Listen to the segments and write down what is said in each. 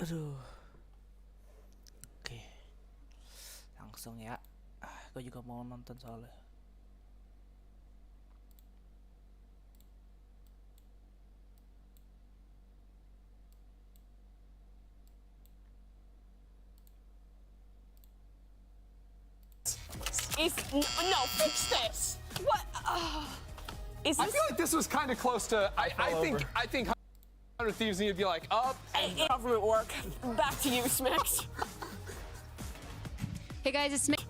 Aduh. Oke. Langsung ya. Gue juga mau nonton soalnya. No, fix this. What? Is this? I feel like this was kind of close to. I think 100 Thieves need to be like up. Government work. Back to you, Smix. Hey guys, it's Smix.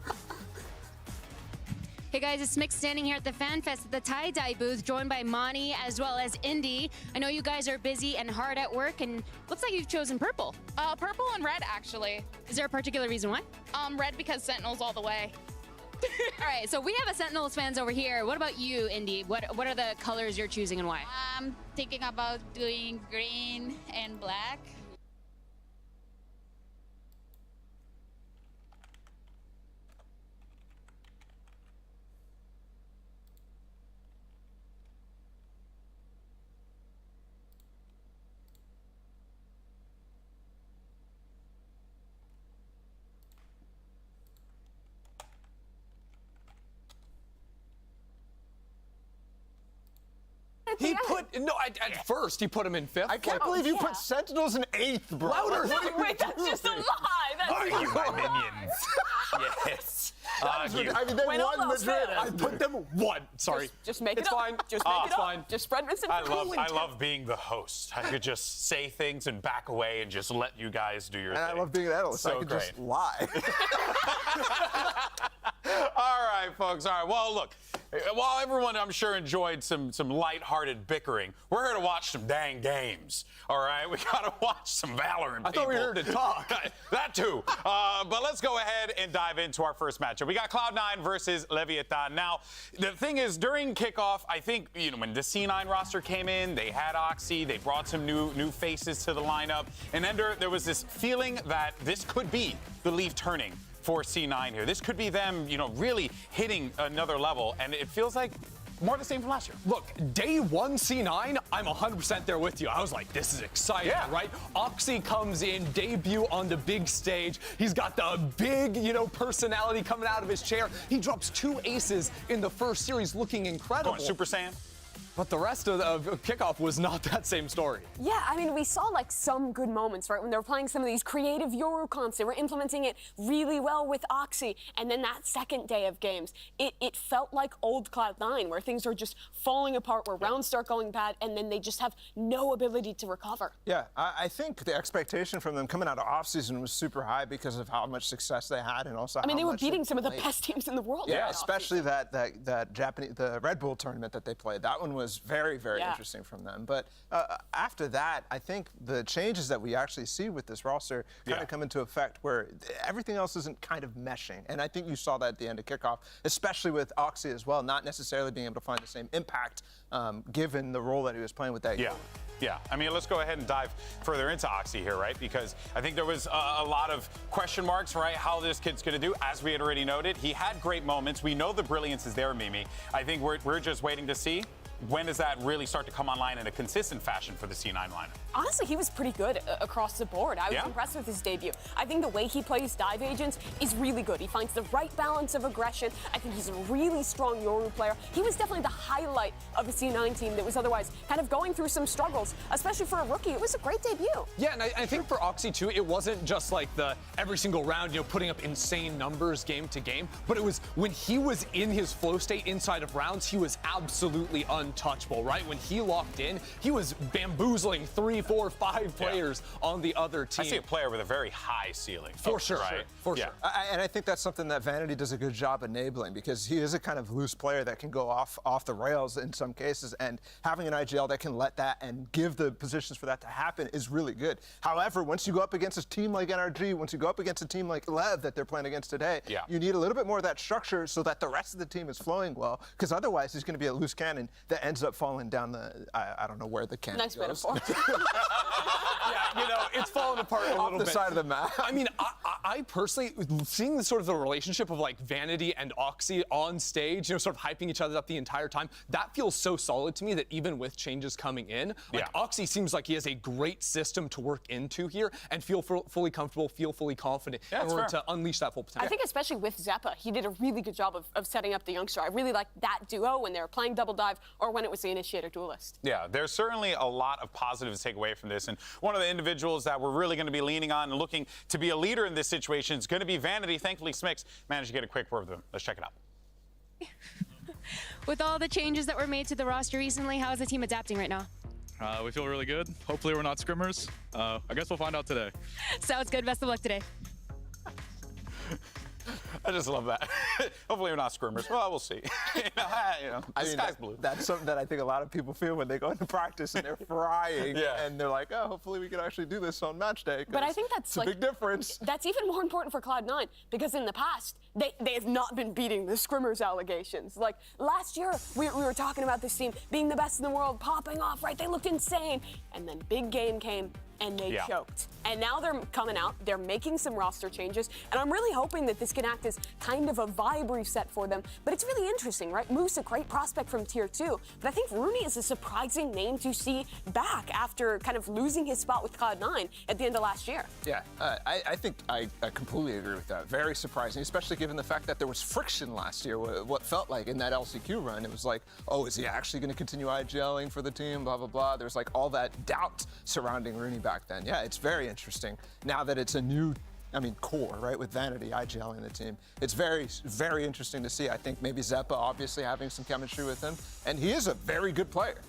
Hey guys, it's Smix standing here at the Fan Fest at the tie-dye booth, joined by Monty as well as Indy. I know you guys are busy and hard at work, and looks like you've chosen purple. Purple and red, actually. Is there a particular reason why? Red because Sentinels all the way. All right, so we have a Sentinels fans over here. What about you, Indy? What are the colors you're choosing and why? I'm thinking about doing green and black. He put at first he put him in 5th. I can't believe you put Sentinels in 8th, bro. Louder. Wait, that's just a lie. That's Are you my minions? Yes. I mean, they When all won else Madrid. fails. I put them 1. Sorry. Just make it's it up. fine. Just make it it's up. fine. Just spread I misinformation. love being the host. I could just say things and back away and just let you guys do your And thing. I love being an analyst. So I could great. just lie. All right, folks. All right. Well, look. While everyone, I'm sure, enjoyed some lighthearted bickering, we're here to watch some dang games. All right, we gotta watch some Valorant. I thought we were here to talk. That too. But let's go ahead and dive into our first matchup. We got Cloud9 versus Leviathan. Now, the thing is, during kickoff, I think when the C9 roster came in, they had Oxy, they brought some new faces to the lineup, and then there was this feeling that this could be the leaf turning for C9 here. This could be them, really hitting another level, and it feels like more of the same from last year. Look, day 1 C9, I'm 100% there with you. I was like, this is exciting, right? Oxy comes in, debut on the big stage. He's got the big, personality coming out of his chair. He drops 2 aces in the first series, looking incredible. Going Super Saiyan. But the rest of kickoff was not that same story. Yeah, I mean, we saw like some good moments, right? When they were playing some of these creative Yoru cons, they were implementing it really well with Oxy. And then that second day of games, it felt like old Cloud9, where things are just falling apart, where rounds start going bad, and then they just have no ability to recover. Yeah, I think the expectation from them coming out of offseason was super high because of how much success they had, and also I mean, how they were much beating some of the played. best teams in the world. Yeah, especially that Japanese, the Red Bull tournament that they played. That one was very, very interesting from them. But after that, I think the changes that we actually see with this roster kind of come into effect where everything else isn't kind of meshing. And I think you saw that at the end of kickoff, especially with Oxy as well, not necessarily being able to find the same impact given the role that he was playing with that. Yeah, I mean, let's go ahead and dive further into Oxy here, right? Because I think there was a lot of question marks, right? How this kid's going to do. As we had already noted, he had great moments. We know the brilliance is there, Mimi. I think we're just waiting to see when does that really start to come online in a consistent fashion for the C9 lineup? Honestly, he was pretty good across the board. I was impressed with his debut. I think the way he plays dive agents is really good. He finds the right balance of aggression. I think he's a really strong Yoru player. He was definitely the highlight of a C9 team that was otherwise kind of going through some struggles, especially for a rookie. It was a great debut. Yeah, and I think for Oxy too, it wasn't just like the every single round, putting up insane numbers game to game, but it was when he was in his flow state inside of rounds, he was absolutely untouchable, right? When he locked in, he was bamboozling 3, 4, 5 players on the other team. I see a player with a very high ceiling. For sure, right? For sure. And I think that's something that Vanity does a good job enabling because he is a kind of loose player that can go off the rails in some cases, and having an IGL that can let that and give the positions for that to happen is really good. However, once you go up against a team like NRG, once you go up against a team like Lev that they're playing against today, you need a little bit more of that structure so that the rest of the team is flowing well, because otherwise he's going to be a loose cannon that ends up falling down the, I don't know where the cannon Nice goes. metaphor. Yeah, it's falling apart a little bit. Off the side of the map. I mean, I personally, seeing the sort of the relationship of like Vanity and Oxy on stage, sort of hyping each other up the entire time, that feels so solid to me that even with changes coming in, like Oxy seems like he has a great system to work into here and feel fully comfortable, feel fully confident in order to unleash that full potential. I think especially with Zeppa, he did a really good job of setting up the youngster. I really liked that duo when they were playing Double Dive or when it was the Initiator Duelist. Yeah, there's certainly a lot of positives to take away from this. And one of the individuals that we're really going to be leaning on and looking to be a leader in this situation is going to be Vanity. Thankfully, Smix managed to get a quick word with him. Let's check it out. With all the changes that were made to the roster recently, how is the team adapting right now? We feel really good. Hopefully we're not scrimmers. I guess we'll find out today. Sounds good. Best of luck today. I just love that. Hopefully we're not scrimmers. Well, we'll see. The sky's blue. That's something that I think a lot of people feel when they go into practice and they're frying, and they're like, oh, hopefully we can actually do this on match day. But I think that's a big difference. That's even more important for Cloud9 because in the past, they have not been beating the scrimmers allegations. Like last year, we were talking about this team being the best in the world, popping off, right? They looked insane. And then big game came and they choked. And now they're coming out, they're making some roster changes, and I'm really hoping that this can act as kind of a vibe reset for them. But it's really interesting, right? Moose, a great prospect from Tier 2, but I think Rooney is a surprising name to see back after kind of losing his spot with Cloud9 at the end of last year. Yeah, I think I completely agree with that. Very surprising, especially given the fact that there was friction last year, what felt like in that LCQ run. It was like, oh, is he actually going to continue IGLing for the team, blah, blah, blah. There's like all that doubt surrounding Rooney back then. Yeah, it's very interesting. Now that it's a new, core, right, with Vanity IGLing the team. It's very, very interesting to see. I think maybe Zeppa obviously having some chemistry with him. And he is a very good player.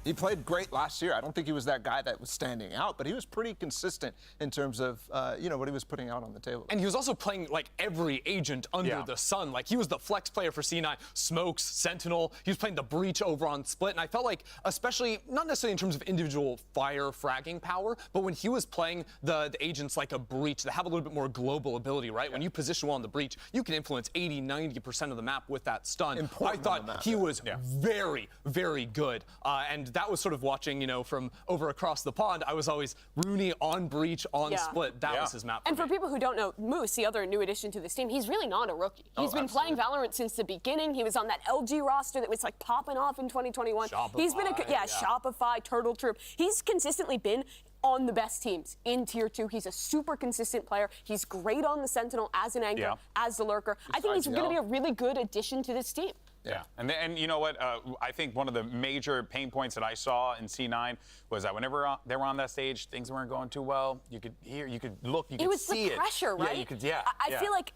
He played great last year. I don't think he was that guy that was standing out, but he was pretty consistent in terms of, what he was putting out on the table. And he was also playing like every agent under the sun. Like he was the flex player for C9, Smokes, Sentinel. He was playing the Breach over on Split. And I felt like, especially, not necessarily in terms of individual fire fragging power, but when he was playing the agents like a Breach that have a little bit more global ability, right? When you position well on the Breach, you can influence 80, 90% of the map with that stun. I thought he was very, very good. And that was sort of watching, from over across the pond. I was always Rooney on Breach, on Split. That was his map. And for people who don't know, Moose, the other new addition to this team, he's really not a rookie. He's been playing Valorant since the beginning. He was on that LG roster that was like popping off in 2021. Shopify, he's been Shopify, Turtle Troop. He's consistently been on the best teams in Tier 2. He's a super consistent player. He's great on the Sentinel as an anchor, as the lurker. I think he's going to be a really good addition to this team. Yeah, and you know what? I think one of the major pain points that I saw in C9 was that whenever they were on that stage, things weren't going too well. You could hear, you could look, you could see it. It was the pressure, right? Yeah, you could, I feel like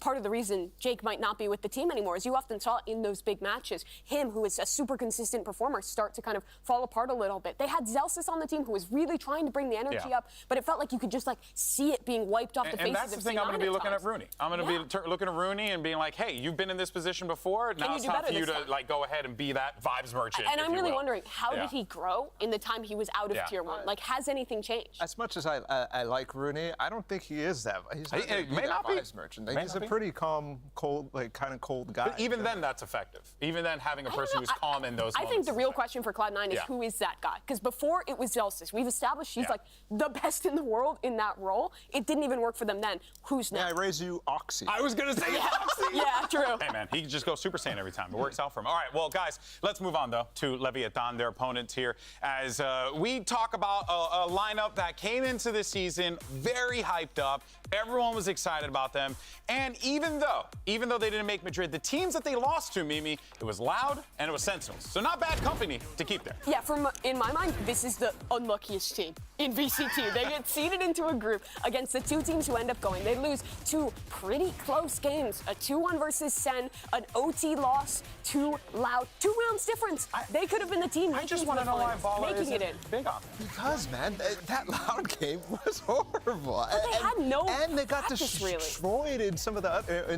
part of the reason Jake might not be with the team anymore is you often saw in those big matches him, who is a super consistent performer, start to kind of fall apart a little bit. They had Zelsis on the team who was really trying to bring the energy up, but it felt like you could just like see it being wiped off the faces of And that's the thing I'm going to be looking at Rooney. I'm going to be looking at Rooney and being like, hey, you've been in this position before. Now it's time for you to like go ahead and be that vibes merchant. And I'm really wondering, how did he grow in the time he was out of Tier 1? Like, has anything changed? As much as I like Rooney, I don't think he is that. He's not that vibes merchant. He's a pretty calm, cold, kind of cold guy. But even then, that's effective. Even then, having a person who's calm in those moments. I think the real question for Cloud9 is who is that guy? Because before it was Zelsis. We've established he's like the best in the world in that role. It didn't even work for them then. Who's next? Yeah, I raise you Oxy. I was going to say Oxy. Yeah, true. Hey, man, he can just go Super Saiyan every time. It works out for him. All right, well, guys, let's move on, though, to Leviathan, their opponents here, as we talk about a lineup that came into this season very hyped up. Everyone was excited about them. And even though they didn't make Madrid, the teams that they lost to, Mimi, it was Loud and it was Sentinels. So not bad company to keep there. Yeah, in my mind, this is the unluckiest team in VCT. They get seeded into a group against the two teams who end up going. They lose two pretty close games, a 2-1 versus Sen, an OT loss to Loud. 2 rounds difference. They could have been the team. I just want to know why Bala isn't big on them. Because, man, that Loud game was horrible. But they had no and they got practice, destroyed in some of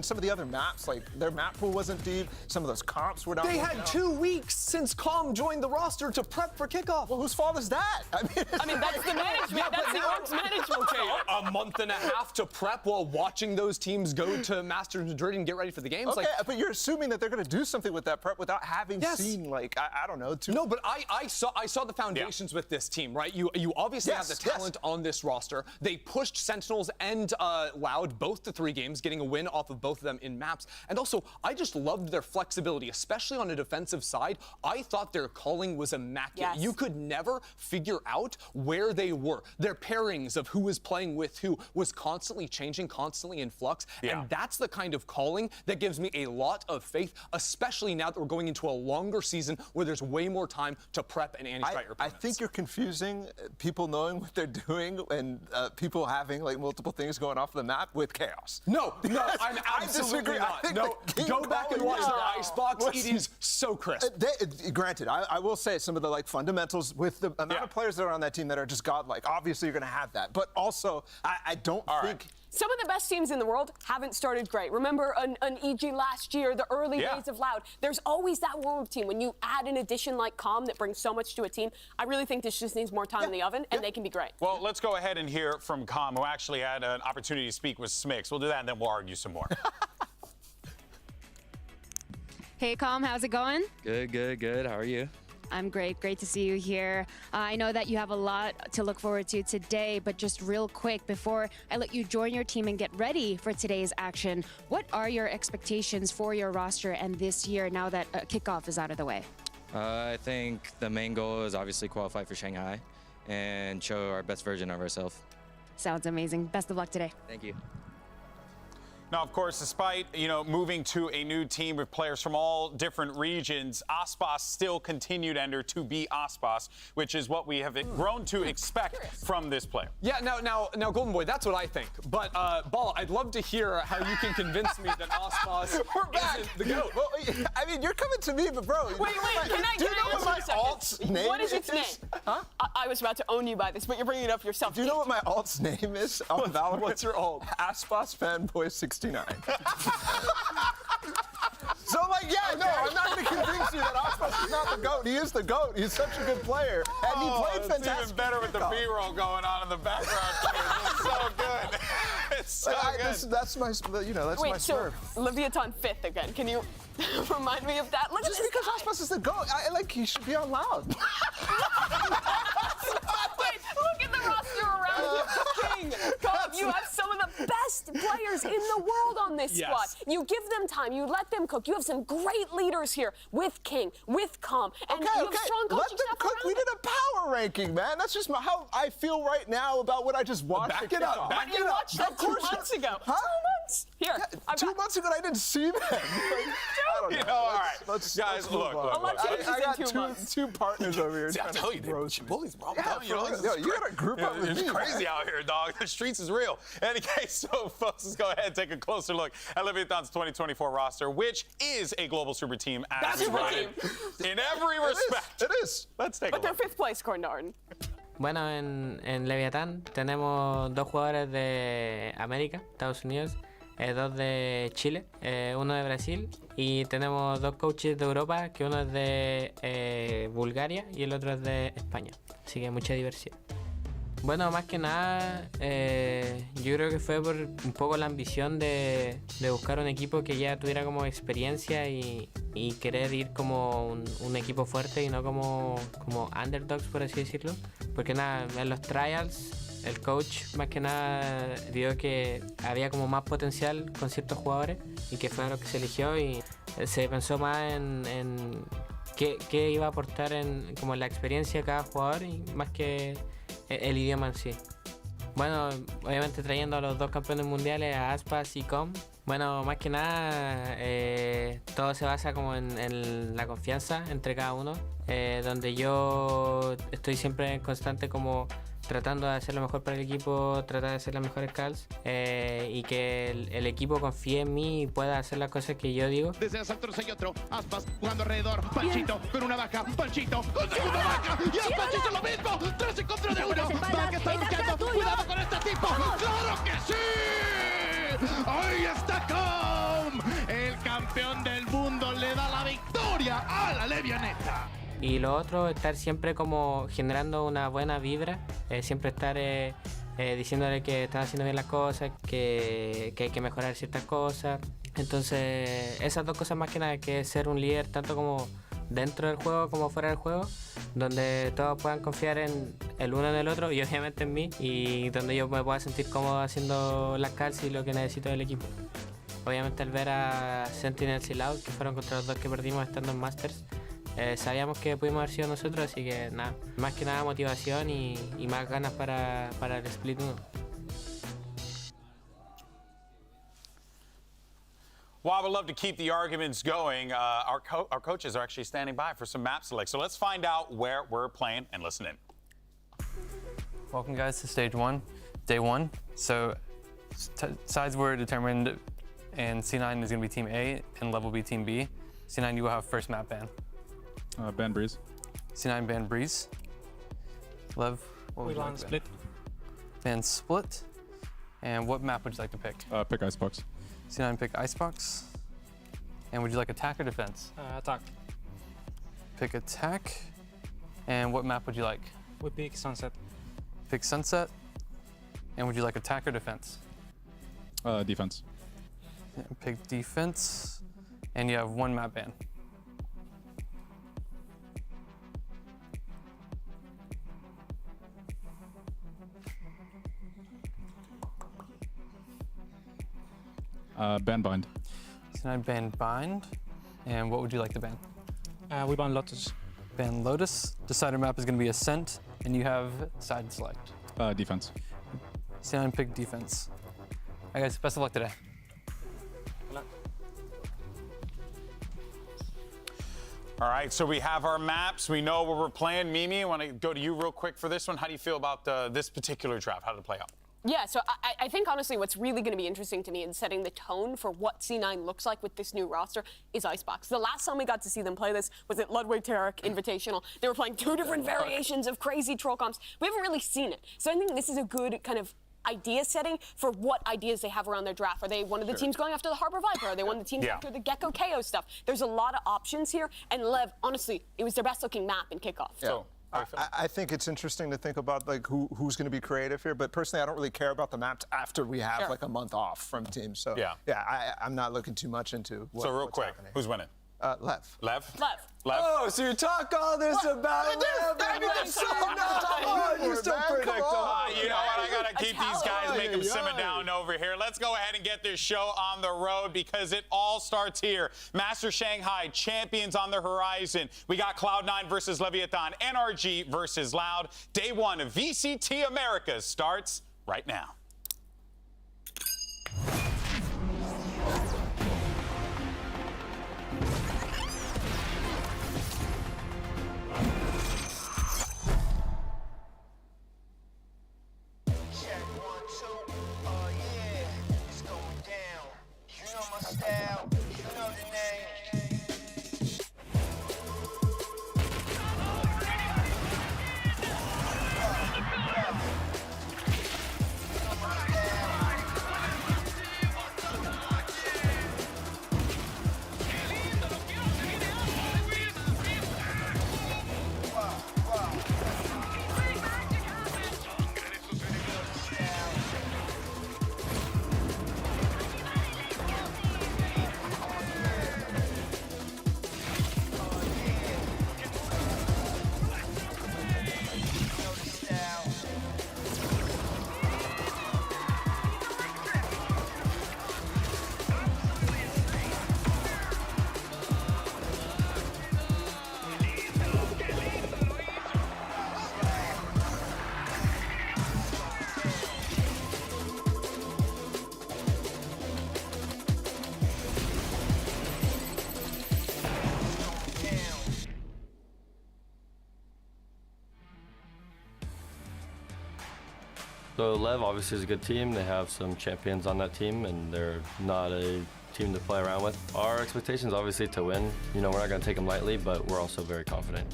some of the other maps, like their map pool wasn't deep. Some of those comps were not. They had 2 weeks since Calm joined the roster to prep for kickoff. Well, whose fault is that? I mean, that's the management. That's the org's management. A month and a half to prep while watching those teams go to Masters Madrid and get ready for the games. Okay, but you're assuming that they're going to do something with that prep without having seen, like, I don't know. No, but I saw the foundations with this team, right? You obviously have the talent on this roster. They pushed Sentinels and Loud both to 3 games, getting a win off of both of them in maps. And also, I just loved their flexibility, especially on a defensive side. I thought their calling was immaculate. Yes. You could never figure out where they were. Their pairings of who was playing with who was constantly changing, constantly in flux. And that's the kind of calling that gives me a lot of faith, especially now that we're going into a longer season where there's way more time to prep and anti-strike your opponents. I think you're confusing people knowing what they're doing and people having like multiple things going off the map with chaos. No, I'm absolutely not. No, go back and watch their icebox. It is so crisp. Granted, I will say some of the like fundamentals with the amount of players that are on that team that are just godlike. Obviously, you're going to have that, but also I don't think. Some of the best teams in the world haven't started great. Remember an EG last year, the early days of Loud. There's always that world team. When you add an addition like Calm that brings so much to a team, I really think this just needs more time in the oven, and they can be great. Well, let's go ahead and hear from Calm, who actually had an opportunity to speak with Smix. We'll do that, and then we'll argue some more. Hey, Calm, how's it going? Good. How are you? I'm great to see you here. I know that you have a lot to look forward to today, but just real quick, before I let you join your team and get ready for today's action, what are your expectations for your roster and this year now that kickoff is out of the way? I think the main goal is obviously qualify for Shanghai and show our best version of ourselves. Sounds amazing. Best of luck today. Thank you. Now, of course, despite, moving to a new team with players from all different regions, Aspas still continued, Ender, to be Aspas, which is what we have grown to expect from this player. Yeah, now, Golden Boy, that's what I think. But, Ball, I'd love to hear how you can convince me that Aspas isn't the GOAT. Well, I mean, you're coming to me, but bro. Wait, do you know what my alt's name is? What is its name? Huh? I was about to own you by this, but you're bringing it up yourself. Do you know what my alt's name is on Valorant? What's your alt? Aspas Fanboy 69. So, like, I'm not going to convince you that Aspas is not the GOAT. He is the GOAT. He's such a good player. And he played fantastic. It's even better with the B-roll going on in the background. It's so good. It's so good. That's my, that's my swerve. So Leviathan 5th again. Can you remind me of that? Look Just at this because guy. Aspas is the GOAT, he should be on Loud. Wait, look at the roster around you. King, you have some of the best players in the world on this squad. You give them time. You let them cook. You have some great leaders here with King, with Calm, and you have strong coaching Let them staff cook. around We it. did a power ranking, man. That's just how I feel right now about what I just watched. Back it up. But you watched that 2 months ago. Huh? 2 months. Here. 2 months ago, I didn't see them. I don't know. All right. Let's Guys, move look. on. A lot changes I got in 2 months. two partners over here. See, I tell you, bullies, bro. You gotta group up with It's me. crazy out here, dog. The streets is real. In any case, so folks, let's go ahead and take a closer look at Leviathan's 2024 roster, which is a global super team as Super rated in every respect. It is. Let's take a But they're look. 5th place, according to Arden. Bueno, en Leviatán tenemos 2 jugadores de América, Estados Unidos, 2 de Chile, 1 de Brasil, y tenemos 2 coaches de Europa, que uno es de Bulgaria y el otro es de España. Así que mucha diversidad. Bueno, más que nada, yo creo que fue por un poco la ambición de buscar un equipo que ya tuviera como experiencia y querer ir como un equipo fuerte y no como underdogs, por así decirlo. Porque nada, en los trials el coach más que nada vio que había como más potencial con ciertos jugadores y que fue lo que se eligió y se pensó más en qué iba a aportar como en la experiencia de cada jugador y más que el idioma en sí. Bueno, obviamente trayendo a los 2 campeones mundiales, a Aspas y Com. Bueno, más que nada, todo se basa como en la confianza entre cada uno, donde yo estoy siempre en constante como tratando de hacer lo mejor para el equipo, tratar de hacer las mejores calls y que el equipo confíe en mí y pueda hacer las cosas que yo digo. Desde asaltos hay otro, Aspas jugando alrededor, Panchito con una vaca, Panchito con segunda vaca y Aspas hizo lo mismo, 3 en contra de 1, Vaca está luchando, cuidado con este tipo, ¡claro que sí! ¡Ahí está Calm! Y lo otro, estar siempre como generando una buena vibra, siempre estar diciéndole que están haciendo bien las cosas, que hay que mejorar ciertas cosas. Entonces, esas dos cosas más que nada, que es ser un líder tanto como dentro del juego como fuera del juego, donde todos puedan confiar en el uno en el otro y obviamente en mí, y donde yo me pueda sentir cómodo haciendo las calls y lo que necesito del equipo. Obviamente al ver a Sentinels y Loud, que fueron contra los dos que perdimos estando en Masters, sabíamos que pudimos haber sido nosotros, así que nada, más que nada motivación y más ganas para el Split 1. Well, I would love to keep the arguments going. Our coaches are actually standing by for some map select. So let's find out where we're playing and listen in. Welcome, guys, to stage 1, day 1. So sides were determined, and C9 is going to be team A and level B team B. C9, you will have first map ban. Ban Breeze. C9 ban Breeze. Lev, what would you like to ban? Split. Ban Split. And what map would you like to pick? Pick Icebox. C9 pick Icebox. And would you like attack or defense? Attack. Pick attack. And what map would you like? We pick Sunset. Pick Sunset. And would you like attack or defense? Defense. Yeah, pick defense. And you have one map ban. Ban Bind. C9 ban Bind. And what would you like to ban? We ban Lotus. Ban Lotus. Decider map is going to be Ascent, and you have side select. Defense. C9 pick defense. All right, guys, best of luck today. All right, so we have our maps. We know where we're playing. Mimi, I want to go to you real quick for this one. How do you feel about this particular draft? How did it play out? Yeah, so I think honestly what's really going to be interesting to me in setting the tone for what C9 looks like with this new roster is Icebox. The last time we got to see them play this was at Ludwig Tarek Invitational. They were playing two different variations of crazy troll comps. We haven't really seen it. So I think this is a good kind of idea setting for what ideas they have around their draft. Are they one of the teams going after the Harbor Viper? Are they one of the teams after the Gecko KO stuff? There's a lot of options here, and Lev, honestly, it was their best looking map in kickoff. Yeah. So I think it's interesting to think about like who's going to be creative here, but personally I don't really care about the maps after we have like a month off from teams. So I'm not looking too much into what's So real quick, happening. who's winning? Lev. Lev? Lev. Lev? Oh, so you talk all this about Lev, and you're so you still predictable. You know what? I gotta keep these guys, make them simmer down over here. Let's go ahead and get this show on the road because it all starts here. Master Shanghai champions on the horizon. We got Cloud9 versus Leviathan, NRG versus Loud. Day 1 of VCT Americas starts right now. So Lev obviously is a good team. They have some champions on that team, and they're not a team to play around with. Our expectations obviously to win. You know, we're not going to take them lightly, but we're also very confident.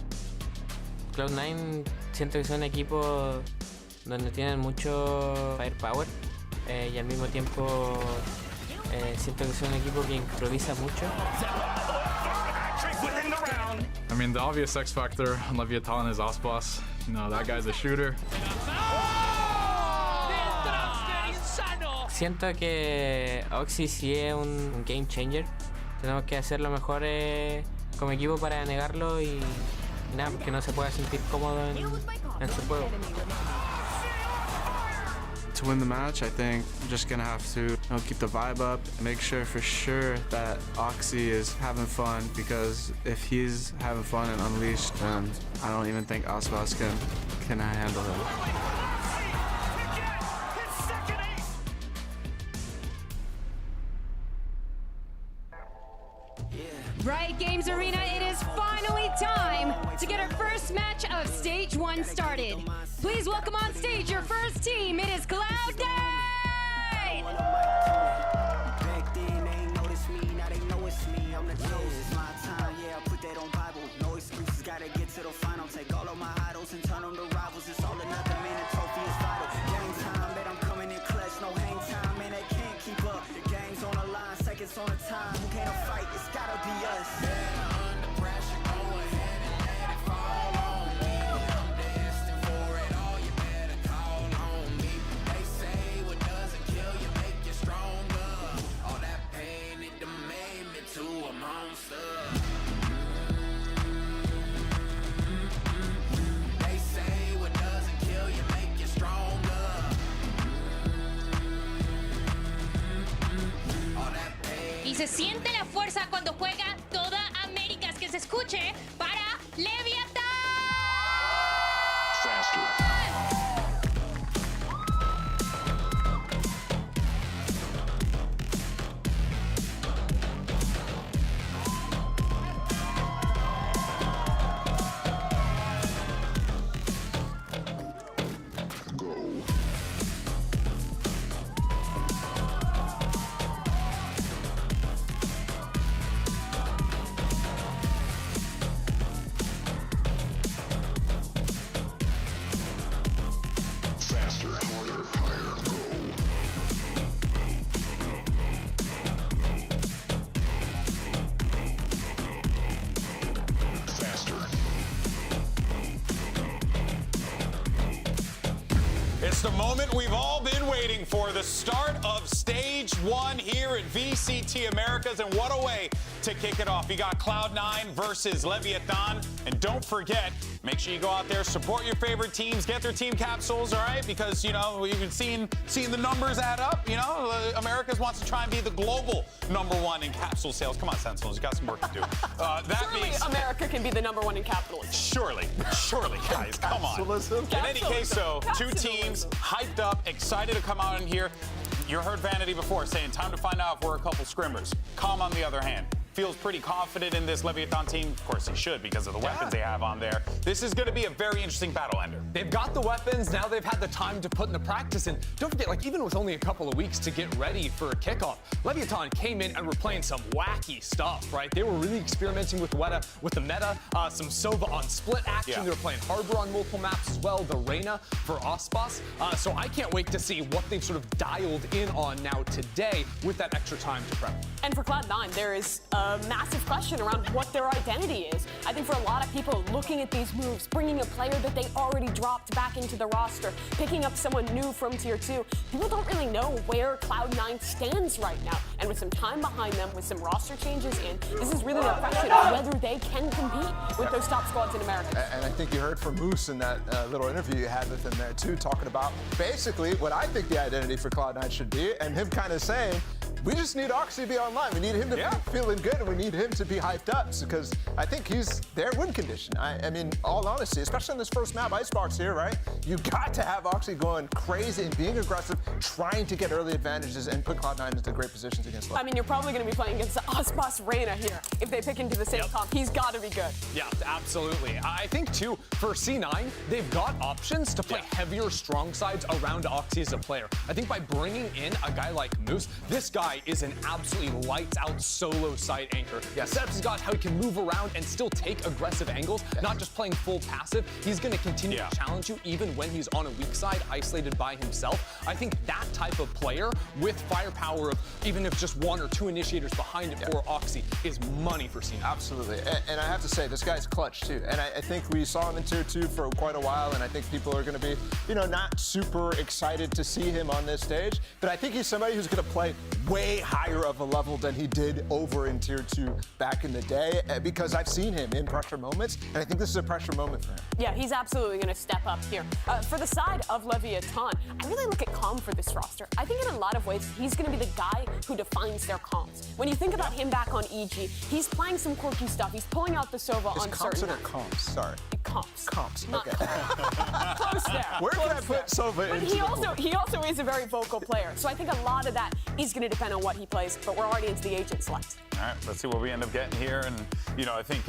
Cloud9 siento que son equipos donde tienen mucho firepower y al mismo tiempo siento que son un equipo que improvisa mucho. I mean, the obvious X factor on Leviathan is Aspas. You know, that guy's a shooter. Siento que Oxy sí es un game changer. Tenemos que hacer lo mejor como equipo para negarlo y nada, porque no se pueda sentir cómodo en su juego. To win the match, I think I'm just gonna have to keep the vibe up and make sure for sure that Oxy is having fun, because if he's having fun and unleashed, then I don't even think Aspas can handle him. Riot Games Arena, it is finally time to get our first match of Stage 1 started. Please welcome on stage your first team. It is Cloud9! Back then they ain't noticed me, now they know it's me. I'm the chosen. It's my time, yeah, I put that on Bible. No excuses, gotta get to the final. Take all of my idols and turn them to rivals. It's all or nothing, man, the trophy is vital. Game time, bet I'm coming in clutch. No hang time, man, they can't keep up. The game's on the line, seconds on the time. Who can't fight? It's gotta be us. Under pressure, go ahead and let it fall on me. I'm destined for it all, you better call on me. They say what doesn't kill you make you stronger. All that pain, it done made me to a monster. They say what doesn't kill you make you stronger. All that pain. Y se siente la fuerza cuando juega toda América. Es que se escuche para Leviathan. It's the moment we've all been waiting for, the start of Stage 1 here at VCT Americas, and what a way to kick it off. You got Cloud9 versus Leviathan, and don't forget, make sure you go out there, support your favorite teams, get their team capsules, all right? Because, you know, we've been seeing the numbers add up, you know? Americas wants to try and be the global #1 in capsule sales. Come on, Sentinels, you got some work to do. Surely America can be the #1 in capitalism. Surely, guys, come on. In any case, though, two teams hyped up, excited to come out in here. You heard Vanity before saying, time to find out if we're a couple scrimmers. Calm, on the other hand, feels pretty confident in this Leviathan team. Of course, he should because of the weapons they have on there. This is going to be a very interesting battle ender. They've got the weapons, now they've had the time to put into practice, and don't forget, like, even with only a couple of weeks to get ready for a kickoff, Leviathan came in and were playing some wacky stuff, right? They were really experimenting with the meta, some Sova on split action. They were playing Harbor on multiple maps as well, the Reyna for Aspas. So I can't wait to see what they've sort of dialed in on now today with that extra time to prep. And for Cloud9, there is a massive question around what their identity is. I think for a lot of people looking at these moves, bringing a player that they already dropped back into the roster, picking up someone new from Tier 2, people don't really know where Cloud9 stands right now. And with some time behind them, with some roster changes in, this is really a question of whether they can compete with those top squads in America. And I think you heard from Moose in that little interview you had with him there too, talking about basically what I think the identity for Cloud9 should be, and him kind of saying, we just need Oxy to be online. We need him to be feeling good, and we need him to be hyped up, because I think he's their win condition. I mean, all honesty, especially in this first map, Icebox here, right? You got to have Oxy going crazy and being aggressive, trying to get early advantages and put Cloud9 into great positions against Lev. I mean, you're probably going to be playing against the Aspas Reyna here. If they pick into the same comp, he's got to be good. Yeah, absolutely. I think, too, for C9, they've got options to play heavier strong sides around Oxy as a player. I think by bringing in a guy like Moose, this guy is an absolutely lights-out solo side anchor. Setups has got how he can move around and still take aggressive angles, not just playing full passive. He's going to continue to challenge you even when he's on a weak side, isolated by himself. I think that type of player with firepower of, even if with just 1 or 2 initiators behind it for Oxy is money for C9. Absolutely, and I have to say, this guy's clutch too. And I think we saw him in Tier 2 for quite a while, and I think people are going to be, not super excited to see him on this stage. But I think he's somebody who's going to play way higher of a level than he did over in Tier 2 back in the day, because I've seen him in pressure moments, and I think this is a pressure moment for him. Yeah, he's absolutely going to step up here. For the side of Leviathan, I really look at Calm for this roster. I think in a lot of ways, he's going to be the guy who defines their comps. When you think about him back on EG, he's playing some quirky stuff. He's pulling out the Sova on certain or comps? Sorry. Comps. Comps, Not okay. Close there. Where can I put Sova But into he also is a very vocal player. So I think a lot of that is going to depend on what he plays, but we're already into the agent select. All right, let's see what we end up getting here. And, I think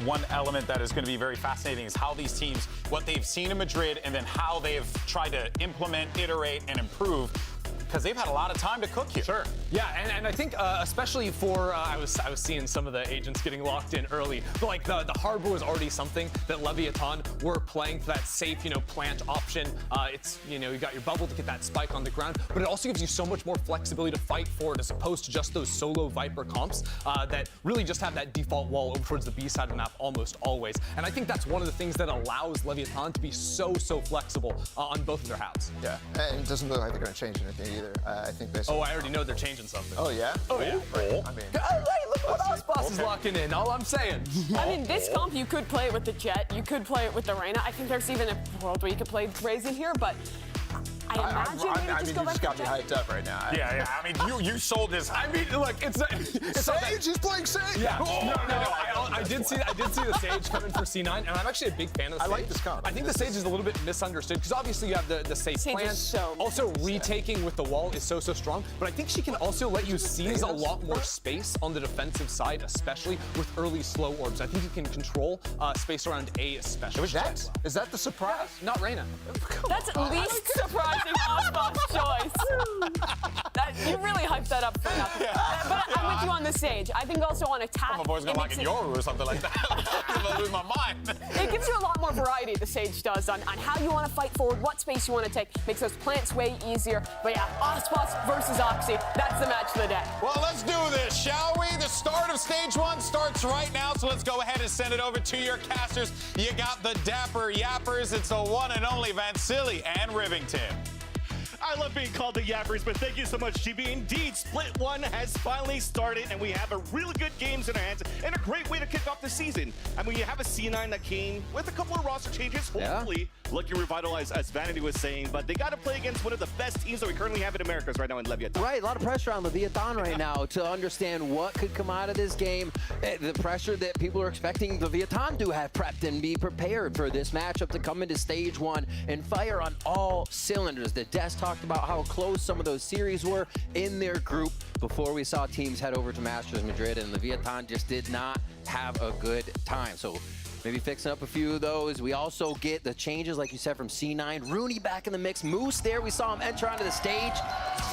one element that is going to be very fascinating is how these teams, what they've seen in Madrid, and then how they've tried to implement, iterate, and improve, because they've had a lot of time to cook here. Sure. Yeah, and I think especially for I was seeing some of the agents getting locked in early, but like the harbor was already something that Leviathan were playing for that safe, plant option. It's you got your bubble to get that spike on the ground, but it also gives you so much more flexibility to fight for it as opposed to just those solo Viper comps that really just have that default wall over towards the B side of the map almost always. And I think that's one of the things that allows Leviathan to be so flexible on both of their halves. Yeah, and it doesn't look like they're going to change anything either. I think basically. Oh, I already know they're changing something. Oh yeah. Oh yeah. Hey, look what Osboss is locking in. All I'm saying. I mean, this comp, you could play it with the Jet, you could play it with the Reyna. I think there's even a world where you could play Razen here, but I imagine you just got me hyped up right now. Yeah. I mean, you sold this. I mean, look, it's Sage. He's playing Sage. Yeah. No. I did see the Sage coming for C9, and I'm actually a big fan of the Sage. I like this comp. I think the Sage is a little bit misunderstood because obviously you have the safe plan. So also, retaking with the wall is so strong, but I think she can also let you seize a lot more space on the defensive side, especially with early slow orbs. I think you can control space around A especially. Is that the surprise? Yeah, not Reyna. That's least surprising Osboss choice. You really hyped that up for nothing. But I'm with you on the Sage. I think also on attack. I'm always going to lock in Yoru or something like that. I'm going to lose my mind. It gives you a lot more variety, the Sage does, on how you want to fight forward, what space you want to take. Makes those plants way easier. But yeah, Osboss versus Oxy. That's the match of the day. Well, let's do this, shall we? The start of stage 1 starts right now, so let's go ahead and send it over to your casters. You got the Dapper Yappers. It's the one and only Vansili and Rivington. I love being called the Yappers, but thank you so much, GB. Indeed, Split 1 has finally started, and we have a really good games in our hands, and a great way to kick off the season. I mean, you have a C9 that came with a couple of roster changes, hopefully looking revitalized, as Vanity was saying, but they got to play against one of the best teams that we currently have in Americas right now in Leviathan. Right, a lot of pressure on Leviathan right now to understand what could come out of this game. The pressure that people are expecting Leviathan to have prepped and be prepared for this matchup to come into stage 1 and fire on all cylinders. The Des talked about how close some of those series were in their group before we saw teams head over to Masters Madrid, and Leviathan just did not have a good time. So maybe fixing up a few of those. We also get the changes, like you said, from C9. Rooney back in the mix. Moose there. We saw him enter onto the stage.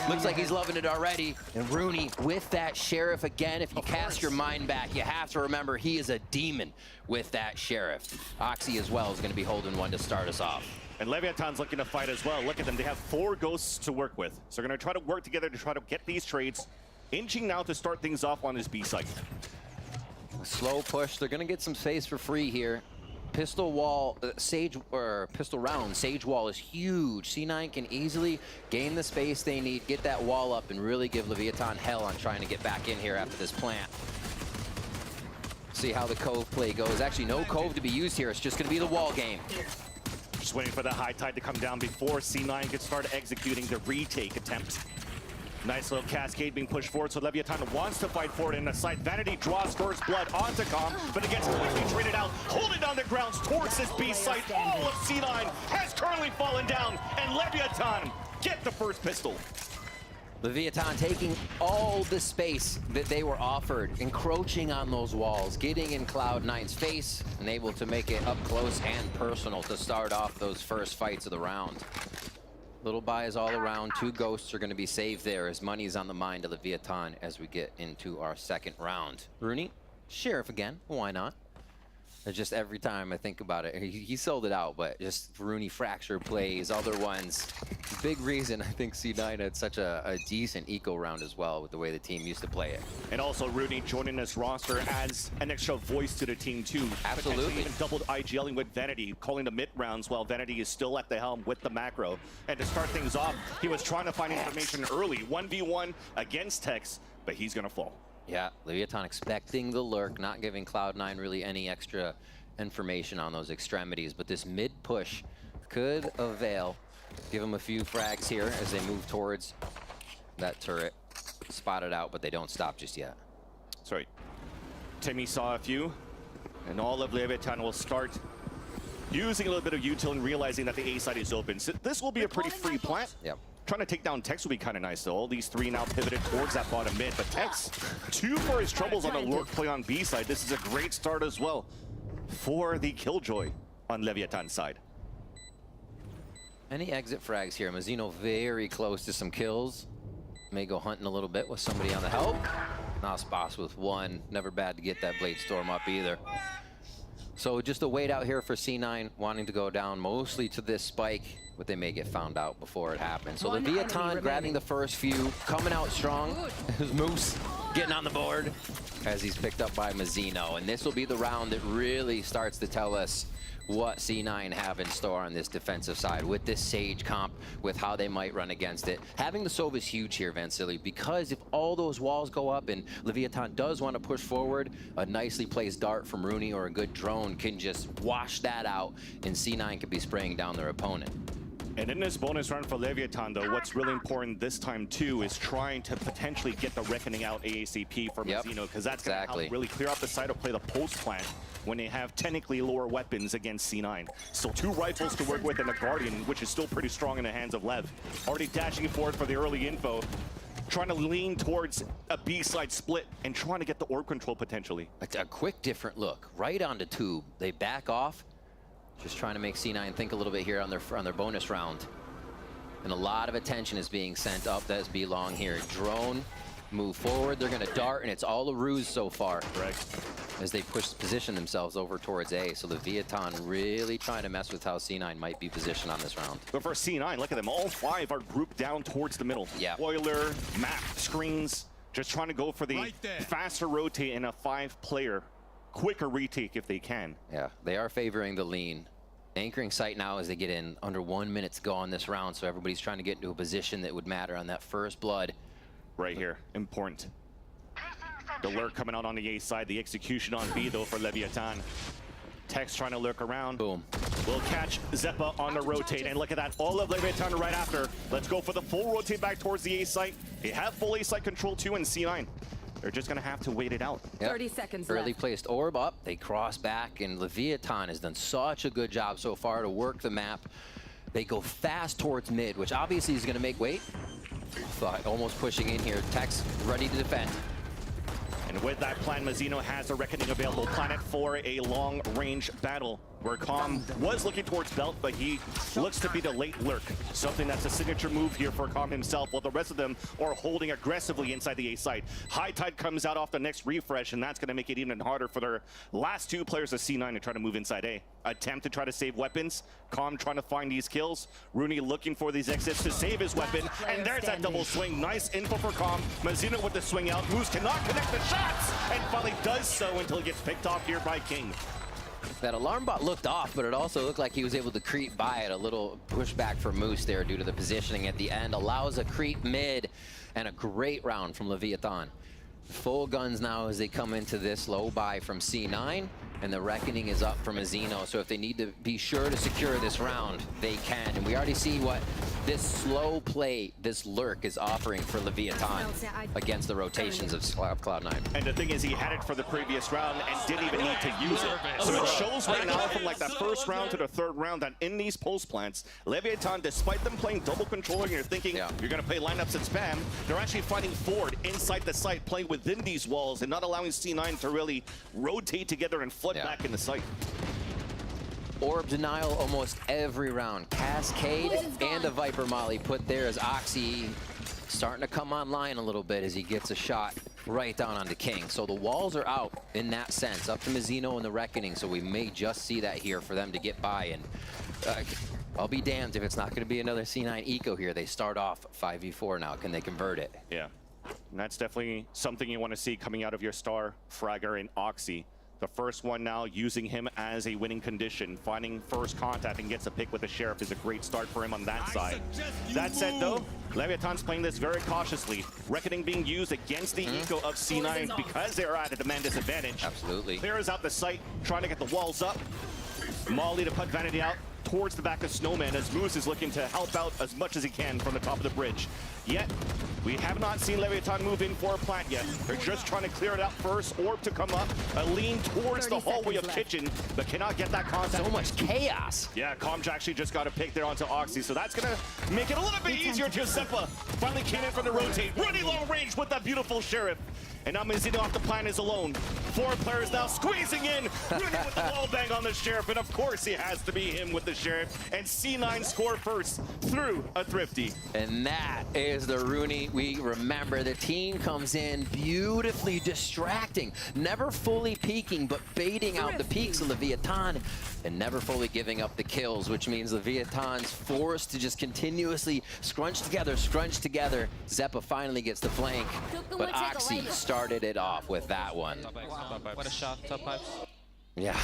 Looks like he's loving it already. And Rooney with that Sheriff again. If you cast your mind back, you have to remember he is a demon with that Sheriff. Oxy as well is going to be holding one to start us off. And Leviathan's looking to fight as well. Look at them. They have 4 ghosts to work with. So they're going to try to work together to try to get these trades. Inching now to start things off on this B site. A slow push. They're going to get some space for free here. Pistol wall, pistol round, Sage wall is huge. C9 can easily gain the space they need, get that wall up, and really give Leviathan hell on trying to get back in here after this plant. See how the Cove play goes. Actually, no Cove to be used here. It's just going to be the wall game. Just waiting for the high tide to come down before C9 can start executing the retake attempt. Nice little cascade being pushed forward, so Leviathan wants to fight forward in the site. Vanity draws first blood onto Calm, but it gets quickly traded out, holding down the grounds towards this B site. All of C9 has currently fallen down, and Leviathan get the first pistol. Leviathan taking all the space that they were offered, encroaching on those walls, getting in Cloud9's face, and able to make it up close and personal to start off those first fights of the round. Little buys all around. 2 ghosts are going to be saved there as money's on the mind of Leviathan as we get into our second round. Rooney, Sheriff again. Why not? Just every time I think about it, he sold it out, but just Rooney fracture plays, other ones. Big reason I think C9 had such a decent eco round as well with the way the team used to play it. And also Rooney joining this roster adds an extra voice to the team too. Absolutely. Potentially even doubled IGLing with Vanity, calling the mid rounds while Vanity is still at the helm with the macro. And to start things off, he was trying to find information early, 1v1 against Tex, but he's gonna fall. Yeah, Leviathan expecting the lurk, not giving Cloud9 really any extra information on those extremities, but this mid push could avail. Give them a few frags here as they move towards that turret. Spotted out, but they don't stop just yet. Sorry. Timmy saw a few, and all of Leviathan will start using a little bit of util and realizing that the A side is open. So this will be a pretty free plant. Yep. Trying to take down Tex would be kind of nice, though. All these three now pivoted towards that bottom mid. But Tex, 2 for his troubles on the lurk play on B side. This is a great start as well for the Killjoy on Leviathan's side. Any exit frags here? Mazzino very close to some kills. May go hunting a little bit with somebody on the help. Nas Boss with 1. Never bad to get that Blade Storm up either. So just a wait out here for C9, wanting to go down mostly to this spike, but they may get found out before it happens. So Leviathan grabbing the first few, coming out strong. Moose getting on the board as he's picked up by Mazzino. And this will be the round that really starts to tell us what C9 have in store on this defensive side with this Sage comp, with how they might run against it. Having the Sova is huge here, Vansili, because if all those walls go up and Leviathan does want to push forward, a nicely placed dart from Rooney or a good drone can just wash that out, and C9 could be spraying down their opponent. And in this bonus round for Leviathan, though, what's really important this time, too, is trying to potentially get the Reckoning out ASAP for Mazzino, because that's going to help really clear out the side to play the post plant when they have technically lower weapons against C9. Still 2 rifles to work with and a Guardian, which is still pretty strong in the hands of Lev. Already dashing forward for the early info, trying to lean towards a B-side split and trying to get the orb control potentially. A quick different look, right onto tube. They back off. Just trying to make C9 think a little bit here on their bonus round. And a lot of attention is being sent up. That's B long here. Drone, move forward. They're going to dart, and it's all a ruse so far. Correct. As they position themselves over towards A. So Leviathan really trying to mess with how C9 might be positioned on this round. But for C9, look at them. All 5 are grouped down towards the middle. Yeah. Boiler, map, screens. Just trying to go for the faster rotate in a 5-player. Quicker retake if they can. Yeah, they are favoring the lean. Anchoring site now as they get in under 1 minute to go on this round, so everybody's trying to get into a position that would matter on that first blood. Right here, important. The lurk coming out on the A side, the execution on B though for Leviathan. Tex trying to lurk around. Boom. We'll catch Zeppa on the rotate, and look at that, all of Leviathan right after. Let's go for the full rotate back towards the A site. They have full A site control too in C9. They're just going to have to wait it out. Yep. 30 seconds Early left. placed orb up. They cross back, and Leviathan has done such a good job so far to work the map. They go fast towards mid, which obviously is going to make weight. Thought almost pushing in here. Tex ready to defend. And with that plan, Mazzino has a Reckoning available. Planet for a long-range battle, where Calm was looking towards Belt, but he looks to be the late lurk. Something that's a signature move here for Calm himself, while the rest of them are holding aggressively inside the A site. High Tide comes out off the next refresh, and that's going to make it even harder for their last 2 players of C9 to try to move inside A. Attempt to try to save weapons. Calm trying to find these kills. Rooney looking for these exits to save his weapon. And there's that double swing. Nice info for Calm. Mazzino with the swing out. Moose cannot connect the shots, and finally does so until he gets picked off here by King. That alarm bot looked off, but it also looked like he was able to creep by it. A little pushback for Moose there due to the positioning at the end. Allows a creep mid, and a great round from Leviathan. Full guns now as they come into this low buy from C9, and the Reckoning is up from Mazzino. So if they need to be sure to secure this round, they can. And we already see what this slow play, this lurk is offering for Leviathan against the rotations of Cloud9. And the thing is, he had it for the previous round and didn't even need to use it. So it shows right now from like that first round to the 3rd round that in these post plants, Leviathan, despite them playing double controller, and you're thinking you're going to play lineups and spam, they're actually fighting forward inside the site, playing within these walls and not allowing C9 to really rotate together and flood back in the site. Orb denial almost every round. Cascade and the Viper Molly put there as Oxy starting to come online a little bit as he gets a shot right down onto King. So the walls are out in that sense, up to Mazzino and the Reckoning. So we may just see that here for them to get by. And I'll be damned if it's not going to be another C9 Eco here. They start off 5v4 now. Can they convert it? Yeah. And that's definitely something you want to see coming out of your star Fragger and Oxy. The first one now using him as a winning condition. Finding first contact and gets a pick with the Sheriff is a great start for him on that side. That said though, Leviathan's playing this very cautiously. Reckoning being used against the Eco of C9 because they are at a demand disadvantage. Absolutely. Clears out the site, trying to get the walls up. Molly to put Vanity out towards the back of Snowman as Moose is looking to help out as much as he can from the top of the bridge. Yet, we have not seen Leviathan move in for a plant yet. They're just trying to clear it out first. Orb to come up, a lean towards the hallway of Kitchen, but cannot get that contact. So much chaos. Yeah, Comj actually just got a pick there onto Oxy, so that's gonna make it a little bit easier. Giuseppe finally came in from the rotate, running long range with that beautiful Sheriff. And now Mazzino off the plant is alone. 4 players now squeezing in. Rooney with the wall bang on the Sheriff. And of course he has to be him with the Sheriff. And C9 score first through a Thrifty. And that is the Rooney we remember. The team comes in beautifully distracting. Never fully peeking, but baiting out the peaks of Leviathan. And never fully giving up the kills, which means Leviathan's forced to just continuously scrunch together. Zeppa finally gets the flank. But Oxy started it off with that one. What a shot, top pipes. Yeah,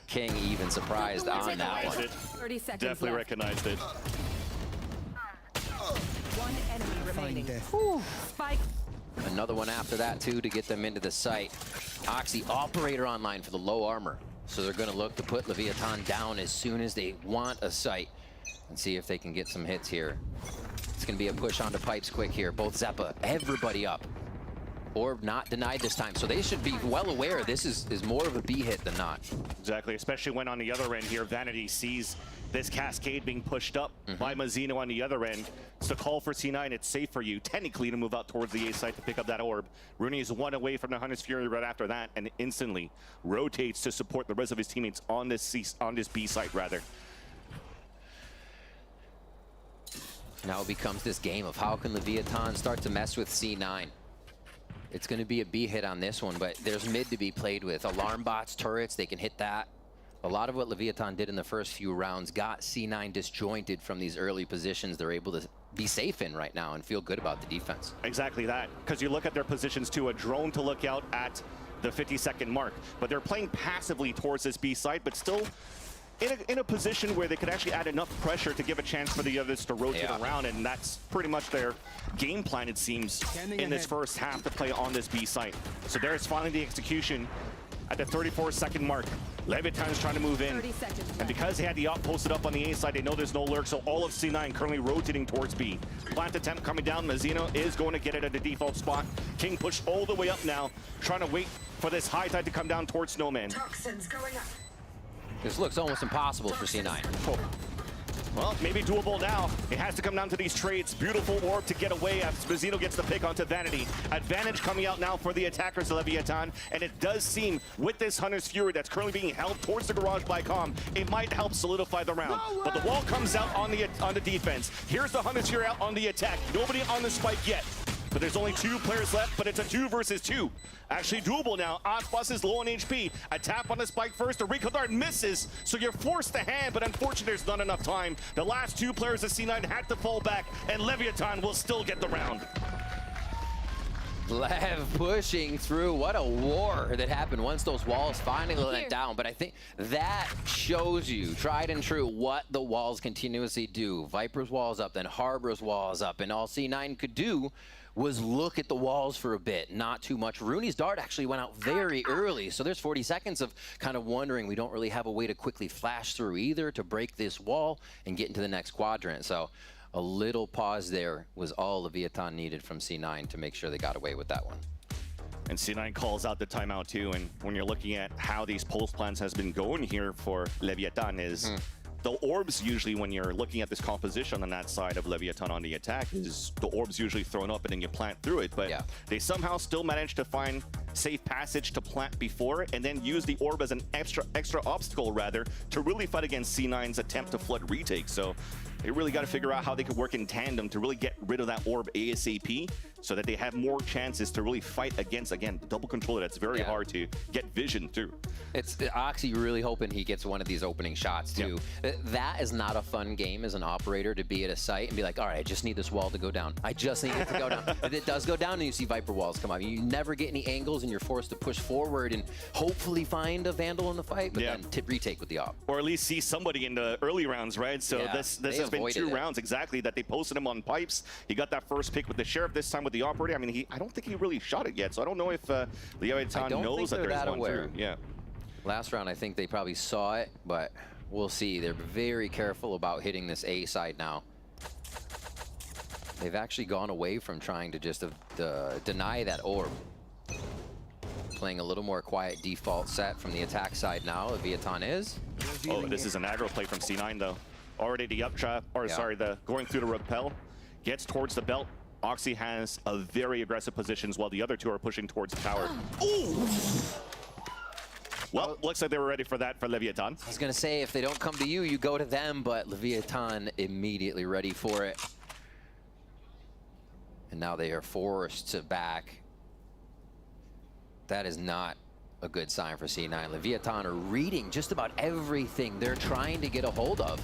King even surprised on that one. 30 seconds Definitely left. recognized it. One enemy remaining. Spike. Another one after that too to get them into the site. Oxy operator online for the low armor. So they're gonna look to put Leviathan down as soon as they want a site and see if they can get some hits here. It's gonna be a push onto pipes quick here. Both Zeppa, everybody up. Orb not denied this time, so they should be well aware this is more of a B hit than not. Exactly, especially when on the other end here, Vanity sees this cascade being pushed up by Mazzino on the other end. It's the call for C9, it's safe for you, technically, to move out towards the A site to pick up that orb. Rooney is 1 away from the Hunter's Fury right after that, and instantly rotates to support the rest of his teammates on this B site, rather. Now it becomes this game of how can Leviathan start to mess with C9. It's going to be a B hit on this one, but there's mid to be played with. Alarm bots, turrets, they can hit that. A lot of what Leviathan did in the first few rounds got C9 disjointed from these early positions they're able to be safe in right now and feel good about the defense. Exactly that, because you look at their positions too, a drone to look out at the 50-second mark, but they're playing passively towards this B site, but still in a position where they could actually add enough pressure to give a chance for the others to rotate around, and that's pretty much their game plan, it seems, in this first half to play on this B site. So there's finally the execution at the 34-second mark. Leviathan's trying to move in, and because they had the op posted up on the A side, they know there's no lurk, so all of C9 currently rotating towards B. Plant attempt coming down, Mazzino is going to get it at the default spot. King pushed all the way up now, trying to wait for this high tide to come down towards Snowman. Toxins going up. This looks almost impossible for C9. Oh. Well, maybe doable now. It has to come down to these trades. Beautiful orb to get away as Mazzino gets the pick onto Vanity. Advantage coming out now for the attackers, Leviathan. And it does seem, with this Hunter's Fury that's currently being held towards the garage by Com, it might help solidify the round. But the wall comes out on the defense. Here's the Hunter's Fury out on the attack. Nobody on the spike yet. But there's only 2 players left, but it's a 2 versus 2. Actually doable now. Osbus is low on HP. A tap on the spike first. The recoil dart misses, so you're forced to hand, but unfortunately there's not enough time. The last 2 players of C9 had to fall back, and Leviathan will still get the round. Lev pushing through. What a war that happened once those walls finally went down. But I think that shows you, tried and true, what the walls continuously do. Viper's walls up, then Harbor's walls up, and all C9 could do was look at the walls for a bit, not too much. Rooney's dart actually went out very early, so there's 40 seconds of kind of wondering. We don't really have a way to quickly flash through either to break this wall and get into the next quadrant. So a little pause there was all Leviathan needed from C9 to make sure they got away with that one. And C9 calls out the timeout too, and when you're looking at how these pulse plans has been going here for Leviathan is the orbs usually, when you're looking at this composition on that side of Leviathan on the attack, is the orbs usually thrown up and then you plant through it. But they somehow still manage to find safe passage to plant before and then use the orb as an extra obstacle, rather, to really fight against C9's attempt to flood retake. So they really got to figure out how they could work in tandem to really get rid of that orb ASAP so that they have more chances to really fight against, again, double controller. That's very hard to get vision through. It's Oxy really hoping he gets one of these opening shots too. That is not a fun game as an operator to be at a site and be like, all right, I just need this wall to go down. I just need it to go down. If it does go down, and you see Viper walls come up. You never get any angles, and you're forced to push forward and hopefully find a Vandal in the fight, but then retake with the op. Or at least see somebody in the early rounds, right? So this has been 2 rounds exactly that they posted him on pipes. He got that first pick with the Sheriff, this time with the operator. I mean, I don't think he really shot it yet, so I don't know if Leviathan knows that there's one through. Yeah. Last round, I think they probably saw it, but we'll see. They're very careful about hitting this A side now. They've actually gone away from trying to just deny that orb. Playing a little more quiet default set from the attack side now. Leviathan is. Oh, this is an aggro play from C9 though. Already the up trap, or sorry, the going through the rappel, gets towards the belt. Oxy has a very aggressive positions while the other two are pushing towards the tower. Ooh! Well, looks like they were ready for that for Leviathan. I was gonna say, if they don't come to you, you go to them, but Leviathan immediately ready for it. And now they are forced to back. That is not a good sign for C9. Leviathan are reading just about everything they're trying to get a hold of.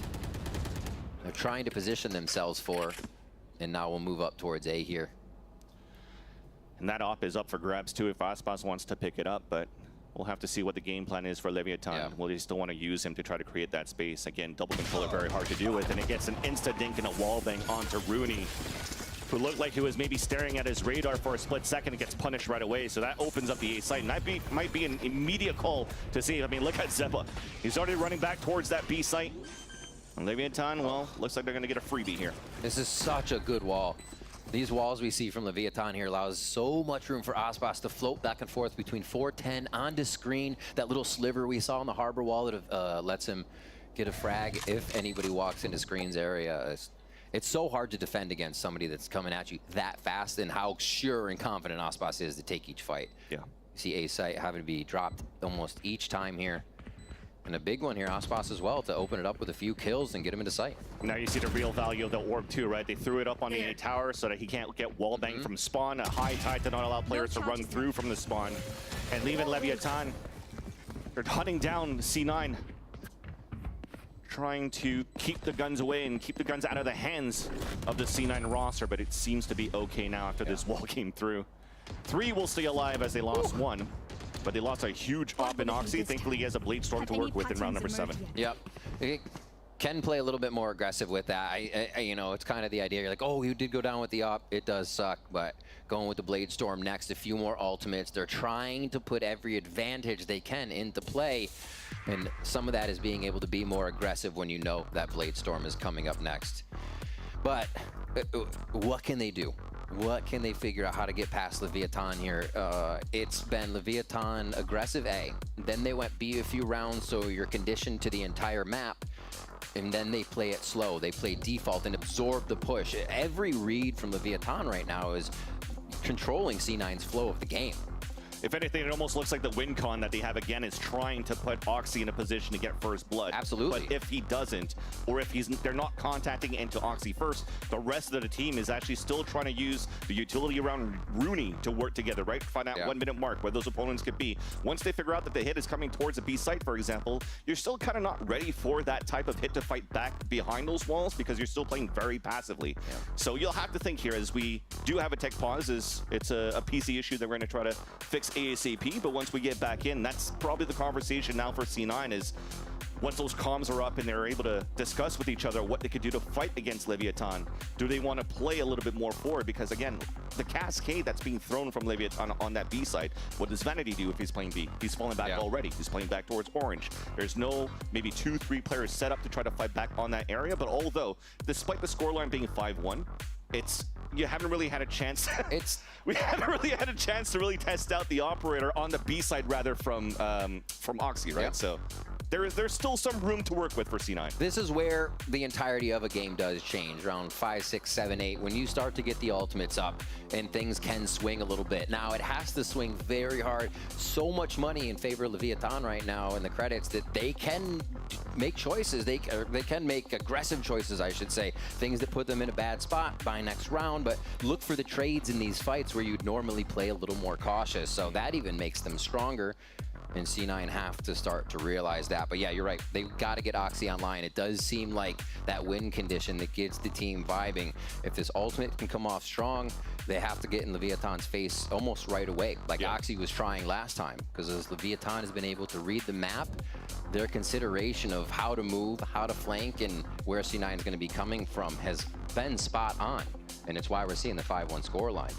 They're trying to position themselves for, and now we'll move up towards A here. And that op is up for grabs too if Aspas wants to pick it up, but we'll have to see what the game plan is for Leviathan. Will they still want to use him to try to create that space? Again, double controller very hard to do with, and it gets an insta-dink and a wall bang onto Rooney, who looked like he was maybe staring at his radar for a split second and gets punished right away. So that opens up the A site, and that might be an immediate call to see. I mean, look at Zeppa. He's already running back towards that B site. And Leviathan, well, looks like they're going to get a freebie here. This is such a good wall. These walls we see from Leviathan here allows so much room for Aspas to float back and forth between 410 onto screen. That little sliver we saw on the harbor wall that lets him get a frag if anybody walks into screen's area. It's so hard to defend against somebody that's coming at you that fast, and how sure and confident Aspas is to take each fight. Yeah. You see A site having to be dropped almost each time here. And a big one here, Aspas as well, to open it up with a few kills and get him into sight. Now you see the real value of the orb too, right? They threw it up on the A tower so that he can't get wall bang from spawn. A high tide to not allow players to run through from the spawn. And leaving Leviathan, they're hunting down C9. Trying to keep the guns away and keep the guns out of the hands of the C9 roster, but it seems to be okay now after this wall came through. 3 will stay alive as they lost 1. But they lost a huge op in Oxy. Thankfully, he has a Blade Storm to work with in round number 7. Yep. He can play a little bit more aggressive with that. You know, it's kind of the idea. You're like, oh, you did go down with the op. It does suck, but going with the Blade Storm next, a few more ultimates. They're trying to put every advantage they can into play. And some of that is being able to be more aggressive when you know that Blade Storm is coming up next. But what can they do? What can they figure out how to get past Leviathan here? It's been Leviathan aggressive A, then they went B a few rounds, so you're conditioned to the entire map, and then they play it slow. They play default and absorb the push. Every read from Leviathan right now is controlling C9's flow of the game. If anything, it almost looks like the win con that they have again is trying to put Oxy in a position to get first blood. Absolutely. But if he doesn't, or if they're not contacting into Oxy first, the rest of the team is actually still trying to use the utility around Rooney to work together, right? Find that 1 minute mark where those opponents could be. Once they figure out that the hit is coming towards a B site, for example, you're still kind of not ready for that type of hit to fight back behind those walls because you're still playing very passively. So you'll have to think here as we do have a tech pause. It's a PC issue that we're going to try to fix ASAP, but once we get back in, that's probably the conversation now for C9 is once those comms are up and they're able to discuss with each other what they could do to fight against Leviathan, do they want to play a little bit more forward? Because again, the cascade that's being thrown from Leviathan on that B side, what does Vanity do if he's playing B? He's falling back already. He's playing back towards orange. There's no maybe 2-3 players set up to try to fight back on that area, but although, despite the scoreline being 5-1, you haven't really had a chance. We haven't really had a chance to really test out the operator on the B side, rather from Oxy, right? So there's still some room to work with for C9. This is where the entirety of a game does change, round 5, 6, 7, 8, when you start to get the ultimates up and things can swing a little bit. Now, it has to swing very hard. So much money in favor of Leviathan right now in the credits that they can make choices. They can make aggressive choices, I should say. Things that put them in a bad spot by next round, but look for the trades in these fights where you'd normally play a little more cautious. So that even makes them stronger. And C9 have to start to realize that. But yeah, you're right. They've got to get Oxy online. It does seem like that win condition that gets the team vibing. If this ultimate can come off strong, they have to get in Leviathan's face almost right away, like Oxy was trying last time. Because as Leviathan has been able to read the map, their consideration of how to move, how to flank, and where C9 is going to be coming from has been spot on. And it's why we're seeing the 5-1 scoreline.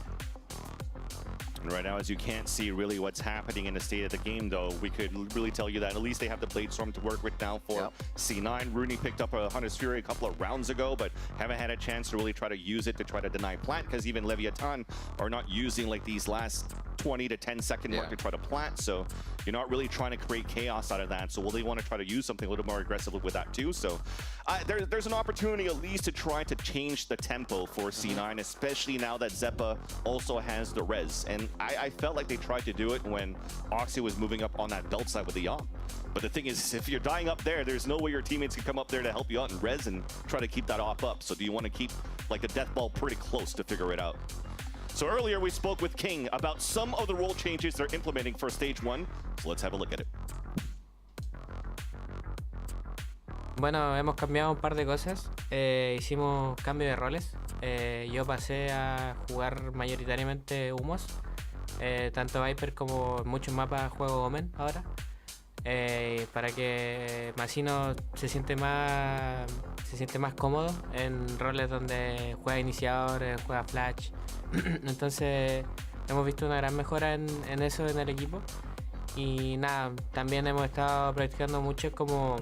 And right now, as you can't see really what's happening in the state of the game, though, we could really tell you that at least they have the Bladestorm to work with now for C9. Rooney picked up a Hunter's Fury a couple of rounds ago, but haven't had a chance to really try to use it to try to deny plant, because even Leviathan are not using like these last 20 to 10 second mark to try to plant. So you're not really trying to create chaos out of that. So will they want to try to use something a little more aggressively with that too? So there's an opportunity at least to try to change the tempo for C9, especially now that Zeppa also has the res. And I felt like they tried to do it when Oxy was moving up on that belt side with the Yaw. But the thing is, if you're dying up there, there's no way your teammates can come up there to help you out in res and try to keep that op up. So do you want to keep like a death ball pretty close to figure it out? So earlier we spoke with King about some of the role changes they're implementing for Stage 1. So let's have a look at it. Bueno, hemos cambiado un par de cosas. Hicimos cambio de roles. Yo pasé a jugar mayoritariamente humos. Tanto Viper como en muchos mapas juego Omen ahora. Para que Masino se siente más cómodo en roles donde juega iniciador, juega flash. Entonces hemos visto una gran mejora en eso en el equipo. Y nada, también hemos estado practicando mucho como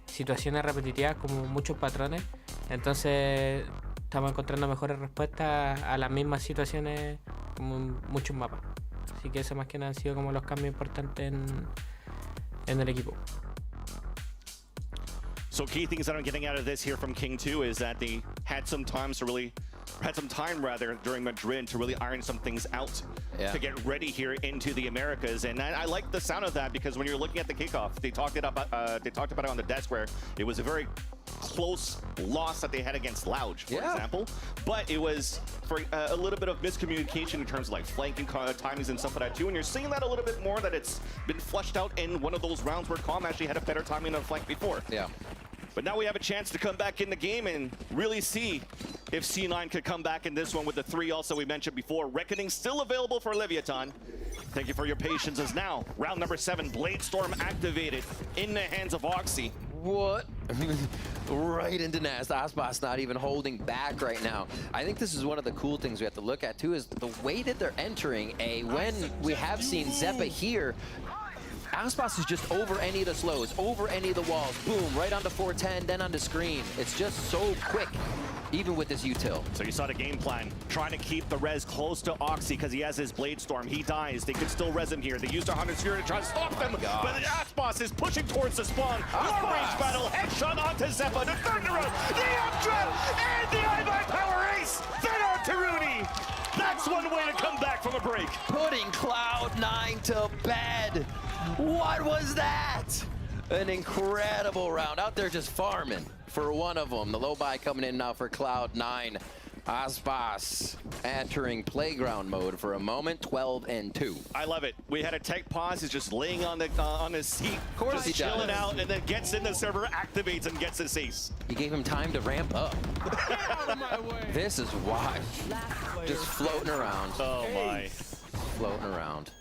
situaciones repetitivas, como muchos patrones. Entonces estamos encontrando mejores respuestas a las mismas situaciones como en muchos mapas. Así que eso más que nada han sido como los cambios importantes en el equipo. So key things that I'm getting out of this here from King 2 is that they had some time during Madrid to really iron some things out to get ready here into the Americas. And I like the sound of that, because when you're looking at the kickoff, they talked about it on the desk where it was a very close loss that they had against Louge, for example. But it was for a little bit of miscommunication in terms of like flanking timings and stuff like that too. And you're seeing that a little bit more, that it's been fleshed out in one of those rounds where Calm actually had a better timing on flank before. Yeah. But now we have a chance to come back in the game and really see if C9 could come back in this one with the 3 also we mentioned before. Reckoning still available for Leviathan. Thank you for your patience, as now round number 7, Bladestorm activated in the hands of Oxy. What? Right into Nest. Aspas not even holding back right now. I think this is one of the cool things we have to look at too, is the way that they're entering when we have seen Zeppa here. Aspas is just over any of the slows, over any of the walls, boom, right onto 410, then onto screen. It's just so quick, even with this util. So you saw the game plan, trying to keep the res close to Oxy because he has his Bladestorm. He dies, they could still res him here. They used 100 Sphere to try to stop them, but Aspas is pushing towards the spawn. Long-range battle, headshot onto Zeppa, the third round, the uptrap, and the I-Buy power ace, then on to Rooney. That's one way to come back from a break. Putting Cloud9 to bed. What was that? An incredible round out there just farming for one of them. The low buy coming in now for Cloud9. Aspas entering playground mode for a moment, 12-2. I love it. We had a tech pause. He's just laying on his seat, of course just he chilling does. out, and then gets in the server, activates, and gets his ace. You gave him time to ramp up. This is why. Just floating around. Oh my. Floating around.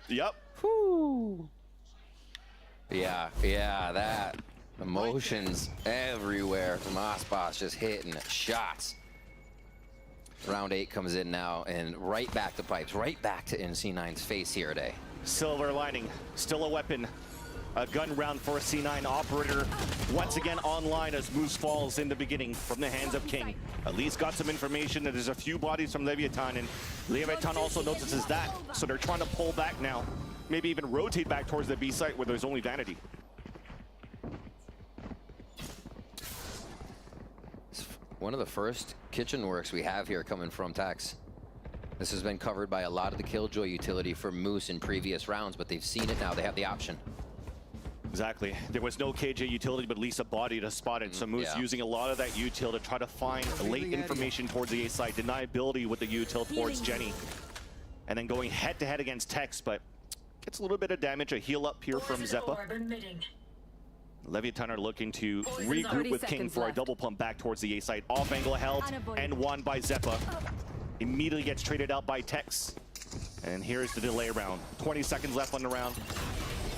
Yep. Whew. Yeah, that. Emotions everywhere from Aspas, just hitting shots. Round 8 comes in now, and right back to pipes, right back to NC9's face here today. Silver lining, still a weapon. A gun round for C9 operator once again online as Moose falls in the beginning from the hands of King. At least got some information that there's a few bodies from Leviathan, and Leviathan also notices that. So they're trying to pull back now. Maybe even rotate back towards the B site where there's only Vanity. One of the first kitchen works we have here coming from Tex. This has been covered by a lot of the Killjoy utility for Moose in previous rounds, but they've seen it now. They have the option. Exactly. There was no KJ utility, but at least a body to spot it. So Moose using a lot of that util to try to find late information towards the A side. Deniability with the util towards Jenny. And then going head-to-head against Tex, but gets a little bit of damage. A heal up here from Zeppa. Leviathan are looking to regroup with King for a double pump back towards the A side. Off angle held and won by Zeppa. Immediately gets traded out by Tex. And here's the delay round. 20 seconds left on the round.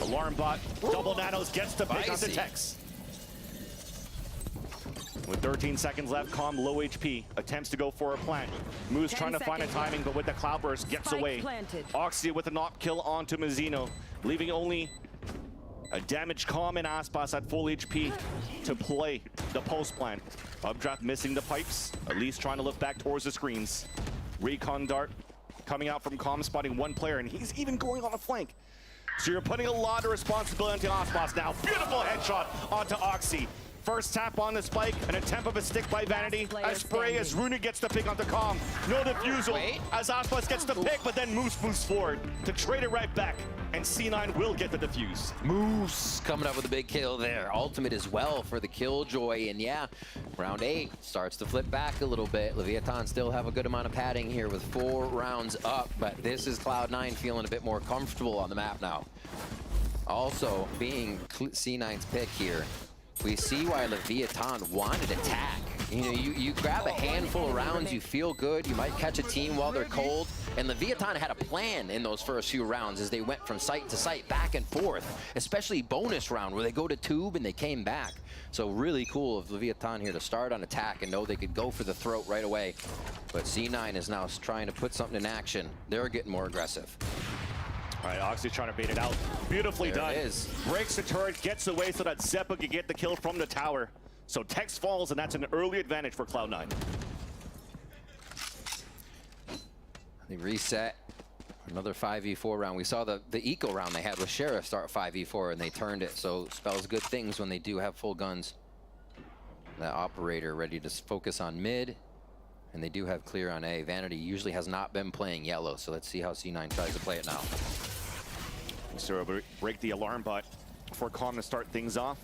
Alarm bot, double nanos, gets to pick up the Tex. With 13 seconds left, Calm low HP, attempts to go for a plant. Moose trying to find a timing, but with the cloudburst, gets away. Oxy with a knock kill onto Mazzino, leaving only a damaged Calm and Aspas at full HP to play the post plant. Updraft missing the pipes, at least trying to look back towards the screens. Recon dart coming out from Calm, spotting one player, and he's even going on a flank. So you're putting a lot of responsibility on Aspas now. Beautiful headshot onto Oxy. First tap on the spike, an attempt of a stick by Vanity. A spray as Runa gets the pick onto Calm. No defusal as Aspas gets the pick, but then Moose moves forward to trade it right back. And C9 will get the defuse. Moose coming up with a big kill there. Ultimate as well for the Killjoy. And yeah, round 8 starts to flip back a little bit. Leviathan still have a good amount of padding here with 4 rounds up, but this is Cloud9 feeling a bit more comfortable on the map now. Also, being C9's pick here, we see why Leviathan wanted attack. You know, you grab a handful of rounds, you feel good, you might catch a team while they're cold, and Leviathan had a plan in those first few rounds as they went from site to site, back and forth, especially bonus round where they go to tube and they came back. So really cool of Leviathan here to start on attack and know they could go for the throat right away. But C9 is now trying to put something in action. They're getting more aggressive. All right, Oxy's trying to bait it out. Beautifully done. It is. Breaks the turret, gets away so that Zeppa can get the kill from the tower. So Tex falls, and that's an early advantage for Cloud9. They reset. Another 5v4 round. We saw the eco round they had with Sheriff start 5v4, and they turned it. So spells good things when they do have full guns. That operator ready to focus on mid. And they do have clear on A. Vanity usually has not been playing yellow, so let's see how C9 tries to play it now. So break the alarm bot for Calm to start things off.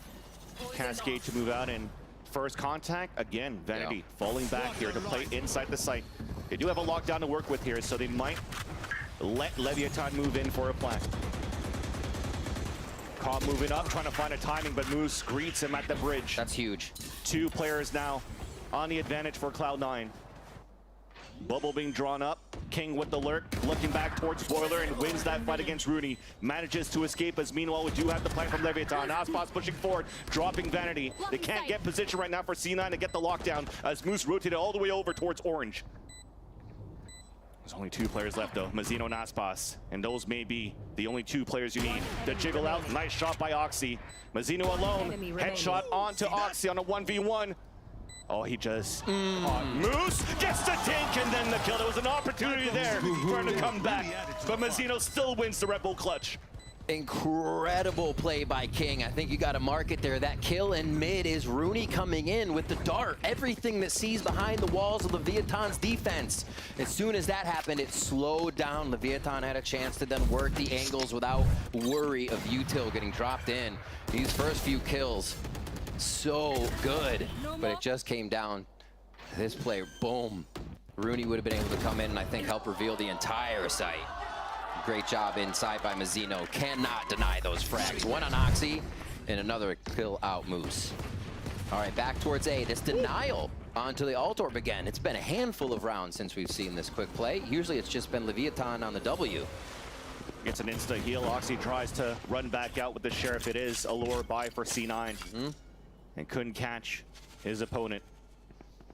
Cascade to move out, and first contact, again, Vanity falling back here to play inside the site. They do have a lockdown to work with here, so they might let Leviathan move in for a plant. Calm moving up, trying to find a timing, but Moose greets him at the bridge. That's huge. 2 players now on the advantage for Cloud9. Bubble being drawn up. King with the lurk, looking back towards Spoiler and wins that fight against Rooney. Manages to escape as meanwhile we do have the plan from Leviathan. Aspas pushing forward, dropping Vanity. They can't get position right now for C9 to get the lockdown as Moose rotated all the way over towards Orange. There's only 2 players left though, Mazzino and Aspas. And those may be the only 2 players you need. The jiggle out, nice shot by Oxy. Mazzino alone, headshot onto Oxy on a 1v1. Oh, he just Moose gets the dink and then the kill. There was an opportunity there for him to come back, but Mazzino still wins the Red Bull clutch. Incredible play by King. I think you got to mark it there. That kill in mid is Rooney coming in with the dart. Everything that sees behind the walls of Leviathan's defense. As soon as that happened, it slowed down. Leviathan had a chance to then work the angles without worry of util getting dropped in. These first few kills, so good, but it just came down. This play, boom. Rooney would have been able to come in and I think help reveal the entire site. Great job inside by Mazzino. Cannot deny those frags. One on Oxy and another kill out Moose. All right, back towards A. This denial onto the alt orb again. It's been a handful of rounds since we've seen this quick play. Usually it's just been Leviathan on the W. Gets an insta heal. Oxy tries to run back out with the Sheriff. It is a lure buy for C9. And couldn't catch his opponent.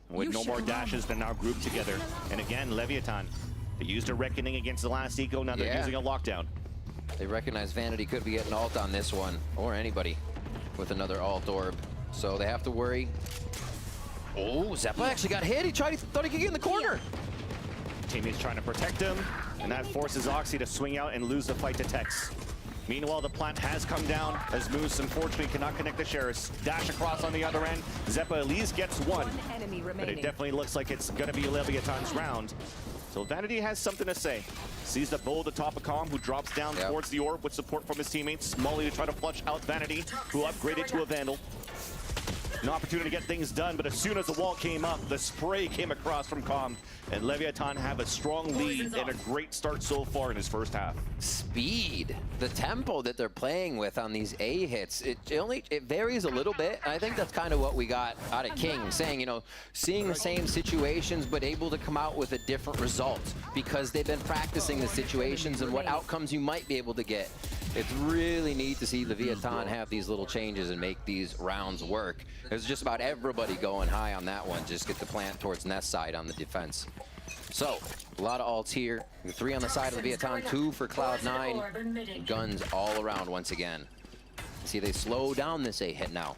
With no more dashes, they're now grouped together. And again, Leviathan, they used a reckoning against the last eco, now they're using a lockdown. They recognize Vanity could be getting ult on this one, or anybody with another ult orb. So they have to worry. Oh, Zeppa actually got hit. He thought he could get in the corner. Teammates trying to protect him, and that forces Oxy to swing out and lose the fight to Tex. Meanwhile, the plant has come down as Moose unfortunately cannot connect the shares. Dash across on the other end. Zeppa at least gets one, but it definitely looks like it's going to be Leviathan's round. So Vanity has something to say. Sees the bull at the top of Calm, who drops down towards the orb with support from his teammates. Molly to try to flush out Vanity, who upgraded to a Vandal. An opportunity to get things done, but as soon as the wall came up, the spray came across from Calm, and Leviathan have a strong lead and a great start so far in his first half. Speed, the tempo that they're playing with on these A hits, it varies a little bit. I think that's kind of what we got out of King, saying, you know, seeing the same situations but able to come out with a different result because they've been practicing the situations and what outcomes you might be able to get. It's really neat to see Leviathan have these little changes and make these rounds work. There's just about everybody going high on that one. Just get the plant towards Nest side on the defense. So, a lot of ults here. 3 on the side of Leviathan, 2 for Cloud9. Guns all around once again. See, they slow down this A hit now.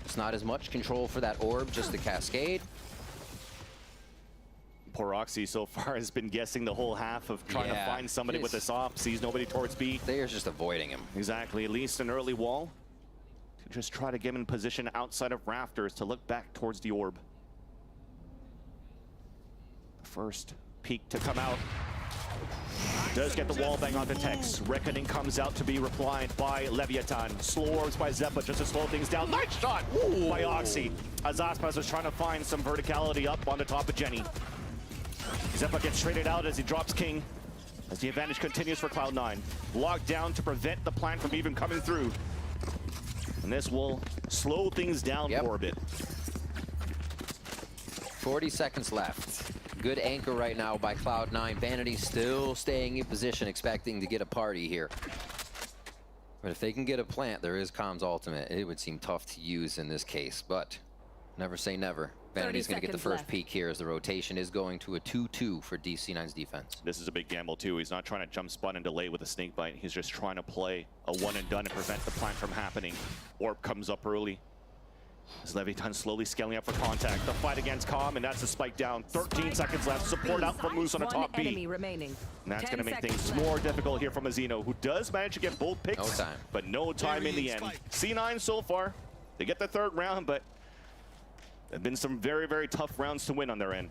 It's not as much control for that orb, just the cascade. Poor Oxy so far has been guessing the whole half of trying to find somebody with this op. Sees nobody towards B. They are just avoiding him. Exactly, at least an early wall to just try to get him in position outside of rafters to look back towards the orb. First peek to come out. Does get the wall bang onto Tex. Reckoning comes out to be replied by Leviathan. Slow orbs by Zeppa just to slow things down. Nice shot by Oxy. As Aspas was trying to find some verticality up on the top of Jenny. Zeppa gets traded out as he drops King. As the advantage continues for Cloud9. Locked down to prevent the plant from even coming through. And this will slow things down for a bit. 40 seconds left. Good anchor right now by Cloud9. Vanity still staying in position, expecting to get a party here. But if they can get a plant, there is Calm's ultimate. It would seem tough to use in this case, but never say never. Vanity's going to get the first peek here as the rotation is going to a 2-2 for DC9's defense. This is a big gamble too. He's not trying to jump spot and delay with a snake bite. He's just trying to play a one and done and prevent the plant from happening. Orb comes up early. As Leviathan slowly scaling up for contact. The fight against Calm, and that's the spike down. 13 seconds left. Support out from Moose on the top B. And that's going to make things more difficult here from Azino, who does manage to get both picks. No time. But no time in the end. C9 so far. They get the third round, but there have been some very, very tough rounds to win on their end.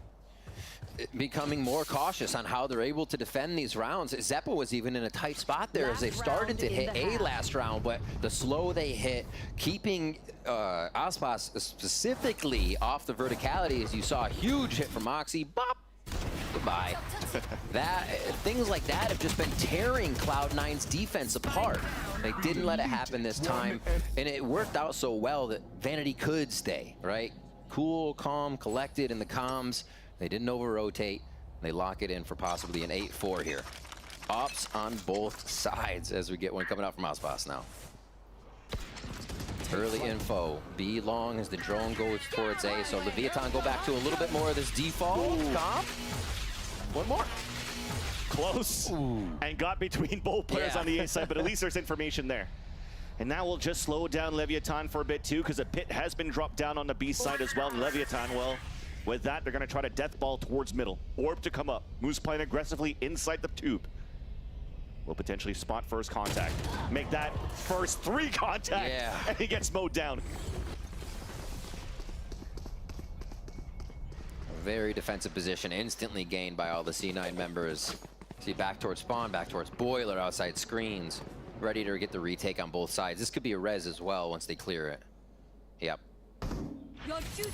Becoming more cautious on how they're able to defend these rounds. Zeppa was even in a tight spot there as they started to hit A last round, but the slow they hit, keeping Aspas specifically off the verticality, as you saw a huge hit from Oxy. Bop! Goodbye. Things like that have just been tearing Cloud9's defense apart. They didn't let it happen this time, and it worked out so well that Vanity could stay, right? Cool, calm, collected in the comms. They didn't over-rotate. They lock it in for possibly an 8-4 here. Ops on both sides as we get one coming out from Aspas now. Early info. B long as the drone goes towards A. So Leviathan go back to a little bit more of this default. Comp. One more. Close. And got between both players on the A side, but at least there's information there. And now we'll just slow down Leviathan for a bit too, because a pit has been dropped down on the B side as well. And Leviathan, well, with that, they're going to try to death ball towards middle. Orb to come up. Moose playing aggressively inside the tube. Will potentially spot first contact. Make that first 3 contact. And he gets mowed down. A very defensive position, instantly gained by all the C9 members. See, back towards spawn, back towards boiler, outside screens. Ready to get the retake on both sides. This could be a res as well once they clear it. Yep.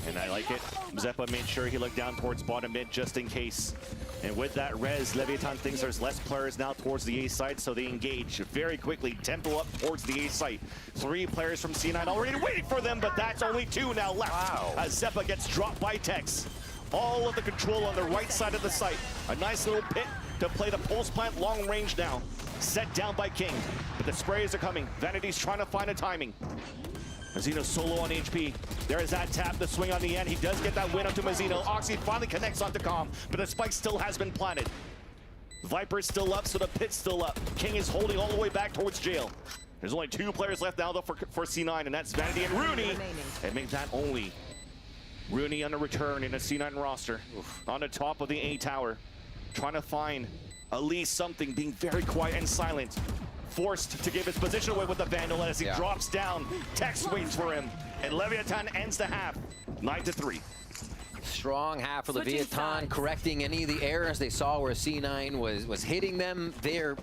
And I like it. Zeppa made sure he looked down towards bottom mid just in case. And with that res, Leviathan thinks there's less players now towards the A side, so they engage very quickly. Tempo up towards the A site. 3 players from C9 already waiting for them, but that's only 2 now left. As Zeppa gets dropped by Tex. All of the control on the right side of the site. A nice little pit to play the pulse plant long range now. Set down by King, but the sprays are coming. Vanity's trying to find a timing. Mazino solo on HP. There is that tap, the swing on the end. He does get that win up to Mazino. Oxy finally connects onto Calm, but the spike still has been planted. Viper's still up, so the pit's still up. King is holding all the way back towards jail. There's only 2 players left now, though, for C9, and that's Vanity and Rooney. And make that only. Rooney on a return in a C9 roster. On the top of the A tower. Trying to find at least something, being very quiet and silent. Forced to give his position away with the Vandal as he drops down. Tex waits for him. And Leviathan ends the half. 9-3. Strong half for Leviathan, correcting any of the errors they saw where C9 was hitting them. They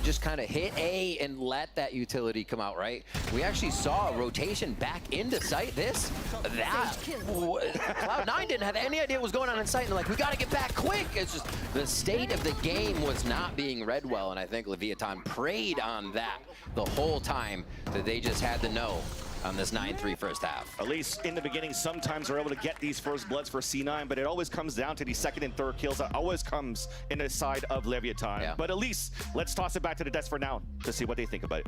just kind of hit A and let that utility come out, right? We actually saw a rotation back into site. Cloud9 didn't have any idea what was going on in site, and they're like, we got to get back quick. It's just the state of the game was not being read well, and I think Leviathan preyed on that the whole time, that they just had to know on this 9-3 first half. At least in the beginning, sometimes they're able to get these first bloods for C9, but it always comes down to the second and third kills. That always comes in the side of Leviathan. Yeah. But at least, let's toss it back to the desk for now to see what they think about it.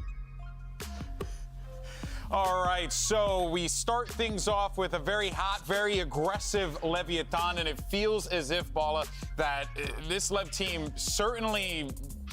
All right, so we start things off with a very hot, very aggressive Leviathan, and it feels as if, Bala, that this Lev team certainly,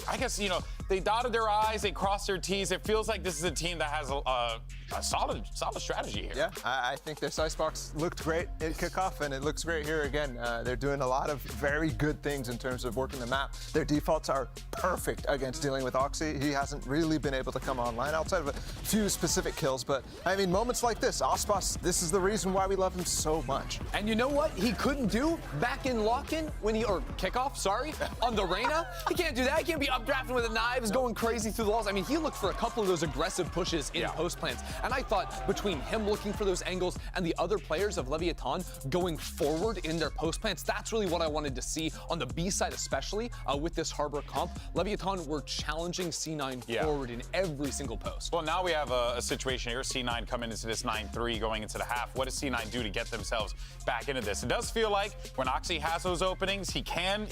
I guess, you know, they dotted their I's, they crossed their T's. It feels like this is a team that has a solid strategy here. Yeah, I think this Icebox looked great at kickoff, and it looks great here again. They're doing a lot of very good things in terms of working the map. Their defaults are perfect against dealing with Oxy. He hasn't really been able to come online outside of a few specific kills, but I mean, moments like this, Ospas, this is the reason why we love him so much. And you know what he couldn't do back in lock-in or kickoff, sorry, on the Reyna? He can't do that. He can't be updrafting with the knives, going crazy through the walls. I mean, he looked for a couple of those aggressive pushes in post plants. And I thought between him looking for those angles and the other players of Leviathan going forward in their post plants, that's really what I wanted to see on the B side, especially with this Harbor comp. Leviathan were challenging C9 forward in every single post. Well, now we have a situation here. C9 coming into this 9-3 going into the half. What does C9 do to get themselves back into this? It does feel like when Oxy has those openings, he can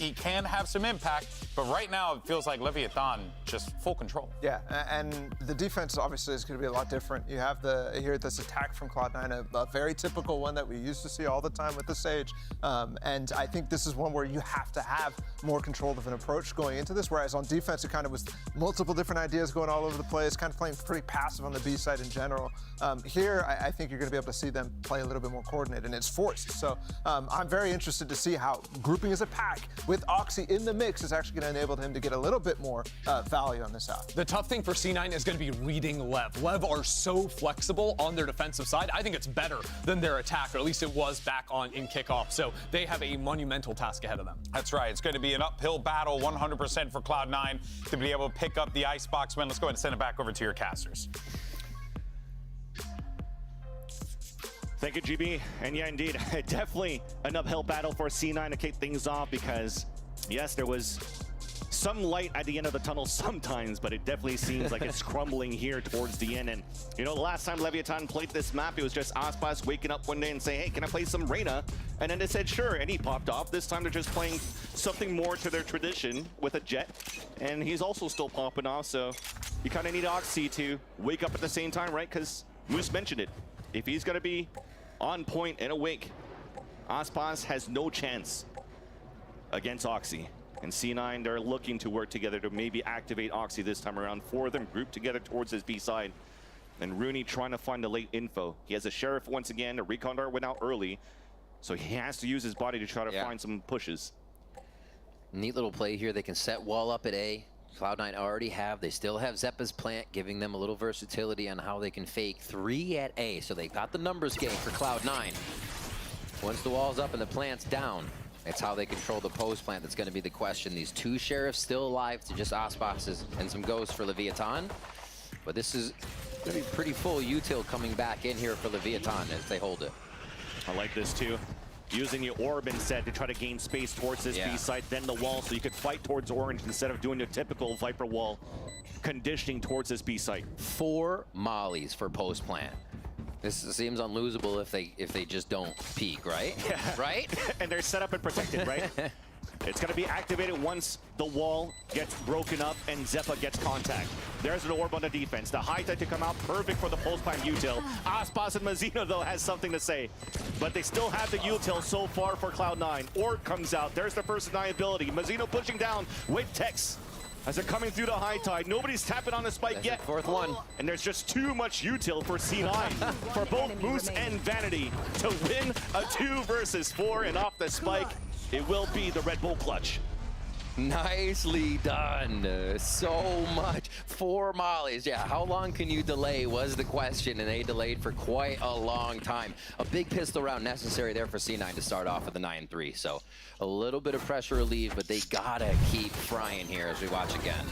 have some impact, but right now it feels like Leviathan just full control. Yeah, and the defense obviously is going to be a lot different. You have here this attack from Cloud9, a very typical one that we used to see all the time with the Sage, and I think this is one where you have to have more control of an approach going into this, whereas on defense it kind of was multiple different ideas going all over the place, kind of playing pretty passive on the B side in general. Here, I think you're going to be able to see them play a little bit more coordinated, and it's forced. So I'm very interested to see how grouping as a pack with Oxy in the mix is actually going to enable him to get a little bit more value on this half. The tough thing for C9 is going to be reading Lev. Lev are so flexible on their defensive side. I think it's better than their attack, or at least it was back in kickoff. So they have a monumental task ahead of them. That's right. It's going to be an uphill battle, 100% for Cloud9 to be able to pick up the Icebox win. Let's go ahead and send it back over to your casters. Thank you, GB. And yeah, indeed, definitely an uphill battle for C9 to kick things off because, yes, there was some light at the end of the tunnel sometimes, but it definitely seems like it's crumbling here towards the end. And, you know, the last time Leviathan played this map, it was just Aspas waking up one day and saying, hey, can I play some Reyna? And then they said, sure, and he popped off. This time they're just playing something more to their tradition with a Jet, and he's also still popping off, so you kind of need Oxy to wake up at the same time, right? Because Moose mentioned it. If he's going to be on point and awake, Aspas has no chance against Oxy. And C9, they're looking to work together to maybe activate Oxy this time around. 4 of them grouped together towards his B side. And Rooney trying to find the late info. He has a Sheriff once again. A Recon Dart went out early. So he has to use his body to try to find some pushes. Neat little play here. They can set wall up at A. Cloud9 already have. They still have Zeppa's plant, giving them a little versatility on how they can fake 3 at A. So they got the numbers game for Cloud9. Once the wall's up and the plant's down, it's how they control the post plant that's going to be the question. These 2 Sheriffs still alive to just Ospas and some ghosts for Leviathan. But this is going to be pretty full util coming back in here for Leviathan as they hold it. I like this too. Using the orb instead to try to gain space towards this B side, then the wall, so you could fight towards orange instead of doing your typical Viper wall conditioning towards this B site. 4 mollies for post plant. This seems unlosable if they just don't peek, right? Yeah. Right? And they're set up and protected, right? It's going to be activated once the wall gets broken up and Zeppa gets contact. There's an orb on the defense. The high tide to come out, perfect for the pulse climb util. aspas and Mazino, though, has something to say. But they still have the util so far for Cloud9. Orb comes out. There's the first deniability. Mazino pushing down with Tex. As they're coming through the high tide, nobody's tapping on the spike yet. Fourth one. And there's just too much util for C9, for both Moose and Vanity to win a 2 versus 4, and off the spike, it will be the Red Bull clutch. Nicely done. So much. 4 mollies. Yeah, how long can you delay was the question, and they delayed for quite a long time. A big pistol round necessary there for C9 to start off with the 9-3. So a little bit of pressure relieved, but they gotta keep frying here as we watch again.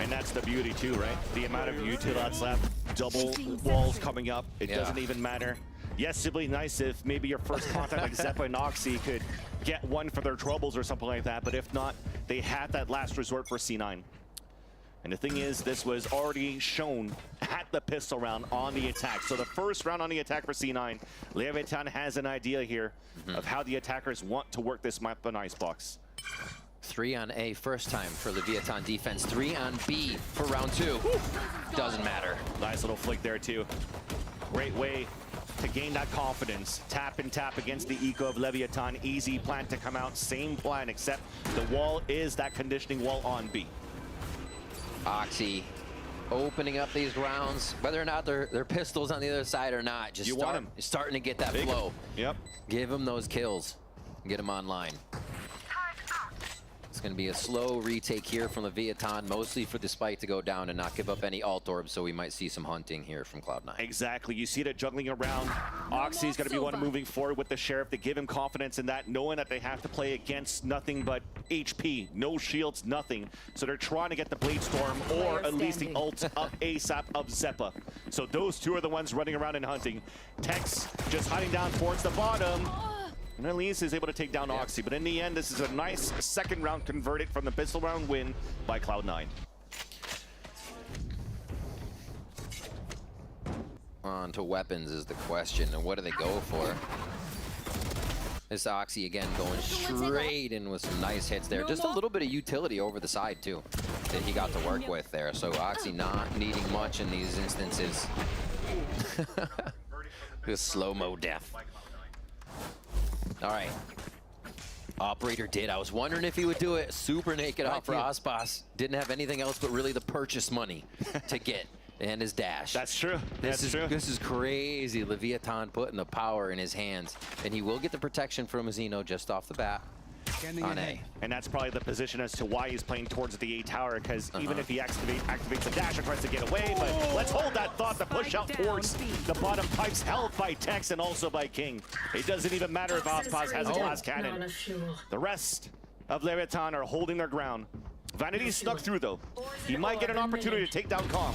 And that's the beauty too, right? The amount of util that's left, double walls coming up, it doesn't even matter. Yes, simply nice if maybe your first contact like Zeppa and Oxy could get one for their troubles or something like that, but if not, they had that last resort for C9. And the thing is, this was already shown at the pistol round on the attack. So the first round on the attack for C9, Leviathan has an idea here of how the attackers want to work this map on Icebox. 3 on A first time for Leviathan defense. 3 on B for round 2. Doesn't matter. Nice little flick there too. Great way to gain that confidence. Tap and tap against the eco of Leviathan. Easy plan to come out. Same plan, except the wall is that conditioning wall on B. Oxy opening up these rounds, whether or not they're pistols on the other side or not. Just starting to get that flow. Yep. Give them those kills. Get them online. It's going to be a slow retake here from Leviathan, mostly for the spike to go down and not give up any alt orbs, so we might see some hunting here from Cloud9. Exactly. You see that juggling around. Oxy's going to be one moving forward with the Sheriff to give him confidence in that, knowing that they have to play against nothing but HP. No shields, nothing. So they're trying to get the Blade Storm or at least the ult up ASAP of Zeppa. So those two are the ones running around and hunting. Tex just hiding down towards the bottom. And at least is able to take down Oxy. But in the end, this is a nice second round converted from the pistol round win by Cloud9. On to weapons is the question, and what do they go for? This Oxy again going straight in with some nice hits there. Just a little bit of utility over the side too that he got to work with there. So Oxy not needing much in these instances. This slow-mo death. All right. Operator did. I was wondering if he would do it. Super naked off for aspas. Didn't have anything else but really the purchase money to get and his dash. That's true. This is crazy. Leviathan putting the power in his hands. And he will get the protection from Mazino just off the bat on A. And that's probably the position as to why he's playing towards the A tower, because even if he activates the dash and tries to get away, but let's hold that thought, the push out towards the bottom pipes held by Tex and also by King. It doesn't even matter if aspas has a glass cannon. The rest of Leviathan are holding their ground. Vanity snuck through though. He might get an opportunity to take down Calm.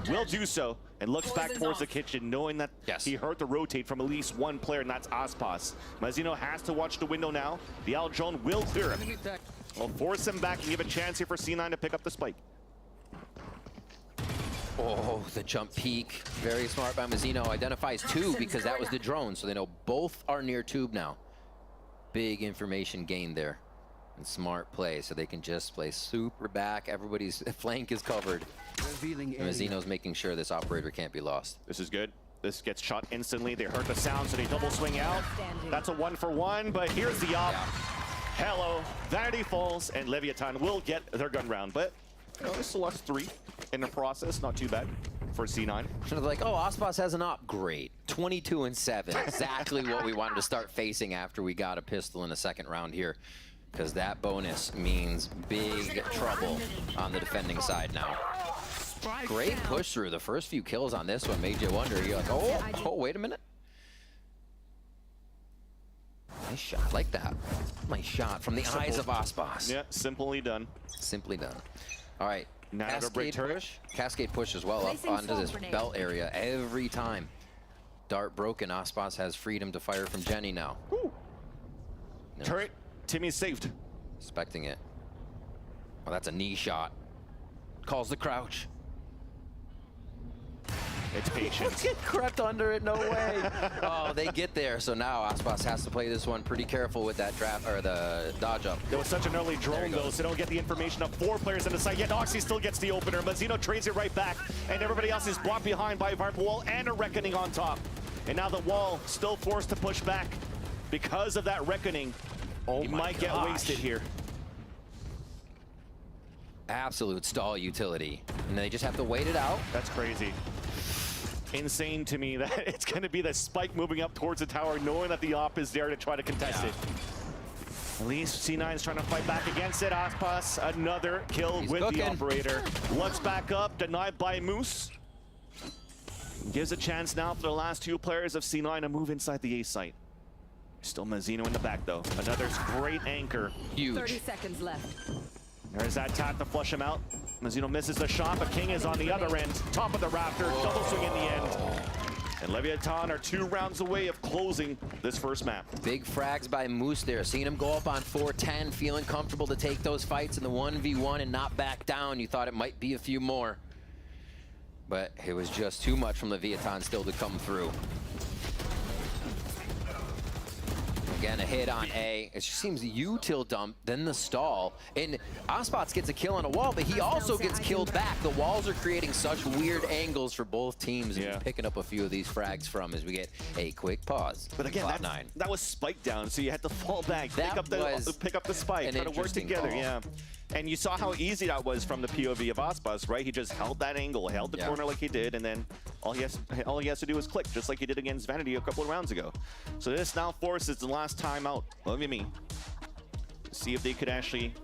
Will do so, and looks back towards the kitchen, knowing that he heard the rotate from at least one player, and that's aspas. Mazino has to watch the window now. The Al drone will clear him. Will force him back and give a chance here for C9 to pick up the spike. Oh, the jump peek. Very smart by Mazino. Identifies 2 because that was the drone, so they know both are near tube now. Big information gained there. And smart play, so they can just play super back. Everybody's flank is covered. And Mazino's making sure this operator can't be lost. This is good. This gets shot instantly. They heard the sound, so they double swing out. That's a 1-for-1, but here's the op. Hello. Vanity falls, and Leviathan will get their gun round. But, you know, they still lost 3 in the process. Not too bad for C9. So they're like, oh, aspas has an op. Great. 22-7. Exactly what we wanted to start facing after we got a pistol in the second round here. Because that bonus means big trouble on the defending side now. Great push through. The first few kills on this one made you wonder. You're like, oh, wait a minute. Nice shot like that. Nice shot from the eyes of aspas. Yeah, simply done. Simply done. All right. Now Cascade push. Cascade push as well up onto this belt area every time. Dart broken. aspas has freedom to fire from Jenny now. Turret. Timmy saved. Expecting it. Well, that's a knee shot. Calls the crouch. It's patience. Get crept under it, no way. Oh, they get there. So now ASRock has to play this one pretty careful with that draft or the dodge up. There was such an early drone though, so they don't get the information of 4 players in the site. Yet Oxy still gets the opener. Mazzino trades it right back, and everybody else is blocked behind by a Viper wall and a Reckoning on top. And now the wall still forced to push back because of that Reckoning. He might get wasted here. Absolute stall utility. And they just have to wait it out. That's crazy. Insane to me that it's going to be the Spike moving up towards the tower, knowing that the op is there to try to contest it. At least C9 is trying to fight back against it. ASRock, another kill with cooking. the operator. Looks back up, denied by Moose. Gives a chance now for the last 2 players of C9 to move inside the A site. Still Mazzino in the back though. Another great anchor. Huge. 30 seconds left. There's that tap to flush him out. Mazzino misses the shot, but King is on the other end. Top of the Raptor, double swing in the end. And Leviathan are 2 rounds away of closing this first map. Big frags by Moose there. Seeing him go up on 410, feeling comfortable to take those fights in the 1v1 and not back down. You thought it might be a few more. But it was just too much from Leviathan still to come through. Again, a hit on A. It just seems the util dump, then the stall. And ASRock gets a kill on a wall, but he also gets killed back. The walls are creating such weird angles for both teams. And picking up a few of these frags from as we get a quick pause. But again, that was spike down, so you had to fall back, pick up the spike, try to work together. Call. Yeah. And you saw how easy that was from the POV of ASRock, right? He just held that angle, held the corner like he did, and then all he has to do is click, just like he did against Vanity a couple of rounds ago. So this now forces the last time out, see if they could actually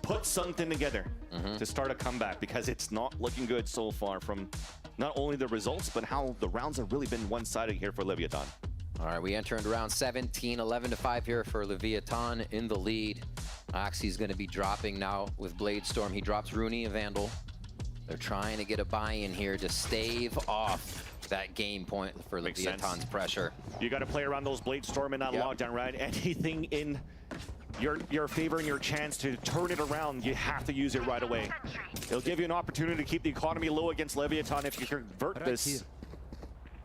put something together to start a comeback, because it's not looking good so far from not only the results, but how the rounds have really been one-sided here for Leviathan. All right, we enter into round 17, 11-5 here for Leviathan in the lead. Oxy's going to be dropping now with Blade Storm. He drops Rooney and Vandal. They're trying to get a buy-in here to stave off that game point for Leviathan's pressure. You got to play around those Blade Storm in that lockdown, right? Anything in your favor and your chance to turn it around, you have to use it right away. It'll give you an opportunity to keep the economy low against Leviathan if you convert this.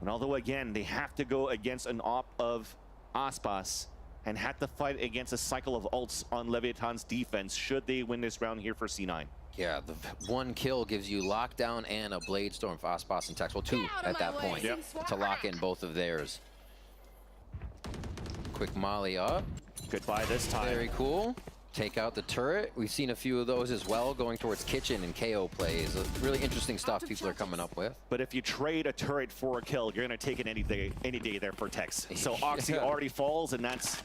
And although, again, they have to go against an op of ASRock and have to fight against a cycle of ults on Leviathan's defense should they win this round here for C9. Yeah, the 1 kill gives you lockdown and a Blade Storm for ASRock and Tex. Well, 2 at that point to lock in both of theirs. Quick molly up. Goodbye this time. Very cool. Take out the turret. We've seen a few of those as well going towards kitchen and KO plays. Really interesting stuff people are coming up with. But if you trade a turret for a kill, you're going to take it any day there for Tex. So Oxy already falls, and that's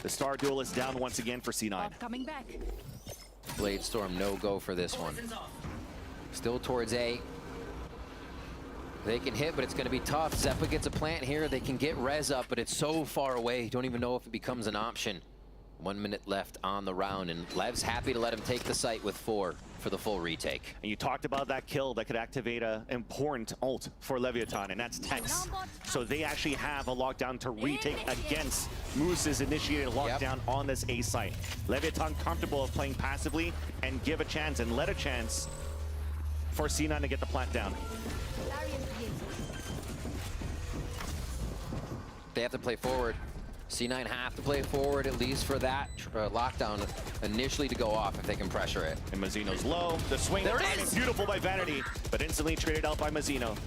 the Star Duelist down once again for C9. Coming back. Blade Storm no go for this one. Still towards A. They can hit, but it's going to be tough. Zeppa gets a plant here. They can get res up, but it's so far away. You don't even know if it becomes an option. 1 minute left on the round, and Lev's happy to let him take the site with 4 for the full retake. And you talked about that kill that could activate an important ult for Leviathan, and that's Tex. So they actually have a lockdown to retake against Moose's initiated lockdown on this A site. Leviathan comfortable of playing passively and give a chance and let a chance for C9 to get the plant down. They have to play forward. C9 have to play forward at least for that lockdown initially to go off if they can pressure it. And Mazzino's low. The swing is beautiful by Vanity, but instantly traded out by Mazzino.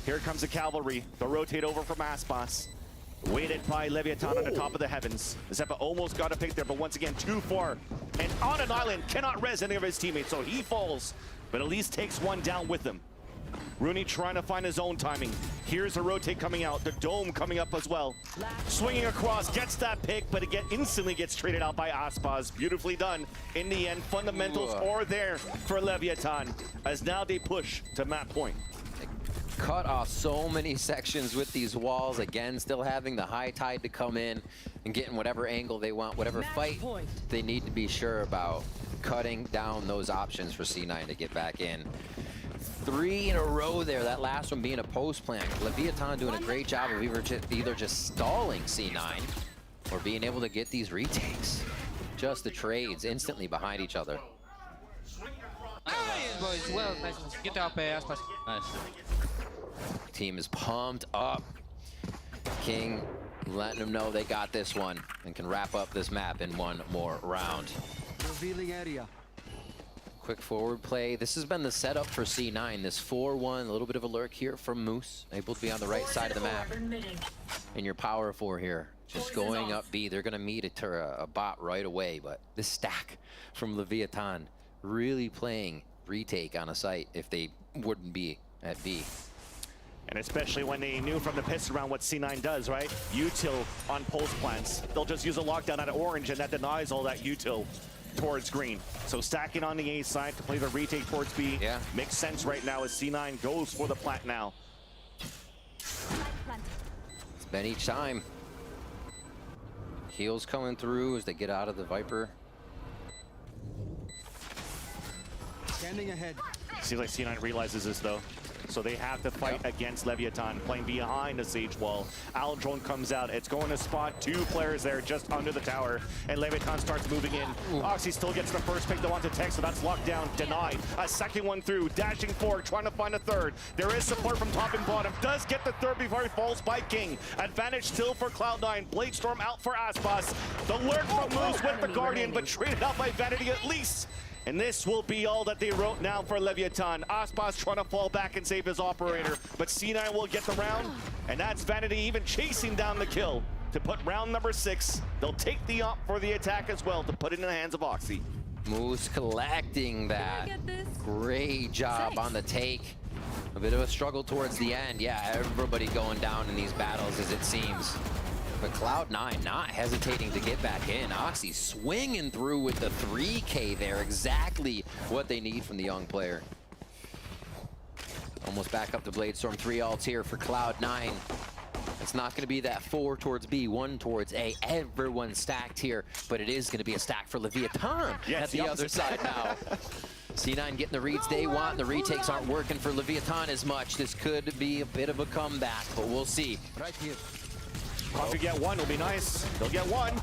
Here comes the cavalry. They'll rotate over from ASRock. Waited by Leviathan on the top of the heavens. Zeppa almost got a pick there, but once again too far. And on an island, cannot res any of his teammates, so he falls, but at least takes one down with him. Rooney trying to find his own timing. Here's a rotate coming out. The dome coming up as well. Swinging across, gets that pick, but it instantly gets traded out by ASRock. Beautifully done. In the end, fundamentals are there for Leviathan, as now they push to map point. Cut off so many sections with these walls. Again, still having the high tide to come in and getting whatever angle they want, whatever fight they need to be sure about. Cutting down those options for C9 to get back in. 3 in a row there, that last one being a post plant. Leviathan doing a great job of either just stalling C9 or being able to get these retakes. Just the trades instantly behind each other. Nice, boys. Well, nice. Good job, ASRock. Nice. team is pumped up. King letting them know they got this one and can wrap up this map in one more round. Revealing area. Quick forward play. This has been the setup for C9. This 4-1, a little bit of a lurk here from Moose. Able to be on the right side of the map. And your power 4 here. Just going up B. They're going to meet a bot right away. But this stack from Leviathan really playing retake on a site if they wouldn't be at B. And especially when they knew from the pistol round what C9 does, right? Util on pulse plants. They'll just use a lockdown out of orange, and that denies all that util towards green. So stacking on the A side to play the retake towards B makes sense right now as C9 goes for the plant now. It's been each time. Heals coming through as they get out of the Viper. Standing ahead. Seems like C9 realizes this though. So they have to fight against Leviathan, playing behind the Sage wall. Aldrone comes out. It's going to spot 2 players there just under the tower. And Leviathan starts moving in. Oxy still gets the first pick to want to tech, so that's locked down, denied. A second one through, dashing forward, trying to find a third. There is support from top and bottom. Does get the third before he falls by King. Advantage still for Cloud9. Bladestorm out for Aspas. The lurk from Moose with the Guardian, but traded out by Vanity at least. And this will be all that they wrote now for Leviathan. Aspas trying to fall back and save his operator, but C9 will get the round, and that's Vanity even chasing down the kill to put round number 6. They'll take the op for the attack as well to put it in the hands of Oxy. Moose collecting that. Great job on the take. A bit of a struggle towards the end. Yeah, everybody going down in these battles as it seems. But Cloud9 not hesitating to get back in. Oxy swinging through with the 3K there. Exactly what they need from the young player. Almost back up to Bladestorm. 3 ults here for Cloud9. It's not going to be that 4 towards B, 1 towards A. Everyone's stacked here, but it is going to be a stack for Leviathan at the other side now. C9 getting the reads they want. The retakes aren't working for Leviathan as much. This could be a bit of a comeback, but we'll see. Right here. Coffee get one, it'll be nice. They'll get one.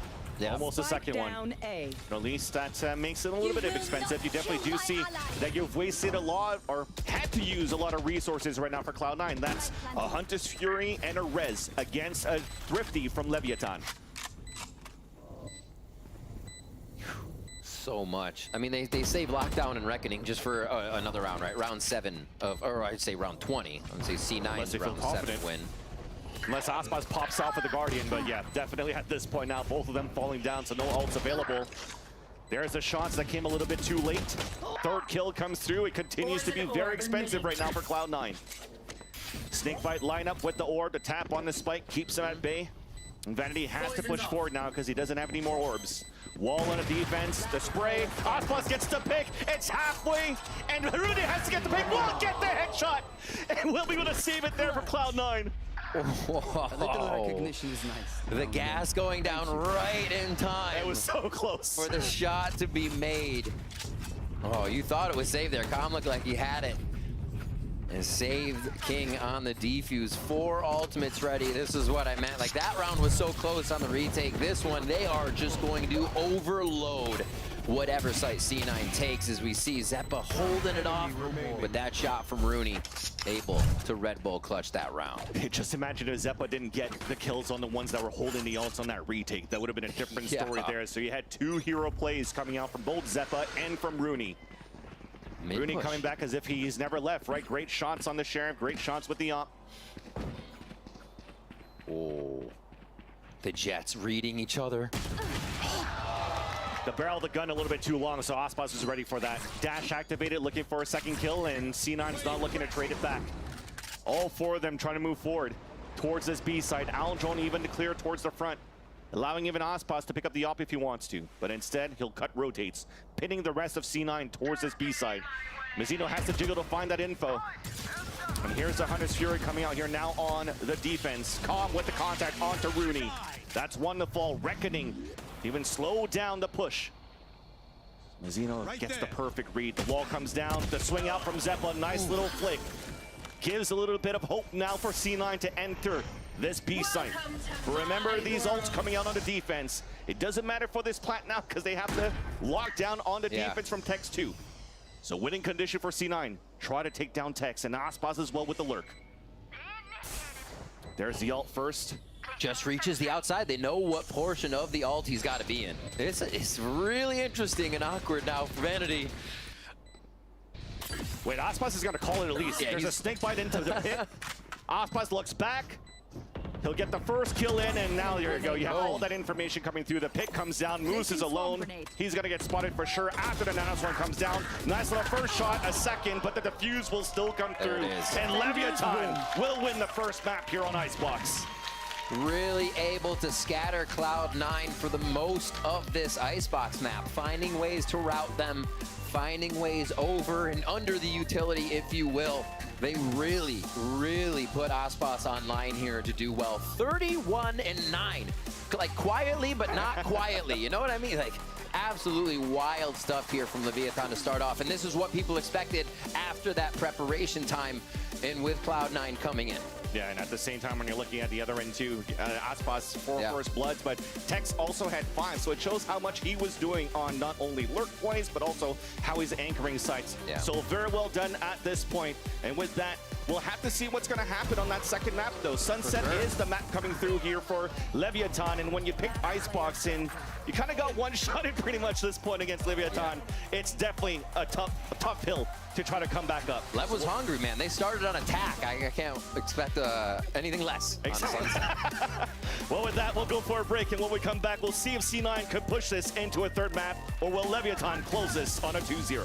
Yeah. Almost a second one. At least that makes it a little bit expensive. You definitely do see that you've wasted a lot, or had to use a lot of resources right now for Cloud9. That's a Hunter's Fury and a Res against a Thrifty from Leviathan. So much. I mean, they save Lockdown and Reckoning just for another round, right? Round 7 of, or I'd say round 20. I'd say C9's round 7 win. Unless Aspas pops out for the Guardian, but yeah, definitely at this point now, both of them falling down, so no ults available. There's the shots that came a little bit too late. Third kill comes through. It continues to be very expensive right now for Cloud9. Snakebite lineup with the orb. The tap on the spike keeps him at bay. And Vanity has to push forward now because he doesn't have any more orbs. Wall on a defense, the spray. Aspas gets the pick. It's halfway, and Rudy has to get the pick. Will get the headshot, and we'll be able to save it there for Cloud9. Whoa. Recognition is nice. The gas going down right in time. It was so close. For the shot to be made. Oh, you thought it was saved there. Calm looked like he had it. And saved King on the defuse. 4 ultimates ready. This is what I meant. Like, that round was so close on the retake. This one, they are just going to overload whatever site C9 takes, as we see Zeppa holding it off. But that shot from Rooney, able to Red Bull clutch that round. Just imagine if Zeppa didn't get the kills on the ones that were holding the ults on that retake. That would have been a different story there. So you had 2 hero plays coming out from both Zeppa and from Rooney. Rooney coming back as if he's never left, right? Great shots on the Sheriff, great shots with the op. Oh, the Jets reading each other. The barrel of the gun a little bit too long, so Aspas is ready for that. Dash activated, looking for a second kill, and C9's not looking to trade it back. All 4 of them trying to move forward towards this B side. Aldrone even to clear towards the front, allowing even Aspas to pick up the op if he wants to. But instead, he'll cut rotates, pinning the rest of C9 towards this B side. Mizzino has to jiggle to find that info. And here's the Hunter's Fury coming out here now on the defense. Calm with the contact onto Rooney. That's one to fall. Reckoning even slow down the push. Mizzino gets the perfect read. The wall comes down. The swing out from Zeppa. Nice little flick. Gives a little bit of hope now for C9 to enter this B site. Remember these ults coming out on the defense. It doesn't matter for this plant now because they have to lock down on the defense from Tex 2. So winning condition for C9. Try to take down Tex and Aspas as well with the lurk. There's the ult first. Just reaches the outside. They know what portion of the ult he's got to be in. It's really interesting and awkward now for Vanity. Wait, Aspas is going to call it at least. Yeah, There's a snake bite into the pit. Aspas looks back. He'll get the first kill in, and now there you go. You have all that information coming through. The pit comes down. Moose is alone. He's going to get spotted for sure after the nanoswarm comes down. Nice little first shot, a second, but the defuse will still come through. And Leviathan will win the first map here on Icebox. Really able to scatter Cloud9 for the most of this Icebox map, finding ways to route them, finding ways over and under the utility, if you will. They really, really put Aspas online here to do well. 31-9, like quietly, but not quietly. You know what I mean? Like absolutely wild stuff here from Leviathan to start off. And this is what people expected after that preparation time and with Cloud9 coming in. Yeah, and at the same time, when you're looking at the other end too, Aspas 4 first bloods, but Tex also had 5, so it shows how much he was doing on not only lurk plays, but also how he's anchoring sites. Yeah. So very well done at this point. And with that, we'll have to see what's going to happen on that second map, though. Sunset is the map coming through here for Leviathan, and when you pick Icebox in, you kind of got one-shotted pretty much this point against Leviathan. It's definitely a tough hill to try to come back up. Lev was hungry, man. They started on attack. I can't expect anything less. Exactly. Well, with that, we'll go for a break, and when we come back, we'll see if C9 could push this into a third map, or will Leviathan close this on a 2-0.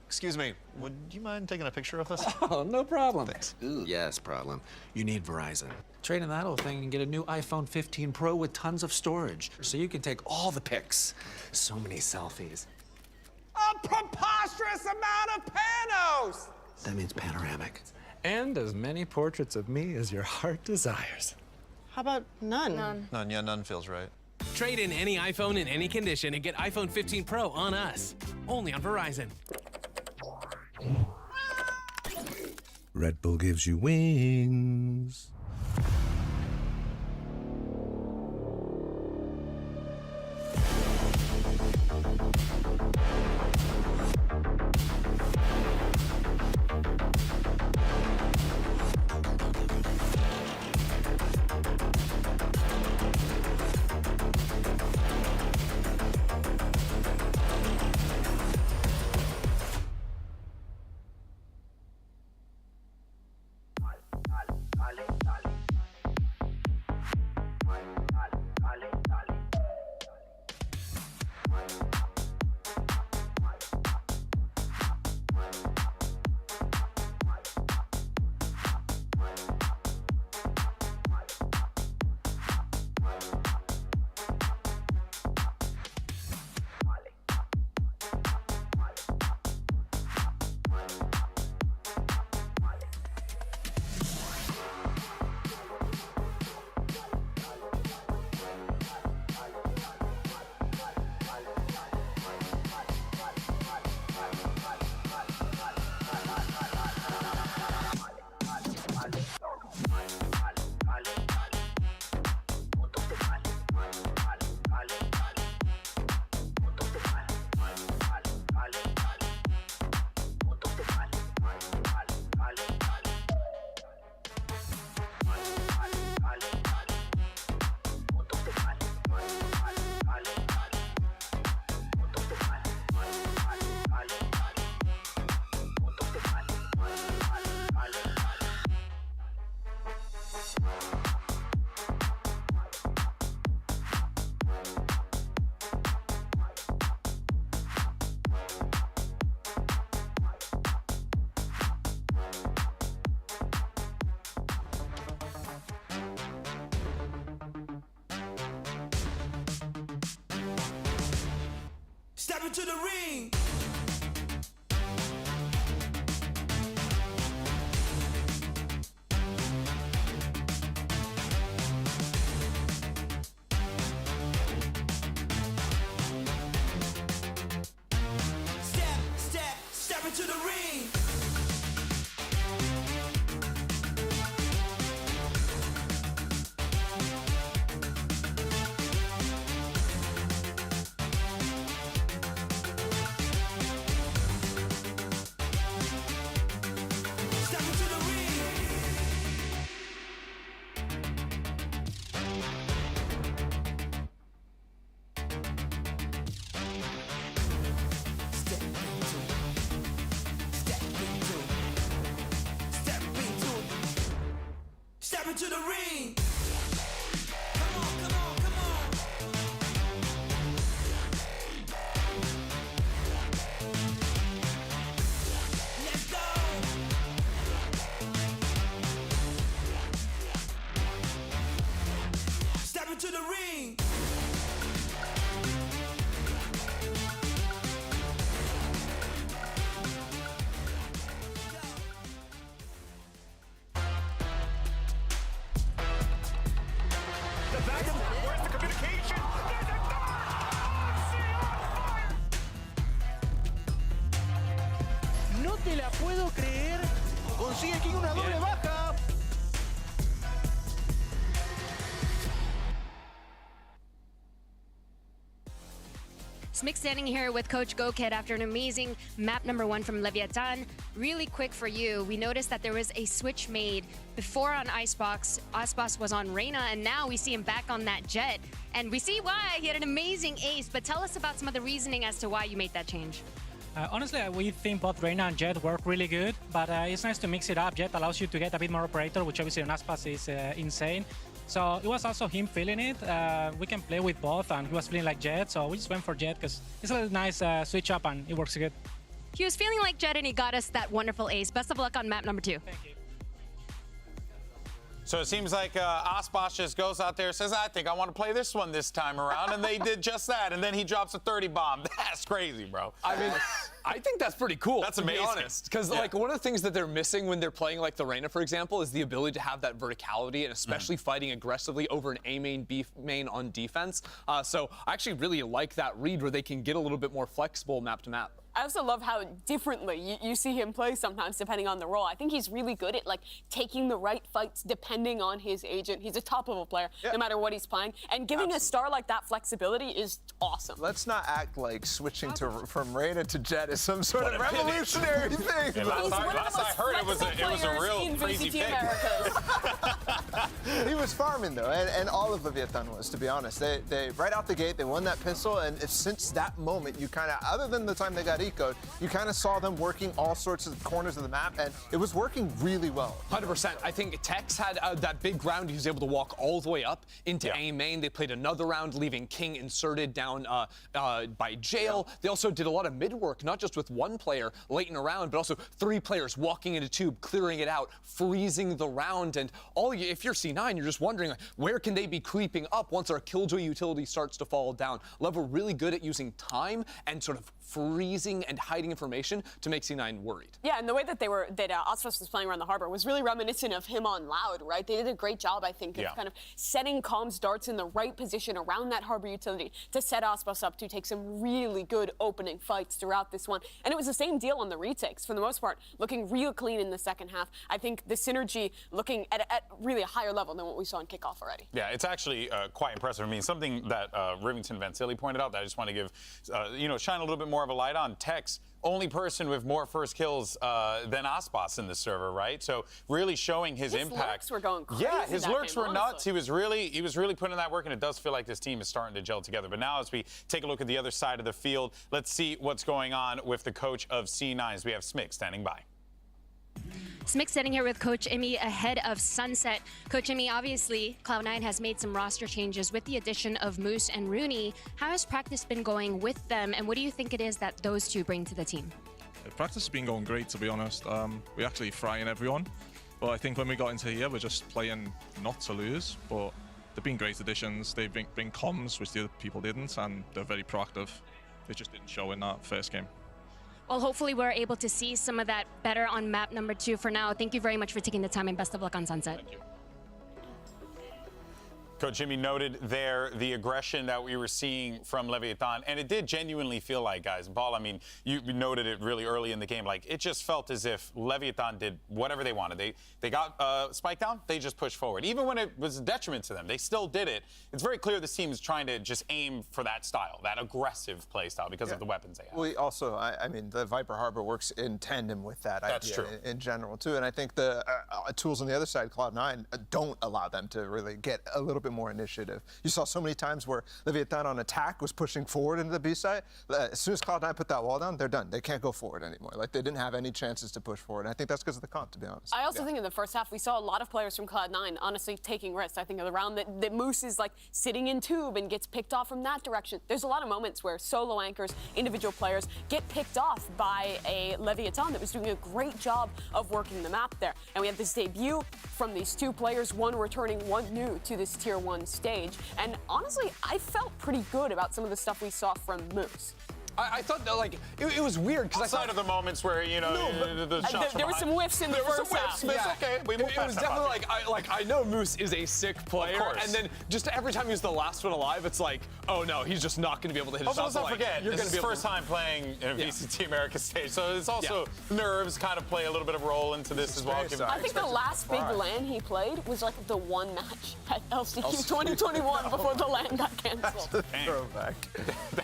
Excuse me, would you mind taking a picture of us? Oh, no problem. Thanks. Ooh, yes, problem. You need Verizon. Trade in that old thing and get a new iPhone 15 Pro with tons of storage, so you can take all the pics. So many selfies. A preposterous amount of panos! That means panoramic. And as many portraits of me as your heart desires. How about none? None, yeah, none feels right. Trade in any iPhone in any condition and get iPhone 15 Pro on us. Only on Verizon. Red Bull gives you wings. Step into the ring! Step into the ring! into the ring. Come on, come on, come on. Let's go. Step into the ring. Where's the communication? No te la puedo creer. Consigue aquí una doble baja. Smick standing here with Coach Gokid after an amazing map #1 from Leviathan. Really quick for you, we noticed that there was a switch made before on Icebox. Icebox was on Reyna, and now we see him back on that Jet. And we see why. He had an amazing ace, but tell us about some of the reasoning as to why you made that change. Honestly, we think both Reyna and Jet work really good, but it's nice to mix it up. Jet allows you to get a bit more operator, which obviously on Aspas is insane. So it was also him feeling it. We can play with both, and he was feeling like Jet, so we just went for Jet because it's a nice switch up and it works good. He was feeling like Jet, and he got us that wonderful ace. Best of luck on map #2. Thank you. So it seems like Aspas just goes out there and says, I think I want to play this one this time around. And they did just that. And then he drops a 30 bomb. That's crazy, bro. I mean, I think that's pretty cool. That's to amazing. be honest. Because like one of the things that they're missing when they're playing like the Reyna, for example, is the ability to have that verticality and especially fighting aggressively over an A main, B main on defense. So I actually really like that read where they can get a little bit more flexible map to map. I also love how differently you see him play sometimes depending on the role. I think he's really good at like taking the right fights depending on his agent. He's a top-level player no matter what he's playing. And giving a star like that flexibility is awesome. Let's not act like switching from Reyna to Jet is some sort of revolutionary thing. Yeah, last I heard it was a real crazy pick. He was farming though, and all of Leviathan was, to be honest. They right out the gate, they won that pistol, and since that moment, you kind of, other than the time they got ecoed, you kind of saw them working all sorts of corners of the map, and it was working really well. 100%. I think Tex had that big round. He was able to walk all the way up into A main. They played another round, leaving King inserted down by jail. They also did a lot of mid work, not just with one player late in a round, but also 3 players walking into tube, clearing it out, freezing the round. And if you're C9, you're just wondering, like, where can they be creeping up once our Killjoy utility starts to fall down? Level really good at using time and sort of freezing and hiding information to make C9 worried. Yeah, and the way that Aspas was playing around the harbor was really reminiscent of him on Loud, right? They did a great job, I think, of kind of setting comms darts in the right position around that harbor utility to set Aspas up to take some really good opening fights throughout this one. And it was the same deal on the retakes, for the most part, looking real clean in the second half. I think the synergy looking at really a higher level than what we saw in kickoff already. Yeah, it's actually quite impressive. I mean, something that Rivington Vansili pointed out that I just want to give, shine a little bit more of a light on. Tex, only person with more first kills than Aspas in the server, right? So really showing his impact. His lurks were going crazy. Yeah, his lurks were nuts. He was really putting in that work, and it does feel like this team is starting to gel together. But now as we take a look at the other side of the field, let's see what's going on with the coach of C9s. We have Smick standing by. Smick sitting here with Coach Emmy ahead of Sunset. Coach Emmy, obviously, Cloud9 has made some roster changes with the addition of Moose and Rooney. How has practice been going with them, and what do you think it is that those two bring to the team? Practice has been going great, to be honest. We're actually frying everyone. But I think when we got into here, we're just playing not to lose. But they've been great additions. They bring comms, which the other people didn't, and they're very proactive. It just didn't show in that first game. Well, hopefully we're able to see some of that better on map #2 for now. Thank you very much for taking the time, and best of luck on Sunset. Thank you. Coach Jimmy noted there the aggression that we were seeing from Leviathan, and it did genuinely feel like, guys, Paul, I mean, you noted it really early in the game, like, it just felt as if Leviathan did whatever they wanted. They got Spike down, they just pushed forward. Even when it was a detriment to them, they still did it. It's very clear this team is trying to just aim for that style, that aggressive play style, because of the weapons they have. We also, I mean, the Viper Harbor works in tandem with that idea in general, too. And I think the tools on the other side, Cloud9, don't allow them to really get a little bit bit more initiative. You saw so many times where Leviathan on attack was pushing forward into the B site. As soon as Cloud9 put that wall down, they're done. They can't go forward anymore. Like, they didn't have any chances to push forward. And I think that's because of the comp, to be honest. I also think in the first half, we saw a lot of players from Cloud9 honestly taking risks. I think of the round that Moose is like sitting in tube and gets picked off from that direction. There's a lot of moments where solo anchors, individual players get picked off by a Leviathan that was doing a great job of working the map there. And we have this debut from these two players, one returning, one new to this Tier 1 stage. And honestly, I felt pretty good about some of the stuff we saw from Moose. I thought that, like, it was weird because Outside of the moments where, you know, the shots there were some whiffs in the first half. But it's okay. It was definitely like I know Moose is a sick player, and then just every time he's the last one alive, it's like, oh no, he's just not going to be able to hit his Also, shots. let's not forget, you're this going is to be his first time playing in a VCT America stage, so it's also nerves kind of play a little bit of a role into this as well. I think the last big LAN he played was like the one match at LCQ 2021 before the LAN got canceled. Throwback.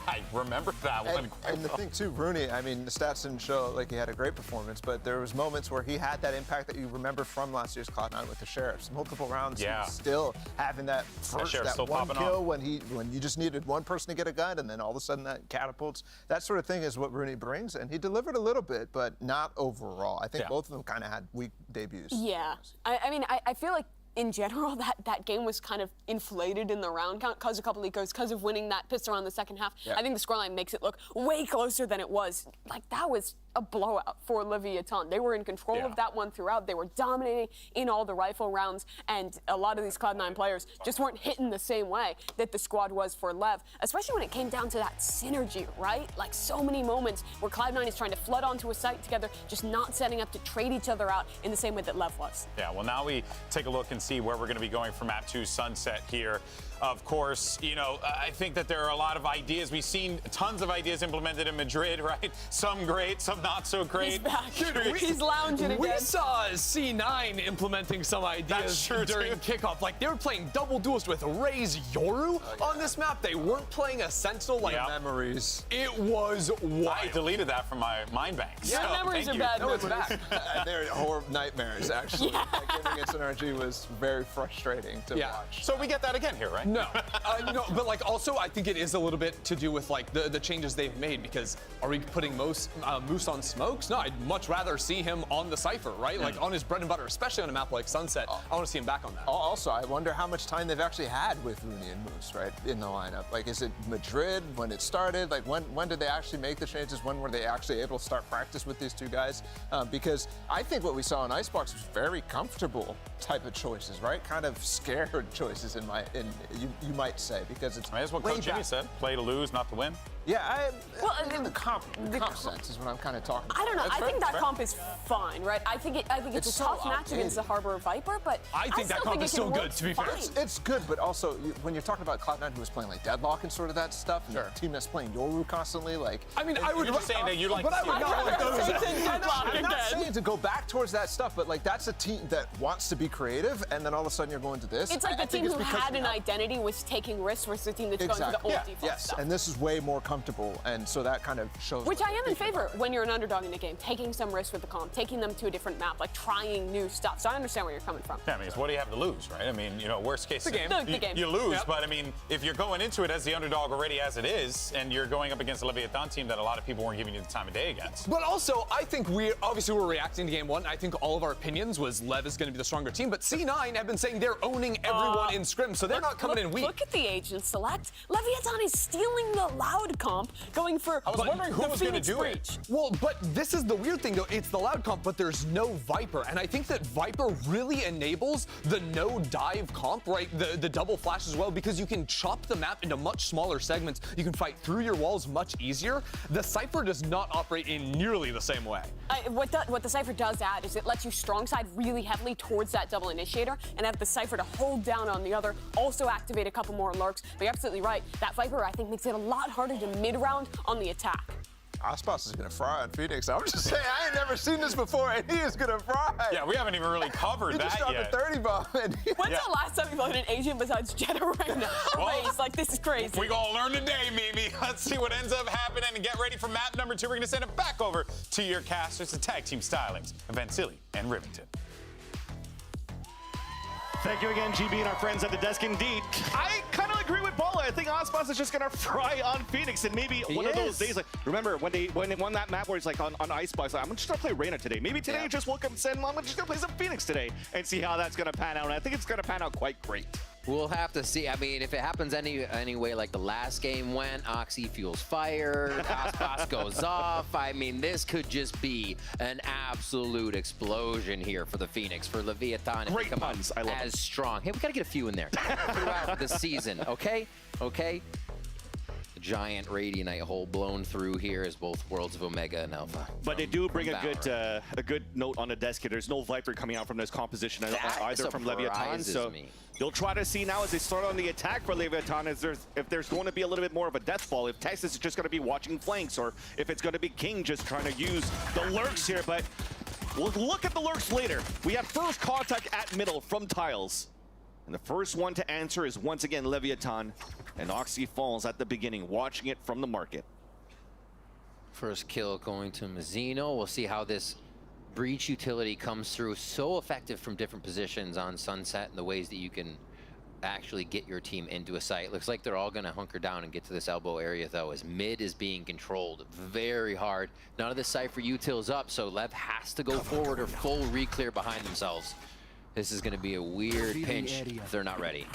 I remember that one. And the thing too, Rooney, I mean, the stats didn't show like he had a great performance, but there was moments where he had that impact that you remember from last year's Cloud9 with the Sheriffs. Multiple rounds, he was still having that first, that one kill when you just needed one person to get a gun, and then all of a sudden that catapults. That sort of thing is what Rooney brings, and he delivered a little bit, but not overall. I think both of them kind of had weak debuts. Yeah, I mean, I feel like in general, that game was kind of inflated in the round count because a couple of ecos, because of winning that pistol round in the second half. I think the scoreline makes it look way closer than it was. Like, that was a blowout for Leviathan. They were in control of that one throughout. They were dominating in all the rifle rounds, and a lot of these Cloud9 players just weren't hitting the same way that the squad was for Lev, especially when it came down to that synergy, right? Like, so many moments where Cloud9 is trying to flood onto a site together, just not setting up to trade each other out in the same way that Lev was. Yeah, well, now we take a look and see where we're going to be going for Map 2 Sunset here. Of course, you know, I think that there are a lot of ideas. We've seen tons of ideas implemented in Madrid, right? Some great, some not so great. He's back. Dude, He's lounging again. We saw C9 implementing some ideas during kickoff. Like, they were playing double duels with Raze Yoru on this map. They weren't playing a Sentinel like memories. It was wild. I deleted that from my mind bank. Yeah, so, memories are bad. No, it's bad. They're horrible nightmares, actually. Like, game against NRG was very frustrating to watch. So we get that again here, right? No, no, but like also I think it is a little bit to do with like the changes they've made, because are we putting Moose on smokes? No, I'd much rather see him on the Cypher, right? Like on his bread and butter, especially on a map like Sunset. I want to see him back on that. Also, I wonder how much time they've actually had with Rooney and Moose, right, in the lineup. Like, is it Madrid when it started? Like, when did they actually make the changes? When were they actually able to start practice with these two guys? Because I think what we saw in Icebox was very comfortable type of choices, right? Kind of scared choices you might say, because it's that's what Coach Jimmy said. Play to lose, not to win. Yeah, in the comp sense is what I'm kind of talking about. I don't know. I think that comp is fine, right? I think it's a tough match against the Harbor Viper, but I think that comp is still good, to be fair. It's good, but also when you're talking about Cloud9, who was playing like Deadlock and sort of that stuff, and a team that's playing Yoru constantly, like. I mean, I would just saying that you like. But I would not Deadlock I'm not saying to go back towards that stuff, but like that's a team that wants to be creative, and then all of a sudden you're going to this. It's like the team who had an identity was taking risks versus the team that's going to the old default stuff. And this is way more comfortable, and so that kind of shows. Which I am in favor when you're an underdog in the game, taking some risks with the comp, taking them to a different map, like trying new stuff. So I understand where you're coming from. Yeah, I mean, it's what do you have to lose, right? I mean, you know, worst case, the game. You lose, but I mean, if you're going into it as the underdog already as it is, and you're going up against a Leviathan team that a lot of people weren't giving you the time of day against. But also, I think we're reacting to game one. I think all of our opinions was Lev is going to be the stronger team, but C9 have been saying they're owning everyone in scrim, so they're not coming in weak. Look at the agent select. Leviathan is stealing the loud comp, going for. I was wondering who was going to do it. Well, but this is the weird thing, though. It's the loud comp, but there's no Viper, and I think that Viper really enables the no dive comp, right? The double flash as well, because you can chop the map into much smaller segments. You can fight through your walls much easier. The Cypher does not operate in nearly the same way. What the Cypher does add is it lets you strong side really heavily towards that double initiator and have the Cypher to hold down on the other, also activate a couple more lurks. But you're absolutely right. That Viper, I think, makes it a lot harder to mid-round on the attack. Aspas is going to fry on Phoenix. I'm just saying, I ain't never seen this before, and he is going to fry. Yeah, we haven't even really covered that yet. He just dropped a 30 bomb. When's the last time you played an agent besides Jetta right now? Raze, like, this is crazy. We gonna learn today, Mimi. Let's see what ends up happening and get ready for map number 2. We're gonna send it back over to your casters, the tag team stylings, Vansili and Rivington. Thank you again, GB and our friends at the desk. Indeed, I kind of agree with Bala. I think Aspas is just gonna fry on Phoenix, and maybe one of those days. Like, remember when they won that map where it's like on Icebox, like, I'm just gonna play Reyna today. Maybe today just woke up and said, I'm just gonna play some Phoenix today and see how that's gonna pan out. And I think it's gonna pan out quite great. We'll have to see. I mean, if it happens any way like the last game went, Oxy fuels fire, Aspas goes off. I mean, this could just be an absolute explosion here for the Phoenix, for Leviathan. Great puns. I love as strong. Hey, we got to get a few in there throughout the season, okay? Okay? The giant Radianite hole blown through here as both Worlds of Omega and Alpha. But they do bring a good note on the desk here. There's no Viper coming out from this composition either from Leviathan. So they'll try to see now as they start on the attack for Leviathan if there's going to be a little bit more of a death fall. If Texas is just going to be watching flanks, or if it's going to be King just trying to use the lurks here. But we'll look at the lurks later. We have first contact at middle from Tiles. And the first one to answer is once again Leviathan. And Oxy falls at the beginning, watching it from the market. First kill going to Mazzino. We'll see how this breach utility comes through. So effective from different positions on Sunset and the ways that you can actually get your team into a site. Looks like they're all going to hunker down and get to this elbow area, though, as mid is being controlled very hard. None of the Cypher util's up, so Lev has to go forward or full re-clear behind themselves. This is going to be a weird pinch if they're not ready.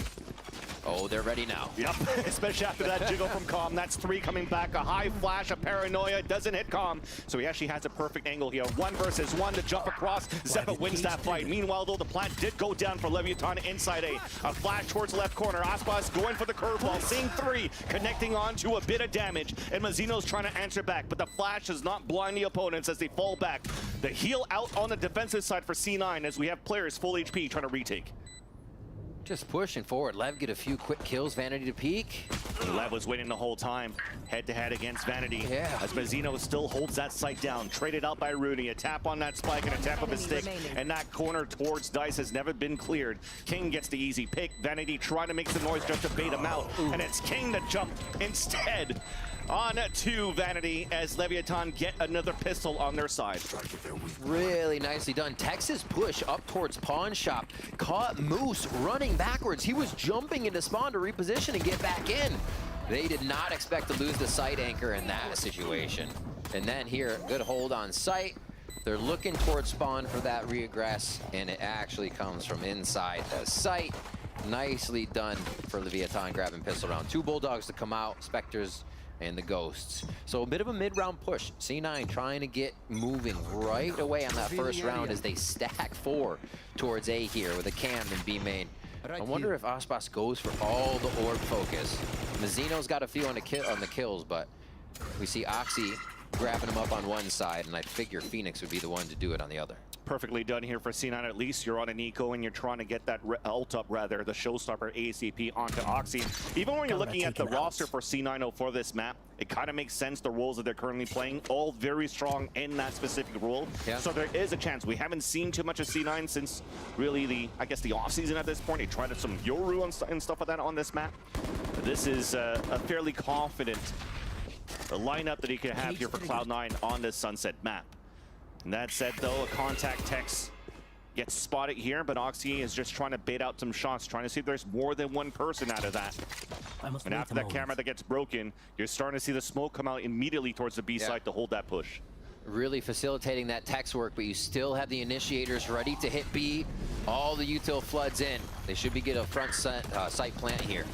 Oh, they're ready now. Yep, especially after that jiggle from Calm. That's 3 coming back. A high flash, a paranoia, doesn't hit Calm. So he actually has a perfect angle here. 1 versus 1 to jump across. Zeppa wins that fight. Meanwhile, though, the plant did go down for Leviathan inside A. A flash towards the left corner. Aspas going for the curveball, seeing 3, connecting on to a bit of damage. And Mazzino's trying to answer back, but the flash does not blind the opponents as they fall back. The heal out on the defensive side for C9 as we have players full HP trying to retake. Just pushing forward. Lev get a few quick kills. Vanity to peek. Lev was waiting the whole time. Head-to-head against Vanity. As Mazzino still holds that sight down. Traded out by Rooney. A tap on that spike and a tap of his stick. And that corner towards Dice has never been cleared. King gets the easy pick. Vanity trying to make some noise just to bait him out. And it's King to jump instead. On to Vanity as Leviathan get another pistol on their side. Really nicely done. Texas push up towards Pawn Shop. Caught Moose running backwards. He was jumping into spawn to reposition and get back in. They did not expect to lose the site anchor in that situation. And then here, good hold on site. They're looking towards spawn for that regress, and it actually comes from inside the site. Nicely done for Leviathan grabbing pistol round. 2 Bulldogs to come out. Spectres and the Ghosts. So a bit of a mid-round push. C9 trying to get moving right away on that first round as they stack 4 towards A here with a Cam and B main. I wonder if Aspas goes for all the orb focus. Mazzino's got a few on the kills, but we see Oxy grabbing him up on one side, and I figure Phoenix would be the one to do it on the other. Perfectly done here for C9. At least you're on an eco and you're trying to get that ult up, rather, the showstopper ACP onto Oxy. Even when you're looking at the roster for C9 for this map, it kind of makes sense, the roles that they're currently playing, all very strong in that specific role. So there is a chance. We haven't seen too much of C9 since really I guess the offseason at this point. They tried some Yoru and stuff like that on this map. But this is a fairly confident lineup that he can have here for Cloud9 on this Sunset map. And that said, though, a contact Tex gets spotted here, but Oxy is just trying to bait out some shots, trying to see if there's more than one person out of that. And after that camera that gets broken, you're starting to see the smoke come out immediately towards the B side to hold that push. Really facilitating that Tex work, but you still have the initiators ready to hit B. All the util floods in. They should be getting a front site plant here.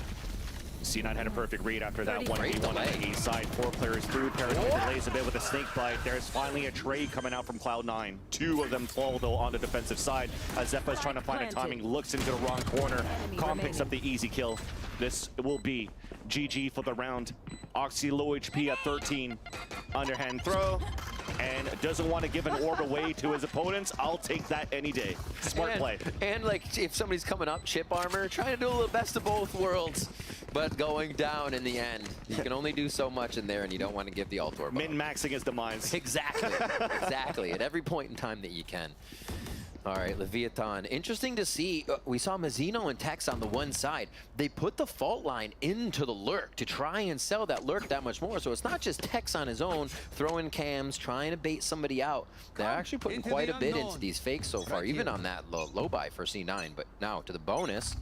C9 had a perfect read after that 1v1 on the east side. 4 players through. Paranoid delays a bit with a snake bite. There's finally a trade coming out from Cloud9. 2 of them fall, though, on the defensive side. As Zeppa is trying to find a timing, looks into the wrong corner. Calm picks up the easy kill. This will be GG for the round. Oxy low HP at 13. Underhand throw. And doesn't want to give an orb away to his opponents. I'll take that any day. Smart play. And like if somebody's coming up, chip armor, trying to do a little best of both worlds, but going down in the end. You can only do so much in there, and you don't want to give the alt orb. Min-maxing his demise. Exactly. Exactly. At every point in time that you can. All right, Leviathan. Interesting to see. We saw Mazzino and Tex on the one side. They put the fault line into the lurk to try and sell that lurk that much more. So it's not just Tex on his own, throwing cams, trying to bait somebody out. They're actually putting quite a bit into these fakes so far, even on that low buy for C9. But now to the bonus,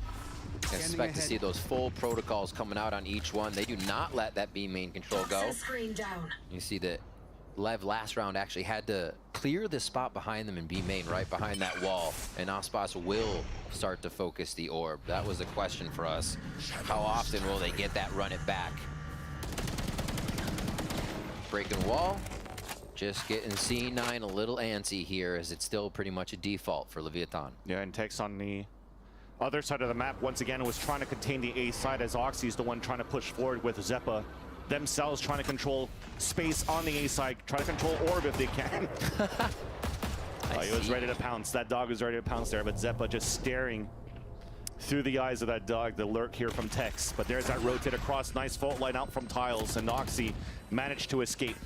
I expect to see those full protocols coming out on each one. They do not let that B main control go. You see that Lev last round actually had to clear the spot behind them in B main, right behind that wall, and Aspas will start to focus the orb. That was the question for us. How often will they get that run it back? Breaking wall, just getting C9 a little antsy here, as it's still pretty much a default for Leviathan. Yeah, and Tex on the other side of the map, once again, was trying to contain the A side, as Oxy's the one trying to push forward with Zeppa themselves, trying to control space on the A side, try to control orb if they can. He was ready to pounce. That dog was ready to pounce there, but Zeppa just staring through the eyes of that dog, the lurk here from Tex. But there's that rotate across, nice fault line out from Tiles, and Oxy managed to escape.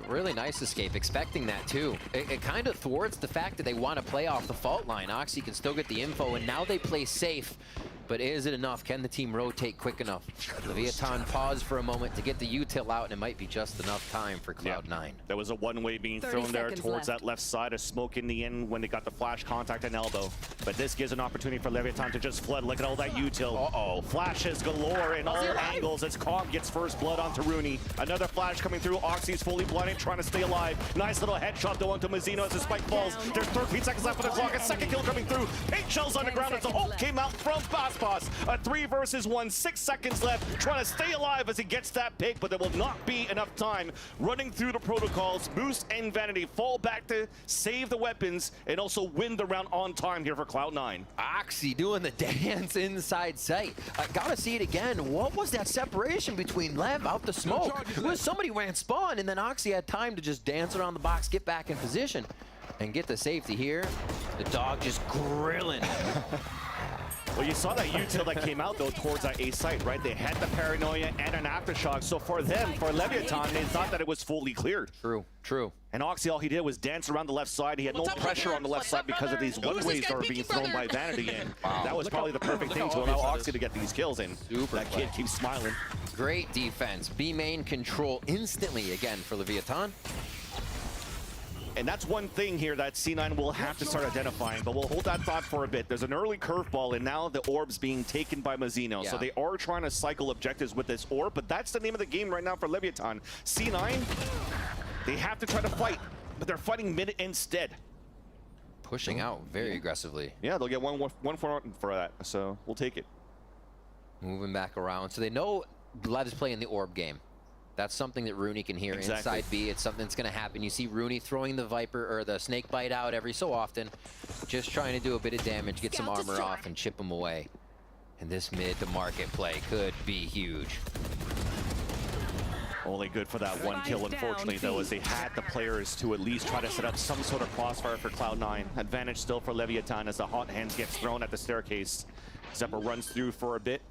Really nice escape, expecting that too. It kind of thwarts the fact that they want to play off the fault line. Oxy can still get the info, and now they play safe. But is it enough? Can the team rotate quick enough? Leviathan paused for a moment to get the util out, and it might be just enough time for Cloud9. There was a one-way being thrown there towards that left side, a smoke in the end when they got the flash contact and elbow. But this gives an opportunity for Leviathan to just flood. Look at all that util. Uh-oh. Flashes galore in all angles as Comp gets first blood onto Rooney. Another flash coming through. Oxy's fully blinded, trying to stay alive. Nice little headshot though onto Mazzino as the spike falls. There's 13 seconds left on the clock. A second kill coming through. 8 shells on the ground as the ult came out from Aspas. A 3 versus 1, 6 seconds left, trying to stay alive as he gets that pick, but there will not be enough time. Running through the protocols, Boost and Vanity fall back to save the weapons and also win the round on time here for Cloud9. Oxy doing the dance inside sight. Gotta see it again. What was that separation between Lev out the smoke? It was somebody ran spawn, and then Oxy had time to just dance around the box, get back in position, and get the safety here. The dog just grilling. Well, you saw that util that came out, though, towards that A site, right? They had the paranoia and an aftershock. So for them, for Leviathan, they thought that it was fully cleared. True. And Oxy, all he did was dance around the left side. He had no pressure on the left side because of these one-ways that were being thrown by Vanity in. That was probably the perfect thing to allow Oxy to get these kills in. That kid keeps smiling. Great defense. B main control instantly again for Leviathan. And that's one thing here that C9 will have to start identifying, but we'll hold that thought for a bit. There's an early curveball, and now the orb's being taken by Mazzino. So they are trying to cycle objectives with this orb, but that's the name of the game right now for Leviathan. C9, they have to try to fight, but they're fighting mid instead. Pushing out very aggressively. Yeah, they'll get one for that, so we'll take it. Moving back around. So they know Lev's playing the orb game. That's something that Rooney can hear inside B. It's something that's going to happen. You see Rooney throwing the Viper or the Snake Bite out every so often, just trying to do a bit of damage, get some armor off, and chip him away. And this mid to market play could be huge. Only good for that one kill, unfortunately, though, as they had the players to at least try to set up some sort of crossfire for Cloud9. Advantage still for Leviathan as the hot hands gets thrown at the staircase. Zeppa runs through for a bit.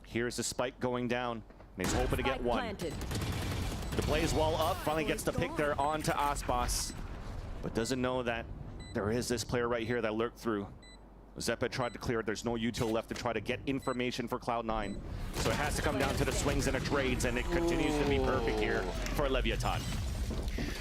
Here's the spike going down. And he's hoping to get one. The plays wall up, finally gets the pick there onto Aspas, but doesn't know that there is this player right here that lurked through. Zeppa tried to clear it. There's no util left to try to get information for Cloud9. So it has to come down to the swings and the trades, and it continues to be perfect here for Leviathan.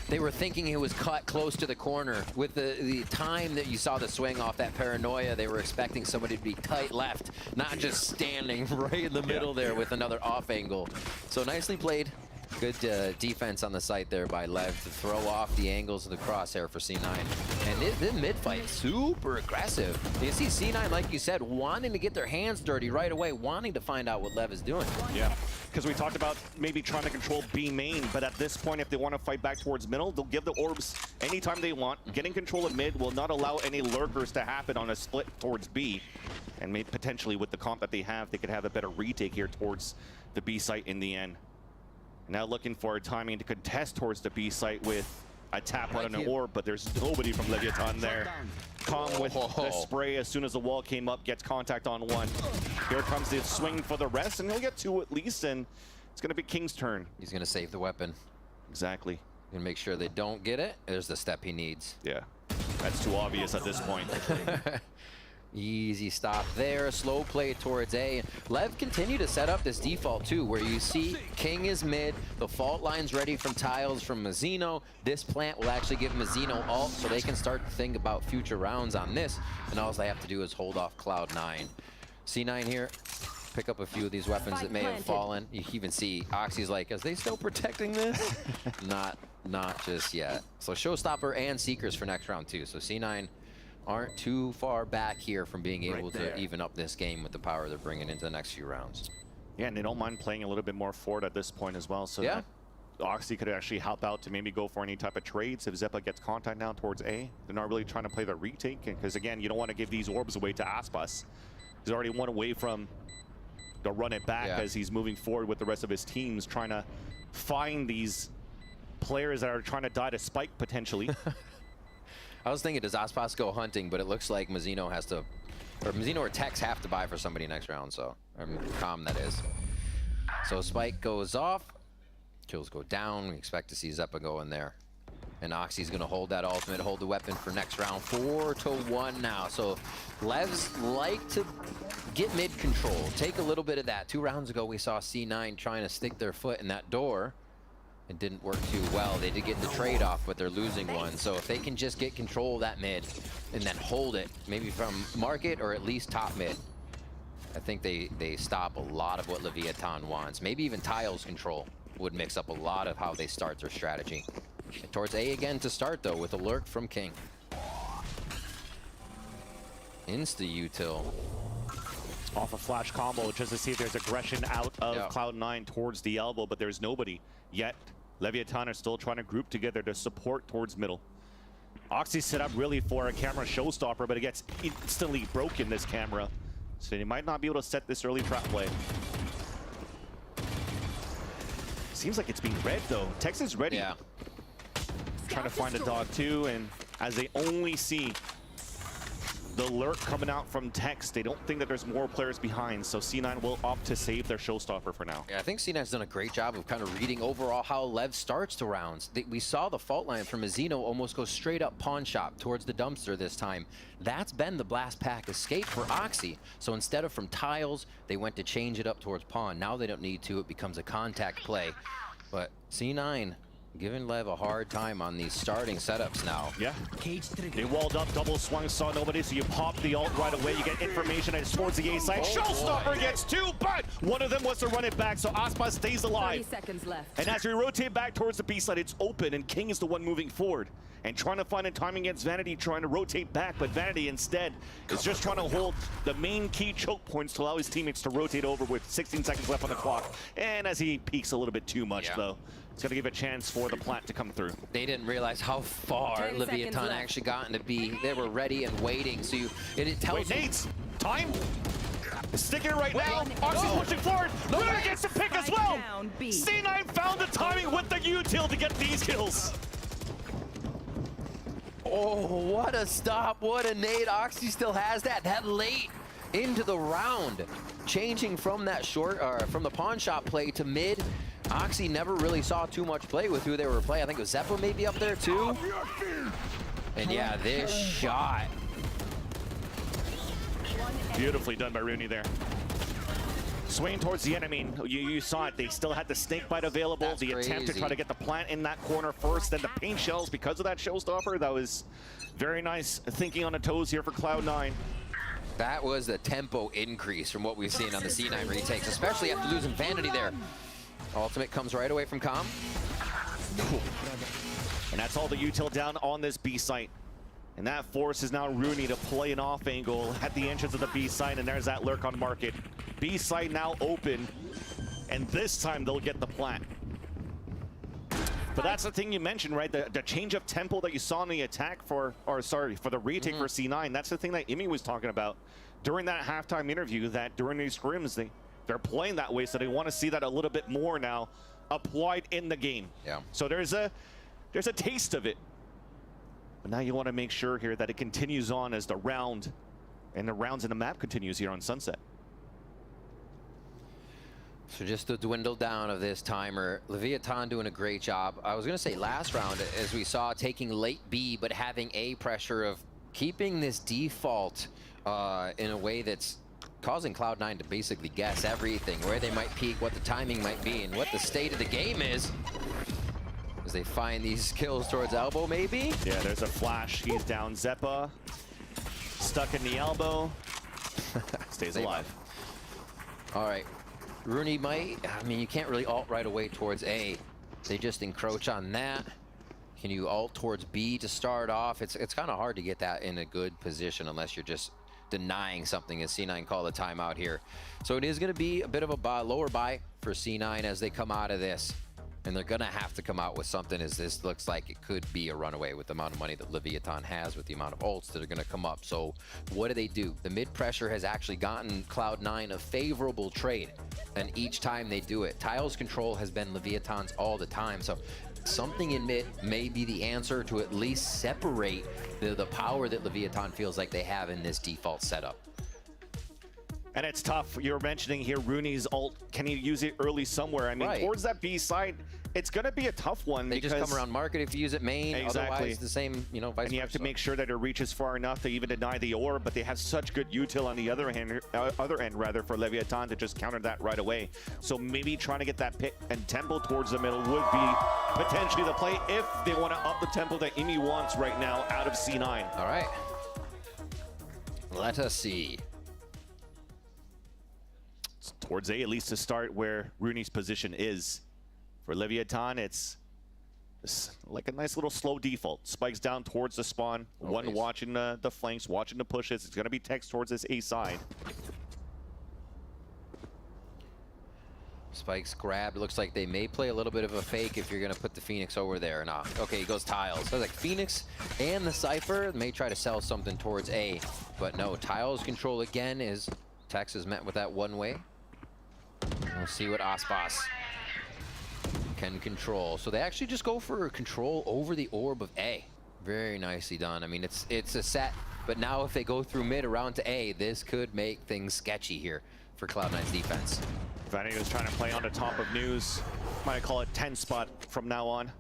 They were thinking he was cut close to the corner. With the time that you saw the swing off that paranoia, they were expecting somebody to be tight left, not just standing right in the middle there with another off angle. So nicely played. Good defense on the site there by Lev to throw off the angles of the crosshair for C9. And this mid fight, super aggressive. You see C9, like you said, wanting to get their hands dirty right away, wanting to find out what Lev is doing. Yeah, because we talked about maybe trying to control B main, but at this point, if they want to fight back towards middle, they'll give the orbs anytime they want. Getting control of mid will not allow any lurkers to happen on a split towards B. And maybe potentially with the comp that they have, they could have a better retake here towards the B site in the end. Now looking for a timing to contest towards the B site with a tap on an orb, but there's nobody from Leviathan there. Calm with the spray as soon as the wall came up, gets contact on one. Here comes the swing for the rest, and he'll get two at least, and it's going to be King's turn. He's going to save the weapon. Exactly. And make sure they don't get it. There's the step he needs. Yeah. That's too obvious at this point. Easy stop there, slow play towards A. Lev continue to set up this default too, where you see King is mid, the fault line's ready from tiles from Mazzino. This plant will actually give Mazzino ult, so they can start to think about future rounds on this, and all they have to do is hold off Cloud9. C9 here, pick up a few of these weapons that may have fallen. You can even see Oxy's like, is they still protecting this? Not just yet. So Showstopper and Seekers for next round too, so C9 aren't too far back here from being able to even up this game with the power they're bringing into the next few rounds. Yeah, and they don't mind playing a little bit more forward at this point as well, so that Oxy could actually help out to maybe go for any type of trades if Zeppa gets contact now towards A. They're not really trying to play the retake, because again, you don't want to give these orbs away to Aspas. He's already one away from the run it back as he's moving forward with the rest of his teams, trying to find these players that are trying to die to Spike potentially. I was thinking, does Aspas go hunting? But it looks like Mazzino has to, or Mazzino or Tex have to buy for somebody next round, so, or Calm that is. So Spike goes off, kills go down. We expect to see Zeppa go in there. And Oxy's gonna hold that ultimate, hold the weapon for next round. 4-1 now. So Levs like to get mid control, take a little bit of that. 2 rounds ago, we saw C9 trying to stick their foot in that door. It didn't work too well. They did get the trade-off, but they're losing one. So if they can just get control of that mid and then hold it, maybe from market or at least top mid, I think they stop a lot of what Leviathan wants. Maybe even tiles control would mix up a lot of how they start their strategy. And towards A again to start, though, with a lurk from King. Insta-util. Off a flash combo just to see if there's aggression out of Cloud9 towards the elbow, but there's nobody yet. Leviathan are still trying to group together to support towards middle. Oxy set up really for a camera showstopper, but it gets instantly broken, this camera. So they might not be able to set this early trap play. Seems like it's being read though. Tex is ready. Yeah. Trying to find a dog too, and as they only see the lurk coming out from Tex, they don't think that there's more players behind, so C9 will opt to save their showstopper for now. Yeah, I think C9's done a great job of kind of reading overall how Lev starts the rounds. We saw the fault line from Mazzino almost go straight up pawn shop towards the dumpster this time. That's been the blast pack escape for Oxy. So instead of from tiles, they went to change it up towards pawn. Now they don't need to, it becomes a contact play. But C9 giving Lev a hard time on these starting setups now. Yeah. They walled up, double swung, saw nobody, so you pop the ult right away. You get information and it's towards the A side. Showstopper gets 2, but one of them was to run it back, so Aspas stays alive. 30 seconds left. And as we rotate back towards the B side, it's open, and King is the one moving forward. And trying to find a timing against Vanity, trying to rotate back, but Vanity instead is just trying to hold the main key choke points to allow his teammates to rotate over with 16 seconds left on the clock. And as he peeks a little bit too much, though, it's going to give a chance for the plant to come through. They didn't realize how far Leviathan actually gotten to be. They were ready and waiting, so it tells you. Nades, time? Sticking right now. Oxy's pushing forward. Lunar gets the pick as well. C9 found the timing with the util to get these kills. Oh, what a stop, what a nade. Oxy still has that late into the round. Changing from that from the pawn shop play to mid. Oxy never really saw too much play with who they were playing. I think it was Zeppa maybe up there too. And yeah, this shot. Beautifully done by Rooney there. Swaying towards the enemy. You saw it. They still had the snake bite available. That's the attempt to try to get the plant in that corner first, then the paint shells because of that showstopper. That was very nice thinking on the toes here for Cloud9. That was a tempo increase from what we've seen on the C9 retakes, especially after losing Vanity there. Ultimate comes right away from Calm. And that's all the util down on this B site. And that forces now Rooney to play an off angle at the entrance of the B site, and there's that lurk on market. B site now open, and this time they'll get the plant. But that's the thing you mentioned, right? The change of tempo that you saw in the attack for the retake for C9. That's the thing that Imi was talking about during that halftime interview, that during these scrims, they're playing that way, so they want to see that a little bit more now applied in the game. Yeah. So there's a taste of it. But now you want to make sure here that it continues on as the round and the rounds in the map continues here on Sunset. So just the dwindle down of this timer. Leviathan doing a great job. I was going to say last round, as we saw, taking late B, but having A pressure of keeping this default in a way that's causing Cloud9 to basically guess everything, where they might peak, what the timing might be, and what the state of the game is. As they find these kills towards elbow, maybe? Yeah, there's a flash. He's down. Zeppa stuck in the elbow. Stays alive. All right. Rooney might, I mean, you can't really ult right away towards A. They just encroach on that. Can you ult towards B to start off? It's kind of hard to get that in a good position unless you're just denying something, as C9 call the timeout here. So it is going to be a bit of a lower buy for C9 as they come out of this. And they're going to have to come out with something, as this looks like it could be a runaway with the amount of money that Leviathan has, with the amount of ults that are going to come up. So what do? The mid pressure has actually gotten Cloud9 a favorable trade. And each time they do it, Tiles control has been Leviathan's all the time. So something in mid may be the answer to at least separate the power that Leviathan feels like they have in this default setup. And it's tough. You're mentioning here Rooney's ult. Can he use it early somewhere? I mean, towards that B side, it's going to be a tough one. They just come around market if you use it main. Exactly. Otherwise, the same, you know, vice And you have versa. to make sure that it reaches far enough to even deny the orb, but they have such good util on the other end rather for Leviathan to just counter that right away. So maybe trying to get that pit and tempo towards the middle would be potentially the play if they want to up the tempo that Imi wants right now out of C9. All right. Let us see. Towards A, at least to start where Rooney's position is. For Leviathan, it's like a nice little slow default. Spikes down towards the spawn. One watching the flanks, watching the pushes. It's going to be text towards this A side. Spikes grabbed. Looks like they may play a little bit of a fake if you're going to put the Phoenix over there. Nah. Okay, he goes Tiles. So like Phoenix and the Cypher may try to sell something towards A. But no, Tiles control again is Tex is met with that one way. We'll see what Aspas can control. So they actually just go for control over the orb of A. Very nicely done. I mean, it's a set, but now if they go through mid around to A, this could make things sketchy here for Cloud9's defense. Vanity was trying to play on the top of News. Might call it 10 spot from now on,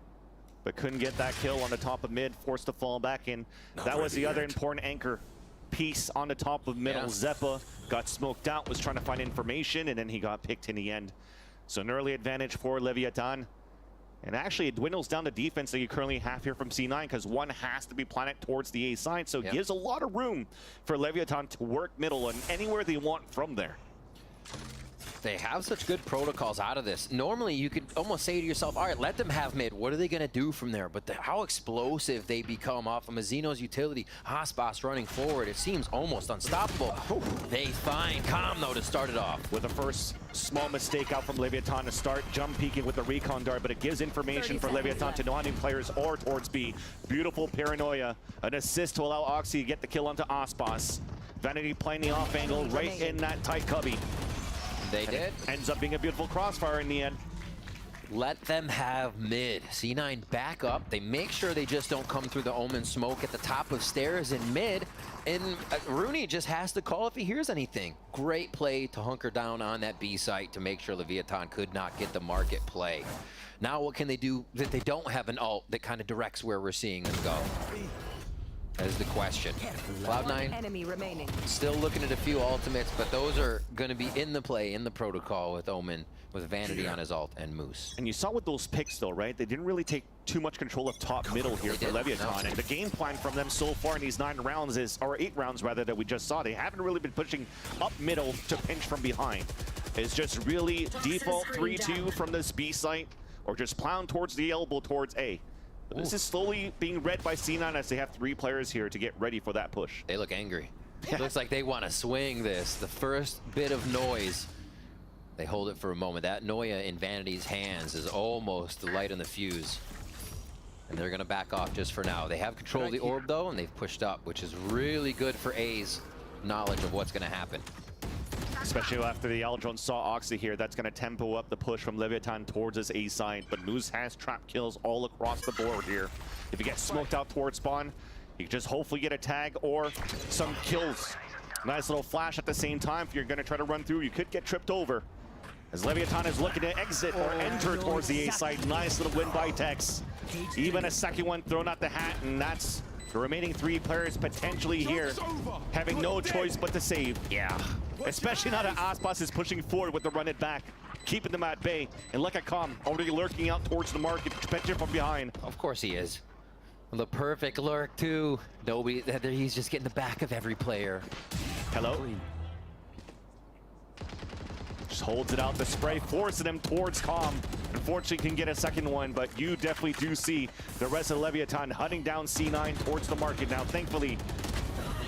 but couldn't get that kill on the top of mid, forced to fall back in. That was the other important anchor piece on the top of middle. Zeppa got smoked out, was trying to find information, and then he got picked in the end. So an early advantage for Leviathan. And actually it dwindles down the defense that you currently have here from C9 because one has to be planted towards the A side. So it gives a lot of room for Leviathan to work middle and anywhere they want from there. They have such good protocols out of this. Normally, you could almost say to yourself, all right, let them have mid. What are they going to do from there? But how explosive they become off of Mazzino's utility. Aspas running forward. It seems almost unstoppable. They find Calm, though, to start it off. With the first small mistake out from Leviathan to start, jump peeking with the recon dart, but it gives information for Leviathan to non-aim players or towards B. Beautiful paranoia. An assist to allow Oxy to get the kill onto Aspas. Vanity playing the off angle right in that tight cubby. They did. Ends up being a beautiful crossfire in the end. Let them have mid. C9 back up. They make sure they just don't come through the Omen smoke at the top of stairs in mid. And Rooney just has to call if he hears anything. Great play to hunker down on that B site to make sure Leviathan could not get the market play. Now what can they do that they don't have an ult that kind of directs where we're seeing them go? That is the question. Cloud9 enemy remaining. Still looking at a few ultimates, but those are going to be in the play, in the protocol with Omen, with Vanity on his ult and Moose. And you saw with those picks though, right? They didn't really take too much control of top middle here for Leviathan. And the game plan from them so far in these 9 rounds is, or 8 rounds rather, that we just saw, they haven't really been pushing up middle to pinch from behind. It's just really default 3-2 from this B site, or just plow towards the elbow towards A. But this is slowly being read by C9 as they have 3 players here to get ready for that push. They look angry. It looks like they want to swing this. The first bit of noise, they hold it for a moment. That Noya in Vanity's hands is almost the light on the fuse. And they're going to back off just for now. They have control of the orb, though, and they've pushed up, which is really good for A's knowledge of what's going to happen. Especially after the Aldron saw Oxy here, that's going to tempo up the push from Leviathan towards his A side. But Moose has trap kills all across the board here. If he gets smoked out towards spawn, he can just hopefully get a tag or some kills. Nice little flash at the same time. If you're going to try to run through, you could get tripped over. As Leviathan is looking to exit or enter towards the A side. Nice little win by Tex. Even a second one thrown out the hat, and that's the remaining 3 players potentially here having no choice but to save. Yeah. Especially now that Aspas is pushing forward with the run it back, keeping them at bay. And look at Com already lurking out towards the market, catching from behind. Of course he is. The perfect lurk too. Nobody, he's just getting the back of every player. Hello. Just holds it out, the spray, forcing him towards Com. Unfortunately, can get a second one, but you definitely do see the rest of Leviathan hunting down C9 towards the market now. Thankfully,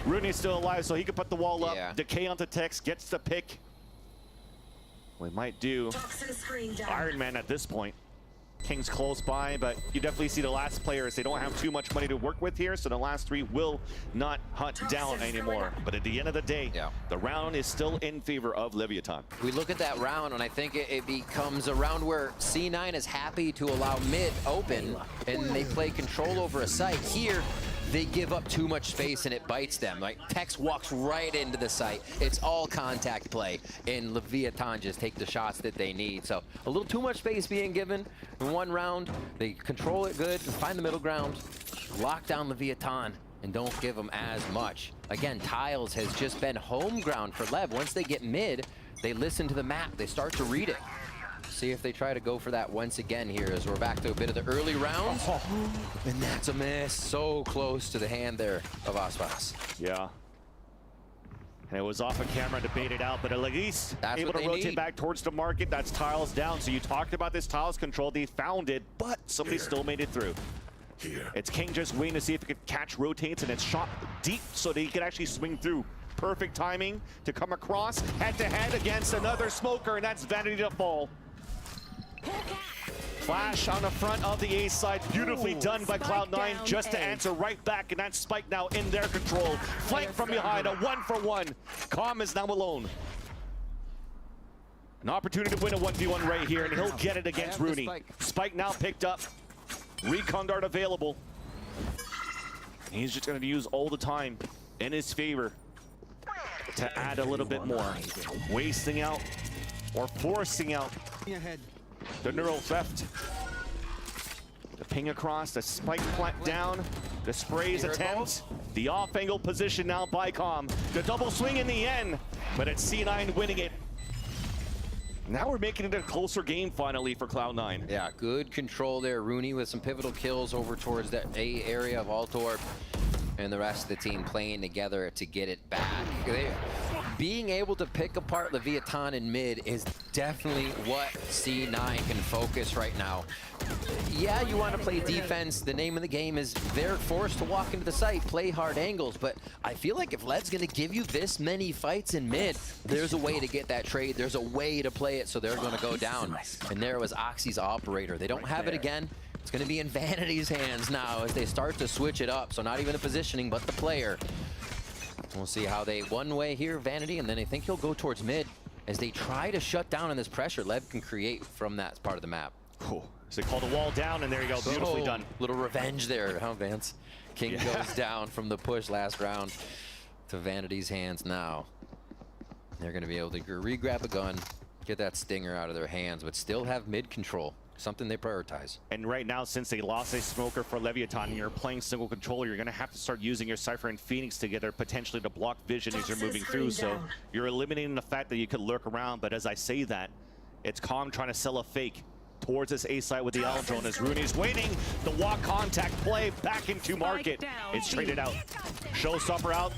Rooney's still alive, so he can put the wall up. Decay onto Tex, gets the pick. We might do Iron Man at this point. King's close by, but you definitely see the last players. They don't have too much money to work with here, so the last 3 will not hunt down anymore. But at the end of the day, the round is still in favor of Leviathan. We look at that round, and I think it becomes a round where C9 is happy to allow mid open, and they play control over a site. Here, they give up too much space and it bites them. Like Tex walks right into the site. It's all contact play, and Leviathan just take the shots that they need. So a little too much space being given in one round. They control it good, find the middle ground, lock down Leviathan, and don't give them as much. Again, Tiles has just been home ground for Lev. Once they get mid, they listen to the map. They start to read it. See if they try to go for that once again here as we're back to a bit of the early rounds. And that's a miss. So close to the hand there of Aspas. Yeah. And it was off of camera to bait it out, but at least able to rotate back towards the market. That's Tiles down. So you talked about this Tiles control. They found it, but somebody still made it through. It's King just waiting to see if he could catch rotates, and it's shot deep so that he could actually swing through. Perfect timing to come across head-to-head against another smoker, and that's Vanity to fall. Flash on the front of the A side, beautifully done by Cloud9 just to answer right back, and that's Spike now in their control. Flank from behind, a 1-for-1. Com is now alone. An opportunity to win a 1v1 right here, and he'll get it against Rooney. Spike now picked up. Recon dart available. He's just going to use all the time in his favor to add a little bit more. Wasting out or forcing out the neural theft. The ping across, the spike plant down, the sprays attempt, the off-angle position now by Com. The double swing in the end, but it's C9 winning it. Now we're making it a closer game finally for Cloud9. Yeah, good control there. Rooney with some pivotal kills over towards that A area of Altor, and the rest of the team playing together to get it back. Being able to pick apart Leviathan in mid is definitely what C9 can focus right now. Yeah, you want to play defense. The name of the game is they're forced to walk into the site, play hard angles, but I feel like if Lev's going to give you this many fights in mid, there's a way to get that trade. There's a way to play it, so they're going to go down. And there was Oxy's operator. They don't have it again. It's going to be in Vanity's hands now as they start to switch it up. So not even the positioning, but the player. We'll see how they one way here, Vanity, and then I think he'll go towards mid as they try to shut down on this pressure Lev can create from that part of the map. Cool. So they call the wall down, and there you go, beautifully done. Little revenge there, huh, Vance? King goes down from the push last round to Vanity's hands now. They're going to be able to re-grab a gun, get that stinger out of their hands, but still have mid control. Something they prioritize. And right now, since they lost a smoker for Leviathan, and you're playing single controller, you're going to have to start using your Cypher and Phoenix together potentially to block vision as you're moving through. So you're eliminating the fact that you could lurk around. But as I say that, it's Com trying to sell a fake towards this A side with the L drone as Rooney's waiting. The walk contact play back into market. It's traded out. Showstopper out.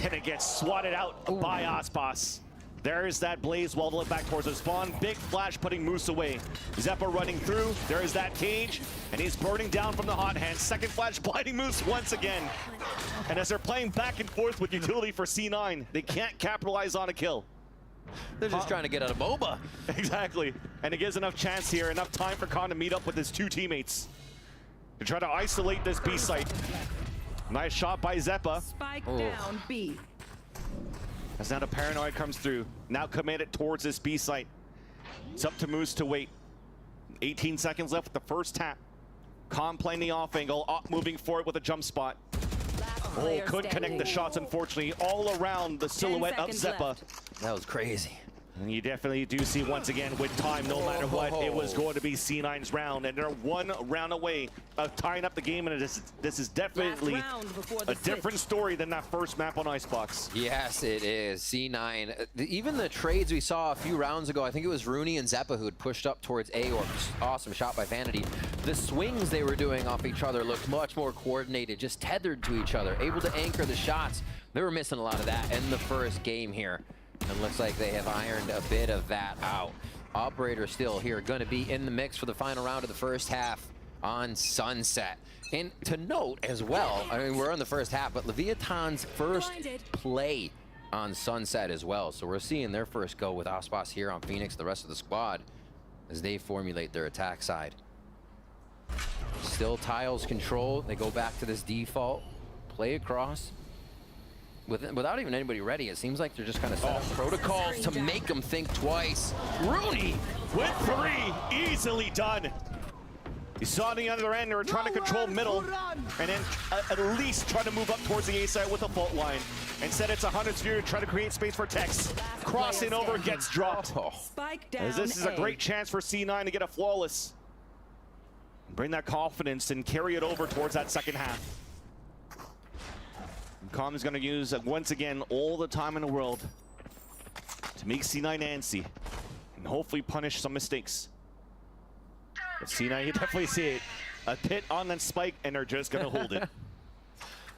And it gets swatted out by Aspas. There's that Blaze wall back towards the spawn. Big flash putting Moose away. Zeppa running through. There's that cage. And he's burning down from the hot hand. Second flash blinding Moose once again. And as they're playing back and forth with utility for C9, they can't capitalize on a kill. They're just trying to get out of MOBA. Exactly. And it gives enough chance here, enough time for Khan to meet up with his 2 teammates to try to isolate this B site. Nice shot by Zeppa. Spike down B. As now the paranoid comes through, now committed towards this B site. It's up to Moose to wait. 18 seconds left with the first tap. Com playing the off angle, Op moving forward with a jump spot. Oh, couldn't connect the shots, unfortunately, all around the silhouette of Zeppa. That was crazy. And you definitely do see once again with time, no matter what, it was going to be C9's round, and they're one round away of tying up the game, and this is definitely a different story than that first map on Icebox. Yes, it is. C9. Even the trades we saw a few rounds ago, I think it was Rooney and Zeppa who had pushed up towards A, or awesome shot by Vanity. The swings they were doing off each other looked much more coordinated, just tethered to each other, able to anchor the shots. They were missing a lot of that in the first game here. And looks like they have ironed a bit of that out. Operator still here, going to be in the mix for the final round of the first half on Sunset. And to note as well, I mean, we're in the first half, but Leviathan's first play on Sunset as well. So we're seeing their first go with Aspas here on Phoenix, the rest of the squad, as they formulate their attack side. Still Tiles control. They go back to this default play across. Without even anybody ready, it seems like they're just kind of set up protocols to make them think twice. Rooney with 3, easily done. You saw on the other end, they were trying to control middle, and then at least try to move up towards the A side with a fault line. Instead, it's 100 Sphere trying to create space for Tex. Crossing over, gets dropped. As this is a great chance for C9 to get a flawless. Bring that confidence and carry it over towards that second half. Com is going to use, once again, all the time in the world to make C9 antsy and hopefully punish some mistakes. But C9, you definitely see it. A pit on that spike, and they're just going to hold it.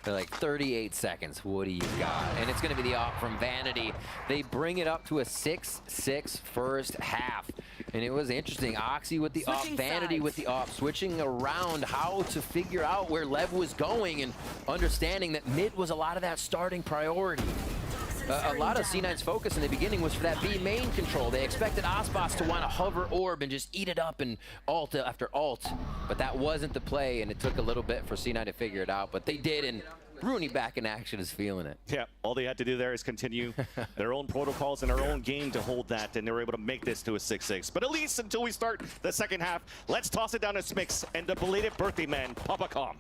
They're like 38 seconds. What do you got? And it's going to be the op from Vanity. They bring it up to a 6-6 first half. And it was interesting. Oxy with the op, Vanity with the op, switching around how to figure out where Lev was going and understanding that mid was a lot of that starting priority. A lot of C9's focus in the beginning was for that B main control. They expected Aspas to want to hover orb and just eat it up and ult after ult. But that wasn't the play, and it took a little bit for C9 to figure it out. But they did, and Rooney back in action is feeling it. Yeah, all they had to do there is continue their own protocols and their own game to hold that, and they were able to make this to a 6-6. But at least until we start the second half, let's toss it down to Smix and the belated birthday man, PapaCom.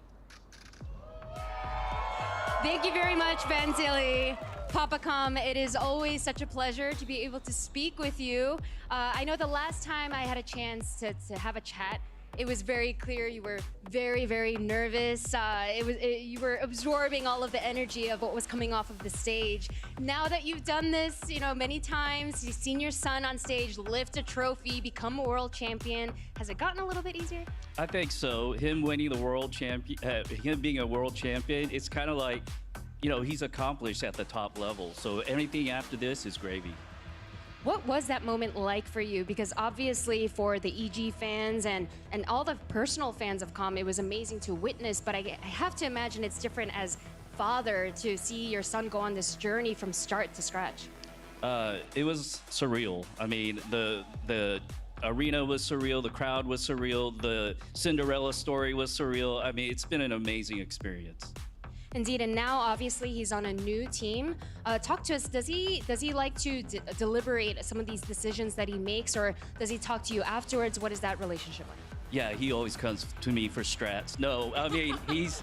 Thank you very much, Vantilli. PapaCom, it is always such a pleasure to be able to speak with you. I know the last time I had a chance to have a chat, it was very clear you were very, very nervous. You were absorbing all of the energy of what was coming off of the stage. Now that you've done this, you know, many times, you've seen your son on stage lift a trophy, become a world champion. Has it gotten a little bit easier? I think so. Him winning the world champion, him being a world champion, it's kind of like, you know, he's accomplished at the top level. So anything after this is gravy. What was that moment like for you? Because obviously for the EG fans and all the personal fans of COM, it was amazing to witness, but I have to imagine it's different as father to see your son go on this journey from start to scratch. It was surreal. I mean, the arena was surreal, the crowd was surreal, the Cinderella story was surreal. I mean, it's been an amazing experience. Indeed, and now obviously he's on a new team. Talk to us. Does he like to deliberate some of these decisions that he makes, or does he talk to you afterwards? What is that relationship like? Yeah, he always comes to me for strats. No, I mean he's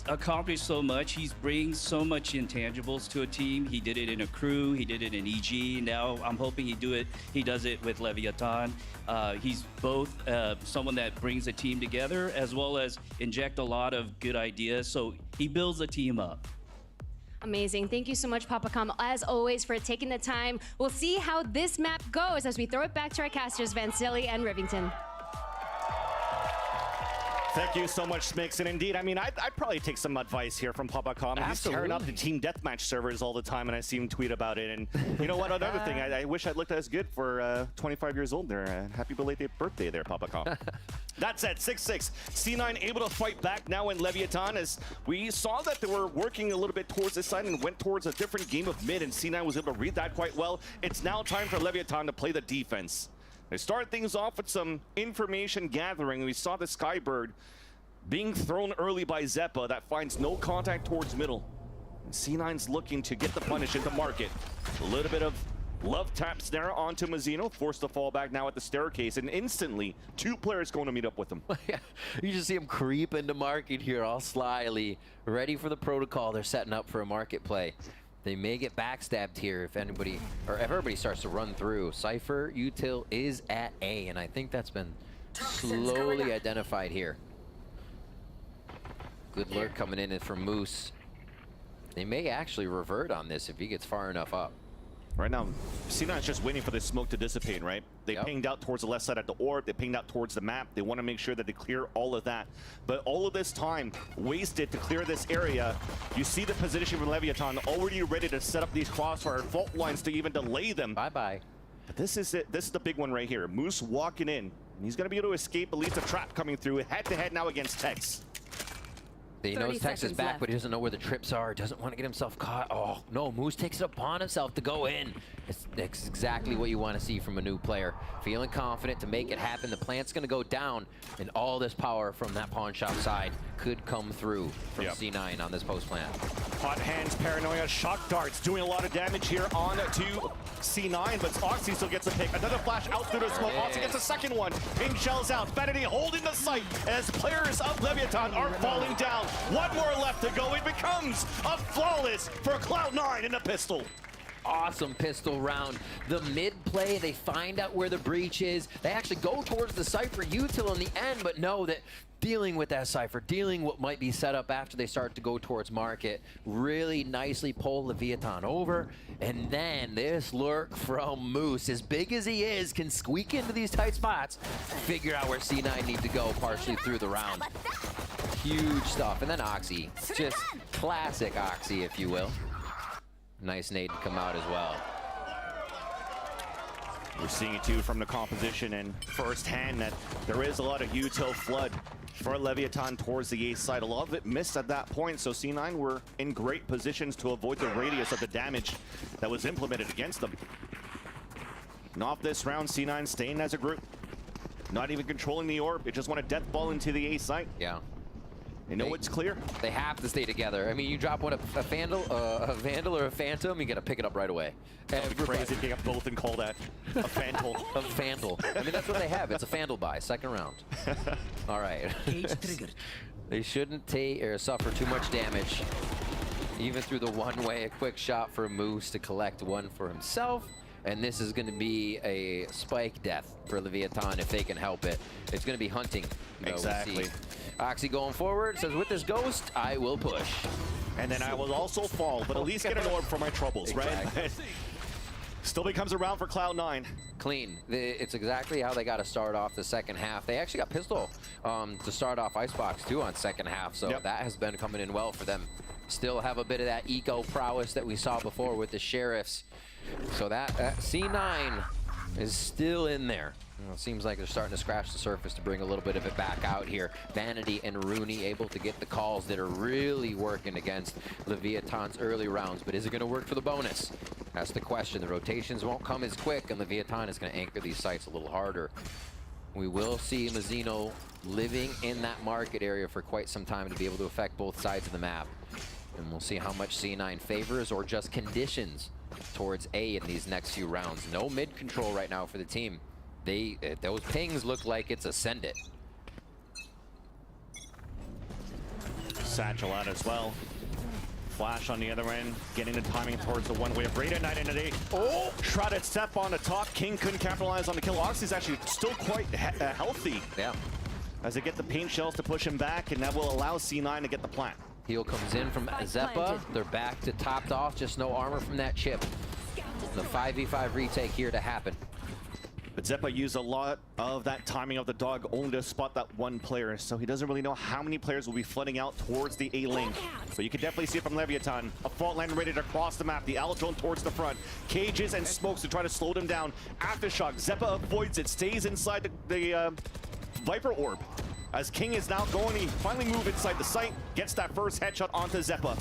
accomplished so much. He's bringing so much intangibles to a team. He did it in a crew. He did it in EG. Now I'm hoping he does it with Leviathan. He's both someone that brings a team together as well as inject a lot of good ideas. So he builds a team up. Amazing. Thank you so much, PapaCom, as always, for taking the time. We'll see how this map goes as we throw it back to our casters, Vantilli and Rivington. Thank you so much, Smix. And indeed, I mean, I'd probably take some advice here from PapaCom. He's tearing up the Team Deathmatch servers all the time, and I see him tweet about it. And you know what? Another thing, I wish I'd looked as good for 25 years old there. Happy belated birthday there, PapaCom. That said, 6-6. C9 able to fight back now in Leviathan, as we saw that they were working a little bit towards this side and went towards a different game of mid, and C9 was able to read that quite well. It's now time for Leviathan to play the defense. They start things off with some information gathering. We saw the Skybird being thrown early by Zeppa that finds no contact towards middle. And C9's looking to get the punish into market. A little bit of love taps there onto Mazzino, forced to fall back now at the staircase, and instantly 2 players going to meet up with him. You just see him creep into market here all slyly, ready for the protocol. They're setting up for a market play. They may get backstabbed here if anybody, or if everybody starts to run through. Cypher util is at A, and I think that's been slowly identified here. Good lurk coming in from Moose. They may actually revert on this if he gets far enough up. Right now, C9's just waiting for this smoke to dissipate, right? They pinged out towards the left side at the orb. They pinged out towards the map. They want to make sure that they clear all of that. But all of this time wasted to clear this area. You see the position from Leviathan already ready to set up these crossfire fault lines to even delay them. Bye-bye. But this is it. This is the big one right here. Moose walking in. And he's going to be able to escape, at least a trap coming through. Head-to-head now against Tex. He knows Tex is back, but he doesn't know where the trips are. Doesn't want to get himself caught. Oh, no. Moose takes it upon himself to go in. It's exactly what you want to see from a new player. Feeling confident to make it happen. The plant's going to go down, and all this power from that pawn shop side could come through from C9 on this post plant. Hot hands, paranoia, shock darts doing a lot of damage here on to C9, but Oxy still gets a pick. Another flash out through the smoke. Oxy gets a second one. Ping shells out. Vanity holding the site as players of Leviathan are falling down. One more left to go. It becomes a flawless for Cloud9 in the pistol. Awesome pistol round. The mid play, they find out where the breach is. They actually go towards the Cypher util in the end, but know that dealing with that Cypher, dealing what might be set up after they start to go towards market, really nicely pull Leviathan over. And then this lurk from Moose, as big as he is, can squeak into these tight spots, figure out where C9 need to go partially through the round. Huge stuff. And then Oxy, just classic Oxy, if you will. Nice nade to come out as well. We're seeing it too from the composition and firsthand that there is a lot of util flood for Leviathan towards the A side. A lot of it missed at that point, so C9 were in great positions to avoid the radius of the damage that was implemented against them. And off this round, C9 staying as a group. Not even controlling the orb. They just want to death ball into the A site. Yeah. They know it's clear. They have to stay together. I mean, you drop one, a Vandal or a Phantom, you got to pick it up right away. That'd be crazy if you got both and call that a Vandal. A Vandal. I mean, that's what they have. It's a Vandal buy, second round. All right. They shouldn't take or suffer too much damage. Even through the one-way, a quick shot for Moose to collect one for himself. And this is going to be a spike death for Leviathan if they can help it. It's going to be hunting. Exactly. Oxy going forward, says, with this ghost, I will push. And then I will also fall, but at least get an orb for my troubles, right? Still becomes a round for Cloud9. Clean. It's exactly how they got to start off the second half. They actually got pistol to start off Icebox too on second half, so that has been coming in well for them. Still have a bit of that eco prowess that we saw before with the Sheriffs. So that C9 is still in there. It seems like they're starting to scratch the surface to bring a little bit of it back out here. Vanity and Rooney able to get the calls that are really working against Leviathan's early rounds. But is it going to work for the bonus? That's the question. The rotations won't come as quick, and Leviathan is going to anchor these sites a little harder. We will see Mazzino living in that market area for quite some time to be able to affect both sides of the map. And we'll see how much C9 favors or just conditions towards A in these next few rounds. No mid control right now for the team. Those pings look like it's a send it. Satchel out as well. Flash on the other end, getting the timing towards the one-way of Radar Knight into the shrouded step on the top. King couldn't capitalize on the kill. Oxy's actually still quite healthy. Yeah. As they get the paint shells to push him back, and that will allow C9 to get the plant. Heal comes in from Zeppa. They're back to topped off, just no armor from that chip. The 5v5 retake here to happen. But Zeppa used a lot of that timing of the dog only to spot that one player, so he doesn't really know how many players will be flooding out towards the A lane. But you can definitely see it from Leviathan. A fault line ready to cross the map. The Aldrone towards the front. Cages and smokes to try to slow them down. Aftershock, Zeppa avoids it, stays inside the Viper Orb. As King is now going, he finally moved inside the site, gets that first headshot onto Zeppa.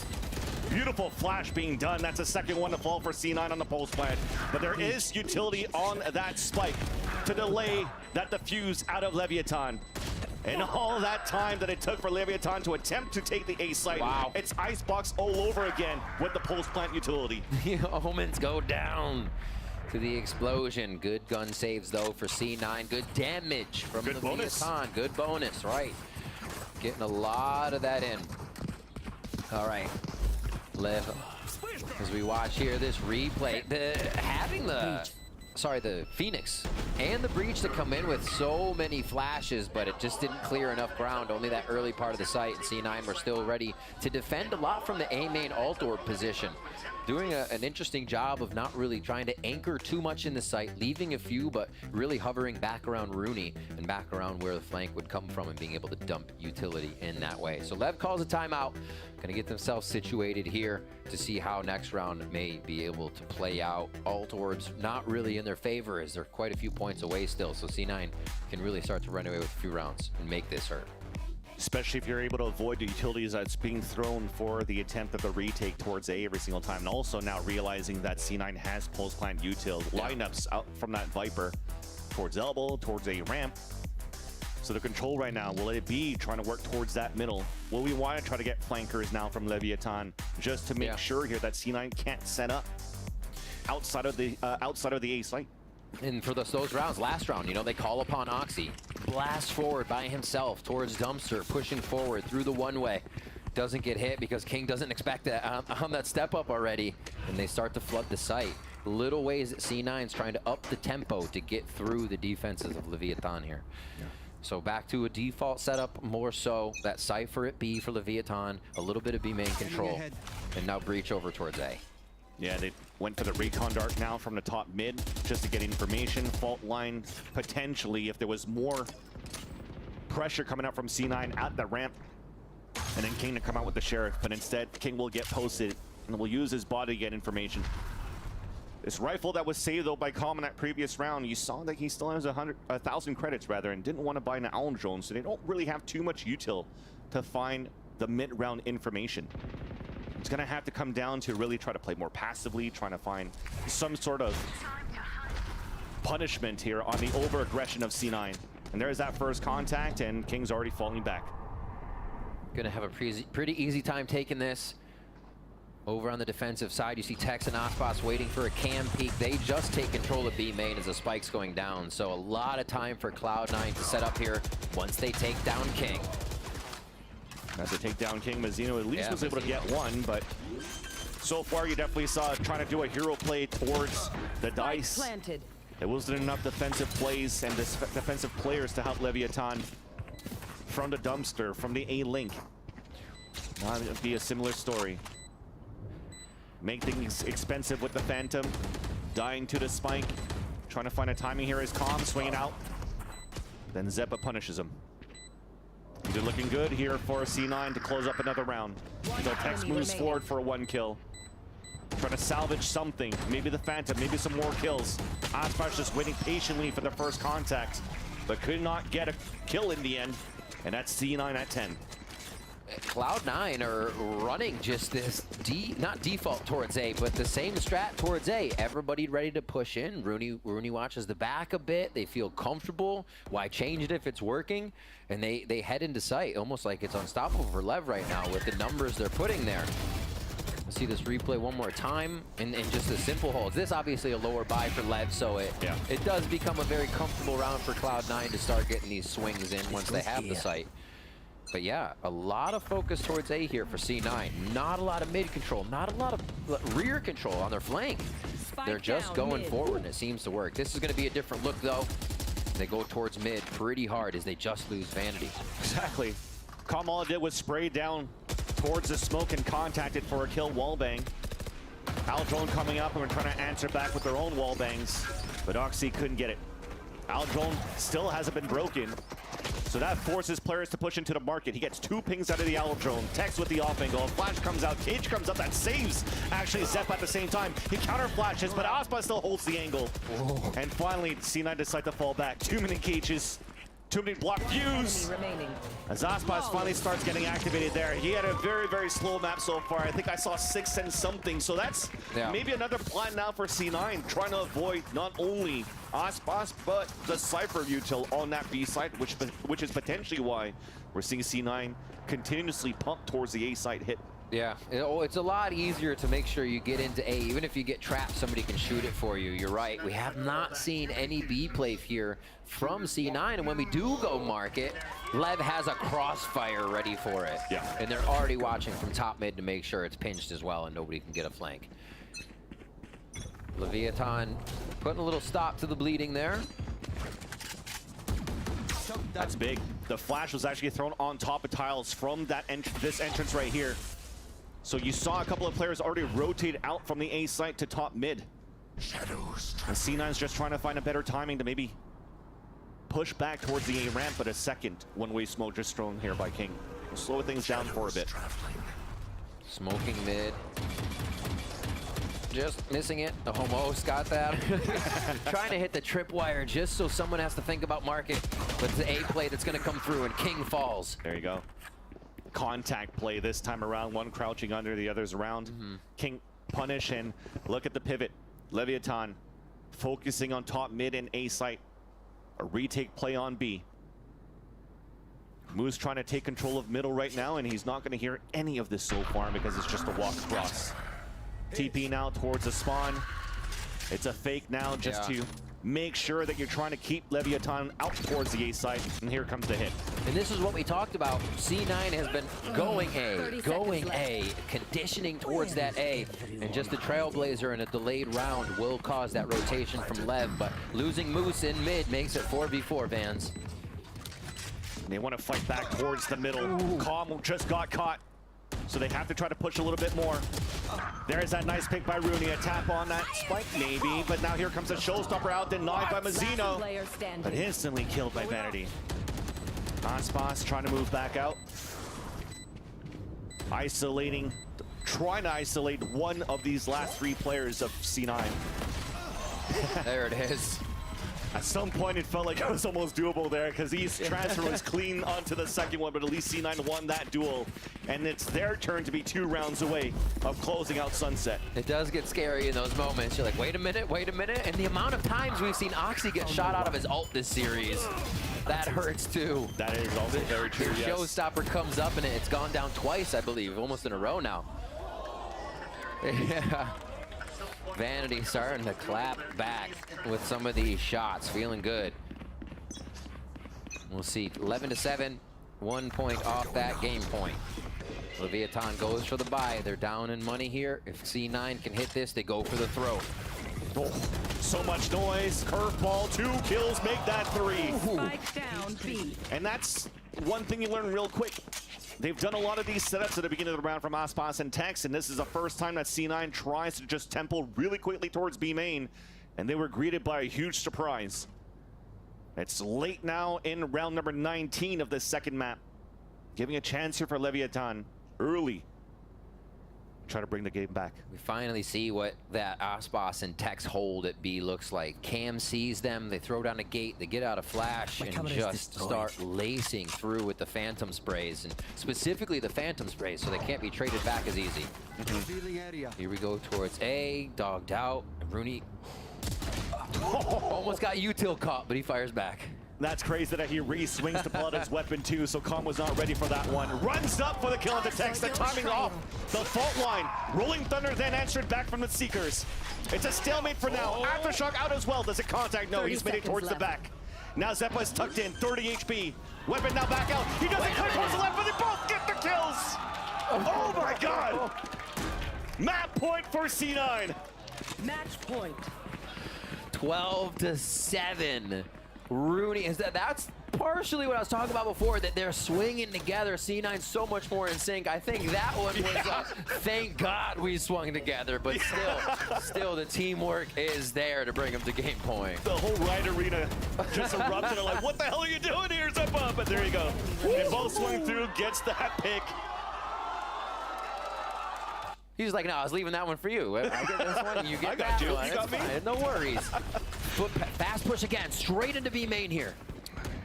Beautiful flash being done. That's the second one to fall for C9 on the pulse plant. But there is utility on that spike to delay that defuse out of Leviathan. And all that time that it took for Leviathan to attempt to take the A site, it's Icebox all over again with the pulse plant utility. The omens go down to the explosion. Good gun saves though for C9. Good damage from Leviathan. Good bonus, right. Getting a lot of that in. All right. Lev As we watch here this replay, having the Phoenix and the Breach to come in with so many flashes, but it just didn't clear enough ground. Only that early part of the site, and C9 were still ready to defend a lot from the A main alt orb position. Doing an interesting job of not really trying to anchor too much in the site, leaving a few, but really hovering back around Rooney and back around where the flank would come from and being able to dump utility in that way. So Lev calls a timeout, gonna get themselves situated here to see how next round may be able to play out. Alt orbs not really in their favor as they're quite a few points away still, so C9 can really start to run away with a few rounds and make this hurt. Especially if you're able to avoid the utilities that's being thrown for the attempt of the retake towards A every single time. And also now realizing that C9 has post-plant util lineups out from that Viper towards elbow, towards A ramp. So the control right now, will it be trying to work towards that middle? Will we want to try to get flankers now from Leviathan just to make sure here that C9 can't set up outside of the A site? And for those rounds, last round, you know, they call upon Oxy. Blast forward by himself towards Dumpster, pushing forward through the one-way. Doesn't get hit because King doesn't expect that on that step up already. And they start to flood the site. Little ways that C9's trying to up the tempo to get through the defenses of Leviathan here. So back to a default setup, more so. That Cypher at B for Leviathan, a little bit of B main control, and now Breach over towards A. Yeah, they went for the recon dart now from the top mid just to get information. Fault line potentially if there was more pressure coming out from C9 at the ramp. And then King to come out with the Sheriff, but instead King will get posted and will use his body to get information. This rifle that was saved though by Calm in that previous round, you saw that he still has 1,000 credits rather, and didn't want to buy an owl drone, so they don't really have too much util to find the mid-round information. It's gonna have to come down to really try to play more passively, trying to find some sort of punishment here on the over-aggression of C9. And there's that first contact, and King's already falling back. Gonna have a pretty easy time taking this. Over on the defensive side, you see Tex and Ospas waiting for a cam peek. They just take control of B main as the spike's going down. So a lot of time for Cloud9 to set up here once they take down King. As they take down King, Mazzino at least was able to get one, but so far you definitely saw trying to do a hero play towards the dice. There wasn't enough defensive plays and defensive players to help Leviathan from the dumpster, from the A-link. Now it'll be a similar story. Make things expensive with the Phantom, dying to the spike, trying to find a timing here as Calm swinging out. Then Zeppa punishes him. They're looking good here for C9 to close up another round. So Tex moves forward for a 1 kill. Trying to salvage something, maybe the Phantom, maybe some more kills. ASRock just waiting patiently for the first contact, but could not get a kill in the end. And that's C9 at 10. Cloud9 are running just this, not default towards A, but the same strat towards A. Everybody ready to push in. Rooney watches the back a bit. They feel comfortable. Why change it if it's working? And they head into sight, almost like it's unstoppable for Lev right now with the numbers they're putting there. Let's see this replay one more time, and just the simple holds. This obviously a lower buy for Lev, so it does become a very comfortable round for Cloud9 to start getting these swings in once they have the sight. But yeah, a lot of focus towards A here for C9. Not a lot of mid control, not a lot of rear control on their flank. They're just going forward, and it seems to work. This is going to be a different look, though. They go towards mid pretty hard as they just lose Vanity. Exactly. Calm all it did was spray down towards the smoke and contacted for a kill wallbang. Aldrone coming up and we're trying to answer back with their own wallbangs, but Oxy couldn't get it. Aldrone still hasn't been broken. So that forces players to push into the market. He gets 2 pings out of the Aldrone. Tex with the off angle. A flash comes out. Cage comes up. That saves actually Zep at the same time. He counter flashes, but Aspa still holds the angle. Whoa. And finally, C9 decide to fall back. Too many cages. Too many block views. As Aspas finally starts getting activated there. He had a very, very slow map so far. I think I saw 6 and something. So that's maybe another plan now for C9, trying to avoid not only Aspas, but the Cypher util on that B site, which is potentially why we're seeing C9 continuously pump towards the A site hit. Yeah, it's a lot easier to make sure you get into A. Even if you get trapped, somebody can shoot it for you. You're right. We have not seen any B play here from C9. And when we do go market, Lev has a crossfire ready for it. Yeah. And they're already watching from top mid to make sure it's pinched as well and nobody can get a flank. Leviathan putting a little stop to the bleeding there. That's big. The flash was actually thrown on top of tiles from that this entrance right here. So you saw a couple of players already rotate out from the A site to top mid. Shadows. And C9's just trying to find a better timing to maybe push back towards the A ramp, but a second one-way smoke just thrown here by King. We'll slow things down for a bit. Smoking mid. Just missing it. The Homos got that. Trying to hit the tripwire just so someone has to think about market. But it's the A play that's going to come through, and King falls. There you go. Contact play this time around. One crouching under, the other's around. King punish, and look at the pivot. Leviathan focusing on top mid and A site. A retake play on B. Moose trying to take control of middle right now, and he's not going to hear any of this so far because it's just a walk across. TP now towards the spawn. It's a fake now just to make sure that you're trying to keep Leviathan out towards the A site, and here comes the hit. And this is what we talked about. C9 has been going A, conditioning towards that A, and just the Trailblazer in a delayed round will cause that rotation from Lev, but losing Moose in mid makes it 4v4, Vans. They want to fight back towards the middle. Calm just got caught, so they have to try to push a little bit more. There's that nice pick by Rooney. A tap on that spike, maybe. But now here comes a showstopper out, denied by Mazzino. But instantly killed by Vanity. Aspas trying to move back out. Isolating, trying to isolate one of these last three players of C9. There it is. At some point, it felt like it was almost doable there because his transfer was clean onto the second one, but at least C9 won that duel. And it's their turn to be 2 rounds away of closing out Sunset. It does get scary in those moments. You're like, wait a minute. And the amount of times we've seen Oxy get shot out of his ult this series, that hurts too. That is also very true, The showstopper comes up and it's gone down twice, I believe, almost in a row now. Yeah. Vanity starting to clap back with some of these shots, feeling good. We'll see, 11-7, 1 point off that game point. Leviathan goes for the buy. They're down in money here. If C9 can hit this, they go for the throw. Oh, so much noise. Curveball, 2 kills, make that 3. Spike down B. And that's one thing you learn real quick. They've done a lot of these setups at the beginning of the round from Aspas and Tex, and this is the first time that C9 tries to just tempo really quickly towards B main, and they were greeted by a huge surprise. It's late now in round number 19 of this second map. Giving a chance here for Leviathan early. Try to bring the game back. We finally see what that Aspas and Tex hold at B looks like. Cam sees them, they throw down a gate, they get out a flash, and just start lacing through with the Phantom sprays, and specifically the Phantom sprays, so they can't be traded back as easy. Here we go towards A, dogged out, and Rooney almost got util caught, but he fires back. That's crazy that he re-swings to pull out his weapon too, so Calm was not ready for that one. Runs up for the kill into Tex, the timing off the fault line. Rolling Thunder then answered back from the Seekers. It's a stalemate for now. AFtershock out as well. Does it contact? No, he's made it towards the back. Now Zeppa is tucked in, 30 HP. Weapon now back out. He doesn't clear towards the left, but they both get the kills. Oh my God. Map point for C9. Match point. 12-7. Rooney, that's partially what I was talking about before, that they're swinging together. C9 so much more in sync. I think that one was thank God we swung together, but still the teamwork is there to bring them to game point. The whole Riot Arena just erupted. Like, what the hell are you doing here, Zeppa? But there you go. They both swing through, gets that pick. He's like, no, I was leaving that one for you. I get this one, you get that one. You got me. Fine. No worries. Fast push again, straight into B main here.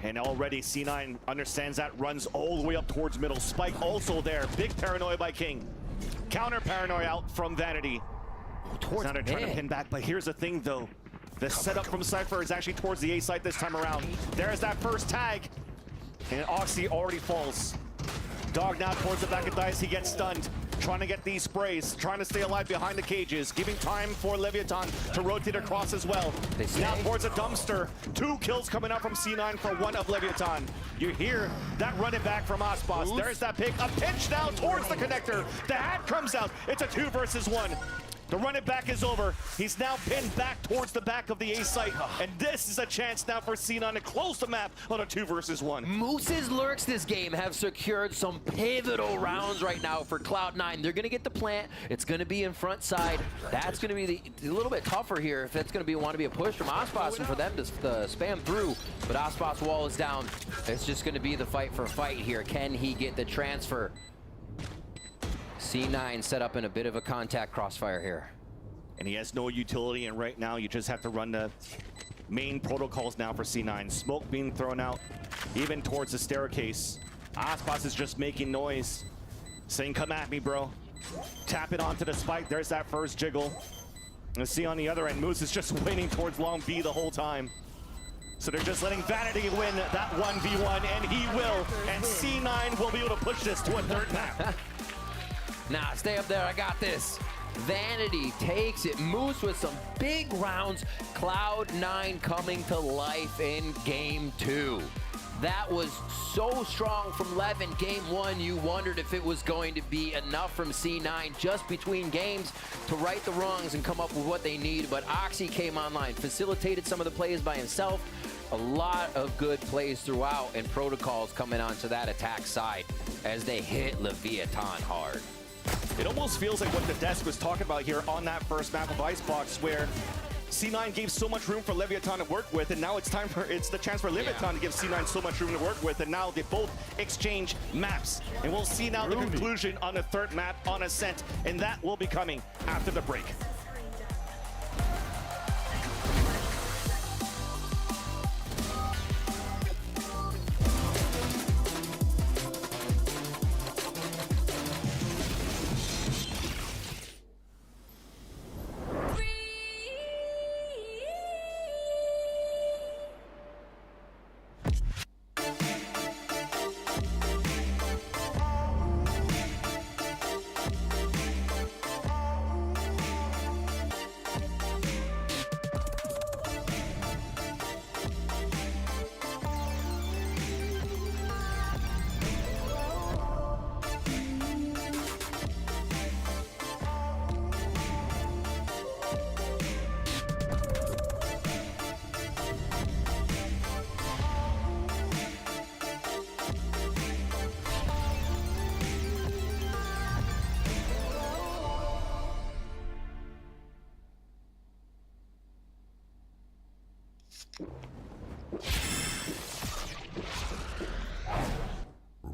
And already C9 understands that, runs all the way up towards middle. Spike also there. Big paranoia by King. Counter paranoia out from Vanity. Towards now they're trying to pin back, but here's the thing though. The setup from Cypher is actually towards the A site this time around. There's that first tag. And Oxy already falls. Dog now towards the back of Dice, he gets stunned. trying to get these sprays, trying to stay alive behind the cages, giving time for Leviathan to rotate across as well. Now towards a dumpster. 2 kills coming up from C9 for 1 of Leviathan. You hear that running back from Aspas. There's that pick. A pitch now towards the connector. The hat comes out. It's a 2 versus 1. The running back is over. He's now pinned back towards the back of the A site. And this is a chance now for C9 to close the map on a 2 versus 1. Moose's lurks this game have secured some pivotal rounds right now for Cloud9. They're going to get the plant. It's going to be in front side. That's going to be a little bit tougher here if that's going to want to be a push from Aspas and for them to spam through. But Aspas' wall is down. It's just going to be the fight for fight here. Can he get the transfer? C9 set up in a bit of a contact crossfire here. And he has no utility, and right now you just have to run the main protocols now for C9. Smoke being thrown out, even towards the staircase. Aspas is just making noise, saying, come at me, bro. Tap it onto the spike. There's that first jiggle. And see on the other end, Moose is just waiting towards long B the whole time. So they're just letting Vanity win that 1v1, and he will. And C9 will be able to push this to a 3rd map. Nah, stay up there. I got this. Vanity takes it. Moose with some big rounds. Cloud9 coming to life in game 2. That was so strong from Lev in game 1. You wondered if it was going to be enough from C9 just between games to right the wrongs and come up with what they need. But Oxy came online, facilitated some of the plays by himself. A lot of good plays throughout, and protocols coming onto that attack side as they hit Leviathan hard. It almost feels like what the desk was talking about here on that first map of Icebox, where C9 gave so much room for Leviathan to work with, and now it's the chance for Leviathan to give C9 so much room to work with, and now they both exchange maps. And we'll see now the conclusion on the 3rd map on Ascent, and that will be coming after the break.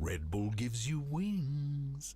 Red Bull gives you wings.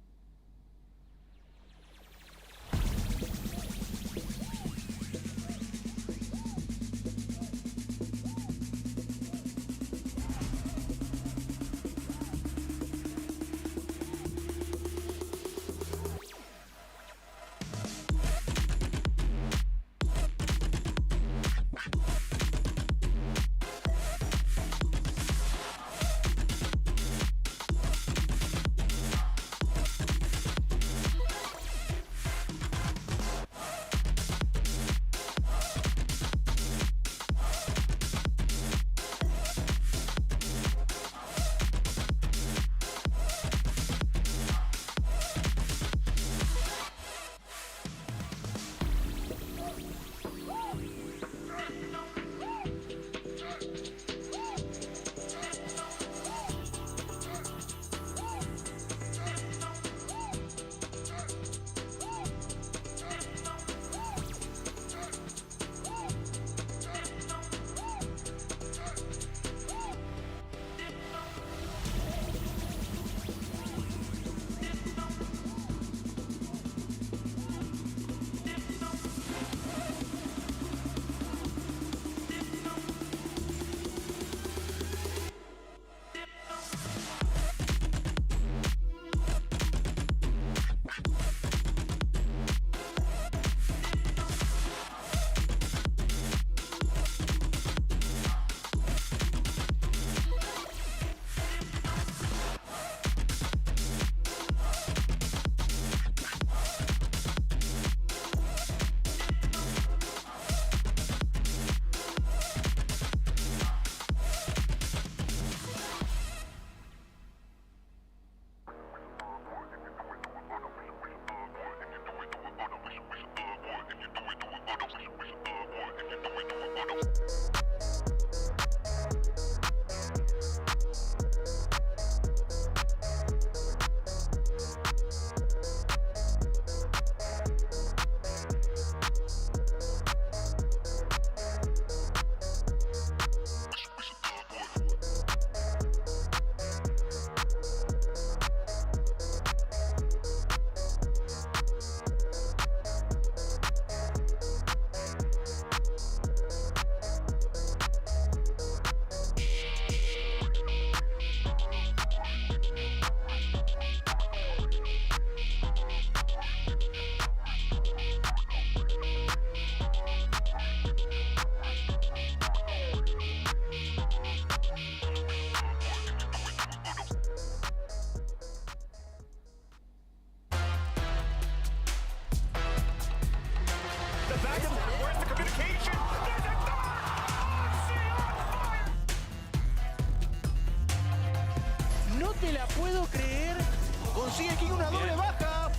No te la puedo creer. Consigue aquí una doble baja.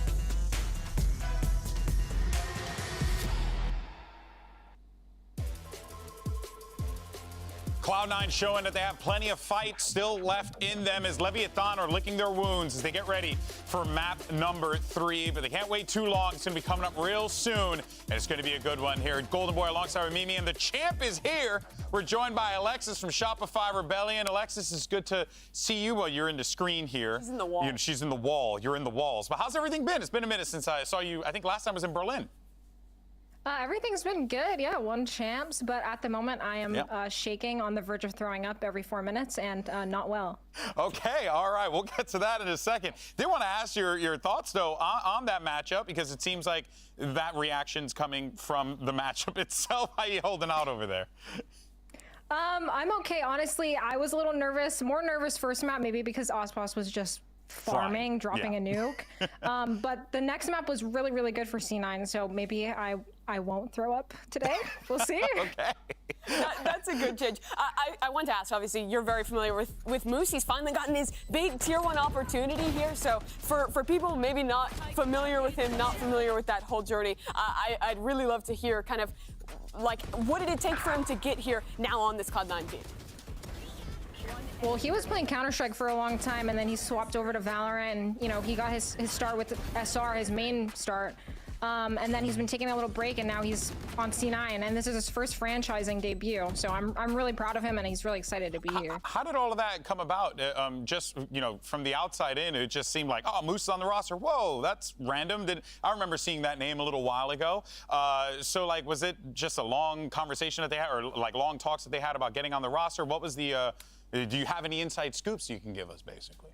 Cloud9 showing that they have plenty of fight still left in them as Leviathan are licking their wounds as they get ready for map number 3. But they can't wait too long. It's going to be coming up real soon. And it's going to be a good one here. Golden Boy alongside Mimi, and the champ is here. We're joined by Alexis from Shopify Rebellion. Alexis, it's good to see you. Well, you're in the screen here. She's in the wall. She's in the wall. You're in the walls. But how's everything been? It's been a minute since I saw you. I think last time was in Berlin. Everything's been good, yeah, won champs, but at the moment I am shaking on the verge of throwing up every 4 minutes and not well. Okay, all right, we'll get to that in a second. Did want to ask your thoughts, though, on that matchup, because it seems like that reaction's coming from the matchup itself. How you holding out over there? I'm okay, honestly. I was a little nervous, more nervous first map, maybe because Ospas was just farming, dropping a nuke. But the next map was really, really good for C9, so maybe I won't throw up today. We'll see. Okay. That's a good change. I want to ask, obviously, you're very familiar with Moose. He's finally gotten his big tier 1 opportunity here. So for people maybe not familiar with him, not familiar with that whole journey, I'd really love to hear kind of like, what did it take for him to get here now on this Cloud9 team? Well, he was playing Counter-Strike for a long time, and then he swapped over to Valorant, and, you know, he got his start with SR, his main start. And then he's been taking a little break, and now he's on C9, and this is his first franchising debut. So I'm really proud of him, and he's really excited to be here. How did all of that come about? Just, you know, from the outside in, it just seemed like, oh, Moose is on the roster. Whoa, that's random. I remember seeing that name a little while ago. So, like, was it just a long conversation that they had, or like long talks that they had about getting on the roster? What was the, do you have any inside scoops you can give us, basically?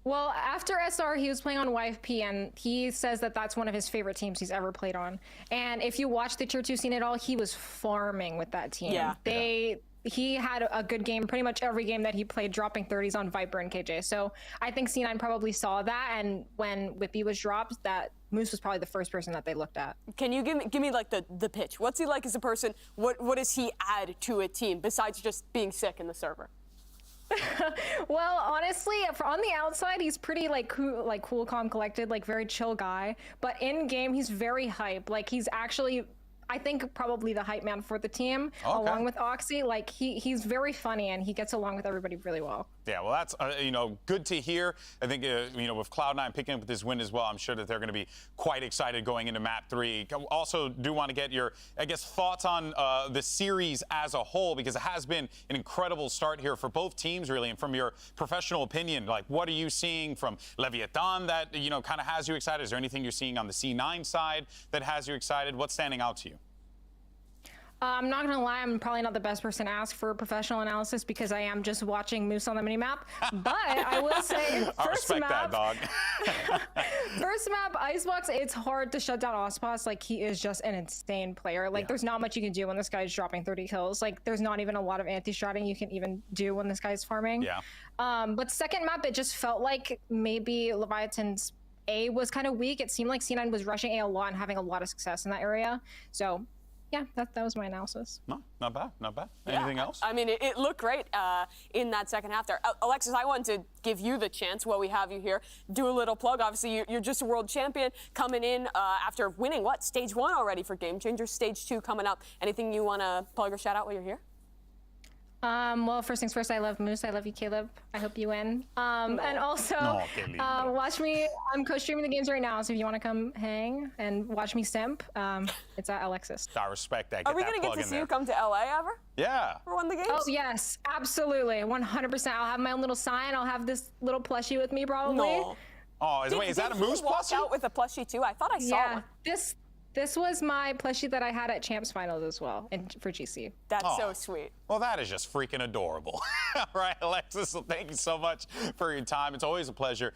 Well, after SR, he was playing on YFP, and he says that that's one of his favorite teams he's ever played on. And if you watch the Tier 2 scene at all, he was farming with that team. Yeah. He had a good game pretty much every game that he played, dropping 30s on Viper and KJ. So I think C9 probably saw that, and when Whippy was dropped, that Moose was probably the first person that they looked at. Can you give me like the pitch? What's he like as a person? What does he add to a team besides just being sick in the server? Well, honestly, on the outside, he's pretty cool, calm, collected, like very chill guy. But in game, he's very hype. Like, he's actually, I think, probably the hype man for the team, along with Oxy. Like, he's very funny, and he gets along with everybody really well. Yeah, well, that's, you know, good to hear. I think, you know, with Cloud9 picking up this win as well, I'm sure that they're going to be quite excited going into map 3. Also, do want to get your, I guess, thoughts on the series as a whole, because it has been an incredible start here for both teams, really. And from your professional opinion, like, what are you seeing from Leviathan that, you know, kind of has you excited? Is there anything you're seeing on the C9 side that has you excited? What's standing out to you? I'm not gonna lie, I'm probably not the best person to ask for professional analysis because I am just watching Moose on the minimap. But I will say, first map, first map, Icebox, it's hard to shut down Ospas. Like, he is just an insane player. Like, there's not much you can do when this guy's dropping 30 kills. Like, there's not even a lot of anti-stratting you can even do when this guy's farming. Yeah. But second map, it just felt like maybe Leviathan's A was kind of weak. It seemed like C9 was rushing A a lot and having a lot of success in that area. So yeah, that was my analysis. No, not bad, not bad. Anything else? I mean, it looked great in that second half there. Alexis, I wanted to give you the chance while we have you here. Do a little plug. Obviously, you're just a world champion coming in after winning, stage 1 already for Game Changers, stage 2 coming up. Anything you want to plug or shout out while you're here? Well, first things first, I love Moose. I love you, Caleb. I hope you win. And also, watch me. I'm co-streaming the games right now, so if you want to come hang and watch me simp, it's at Alexis. I respect that. Are we going to get to see you come to LA ever? Yeah. For one of the games? Oh, yes, absolutely. 100%. I'll have my own little sign. I'll have this little plushie with me, probably. No. Oh, wait, is that a Moose walk plushie? Out with a plushie, too? I thought I saw one. This was my plushie that I had at Champs Finals as well, and for GC. That's so sweet. Well, that is just freaking adorable. All right, Alexis, well, thank you so much for your time. It's always a pleasure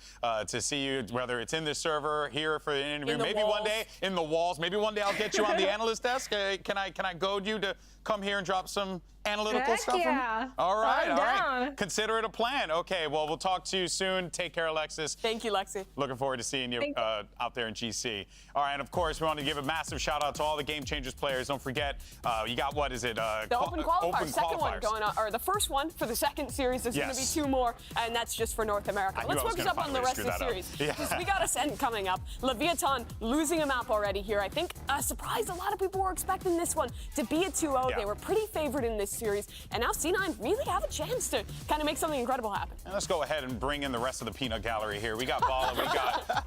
to see you, whether it's in this server, here for an interview, maybe one day in the walls. Maybe one day I'll get you on the analyst desk. Can I goad you to come here and drop some analytical stuff? Yeah. All right, I'm all down. right. Consider it a plan. Okay, well, we'll talk to you soon. Take care, Alexis. Thank you, Lexi. Looking forward to seeing you out there in GC. All right, and of course, we want to give a massive shout out to all the Game Changers players. Don't forget, you got, what is it? The Open Qualifier, second one going on, or the first one for the second series. There's going to be 2 more, and that's just for North America. Let's focus up on the rest of the series, because we got Ascent coming up. Leviathan losing a map already here. I think surprised a lot of people were expecting this one to be a 2-0. They were pretty favored in this series, and now C9 really have a chance to kind of make something incredible happen. And let's go ahead and bring in the rest of the peanut gallery here. We got Bala,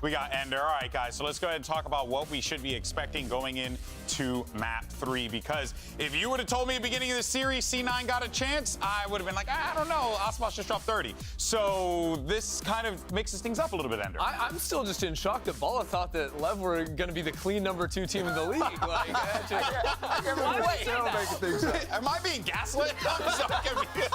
we got Ender. All right, guys, so let's go ahead and talk about what we should be expecting going into map 3, because if you would have told me at the beginning of the series C9 got a chance, I would have been like, I don't know, ASRock just dropped 30. So this kind of mixes things up a little bit, Ender. I'm still just in shock that Bala thought that Lev were going to be the clean #2 team in the league. Like, am I being gaslit? I'm so confused.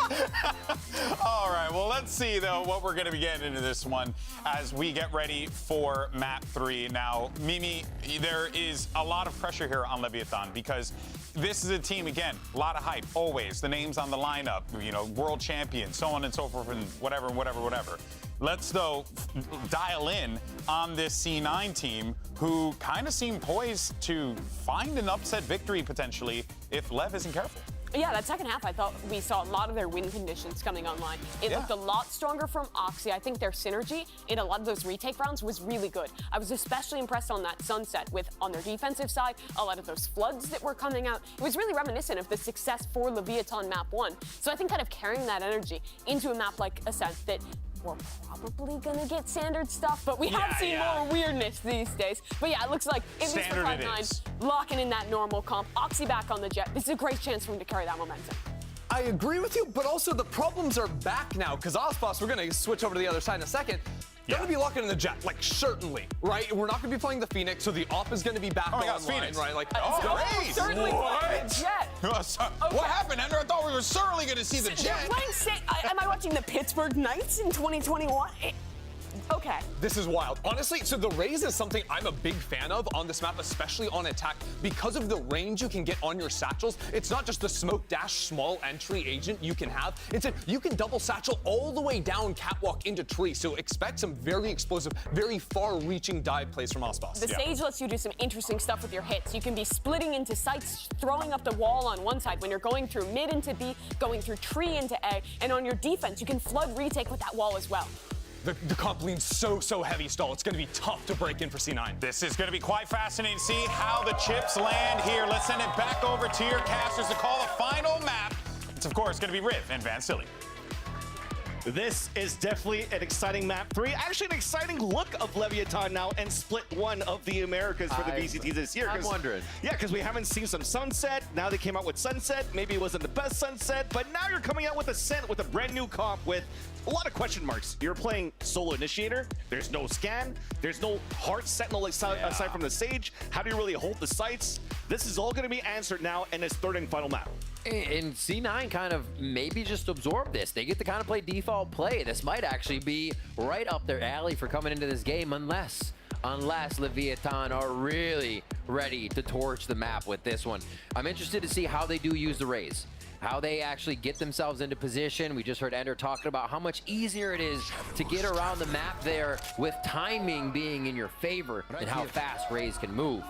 All right, well, let's see, though, what we're going to be getting into this one as we get ready for map 3. Now, Mimi, there is a lot of pressure here on Leviathan because this is a team, again, a lot of hype, always. The names on the lineup, you know, world champion, so on and so forth, and whatever. Let's, though, dial in on this C9 team who kind of seem poised to find an upset victory, potentially, if Lev isn't careful. Yeah, that second half, I thought we saw a lot of their win conditions coming online. It looked a lot stronger from Oxy. I think their synergy in a lot of those retake rounds was really good. I was especially impressed on that Sunset with, on their defensive side, a lot of those floods that were coming out. It was really reminiscent of the success for Leviathan map 1. So I think kind of carrying that energy into a map like Ascent that we're probably gonna get standard stuff, but we have seen more weirdness these days. But yeah, it looks like at least for Cloud9, locking in that normal comp. Oxy back on the jet. This is a great chance for him to carry that momentum. I agree with you, but also the problems are back now, because ASRock, we're going to switch over to the other side in a second, going to be locking in the jet, like, certainly, right? We're not going to be playing the Phoenix, so the op is going to be back online, Phoenix. right? Like, great! Certainly playing the jet. What happened, Ender? I thought we were certainly going to see the jet. They're playing am I watching the Pittsburgh Knights in 2021? Okay. This is wild. Honestly, so the Raze is something I'm a big fan of on this map, especially on attack, because of the range you can get on your satchels. It's not just the smoke dash small entry agent you can have. Instead, you can double satchel all the way down catwalk into tree. So expect some very explosive, very far-reaching dive plays from ASRock. The stage lets you do some interesting stuff with your hits. You can be splitting into sites, throwing up the wall on one side when you're going through mid into B, going through tree into A, and on your defense, you can flood retake with that wall as well. The comp lean's so heavy stall. It's going to be tough to break in for C9. This is going to be quite fascinating to see how the chips land here. Let's send it back over to your casters to call the final map. It's, of course, going to be Riv and Van Silly. This is definitely an exciting map 3. Actually, an exciting look of Leviathan now and split 1 of the Americas for the VCT this year. I'm wondering. Yeah, because we haven't seen some Sunset. Now they came out with Sunset. Maybe it wasn't the best Sunset, but now you're coming out with Ascent with a brand new comp with a lot of question marks. You're playing Solo Initiator. There's no scan. There's no Heart Sentinel aside from the stage. How do you really hold the sites? This is all going to be answered now in his third and final map. And C9 kind of maybe just absorb this. They get to kind of play default play. This might actually be right up their alley for coming into this game unless Leviathan are really ready to torch the map with this one. I'm interested to see how they do use the Raze, how they actually get themselves into position. We just heard Ender talking about how much easier it is to get around the map there with timing being in your favor and how fast Raze can move.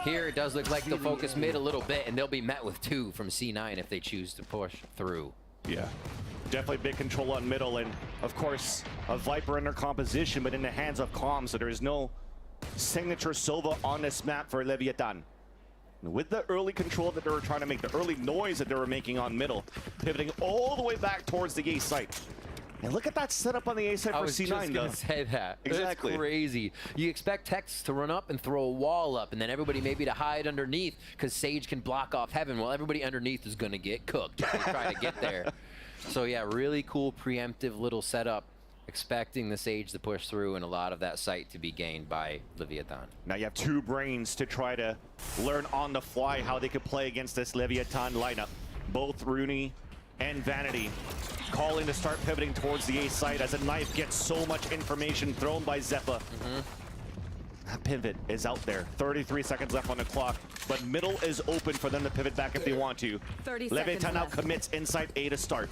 Here it does look like they'll focus mid a little bit, and they'll be met with 2 from C9 if they choose to push through. Yeah. Definitely big control on middle, and of course, a Viper in their composition, but in the hands of Calm, so there is no signature Sova on this map for Leviathan. With the early control that they were trying to make, the early noise that they were making on middle, pivoting all the way back towards the A site. And look at that setup on the A site for C9. I was just going to say that. Exactly. It's crazy. You expect Tex to run up and throw a wall up, and then everybody maybe to hide underneath because Sage can block off Heaven. Well, everybody underneath is going to get cooked if they try to get there. So yeah, really cool preemptive little setup, expecting the Sage to push through and a lot of that site to be gained by Leviathan. Now you have 2 brains to try to learn on the fly how they could play against this Leviathan lineup. Both Rooney and Vanity calling to start pivoting towards the A site as a knife gets so much information thrown by Zeppa. That pivot is out there. 33 seconds left on the clock, but middle is open for them to pivot back if they want to. 30 Leviathan seconds now left. commits inside A to start.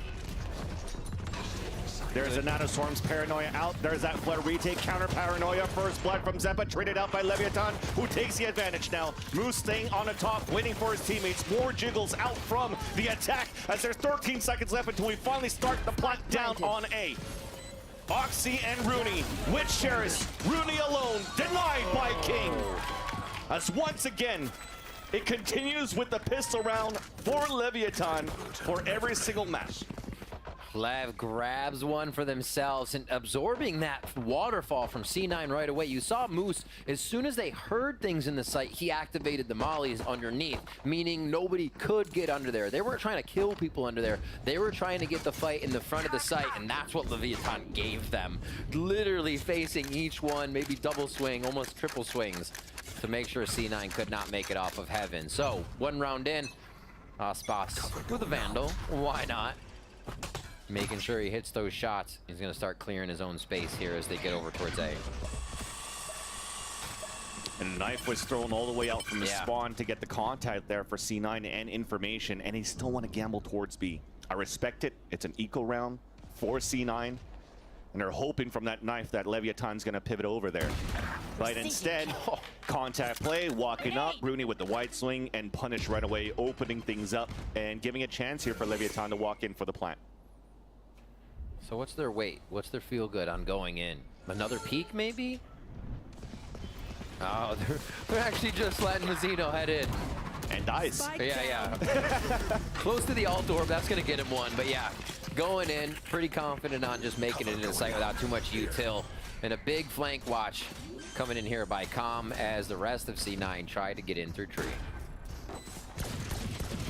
There's a Nanoswarm's Paranoia out. There's that Flare retake, counter Paranoia. First blood from Zeppa, traded out by Leviathan, who takes the advantage now. Moose staying on the top, waiting for his teammates. More jiggles out from the attack as there's 13 seconds left until we finally start the plant down on A. Oxy and Rooney with Sheris. Rooney alone, denied by King. As once again, it continues with the pistol round for Leviathan for every single match. Lev grabs one for themselves and absorbing that waterfall from C9 right away. You saw Moose, as soon as they heard things in the site, he activated the mollies underneath, meaning nobody could get under there. They weren't trying to kill people under there. They were trying to get the fight in the front of the site, and that's what Leviathan gave them. Literally facing each one, maybe double swing, almost triple swings, to make sure C9 could not make it off of Heaven. So, 1 round in, Aspas with a Vandal, why not? Making sure he hits those shots. He's going to start clearing his own space here as they get over towards A. And a knife was thrown all the way out from the spawn to get the contact there for C9 and information, and he still want to gamble towards B. I respect it. It's an eco round for C9, and they're hoping from that knife that Leviathan's going to pivot over there. But instead, contact play, walking up, Rooney with the wide swing, and punish right away, opening things up and giving a chance here for Leviathan to walk in for the plant. So what's their weight? What's their feel good on going in? Another peek, maybe? Oh, they're actually just letting Mazzino head in. And dies. Yeah. Close to the alt orb, that's going to get him one. But yeah, going in, pretty confident on just making it into the site without too much util. And a big flank watch coming in here by Calm as the rest of C9 tried to get in through tree.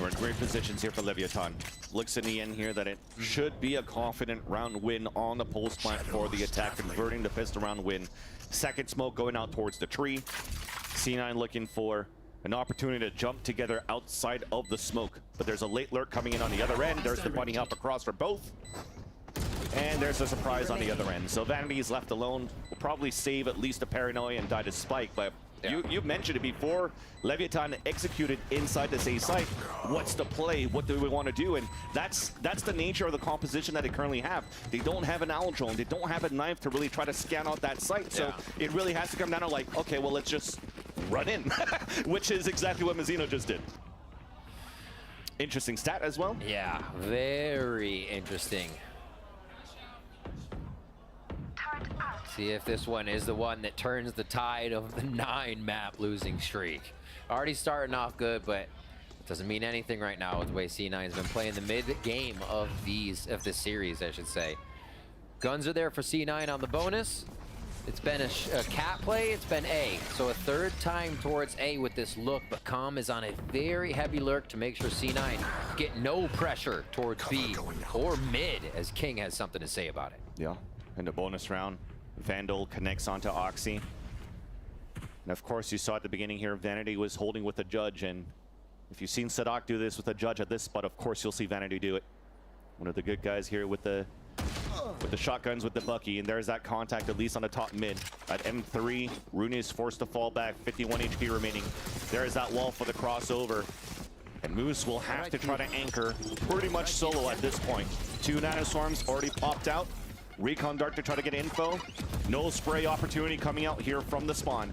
We're in great positions here for Leviathan. Looks in the end here that it should be a confident round win on the pulse plant for the attack, converting the pistol round win. Second smoke going out towards the tree. C9 looking for an opportunity to jump together outside of the smoke. But there's a late lurk coming in on the other end. There's the bunny hop across for both. And there's a surprise on the other end. So Vanity is left alone. Will probably save at least a Paranoia and die to Spike, but you mentioned it before. Leviathan executed inside this A site. What's the play? What do we want to do? And that's the nature of the composition that they currently have. They don't have an owl drone. They don't have a knife to really try to scan out that site. So it really has to come down to like, okay, well, let's just run in, which is exactly what Mazzino just did. Interesting stat as well. Yeah, very interesting. See if this one is the one that turns the tide of the 9-map losing streak. Already starting off good, but it doesn't mean anything right now with the way C9's been playing the mid-game of this series, I should say. Guns are there for C9 on the bonus. It's been a cat play, it's been A. So a third time towards A with this look, but Calm is on a very heavy lurk to make sure C9 get no pressure towards B or mid, as King has something to say about it. Yeah, in the bonus round, Vandal connects onto Oxy. And of course, you saw at the beginning here, Vanity was holding with the Judge, and if you've seen Sadok do this with the Judge at this spot, of course you'll see Vanity do it. One of the good guys here with the shotguns with the Bucky, and there's that contact at least on the top mid. At M3, Rooney is forced to fall back, 51 HP remaining. There is that wall for the crossover. And Moose will have to try to anchor pretty much solo at this point. 2 Nanoswarms already popped out. Recon Dart to try to get info. No spray opportunity coming out here from the spawn.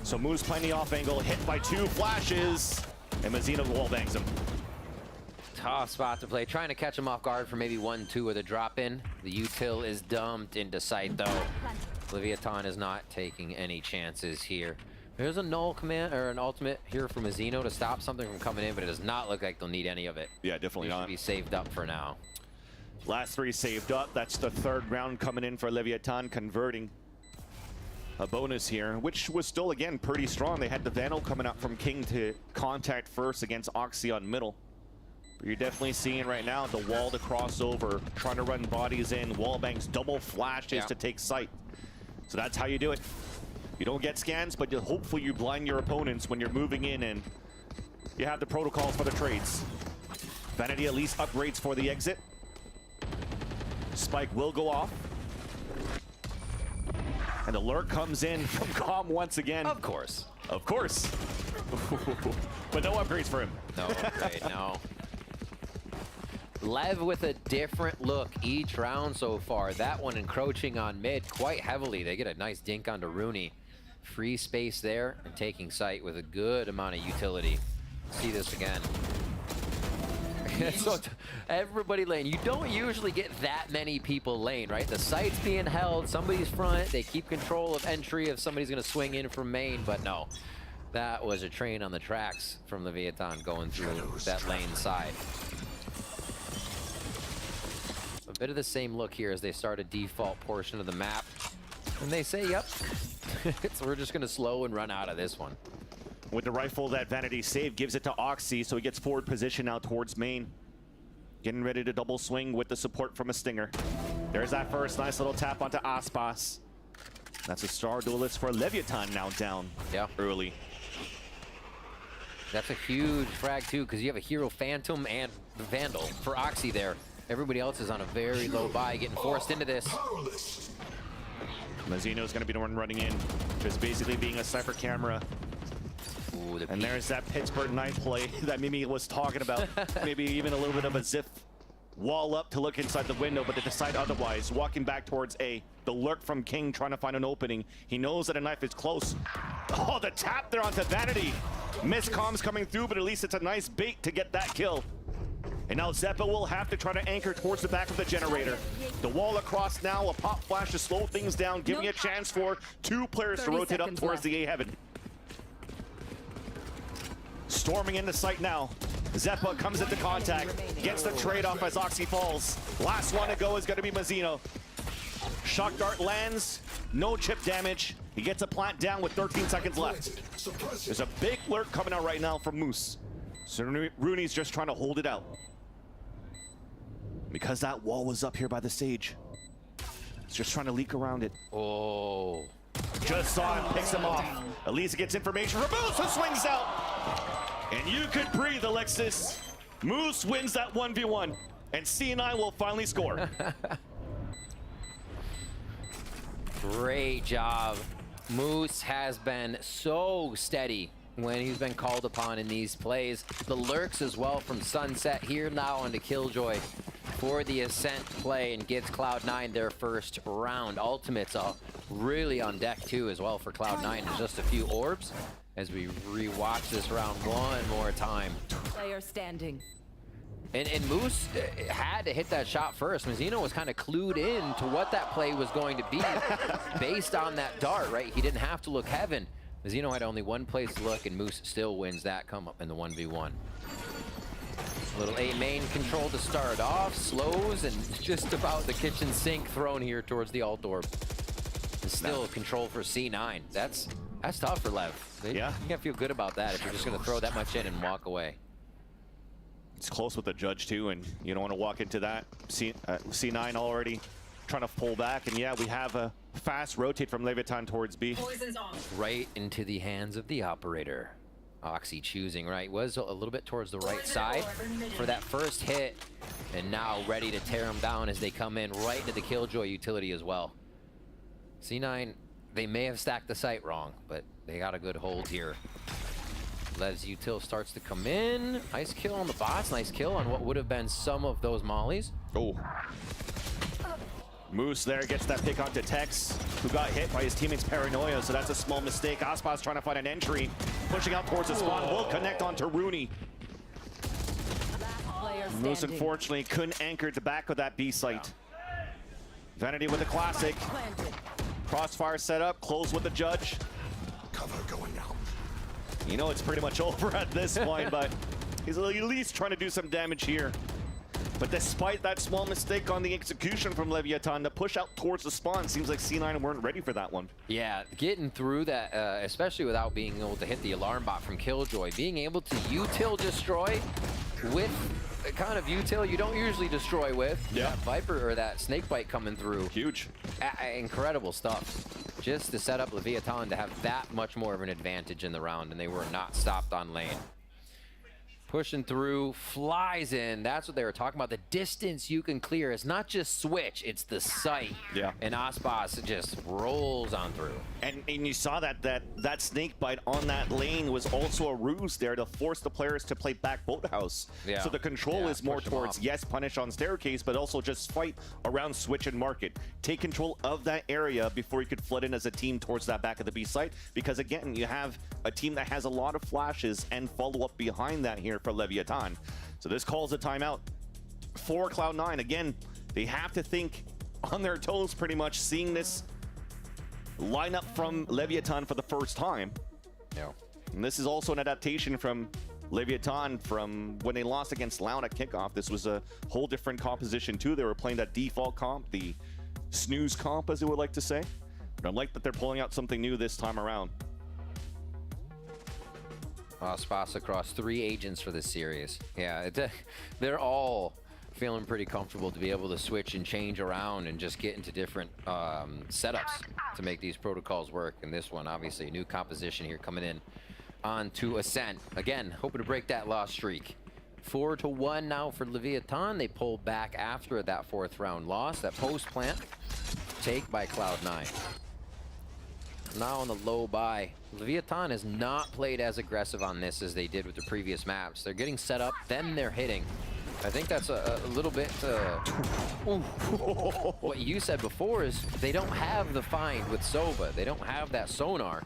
So Moose playing the off angle, hit by 2 flashes, and Mazzino wall bangs him. Tough spot to play. Trying to catch him off guard for maybe 1-2 with a drop in. The util is dumped into sight though. Leviathan is not taking any chances here. There's a null command or an ultimate here for Mazzino to stop something from coming in, but it does not look like they'll need any of it. Yeah, definitely not. Should be saved up for now. Last 3 saved up. That's the 3rd round coming in for Leviathan, converting a bonus here, which was still, again, pretty strong. They had the Vandal coming out from King to contact first against Oxy on middle. But you're definitely seeing right now the wall to cross over, trying to run bodies in, wall banks, double flashes to take sight. So that's how you do it. You don't get scans, but hopefully you blind your opponents when you're moving in and you have the protocols for the trades. Vanity at least upgrades for the exit. Spike will go off. And the lurk comes in from Calm once again. Of course. Of course. But no upgrades for him. No upgrade, no. Lev with a different look each round so far. That one encroaching on mid quite heavily. They get a nice dink onto Rooney. Free space there and taking sight with a good amount of utility. See this again. So everybody lane. You don't usually get that many people lane, right? The site's being held, somebody's front, they keep control of entry if somebody's gonna swing in from main, but no. That was a train on the tracks from Leviathan going through that lane side. A bit of the same look here as they start a default portion of the map. And they say, yep, so we're just gonna slow and run out of this one. With the rifle, that Vanity save gives it to Oxy, so he gets forward position now towards main. Getting ready to double swing with the support from a Stinger. There's that first nice little tap onto Aspas. That's a Star Duelist for Leviathan now down early. That's a huge frag too, because you have a Hero Phantom and Vandal for Oxy there. Everybody else is on a very low buy, getting forced into this. Mazzino's going to be the one running in, just basically being a sniper camera. Ooh, and there's that Pittsburgh knife play that Mimi was talking about. Maybe even a little bit of a zip wall up to look inside the window, but they decide otherwise. Walking back towards A. The lurk from King trying to find an opening. He knows that a knife is close. Oh, the tap there onto Vanity. Miss comms coming through, but at least it's a nice bait to get that kill. And now Zeppa will have to try to anchor towards the back of the generator. The wall across now, a pop flash to slow things down, giving a chance for 2 players to rotate up towards the A heaven. Storming into sight now. Zeppa comes into contact, gets the trade-off as Oxy falls. Last one to go is going to be Mazzino. Shock dart lands, no chip damage. He gets a plant down with 13 seconds left. There's a big lurk coming out right now from Moose. So Rooney's just trying to hold it out. Because that wall was up here by the stage. He's just trying to leak around it. Oh. Just saw him, picks him off. Elisa gets information from Moose, who swings out. And you could breathe, Alexis. Moose wins that 1v1. And C9 will finally score. Great job. Moose has been so steady when he's been called upon in these plays. The lurks as well from Sunset here now onto Killjoy for the Ascent play and gets Cloud9 their first round. Ultimates really on deck too as well for Cloud9. There's just a few orbs as we rewatch this round one more time. Player standing. And Moose had to hit that shot first. Mazzino was kind of clued in to what that play was going to be based on that dart, right? He didn't have to look heaven. Mazzino had only one place to look, and Moose still wins that come up in the 1v1. A little A main control to start off, slows, and just about the kitchen sink thrown here towards the alt orb. And still control for C9. That's tough for Lev. You can't feel good about that if you're just going to throw that much in and walk away. It's close with the judge too, and you don't want to walk into that. C9 already trying to pull back, and yeah, we have a fast rotate from Leviathan towards B. Right into the hands of the operator. Oxy choosing right, was a little bit towards the right side for that first hit, and now ready to tear them down as they come in right into the Killjoy utility as well. C9, they may have stacked the site wrong, but they got a good hold here. Lev's util starts to come in. Nice kill on the bots. Nice kill on what would have been some of those mollies. Oh. Moose there gets that pick onto Tex, who got hit by his teammate's paranoia, so that's a small mistake. Aspas trying to find an entry, pushing out towards the spawn, will connect onto Rooney. Moose unfortunately couldn't anchor the back of that B site. Vanity with the classic. Crossfire set up, close with the judge. Cover going out. You know it's pretty much over at this point, but he's at least trying to do some damage here. But despite that small mistake on the execution from Leviathan, the push out towards the spawn seems like C9 weren't ready for that one. Yeah, getting through that, especially without being able to hit the alarm bot from Killjoy, being able to util destroy with the kind of util you don't usually destroy with. Yeah. That Viper or that Snakebite coming through. Huge. Incredible stuff. Just to set up Leviathan to have that much more of an advantage in the round, and they were not stopped on lane. Pushing through, flies in. That's what they were talking about. The distance you can clear. It's not just switch, it's the sight. Yeah. And Aspas just rolls on through. And you saw that snake bite on that lane was also a ruse there to force the players to play back boathouse. Yeah. So the control is more towards, yes, punish on staircase, but also just fight around switch and market. Take control of that area before you could flood in as a team towards that back of the B site. Because again, you have a team that has a lot of flashes and follow up behind that here for Leviathan. So this calls a timeout for Cloud9. Again, they have to think on their toes pretty much, seeing this lineup from Leviathan for the first time. Yeah. And this is also an adaptation from Leviathan from when they lost against Loud at kickoff. This was a whole different composition too. They were playing that default comp, the snooze comp as they would like to say. But I like that they're pulling out something new this time around. Aspas across 3 agents for this series. Yeah, they're all feeling pretty comfortable to be able to switch and change around and just get into different setups to make these protocols work. And this one, obviously, a new composition here coming in onto Ascent. Again, hoping to break that loss streak. 4-1 now for Leviathan. They pull back after that 4th round loss. That post plant take by Cloud9. Now on the low buy. Leviathan has not played as aggressive on this as they did with the previous maps. They're getting set up, then they're hitting. I think that's a little bit what you said before is they don't have the find with Sova. They don't have that sonar.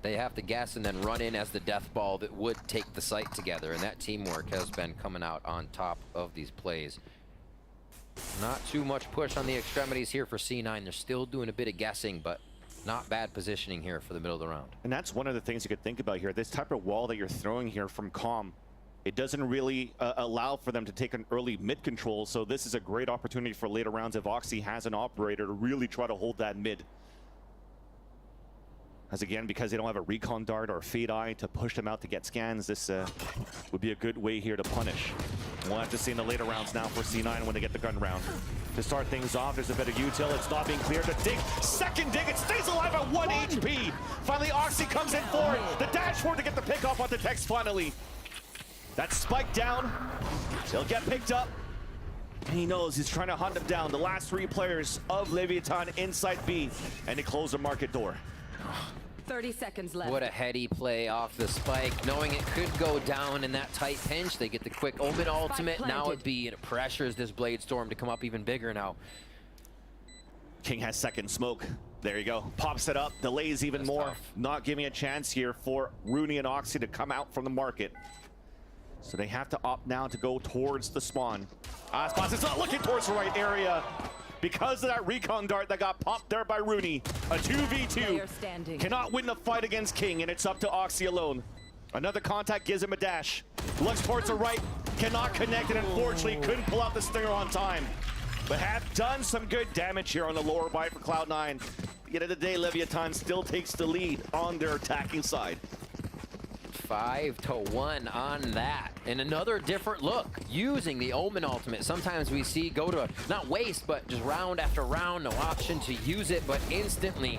They have to guess and then run in as the death ball that would take the site together. And that teamwork has been coming out on top of these plays. Not too much push on the extremities here for C9. They're still doing a bit of guessing, but not bad positioning here for the middle of the round. And that's one of the things you could think about here. This type of wall that you're throwing here from Calm, it doesn't really allow for them to take an early mid control. So this is a great opportunity for later rounds if Oxy has an operator to really try to hold that mid. As again, because they don't have a recon dart or a fade eye to push them out to get scans, this would be a good way here to punish. We'll have to see in the later rounds now for C9 when they get the gun round. To start things off, there's a bit of util. It's not being cleared. The dig, second dig, it stays alive at 1 HP. Finally, Oxy comes in for it. The dash forward to get the pick off on the Tex finally. That spike down. He'll get picked up. And he knows he's trying to hunt him down. The last 3 players of Leviathan inside B. And they close the market door. 30 seconds left. What a heady play off the spike, knowing it could go down in that tight pinch. They get the quick Omen ultimate. Now it B, and it pressures this Blade Storm to come up even bigger now. King has second smoke. There you go. Pops it up, delays even more. Tough. Not giving a chance here for Rooney and Oxy to come out from the market. So they have to opt now to go towards the spawn. Aspas is not looking towards the right area. Because of that recon dart that got popped there by Rooney. A 2v2. Cannot win the fight against King, and it's up to Oxy alone. Another contact gives him a dash. Looks towards the right, cannot connect, and unfortunately couldn't pull out the stinger on time. But have done some good damage here on the lower buy for Cloud9. At the end of the day, Leviathan still takes the lead on their attacking side. 5-1 on that. And another different look using the Omen ultimate. Sometimes we see go to not waste, but just round after round, no option to use it, but instantly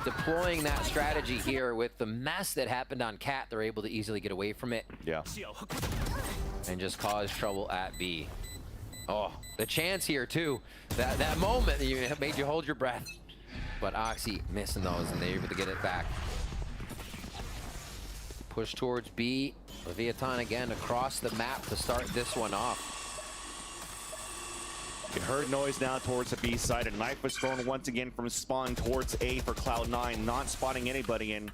deploying that strategy here with the mess that happened on Cat. They're able to easily get away from it. Yeah. And just cause trouble at B. Oh, the chance here too. That moment that made you hold your breath. But Oxy missing those, and they're able to get it back. Push towards B. Leviathan again across the map to start this one off. You heard noise now towards the B side. A knife was thrown once again from spawn towards A for Cloud9, not spotting anybody. And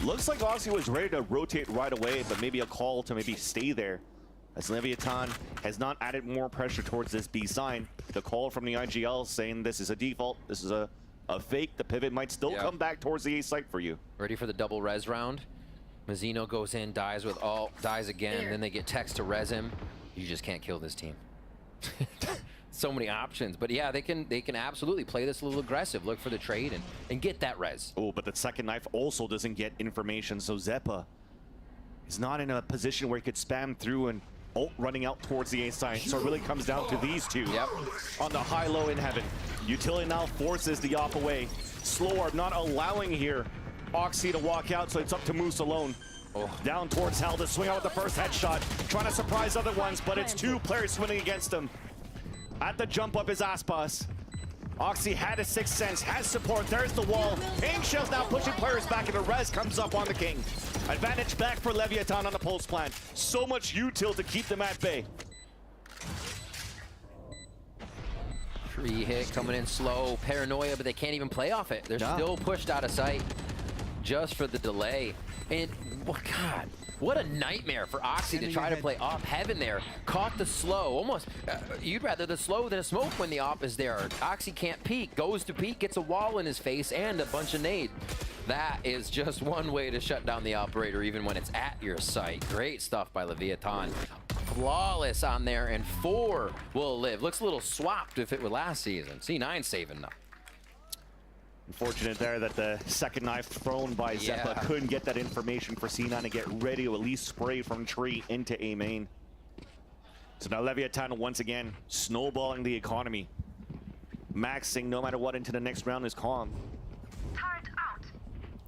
looks like Oxy was ready to rotate right away, but maybe a call to maybe stay there. As Leviathan has not added more pressure towards this B side. The call from the IGL saying this is a default, this is a fake. The pivot might still come back towards the A site for you. Ready for the double res round. Mazzino goes in, dies with ult, dies again, then they get text to res him. You just can't kill this team. So many options, but yeah, they can absolutely play this a little aggressive, look for the trade and get that res. Oh, but the second knife also doesn't get information, so Zeppa is not in a position where he could spam through and ult running out towards the A side. So it really comes down to these two on the high-low in heaven. Utility now forces the op away. Slow not allowing here Oxy to walk out, so it's up to Moose alone. Down towards Hell to swing out with the first headshot, trying to surprise other ones, but it's two players swimming against him. At the jump up is Aspas. Oxy had a sixth sense, has support, there's the wall. Pain Shell's now pushing players back, and the res comes up on the King. Advantage back for Leviathan on the pulse plant. So much util to keep them at bay. Free hit coming in slow, paranoia, but they can't even play off it. They're still pushed out of sight just for the delay. And, God, what a nightmare for Oxy to try to play off heaven there. Caught the slow, almost, you'd rather the slow than a smoke when the op is there. Oxy can't peek, goes to peek, gets a wall in his face and a bunch of nade. That is just one way to shut down the operator even when it's at your site. Great stuff by Leviathan. Flawless on there, and 4 will live. Looks a little swapped if it were last season. C9 saving now. Unfortunate there that the second knife thrown by Zeppa couldn't get that information for C9 to get ready to at least spray from tree into A main. So now Leviathan once again snowballing the economy. Maxing no matter what into the next round is calm.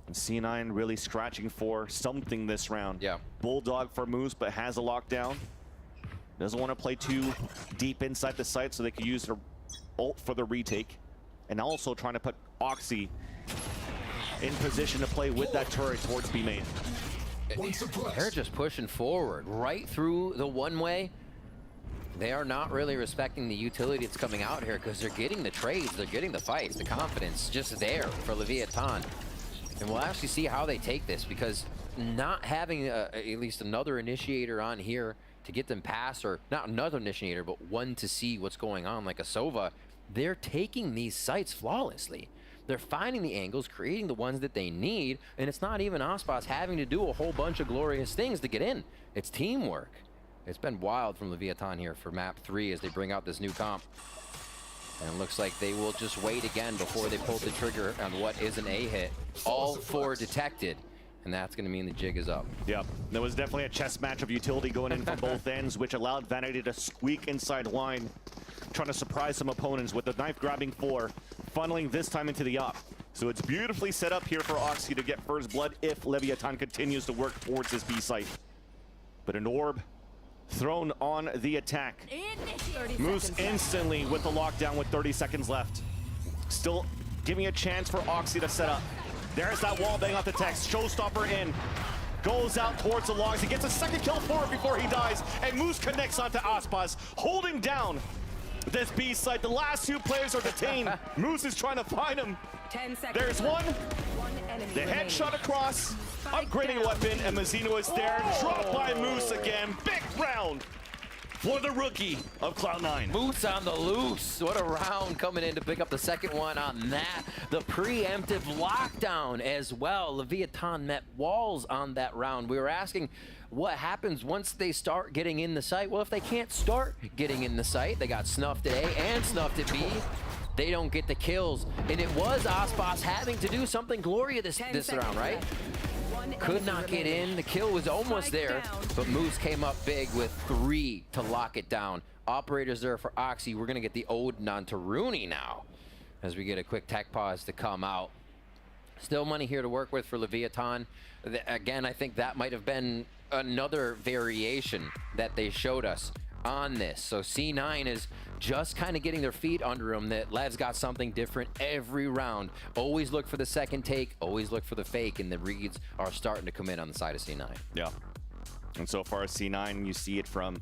And C9 really scratching for something this round. Bulldog for Moose, but has a lockdown. Doesn't want to play too deep inside the site so they could use her ult for the retake. And also trying to put Oxy in position to play with that turret towards B main. They're just pushing forward right through the one-way. They are not really respecting the utility that's coming out here because they're getting the trades, they're getting the fights, the confidence just there for Leviathan. And we'll actually see how they take this, because not having at least another initiator on here to get them past, or not another initiator, but one to see what's going on like a Sova, they're taking these sites flawlessly. They're finding the angles, creating the ones that they need, and it's not even Aspas having to do a whole bunch of glorious things to get in. It's teamwork. It's been wild from Leviathan here for map 3 as they bring out this new comp. And it looks like they will just wait again before they pull the trigger on what is an A hit. All 4 detected, and that's going to mean the jig is up. Yep, there was definitely a chess match of utility going in from both ends, which allowed Vanity to squeak inside line, trying to surprise some opponents with the knife grabbing 4, funneling this time into the op. So it's beautifully set up here for Oxy to get first blood if Leviathan continues to work towards this B site. But an orb thrown on the attack. Moose instantly with the lockdown with 30 seconds left. Still giving a chance for Oxy to set up. There's that wall bang off the text. Showstopper in. Goes out towards the logs. He gets a second kill for it before he dies. And Moose connects onto Aspas, holding down this B site. The last 2 players are detained. Moose is trying to find him. 10 seconds. There's one. The headshot across. Upgrading a weapon, and Mazzino is there. Dropped by Moose again. Big round for the rookie of Cloud9. Moose on the loose. What a round coming in to pick up the second one on that. The preemptive lockdown as well. Leviathan met walls on that round. We were asking what happens once they start getting in the site. Well, if they can't start getting in the site, they got snuffed at A and snuffed at B. They don't get the kills. And it was Aspas having to do something glorious this round, right? Could not get in. The kill was almost there, but Moose came up big with 3 to lock it down. Operators there for Oxy. We're going to get the Odin on to Rooney now as we get a quick tech pause to come out. Still money here to work with for Leviathan. Again, I think that might have been another variation that they showed us on this. So C9 is just kind of getting their feet under them, that Lev's got something different every round. Always look for the second take, always look for the fake, and the reads are starting to come in on the side of C9. Yeah. And so far as C9, you see it from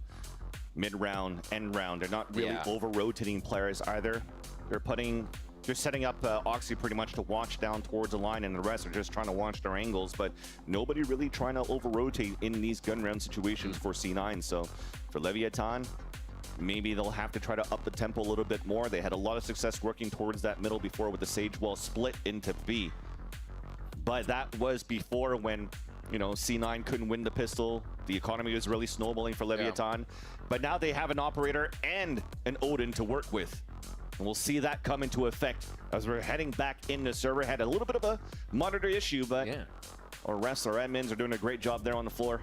mid-round, end round. They're not really over-rotating players either. They're setting up Oxy pretty much to watch down towards the line, and the rest are just trying to watch their angles, but nobody really trying to over-rotate in these gun round situations for C9. So for Leviathan, maybe they'll have to try to up the tempo a little bit more. They had a lot of success working towards that middle before with the Sage Wall split into B. But that was before when, you know, C9 couldn't win the pistol. The economy was really snowballing for Leviathan. But now they have an operator and an Odin to work with. And we'll see that come into effect as we're heading back in the server. Had a little bit of a monitor issue, but our refs, our admins are doing a great job there on the floor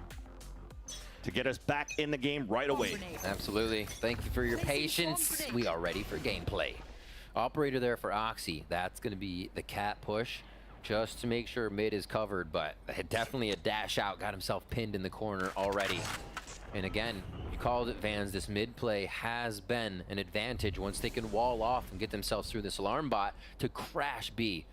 to get us back in the game right away. Absolutely. Thank you for your patience. We are ready for gameplay. Operator there for Oxy. That's going to be the cat push just to make sure mid is covered, but definitely a dash out. Got himself pinned in the corner already. And again, you called it, Vans. This mid play has been an advantage once they can wall off and get themselves through this alarm bot to crash B.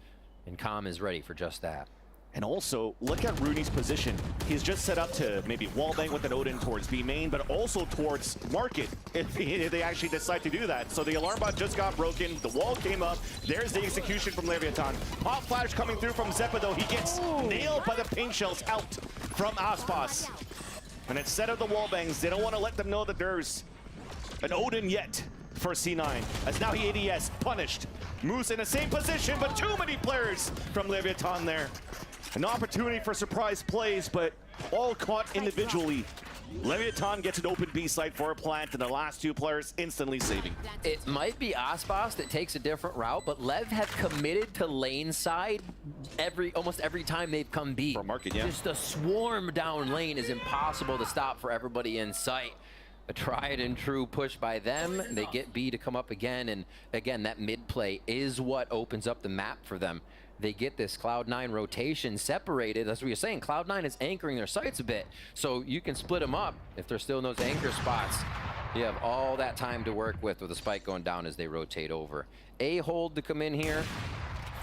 And Calm is ready for just that. And also, look at Rooney's position. He's just set up to maybe wallbang with an Odin towards B main, but also towards Market if they actually decide to do that. So the alarm bot just got broken. The wall came up. There's the execution from Leviathan. Pop flash coming through from Zeppa, though. He gets nailed by the pink shells out from Aspas. And instead of the wallbangs, they don't want to let them know that there's an Odin yet for C9. As now he ADS punished. Moose in the same position, but too many players from Leviathan there. An opportunity for surprise plays, but all caught individually. Leviathan gets an open B site for a plant, and the last two players instantly saving. It might be Aspas that takes a different route, but Lev have committed to lane side almost every time they've come B. For Market, Just a swarm down lane is impossible to stop for everybody in sight. A tried and true push by them. They get B to come up again, and again, that mid play is what opens up the map for them. They get this Cloud9 rotation separated. As we were saying, Cloud9 is anchoring their sights a bit, so you can split them up if they're still in those anchor spots. You have all that time to work with a spike going down as they rotate over. A hold to come in here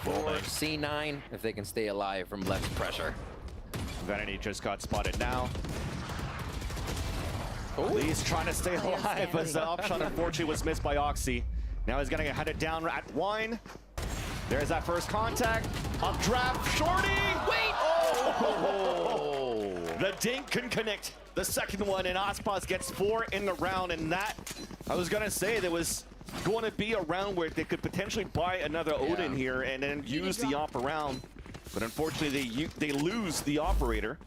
for C9 if they can stay alive from Lev's pressure. Vanity just got spotted now. Lee's trying to stay alive as the option unfortunately was missed by Oxy. Now he's gonna head it down at Wine. There's that first contact. Updraft, Shorty! Wait! Oh! The dink couldn't connect. The second one, and Aspas gets 4 in the round, and that, I was gonna say, there was going to be a round where they could potentially buy another Odin here and then use the op around. But unfortunately, they lose the operator.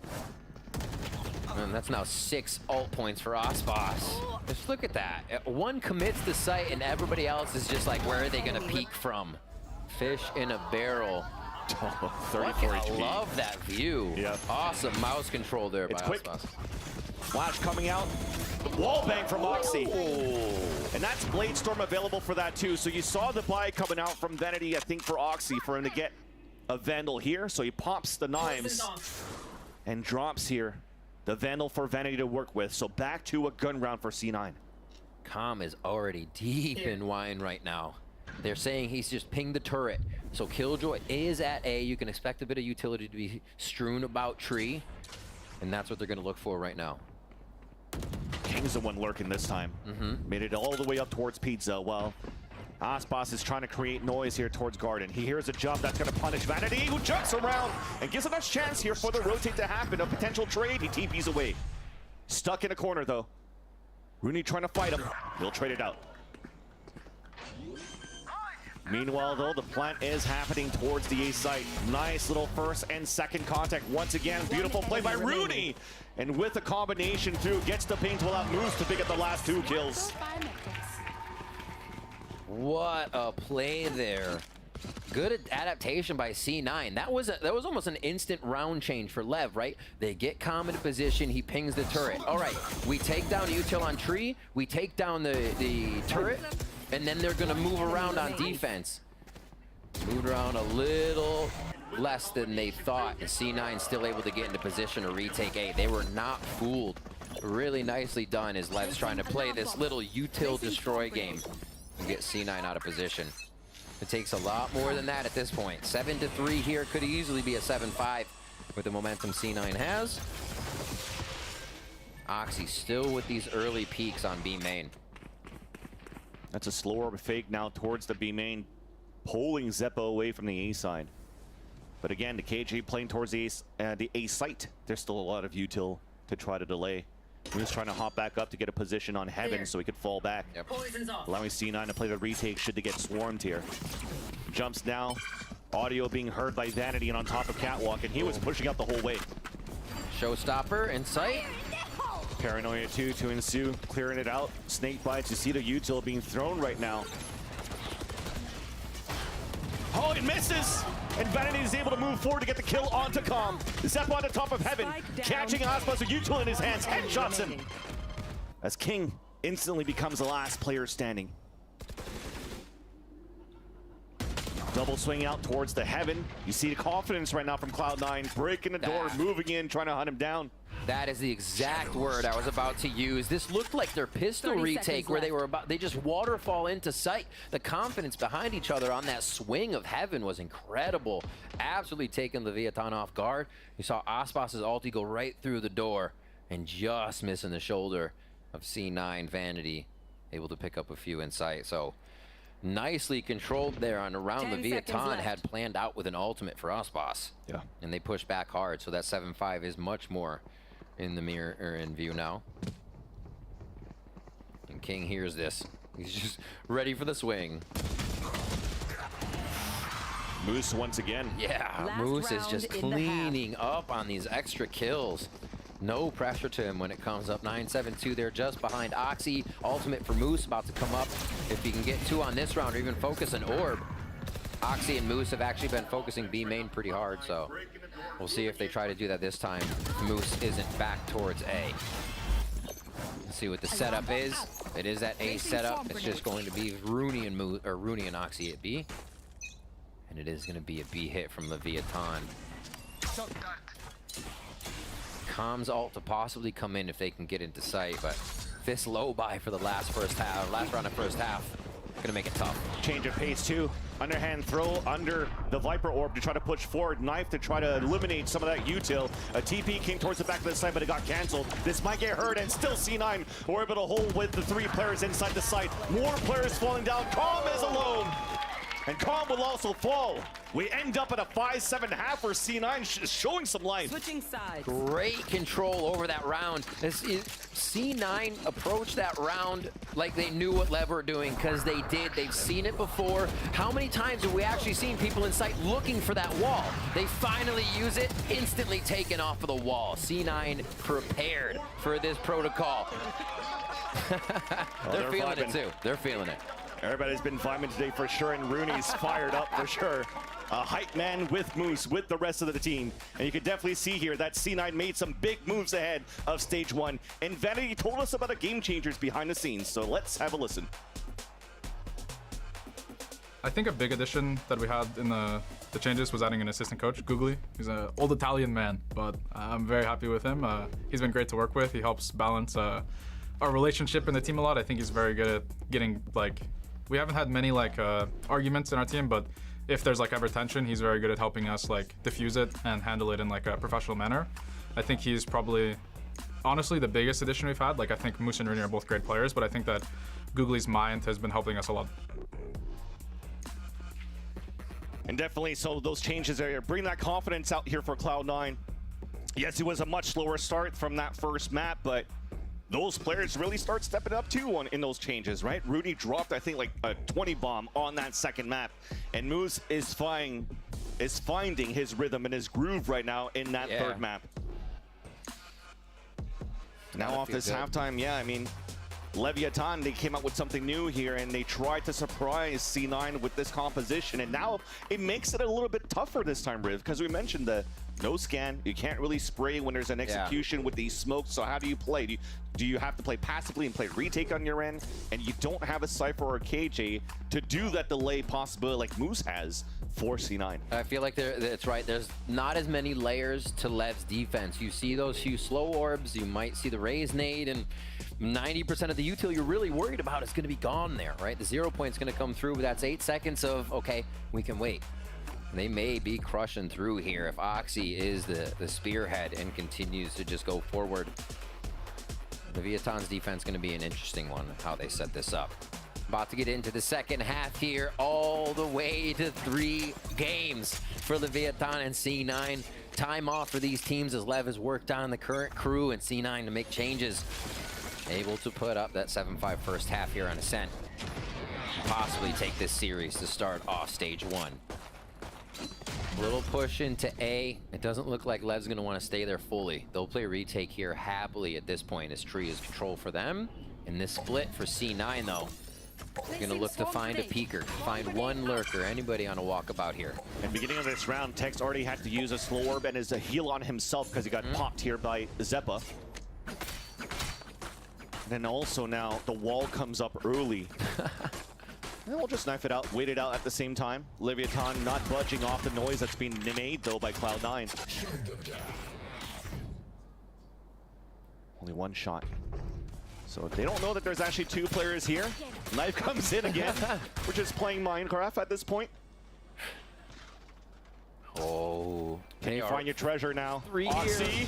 And that's now 6 ult points for Aspas. Just look at that. One commits the site, and everybody else is just like, where are they gonna peek from? Fish in a barrel. 34 I HP. love that view. Awesome mouse control there by Aspas. Flash coming out. Wall bang from Oxy. And that's Blade Storm available for that too. So you saw the buy coming out from Vanity, I think, for Oxy for him to get a Vandal here. So he pops the knives and drops here the Vandal for Vanity to work with. So back to a gun round for C9. Calm is already deep in wine right now. They're saying he's just pinged the turret. So Killjoy is at A. You can expect a bit of utility to be strewn about tree. And that's what they're going to look for right now. King's the one lurking this time. Made it all the way up towards Pizza. Well, Aspas is trying to create noise here towards Garden. He hears a jump that's going to punish Vanity, who jumps around and gives a nice chance here for the rotate to happen. A potential trade. He TPs away. Stuck in a corner, though. Rooney trying to fight him. He'll trade it out. Meanwhile, though, the plant is happening towards the A site. Nice little first and second contact. Once again, beautiful play by Rooney. And with a combination through, gets the ping to allow Moose to pick up the last 2 kills. What a play there. Good adaptation by C9. That was almost an instant round change for Lev, right? They get Calm into position, he pings the turret. All right, we take down util on tree, we take down the turret, and then they're gonna move around on defense. Moved around a little less than they thought, and C9 still able to get into position to retake A. They were not fooled. Really nicely done as Lev's trying to play this little util destroy game and get C9 out of position. It takes a lot more than that at this point. 7-3 here, could easily be a 7-5 with the momentum C9 has. Oxy still with these early peaks on B main. That's a slower fake now towards the B main, pulling Zeppo away from the A side. But again, the KJ playing towards the A site. There's still a lot of util to try to delay. He was trying to hop back up to get a position on Heaven so he could fall back. Allowing C9 to play the retake should they get swarmed here. Jumps now. Audio being heard by Vanity and on top of Catwalk, and he was pushing out the whole way. Showstopper in sight. Paranoia 2 to ensue, clearing it out. Snake bites. You see the util being thrown right now. Oh, it misses! And Vanity is able to move forward to get the kill onto Calm. Zeppo on the top of Heaven, catching Aspas with util in his hands, headshots him. As King instantly becomes the last player standing. Double swing out towards the Heaven. You see the confidence right now from Cloud9, breaking the door, moving in, trying to hunt him down. That is the exact word I was about to use. This looked like their pistol retake where they just waterfall into sight. The confidence behind each other on that swing of Heaven was incredible. Absolutely taking Leviathan off guard. You saw Aspas's ulti go right through the door and just missing the shoulder of C9 Vanity, able to pick up a few in sight. So nicely controlled there on a round Leviathan had planned out with an ultimate for Aspas. Yeah. And they pushed back hard, so that 7-5 is much more in the mirror or in view now. And King hears this. He's just ready for the swing. Moose once again. Yeah, Moose is just cleaning up on these extra kills. No pressure to him when it comes up. 9-7-2 there just behind Oxy. Ultimate for Moose about to come up. If he can get 2 on this round or even focus an orb. Oxy and Moose have actually been focusing B main pretty hard, so we'll see if they try to do that this time. Moose isn't back towards A. Let's see what the setup is. It is that A setup. It's just going to be Rooney and Oxy at B. And it is going to be a B hit from Leviathan. Com's ult to possibly come in if they can get into sight, but this low buy for the last round of first half. Gonna make it tough. Change of pace too. Underhand throw under the Viper Orb to try to push forward. Knife to try to eliminate some of that util. A TP came towards the back of the site, but it got canceled. This might get hurt, and still C9 were able to hold with the 3 players inside the site. More players falling down. Calm is alone. And Calm will also fall. We end up at a 5-7 half where C9 is showing some life. Switching sides. Great control over that round. C9 approached that round like they knew what Lev were doing, because they did. They've seen it before. How many times have we actually seen people in sight looking for that wall? They finally use it, instantly taken off of the wall. C9 prepared for this protocol. They're feeling it too. They're feeling it. Everybody's been vibing today for sure, and Rooney's fired up for sure. A hype man with Moose, with the rest of the team. And you can definitely see here that C9 made some big moves ahead of stage 1. And Vanity told us about the game changers behind the scenes, so let's have a listen. I think a big addition that we had in the changes was adding an assistant coach, Googly. He's an old Italian man, but I'm very happy with him. He's been great to work with. He helps balance our relationship in the team a lot. I think he's very good at getting, we haven't had many arguments in our team, but if there's ever tension, he's very good at helping us diffuse it and handle it in a professional manner. I think he's probably honestly the biggest addition we've had. I think Moose and Rooney are both great players, but I think that Googly's mind has been helping us a lot. And definitely, so those changes are bring that confidence out here for Cloud9. Yes, it was a much slower start from that first map, but those players really start stepping up too in those changes, right? Rooney dropped, I think, a 20 bomb on that second map, and Moose is finding his rhythm and his groove right now in that third map. Now off this halftime, I mean, Leviathan, they came out with something new here, and they tried to surprise C9 with this composition, and now it makes it a little bit tougher this time, Riv, because we mentioned the no scan. You can't really spray when there's an execution with these smokes, so how do you play? Do you have to play passively and play retake on your end? And you don't have a Cypher or a KJ to do that delay possibility like Moose has for C9. I feel like that's right. There's not as many layers to Lev's defense. You see those few slow orbs, you might see the raise nade, and 90% of the util you're really worried about is going to be gone there, right? The 0 point's going to come through, but that's 8 seconds of, okay, we can wait. They may be crushing through here if Oxy is the spearhead and continues to just go forward. Leviathan's defense going to be an interesting one, how they set this up. About to get into the second half here, all the way to 3 games for Leviathan and C9. Time off for these teams as Lev has worked on the current crew and C9 to make changes. Able to put up that 7-5 first half here on Ascent. Possibly take this series to start off stage 1. Little push into A. It doesn't look like Lev's going to want to stay there fully. They'll play retake here happily at this point as Tree is control for them. And this split for C9 though. Going to look to find a peeker, find one lurker, anybody on a walkabout here. And beginning of this round, Tex already had to use a slow orb and is a heal on himself because he got popped here by Zeppa. And then also now the wall comes up early. And we'll just knife it out, wait it out at the same time. Leviathan not budging off the noise that's being made though by Cloud9. Only one shot. So they don't know that there's actually 2 players here. Knife comes in again. We're just playing Minecraft at this point. Oh. Can you find your treasure now? 3 Oxy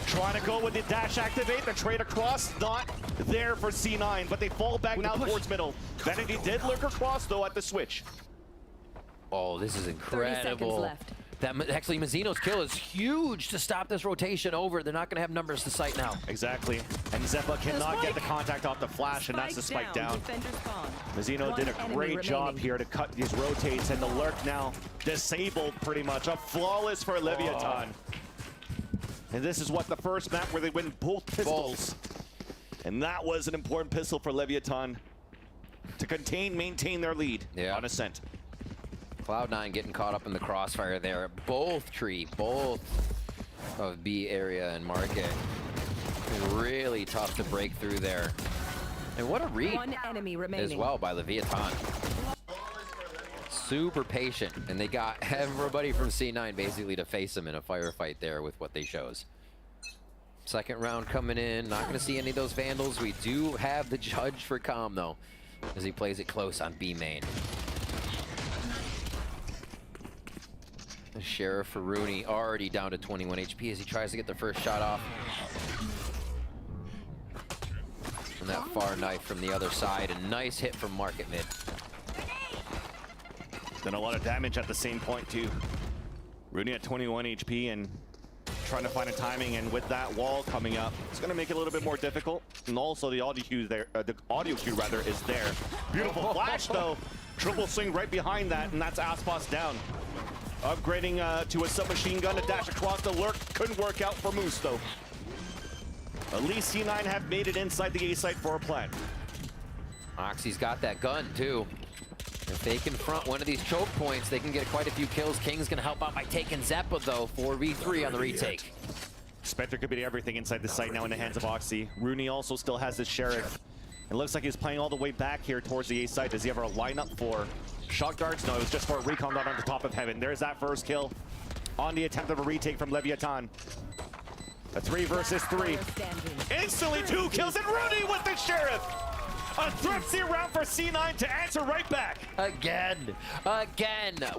trying to go with the dash activate, the trade across, not there for C9, but they fall back now towards middle. Vanity did lurk across though at the switch. Oh, this is incredible. 30 seconds left. That actually Mazzino's kill is huge to stop this rotation over. They're not going to have numbers to sight now. Exactly. And Zeppa cannot get the contact off the flash, and that's the spike down. Mazzino did a great job here to cut these rotates, and the lurk now disabled pretty much. A flawless for Leviathan. And this is what the first map where they win both pistols. And that was an important pistol for Leviathan to maintain their lead on Ascent. Cloud9 getting caught up in the crossfire there. Both of B area and market. Really tough to break through there. And what a read 1 enemy remaining as well by Leviathan. Super patient, and they got everybody from C9 basically to face him in a firefight there with what they chose. Second round coming in. Not going to see any of those Vandals. We do have the judge for Calm though, as he plays it close on B main. The Sheriff for Rooney already down to 21 HP as he tries to get the first shot off. And that far knife from the other side. A nice hit from Market Mid. Done a lot of damage at the same point too. Rooney at 21 HP and trying to find a timing, and with that wall coming up, it's going to make it a little bit more difficult. And also the audio cue there, the audio cue rather, is there. Beautiful flash though. Triple swing right behind that, and that's Aspas down. Upgrading to a submachine gun to dash across the lurk. Couldn't work out for Moose though. At least C9 have made it inside the A site for a plant. Oxy's got that gun too. If they confront one of these choke points, they can get quite a few kills. King's gonna help out by taking Zeppa though, 4v3 on the retake. Spectre could be everything inside the site now in the hands of Oxy. Rooney also still has his Sheriff. It looks like he's playing all the way back here towards the A site. Does he have a lineup for shock darts? No, it was just for a recon dart on the top of heaven. There's that first kill on the attempt of a retake from Leviathan. A 3 versus 3. Instantly 2 kills, and Rooney with the Sheriff! A thrifty round for C9 to answer right back. Again.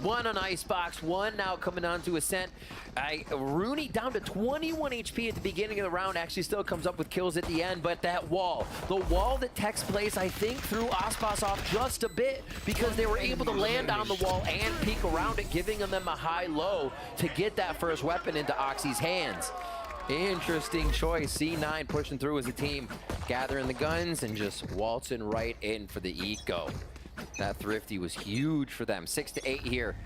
One on Icebox, one now coming on to Ascent. Rooney down to 21 HP at the beginning of the round, actually still comes up with kills at the end, but that wall, the wall that Tex plays, I think threw Aspas off just a bit because they were able to land on the wall and peek around it, giving them a high-low to get that first weapon into Oxy's hands. Interesting choice. C9 pushing through as a team, gathering the guns and just waltzing right in for the eco. That thrifty was huge for them. 6 to 8 here.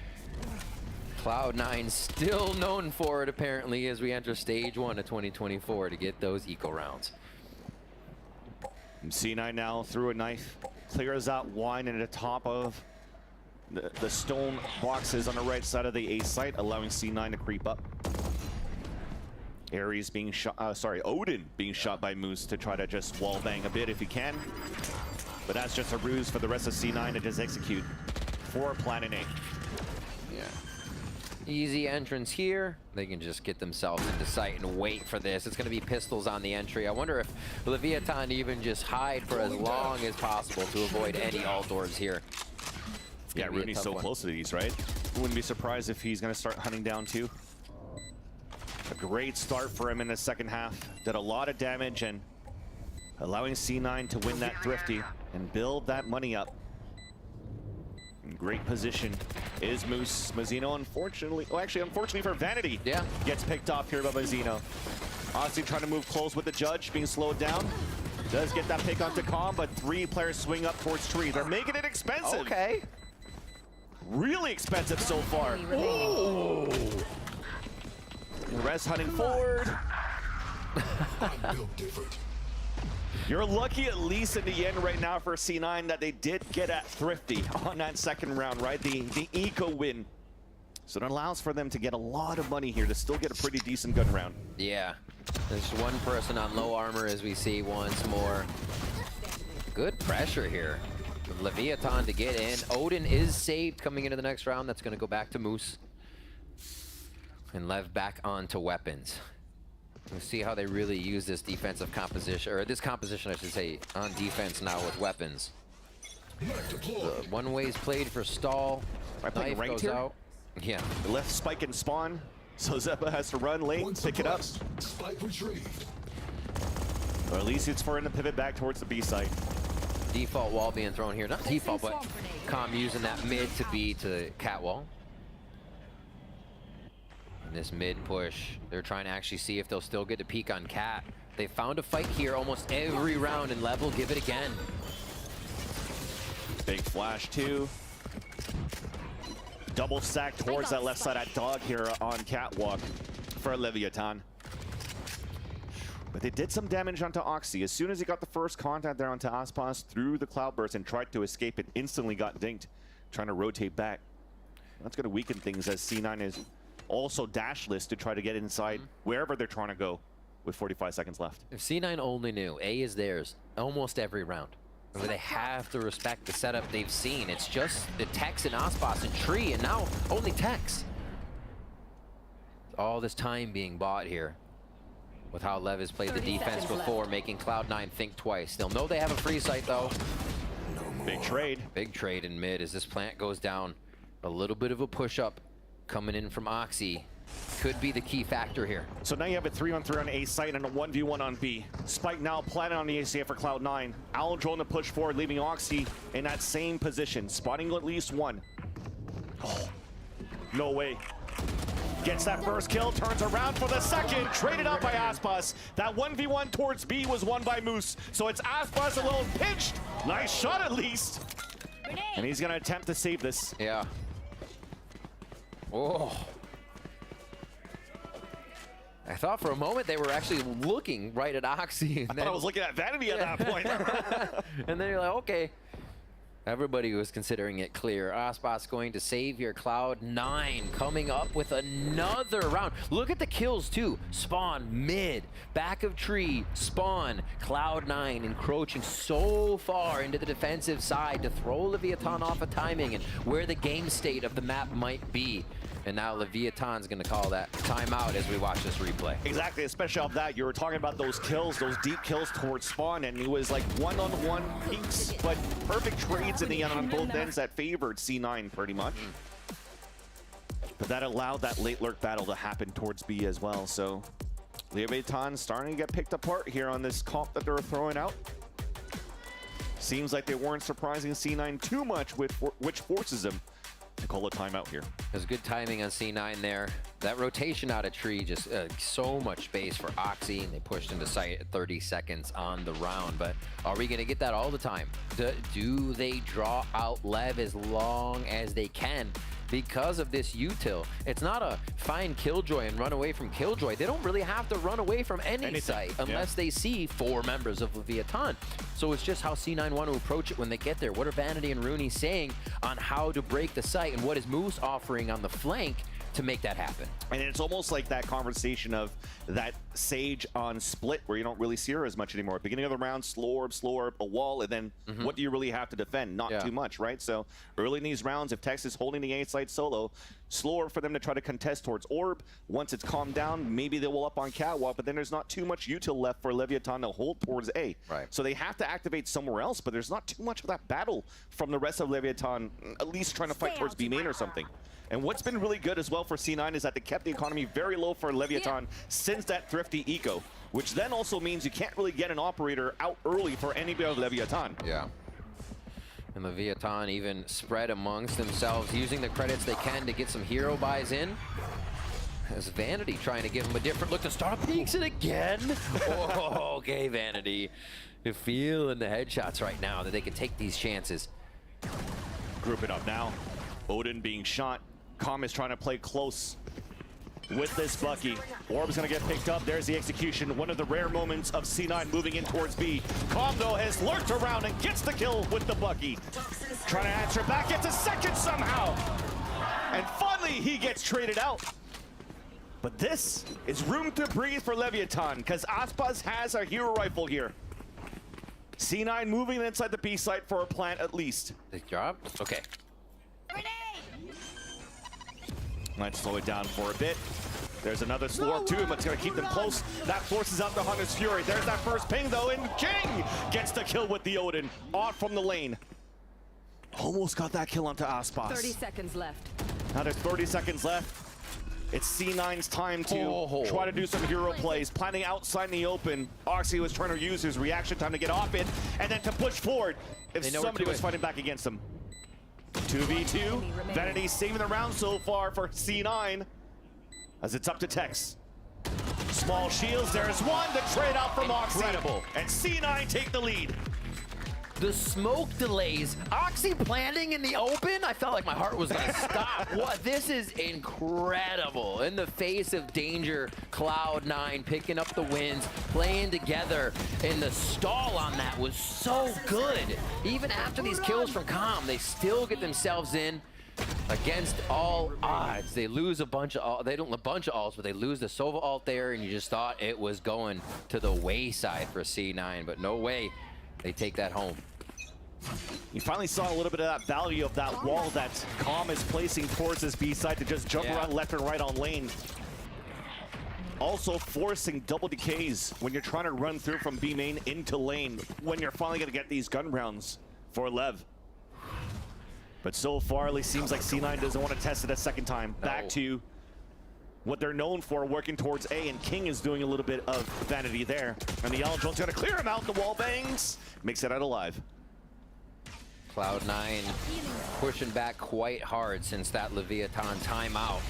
Cloud9 still known for it apparently as we enter stage 1 of 2024 to get those eco rounds. And C9 now through a knife, clears out one and at the top of the stone boxes on the right side of the A site, allowing C9 to creep up. Ares being shot, Odin being shot by Moose to try to just wall bang a bit if he can. But that's just a ruse for the rest of C9 to just execute for Planet A. Yeah. Easy entrance here. They can just get themselves into sight and wait for this. It's going to be pistols on the entry. I wonder if Leviathan even just hide for as long as possible to avoid any alt orbs here. Yeah, Rooney's so close to these, right? Wouldn't be surprised if he's going to start hunting down too. A great start for him in the second half. Did a lot of damage, and allowing C9 to win that thrifty and build that money up. In great position is Moose. Mazzino, unfortunately, well, actually, unfortunately for Vanity, gets picked off here by Mazzino. Oxy trying to move close with the Judge, being slowed down. Does get that pick onto Calm, but 3 players swing up towards Tree. They're making it expensive. Okay. Really expensive so far. Ooh. The rest hunting forward. You're lucky at least in the end right now for C9 that they did get at thrifty on that second round, right? The eco win. So it allows for them to get a lot of money here to still get a pretty decent gun round. Yeah. There's one person on low armor as we see once more. Good pressure here. Leviathan to get in. Odin is saved coming into the next round. That's going to go back to Moose. And Lev back onto weapons. We'll see how they really use this defensive composition, or this composition I should say, on defense now with weapons. One way's played for stall. Knife goes out. Yeah. The left spike and spawn. So Zeppa has to run late, pick it up. Spike retrieved. Or at least it's for him to pivot back towards the B site. Default wall being thrown here. Not default, but Com using that mid to be to cat wall. And this mid push, they're trying to actually see if they'll still get a peek on Cat. They found a fight here almost every round, and Lev will give it again. Big flash too. Double stack towards that left side at Dog here on Catwalk for Leviathan. But they did some damage onto Oxy. As soon as he got the first contact there onto Aspas through the Cloudburst and tried to escape, it instantly got dinked, trying to rotate back. That's going to weaken things as C9 is also dashless to try to get inside wherever they're trying to go with 45 seconds left. If C9 only knew, A is theirs almost every round. Where they have to respect the setup they've seen. It's just the Tex and Aspas and Tree, and now only Tex. All this time being bought here with how Lev has played the defense before, making Cloud9 think twice. They'll know they have a free site though. Big trade. Big trade in mid as this plant goes down. A little bit of a push up coming in from Oxy. Could be the key factor here. So now you have a 3-on-3 on A site and a 1v1 on B. Spike now planted on the ACF for Cloud9. Owl drone to push forward, leaving Oxy in that same position, spotting at least one. Oh, no way. Gets that first kill, turns around for the second, traded out by Aspas. That 1v1 towards B was won by Moose. So it's Aspas alone, pinched. Nice shot at least. And he's gonna attempt to save this. Yeah. Oh. I thought for a moment they were actually looking right at Oxy. I thought I was looking at Vanity at that point. And then you're like, okay. Everybody was considering it clear. Aspas going to save here. Cloud9 coming up with another round. Look at the kills too. Spawn, mid, back of tree, spawn. Cloud9 encroaching so far into the defensive side to throw Leviathan off of timing and where the game state of the map might be. And now Leviathan's going to call that timeout as we watch this replay. Exactly, especially off that. You were talking about those kills, those deep kills towards spawn, and it was like one-on-one peaks, but perfect trades in the end on both ends that favored C9 pretty much. But that allowed that late lurk battle to happen towards B as well. So Leviathan starting to get picked apart here on this comp that they're throwing out. Seems like they weren't surprising C9 too much, which forces them to call a timeout here. There's good timing on C9 there. That rotation out of tree, just so much space for Oxy, and they pushed into sight at 30 seconds on the round. But are we going to get that all the time? Do they draw out Lev as long as they can because of this util? It's not a find Killjoy and run away from Killjoy. They don't really have to run away from any site unless they see 4 members of Leviathan. So it's just how C9 want to approach it when they get there. What are Vanity and Rooney saying on how to break the site, and what is Moose offering on the flank to make that happen? And it's almost like that conversation of that Sage on split where you don't really see her as much anymore. Beginning of the round, slow orb, a wall, and then what do you really have to defend? Not too much, right? So early in these rounds, if Tex is holding the A side solo, slower for them to try to contest towards orb. Once it's calmed down, maybe they will up on catwalk, but then there's not too much util left for Leviathan to hold towards A. Right. So they have to activate somewhere else, but there's not too much of that battle from the rest of Leviathan, at least trying to fight towards B main or something. And what's been really good as well for C9 is that they kept the economy very low for Leviathan since that thrifty eco. which then also means you can't really get an operator out early for anybody of Leviathan. Yeah. And Leviathan even spread amongst themselves, using the credits they can to get some hero buys in. As Vanity trying to give him a different look to start peeks it again. Oh, okay, Vanity. You're feeling the headshots right now that they can take these chances. Group it up now. Odin being shot. Calm is trying to play close with this Bucky. Orb's gonna get picked up. There's the execution. One of the rare moments of C9 moving in towards B. Calm, though, has lurked around and gets the kill with the Bucky. Trying to answer back, gets a second somehow. And finally, he gets traded out. But this is room to breathe for Leviathan, because Aspas has a hero rifle here. C9 moving inside the B site for a plant at least. Good job. Okay. Let's slow it down for a bit. There's another slow up to him, but it's going to keep them close. That forces out the Hunter's Fury. There's that first ping, though, and King gets the kill with the Odin. Off from the lane. Almost got that kill onto Aspas. 30 seconds left. Now there's 30 seconds left. It's C9's time to try to do some hero plays. Planning outside in the open. Oxy was trying to use his reaction time to get off it, and then to push forward if somebody was fighting back against him. 2v2. Vanity saving the round so far for C9. As it's up to Tex. Small shields, there's one. The trade out from Oxy. Incredible. And C9 take the lead. The smoke delays. Oxy planting in the open. I felt like my heart was gonna stop. What? This is incredible. In the face of danger, Cloud9 picking up the wins, playing together, and the stall on that was so good. Even after these kills from Calm, they still get themselves in against all odds. They lose a bunch of they don't a bunch of alts, but they lose the Sova ult there, and you just thought it was going to the wayside for C9, but no way. They take that home. You finally saw a little bit of that value of that wall that Calm is placing towards this B side to just jump around left and right on lane. Also forcing double decays when you're trying to run through from B main into lane when you're finally going to get these gun rounds for Lev. But so far, it seems like C9 doesn't want to test it a second time. No. Back to what they're known for, working towards A, and King is doing a little bit of vanity there. And the Yellow Drone's gonna clear him out, the wall bangs, makes it out alive. Cloud9 pushing back quite hard since that Leviathan timeout.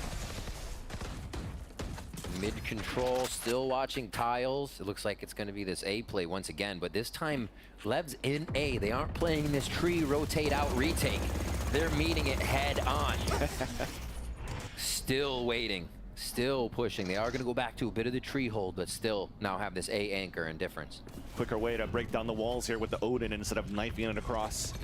Mid-control, still watching tiles. It looks like it's gonna be this A play once again, but this time, Lev's in A. They aren't playing this tree rotate out retake. They're meeting it head on. Still waiting. Still pushing. They are going to go back to a bit of the tree hold, but still now have this A anchor and difference. Quicker way to break down the walls here with the Odin instead of knifing it across.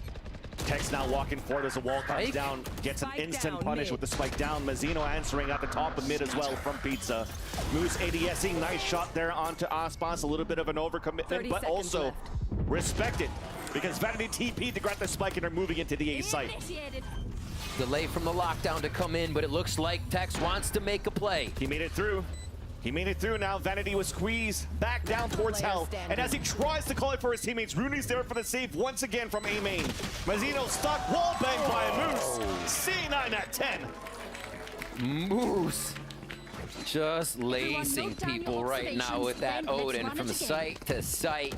Tex now walking forward as the wall comes down, gets an instant punish with the spike down. Mazzino answering at the top of mid as well from Pizza. Moose ADSing, nice shot there onto Aspas. A little bit of an overcommitment, but also respected because Vanity TP'd to grab the spike and are moving into the A site. Delay from the lockdown to come in, but it looks like Tex wants to make a play. He made it through. He made it through now. Vanity was squeezed back down towards Hell. And as he tries to call it for his teammates, Rooney's there for the save once again from A main. Mazzino stuck, wall bang by Moose. C9 at 10. Moose just lacing people right now with that Odin from site to site.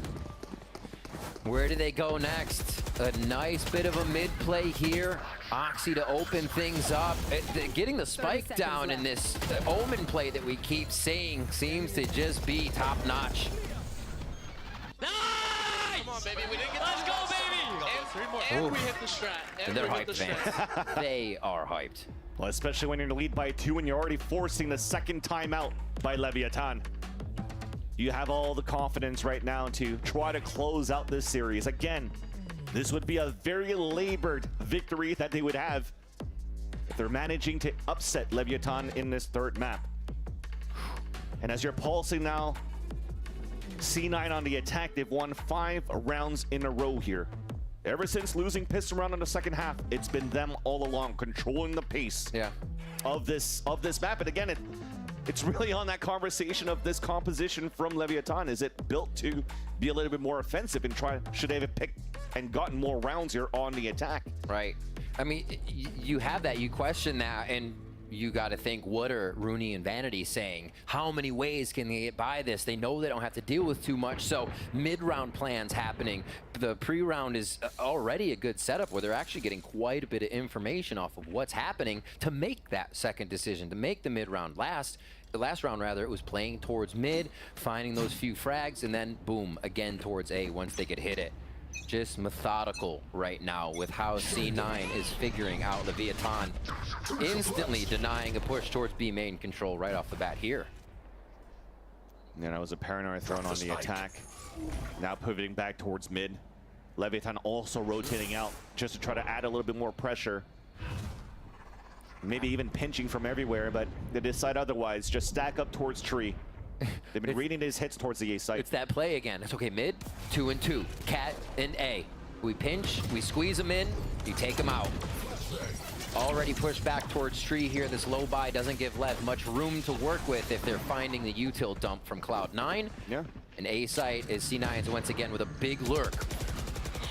Where do they go next? A nice bit of a mid play here. Oxy to open things up. Getting the spike down in this Omen play that we keep seeing seems to just be top notch. Nice! Come on, baby. We didn't get Let's go, baby! And we hit the strat. And they're hyped, fans. They are hyped. Well, especially when you're in the lead by 2 and you're already forcing the second timeout by Leviathan. You have all the confidence right now to try to close out this series. Again, this would be a very labored victory that they would have if they're managing to upset Leviathan in this third map. And as you're pulsing now, C9 on the attack, they've won 5 rounds in a row here. Ever since losing Piston Round in the second half, it's been them all along, controlling the pace of this map. And again, it's really on that conversation of this composition from Leviathan. Is it built to be a little bit more offensive and should they have picked and gotten more rounds here on the attack? Right. I mean, you have that, you question that, and you got to think, what are Rooney and Vanity saying? How many ways can they get by this? They know they don't have to deal with too much, so mid-round plans happening. The pre-round is already a good setup where they're actually getting quite a bit of information off of what's happening to make that second decision, to make the mid-round the last round rather, it was playing towards mid, finding those few frags, and then boom, again towards A once they could hit it. Just methodical right now with how C9 is figuring out Leviathan, instantly denying a push towards B main control right off the bat here. And that was a paranoid thrown on the attack. Now pivoting back towards mid. Leviathan also rotating out just to try to add a little bit more pressure. Maybe even pinching from everywhere, but they decide otherwise. Just stack up towards tree. They've been reading his hits towards the A site. It's that play again. It's okay, mid, 2 and 2. Cat and A. We pinch, we squeeze them in, you take them out. Already pushed back towards tree here. This low buy doesn't give Lev much room to work with if they're finding the util dump from Cloud9. Yeah. And A site is C9's once again with a big lurk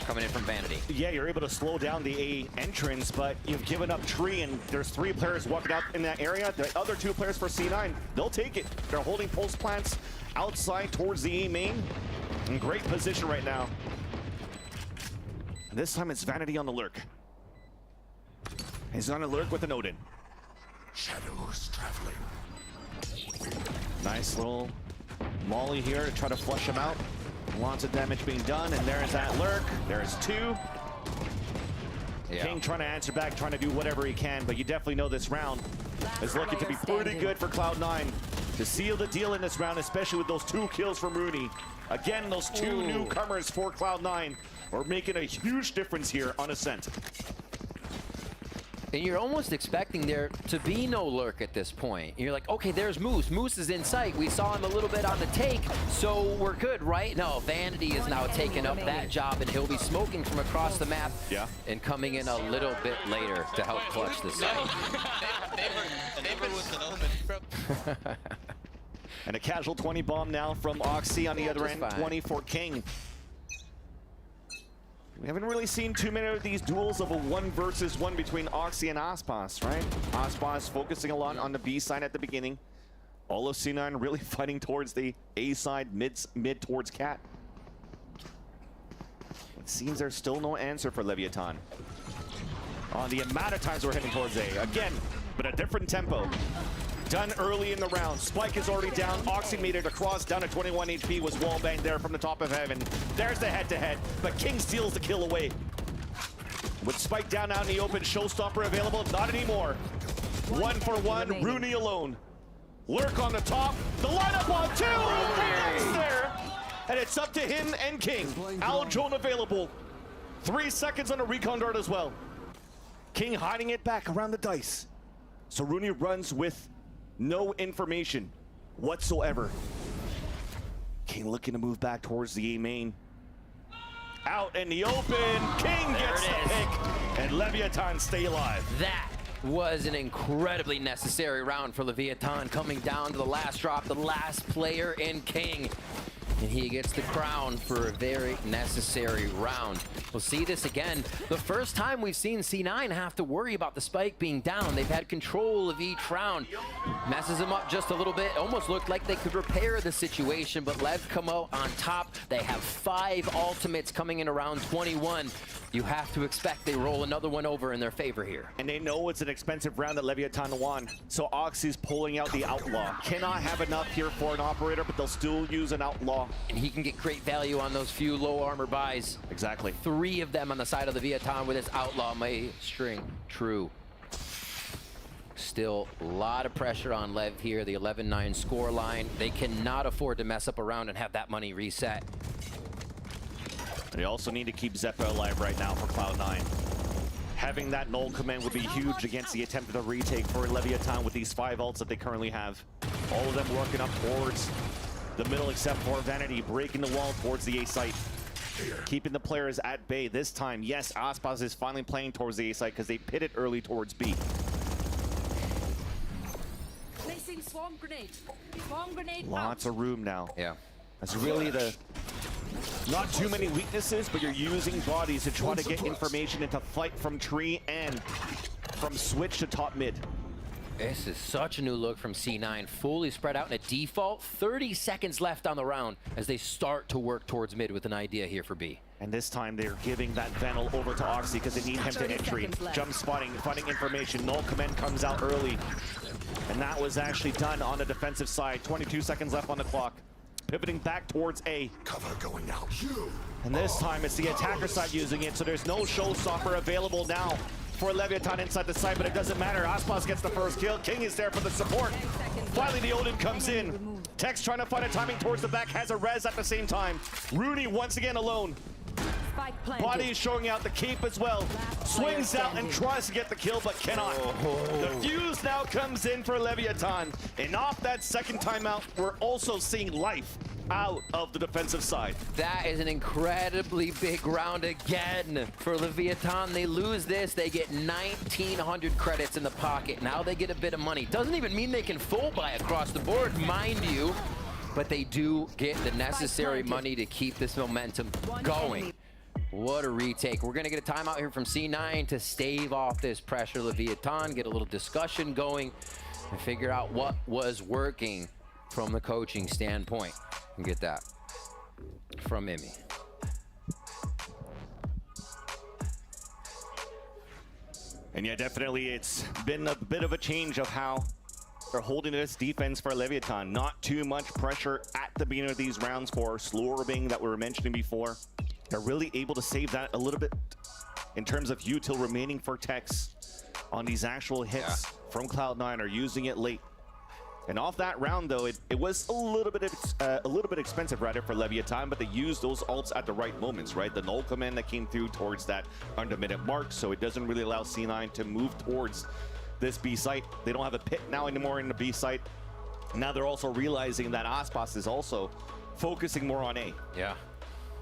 coming in from Vanity. Yeah, you're able to slow down the A entrance, but you've given up tree, and there's 3 players walking out in that area. The other 2 players for C9, they'll take it. They're holding pulse plants outside towards the A main. In great position right now. And this time it's Vanity on the lurk. He's on a lurk with an Odin. Shadows traveling. Nice little molly here to try to flush him out. Lots of damage being done, and there's that lurk. There's 2. Yeah. King trying to answer back, trying to do whatever he can, but you definitely know this round is looking to be pretty good for Cloud9 to seal the deal in this round, especially with those 2 kills from Rooney. Again, those 2 newcomers for Cloud9 are making a huge difference here on Ascent. And you're almost expecting there to be no lurk at this point. You're like, okay, there's Moose. Moose is in sight. We saw him a little bit on the take, so we're good, right? No, Vanity is now taking up that job, and he'll be smoking from across the map and coming in a little bit later to help clutch the site. And a casual 20 bomb now from Oxy on the other end, 20 for King. We haven't really seen too many of these duels of a 1 versus 1 between Oxy and Aspas, right? Aspas focusing a lot on the B side at the beginning. All of C9 really fighting towards the A side, mid towards Cat. It seems there's still no answer for Leviathan. On the amount of times we're heading towards A. Again, but a different tempo. Done early in the round. Spike is already down. Oxy made it across, down to 21 HP, was wallbanged there from the top of heaven. There's the head-to-head, but King steals the kill away. With Spike down out in the open, showstopper available, not anymore. 1 for 1, Rooney alone. Lurk on the top, the lineup on 2, there! And it's up to him and King. Al Drone available. 3 seconds on a recon dart as well. King hiding it back around the dice. So Rooney runs with no information whatsoever. King looking to move back towards the A main. Out in the open, King gets the pick, and Leviathan stay alive. That was an incredibly necessary round for Leviathan, coming down to the last drop, the last player in King. And he gets the crown for a very necessary round. We'll see this again. The first time we've seen C9 have to worry about the spike being down. They've had control of each round. Messes them up just a little bit. Almost looked like they could repair the situation, but Lev come out on top. They have 5 ultimates coming in around 21. You have to expect they roll another one over in their favor here. And they know it's an expensive round that Leviathan won. So Oxy's pulling out the Outlaw. Cannot have enough here for an operator, but they'll still use an Outlaw. And he can get great value on those few low armor buys. Exactly. 3 of them on the side of the Leviathan with his Outlaw may string true. Still a lot of pressure on Lev here, the 11-9 score line. They cannot afford to mess up around and have that money reset. They also need to keep Zeppa alive right now for Cloud9. Having that null command would be huge against the attempt at a retake for Leviathan with these 5 ults that they currently have. All of them working up towards the middle except for Vanity, breaking the wall towards the A site. Keeping the players at bay this time. Yes, Aspas is finally playing towards the A site because they pitted early towards B. Placing swarm grenade. Swarm grenade. Lots of room now. Yeah. That's really the... Not too many weaknesses, but you're using bodies to try to get information into fight from tree and from switch to top mid. This is such a new look from C9, fully spread out in a default. 30 seconds left on the round as they start to work towards mid with an idea here for B. And this time they're giving that Vandal over to Oxy because they need him to entry. Jump spotting, finding information. Null command comes out early. And that was actually done on the defensive side. 22 seconds left on the clock. Pivoting back towards A. Cover going out. And this time it's the attacker side using it, so there's no showstopper available now for Leviathan inside the site, but it doesn't matter. Aspas gets the first kill. King is there for the support. Finally, the Odin comes in. Tex trying to find a timing towards the back, has a res at the same time. Rooney once again alone. Body is showing out the cape as well. Swings out and tries to get the kill, but cannot. The fuse now comes in for Leviathan. And off that second timeout, we're also seeing life out of the defensive side. That is an incredibly big round again for Leviathan. They lose this, they get 1,900 credits in the pocket. Now they get a bit of money. Doesn't even mean they can full buy across the board, mind you, but they do get the necessary money to keep this momentum going. What a retake. We're gonna get a timeout here from C9 to stave off this pressure. Leviathan, get a little discussion going and figure out what was working from the coaching standpoint. And get that from Mimi. And yeah, definitely it's been a bit of a change of how they're holding this defense for Leviathan. Not too much pressure at the beginning of these rounds for slower being that we were mentioning before. They're really able to save that a little bit in terms of util remaining for Tex on these actual hits from Cloud9 are using it late. And off that round though, it was a little bit expensive rather for Leviathan, but they used those ults at the right moments, right? The null command that came through towards that under minute mark, so it doesn't really allow C9 to move towards this B site. They don't have a pit now anymore in the B site. Now they're also realizing that Aspas is also focusing more on A. Yeah.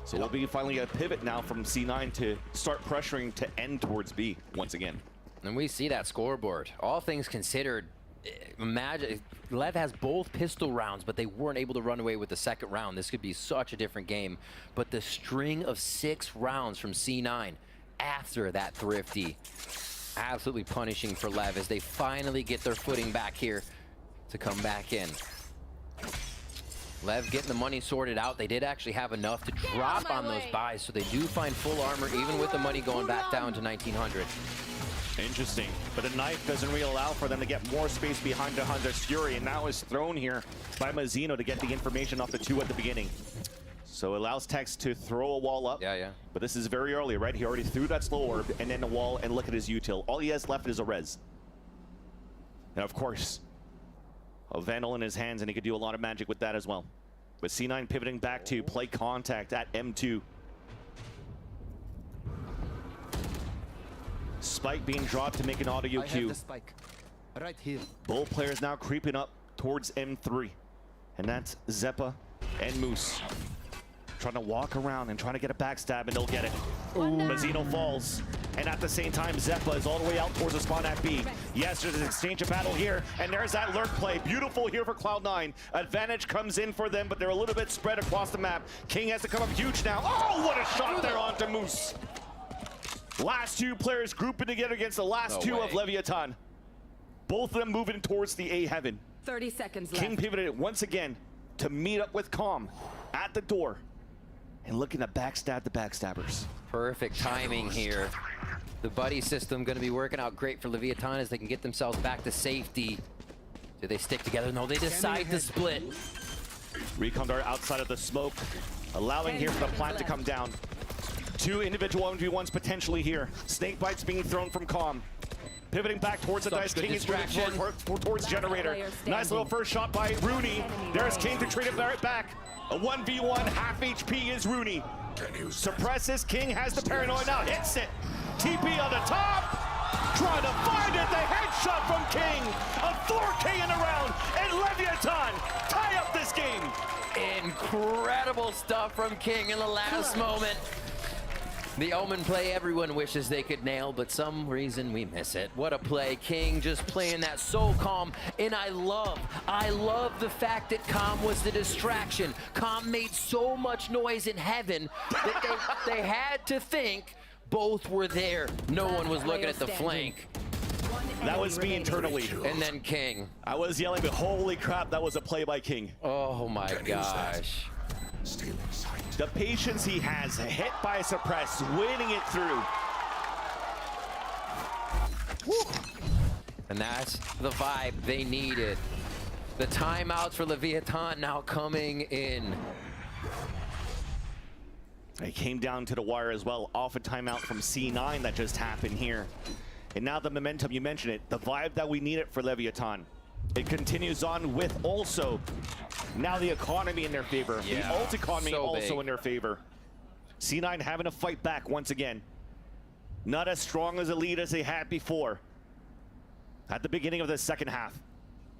So it'll be finally a pivot now from C9 to start pressuring to end towards B once again. And we see that scoreboard. All things considered, imagine, Lev has both pistol rounds, but they weren't able to run away with the second round. This could be such a different game. But the string of 6 rounds from C9 after that thrifty, absolutely punishing for Lev as they finally get their footing back here to come back in. Lev getting the money sorted out. They did actually have enough to drop on those buys, so they do find full armor, even with the money going back down to 1,900. Interesting, but the knife doesn't really allow for them to get more space behind the Hunter's Fury, and now is thrown here by Mazzino to get the information off the 2 at the beginning. So it allows Tex to throw a wall up. Yeah. But this is very early, right? He already threw that slow orb and then the wall, and look at his util. All he has left is a res. And of course, a Vandal in his hands, and he could do a lot of magic with that as well. But C9 pivoting back to play contact at M2. Spike being dropped to make an audio cue. Spike right here. Both players now creeping up towards M3. And that's Zeppa and Moose. Trying to walk around and trying to get a backstab, and they'll get it. Mazzino falls. And at the same time, Zeppa is all the way out towards the spawn at B. Yes, there's an exchange of battle here, and there's that lurk play. Beautiful here for Cloud9. Advantage comes in for them, but they're a little bit spread across the map. King has to come up huge now. Oh, what a shot there onto Moose. Last 2 players grouping together against the last 2 of Leviathan. Both of them moving towards the A heaven. 30 seconds left. King pivoted once again to meet up with Calm at the door and looking to backstab the backstabbers. Perfect timing here. The buddy system going to be working out great for Leviathan as they can get themselves back to safety. Do they stick together? No, they decide to split. Recon Dart outside of the smoke, allowing here for the plant to come down. 2 individual 1v1s potentially here. Snake bites being thrown from Calm. Pivoting back towards the dice. King is moving towards Generator. Nice little first shot by Rooney. There's King to trade it right back. A 1v1, half HP is Rooney. Suppresses, King has the paranoia now, hits it. TP on the top, trying to find it, the headshot from King. A 4K in a round, and Leviathan tie up this game. Incredible stuff from King in the last moment. The Omen play everyone wishes they could nail, but some reason we miss it. What a play. King just playing that so calm, and I love the fact that Calm was the distraction. Calm made so much noise in heaven that they had to think both were there. No one was looking at the flank. That was me internally. And then King. I was yelling, but holy crap, that was a play by King. Oh my gosh. The patience he has, hit by a suppress, winning it through. Woo. And that's the vibe they needed. The timeouts for Leviathan now coming in. It came down to the wire as well, off a timeout from C9 that just happened here. And now the momentum, you mentioned it, the vibe that we needed for Leviathan. It continues on with also now the economy in their favor. Yeah, the ult economy so also big. in their favor. C9 having to fight back once again. Not as strong as a lead as they had before at the beginning of the second half.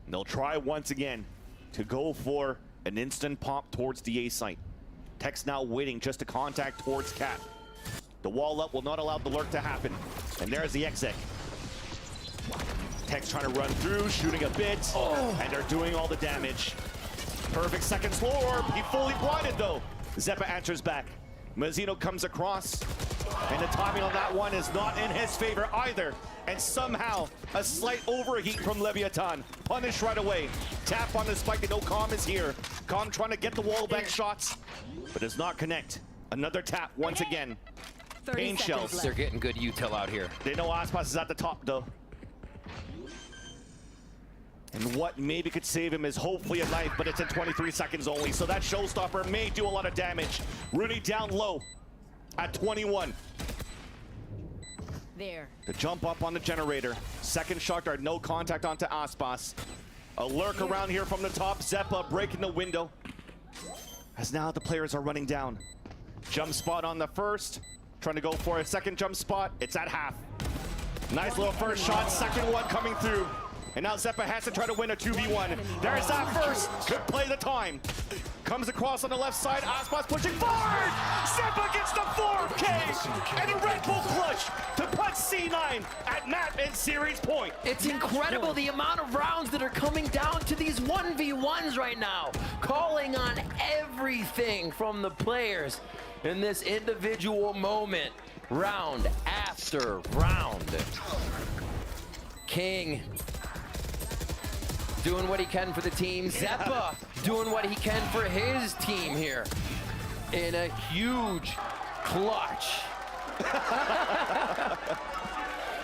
And they'll try once again to go for an instant pop towards the A site. Tech's now waiting just to contact towards Cat. The wall up will not allow the lurk to happen. And there's the exec. Tech's trying to run through, shooting a bit, and they're doing all the damage. Perfect second slow orb. He fully blinded though. Zeppa answers back. Mazzino comes across, and the timing on that one is not in his favor either. And somehow, a slight overheat from Leviathan. Punished right away. Tap on the spike, and no Calm is here. Calm trying to get the wall back shots, but does not connect. Another tap once again. Pain shells. They're getting good util out here. They know Aspas is at the top though. And what maybe could save him is hopefully a knife, but it's in 23 seconds only. So that showstopper may do a lot of damage. Rooney down low at 21. There. To jump up on the generator. Second shot dart, no contact onto Aspas. A lurk around here from the top. Zeppa breaking the window. As now the players are running down. Jump spot on the first. Trying to go for a second jump spot. It's at half. Nice little first shot. Second one coming through. And now Zeppa has to try to win a 2v1. There's that first. Could play the time. Comes across on the left side. Aspas pushing forward. Zeppa gets the 4K. And a Red Bull clutch to put C9 at map and series point. It's incredible the amount of rounds that are coming down to these 1v1s right now. Calling on everything from the players in this individual moment. Round after round. King doing what he can for the team. Zeppa doing what he can for his team here in a huge clutch.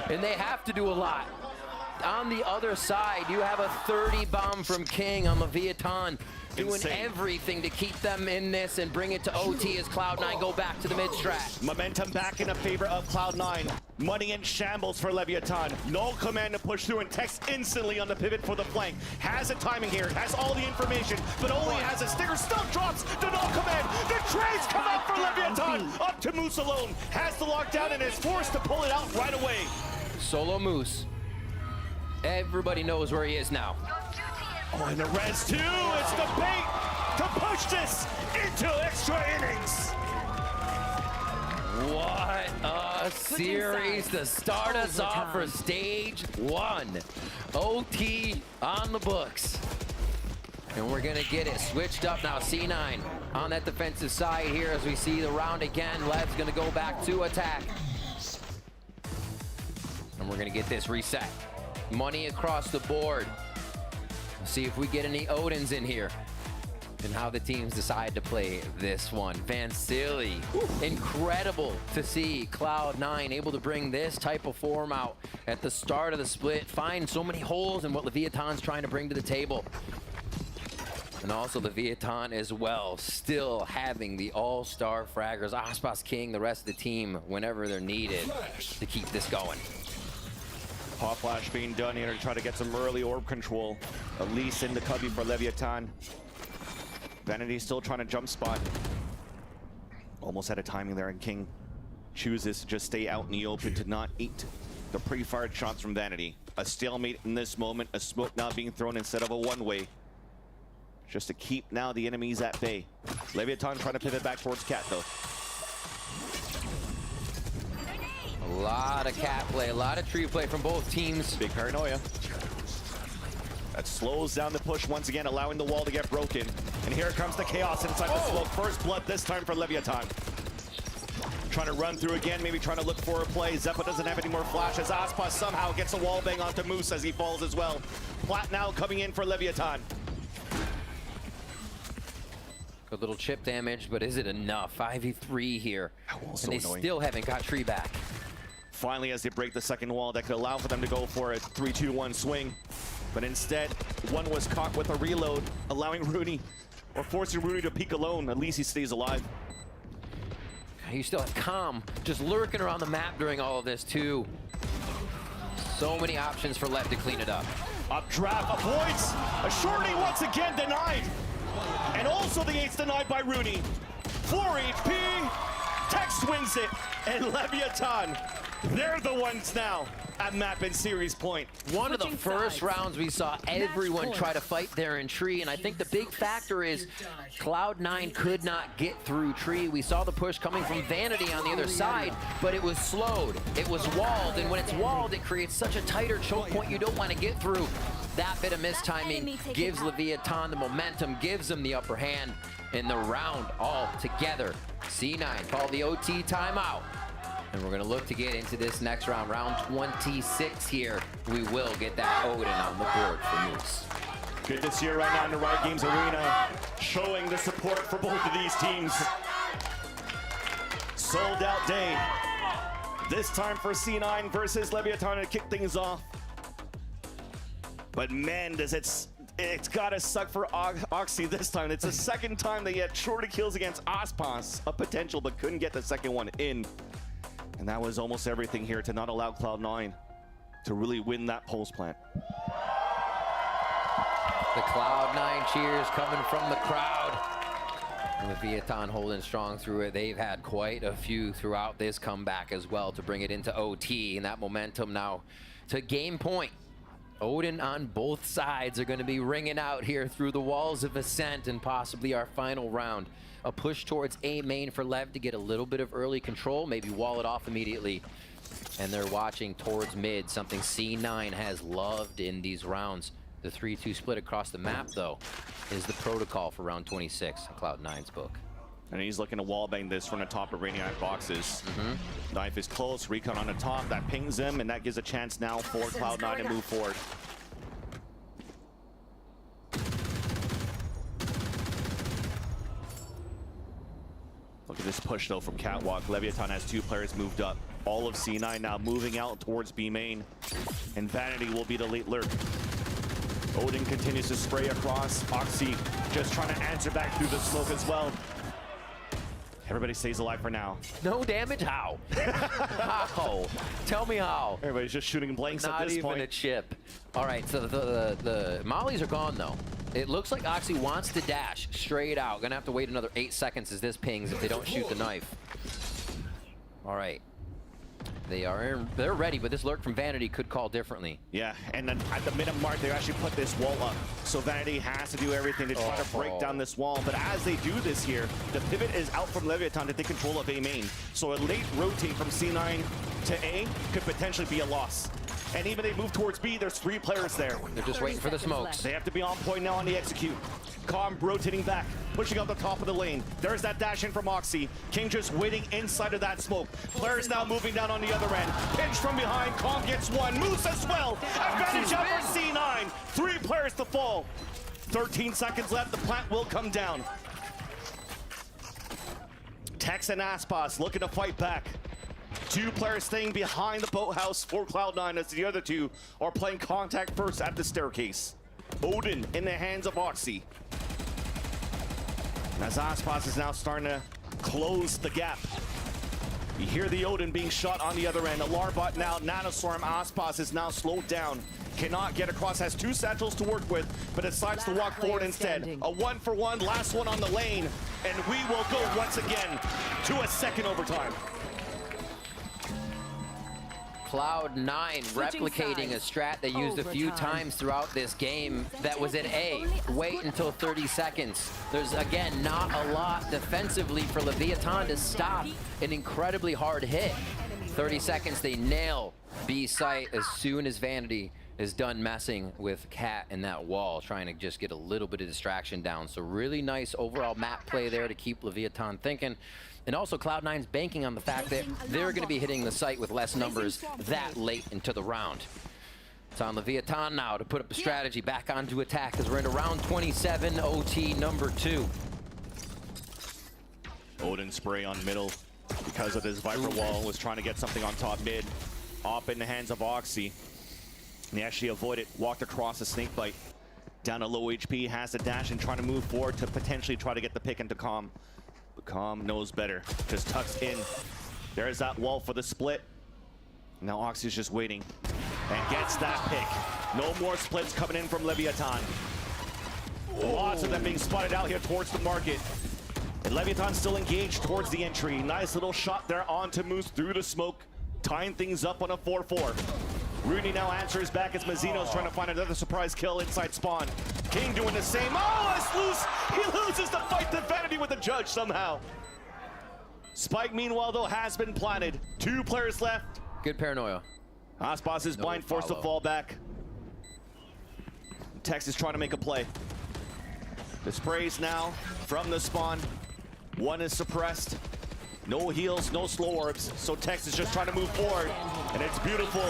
And they have to do a lot. On the other side, you have a 30 bomb from King on Leviathan, doing Insane. everything to keep them in this and bring it to OT as Cloud9 go back to the mid-strat. Momentum back in the favor of Cloud9. Money in shambles for Leviathan. No command to push through, and Tex instantly on the pivot for the flank. Has a timing here, has all the information, but only has a stinger. Still drops the no command. The trades come out for Leviathan. Up to Moose alone. Has the lockdown and is forced to pull it out right away. Solo Moose. Everybody knows where he is now. Oh, and the res too. It's the bait to push this into extra innings. What a series to start us off for stage 1. OT on the books. And we're gonna get it switched up now. C9 on that defensive side here as we see the round again. Lev's gonna go back to attack. And we're gonna get this reset. Money across the board. See if we get any Odins in here. And how the teams decide to play this one. Van Silly, incredible to see Cloud9 able to bring this type of form out at the start of the split. Find so many holes in what Leviathan's trying to bring to the table. And also Leviathan as well, still having the all-star fraggers, Aspas, King, the rest of the team, whenever they're needed to keep this going. Pop flash being done here to try to get some early orb control. At least in the cubby for Leviathan. Vanity still trying to jump spot. Almost out of timing there, and King chooses to just stay out in the open to not eat the pre-fired shots from Vanity. A stalemate in this moment, a smoke now being thrown instead of a one-way. Just to keep now the enemies at bay. Leviathan trying to pivot back towards Cat though. A lot of cat play, a lot of tree play from both teams. Big paranoia. That slows down the push once again, allowing the wall to get broken. And here comes the chaos inside the smoke. First blood this time for Leviathan. Trying to run through again, maybe trying to look for a play. Zeppa doesn't have any more flashes. Aspas somehow gets a wall bang onto Moose as he falls as well. Plat now coming in for Leviathan. A little chip damage, but is it enough? 5v3 here. And so they annoying. still haven't got Tree back. Finally, as they break the second wall, that could allow for them to go for a 3-2-1 swing. But instead, one was caught with a reload, allowing Rooney, or forcing Rooney to peek alone. At least he stays alive. You still have Calm just lurking around the map during all of this too. So many options for Lev to clean it up. Updraft avoids a shorty once again denied. And also the 8's denied by Rooney. 4 HP, Tex wins it, and Leviathan, they're the ones now at map and series point. One of the first rounds we saw everyone try to fight there in Tree, and I think the big factor is Cloud9 could not get through Tree. We saw the push coming from Vanity on the other side, but it was slowed, it was walled, and when it's walled, it creates such a tighter choke point you don't want to get through. That bit of mistiming gives Leviathan the momentum, gives them the upper hand in the round altogether. C9 called the OT timeout. And we're going to look to get into this next round, round 26 here. We will get that Odin on the board for Moose. Good to see you right now in the Riot Games Arena, showing the support for both of these teams. Sold out day. This time for C9 versus Leviathan to kick things off. But man, does it's gotta suck for Oxy this time. It's the second time they get shorty kills against Aspas, a potential, but couldn't get the second one in. And that was almost everything here to not allow Cloud9 to really win that pulse plant. The Cloud9 cheers coming from the crowd. Leviathan holding strong through it. They've had quite a few throughout this comeback as well to bring it into OT. And that momentum now to game point. Odin on both sides are going to be ringing out here through the walls of Ascent and possibly our final round. A push towards A main for Lev to get a little bit of early control, maybe wall it off immediately. And they're watching towards mid, something C9 has loved in these rounds. The 3-2 split across the map, though, is the protocol for round 26 in Cloud9's book. And he's looking to wallbang this from the top of Rainiac boxes. Knife is close, Recon on the top, that pings him, and that gives a chance now for Cloud9 to move forward. Look at this push though from Catwalk. Leviathan has 2 players moved up. All of C9 now moving out towards B main. And Vanity will be the late lurk. Odin continues to spray across. Oxy just trying to answer back through the smoke as well. Everybody stays alive for now. No damage? How? How? Tell me how. Everybody's just shooting blanks at this point. Not even a chip. All right, so the mollies are gone though. It looks like Oxy wants to dash straight out. Gonna have to wait another 8 seconds as this pings if they don't shoot the knife. All right. They're ready, but this lurk from Vanity could call differently. Yeah, and then at the minute mark, they actually put this wall up. So Vanity has to do everything to try to break down this wall. But as they do this here, the pivot is out from Leviathan to take control of A main. So a late rotate from C9 to A could potentially be a loss. And even they move towards B, there's 3 players there. They're just waiting for the smokes. They have to be on point now on the execute. Calm rotating back, pushing out the top of the lane. There's that dash in from Oxy. King just waiting inside of that smoke. Players now moving down on the other end. Pinch from behind, Calm gets one. Moose as well. Advantage out for C9. 3 players to fall. 13 seconds left, the plant will come down. Tex and Aspas looking to fight back. 2 players staying behind the boathouse for Cloud9 as the other 2 are playing contact first at the staircase. Odin in the hands of Oxy. As Aspas is now starting to close the gap. You hear the Odin being shot on the other end. Alarbot now, Nanoswarm. Aspas is now slowed down. Cannot get across, has 2 satchels to work with, but decides to walk forward instead. A 1-for-1, last one on the lane. And we will go once again to a second overtime. Cloud9 replicating a strat they used a few times throughout this game that was at A. Wait until 30 seconds. There's, again, not a lot defensively for Leviathan to stop an incredibly hard hit. 30 seconds, they nail B site as soon as Vanity is done messing with Cat in that wall, trying to just get a little bit of distraction down. So really nice overall map play there to keep Leviathan thinking. And also Cloud9's banking on the fact that they're going to be hitting the site with less numbers that late into the round. It's on Leviathan now to put up a strategy back onto attack as we're into round 27, OT number 2. Odin spray on middle because of this Viper wall, was trying to get something on top mid. Op in the hands of Oxy. And he actually avoided, walked across the snake bite. Down to low HP, has the dash and trying to move forward to potentially try to get the pick into Calm. But Calm knows better, just tucks in. There's that wall for the split. Now Oxy's just waiting and gets that pick. No more splits coming in from Leviathan. Lots of them being spotted out here towards the market. And Leviathan still engaged towards the entry. Nice little shot there onto Moose through the smoke, tying things up on a 4-4. Rooney now answers back as Mazzino's trying to find another surprise kill inside spawn. King doing the same. Oh, it's loose. He loses the fight to Vanity with the judge somehow. Spike, meanwhile, though, has been planted. 2 players left. Good paranoia. Aspas is blind, forced to fall back. Tex is trying to make a play. The sprays now from the spawn. One is suppressed. No heals, no slow orbs. So Tex is just trying to move forward. And it's beautiful.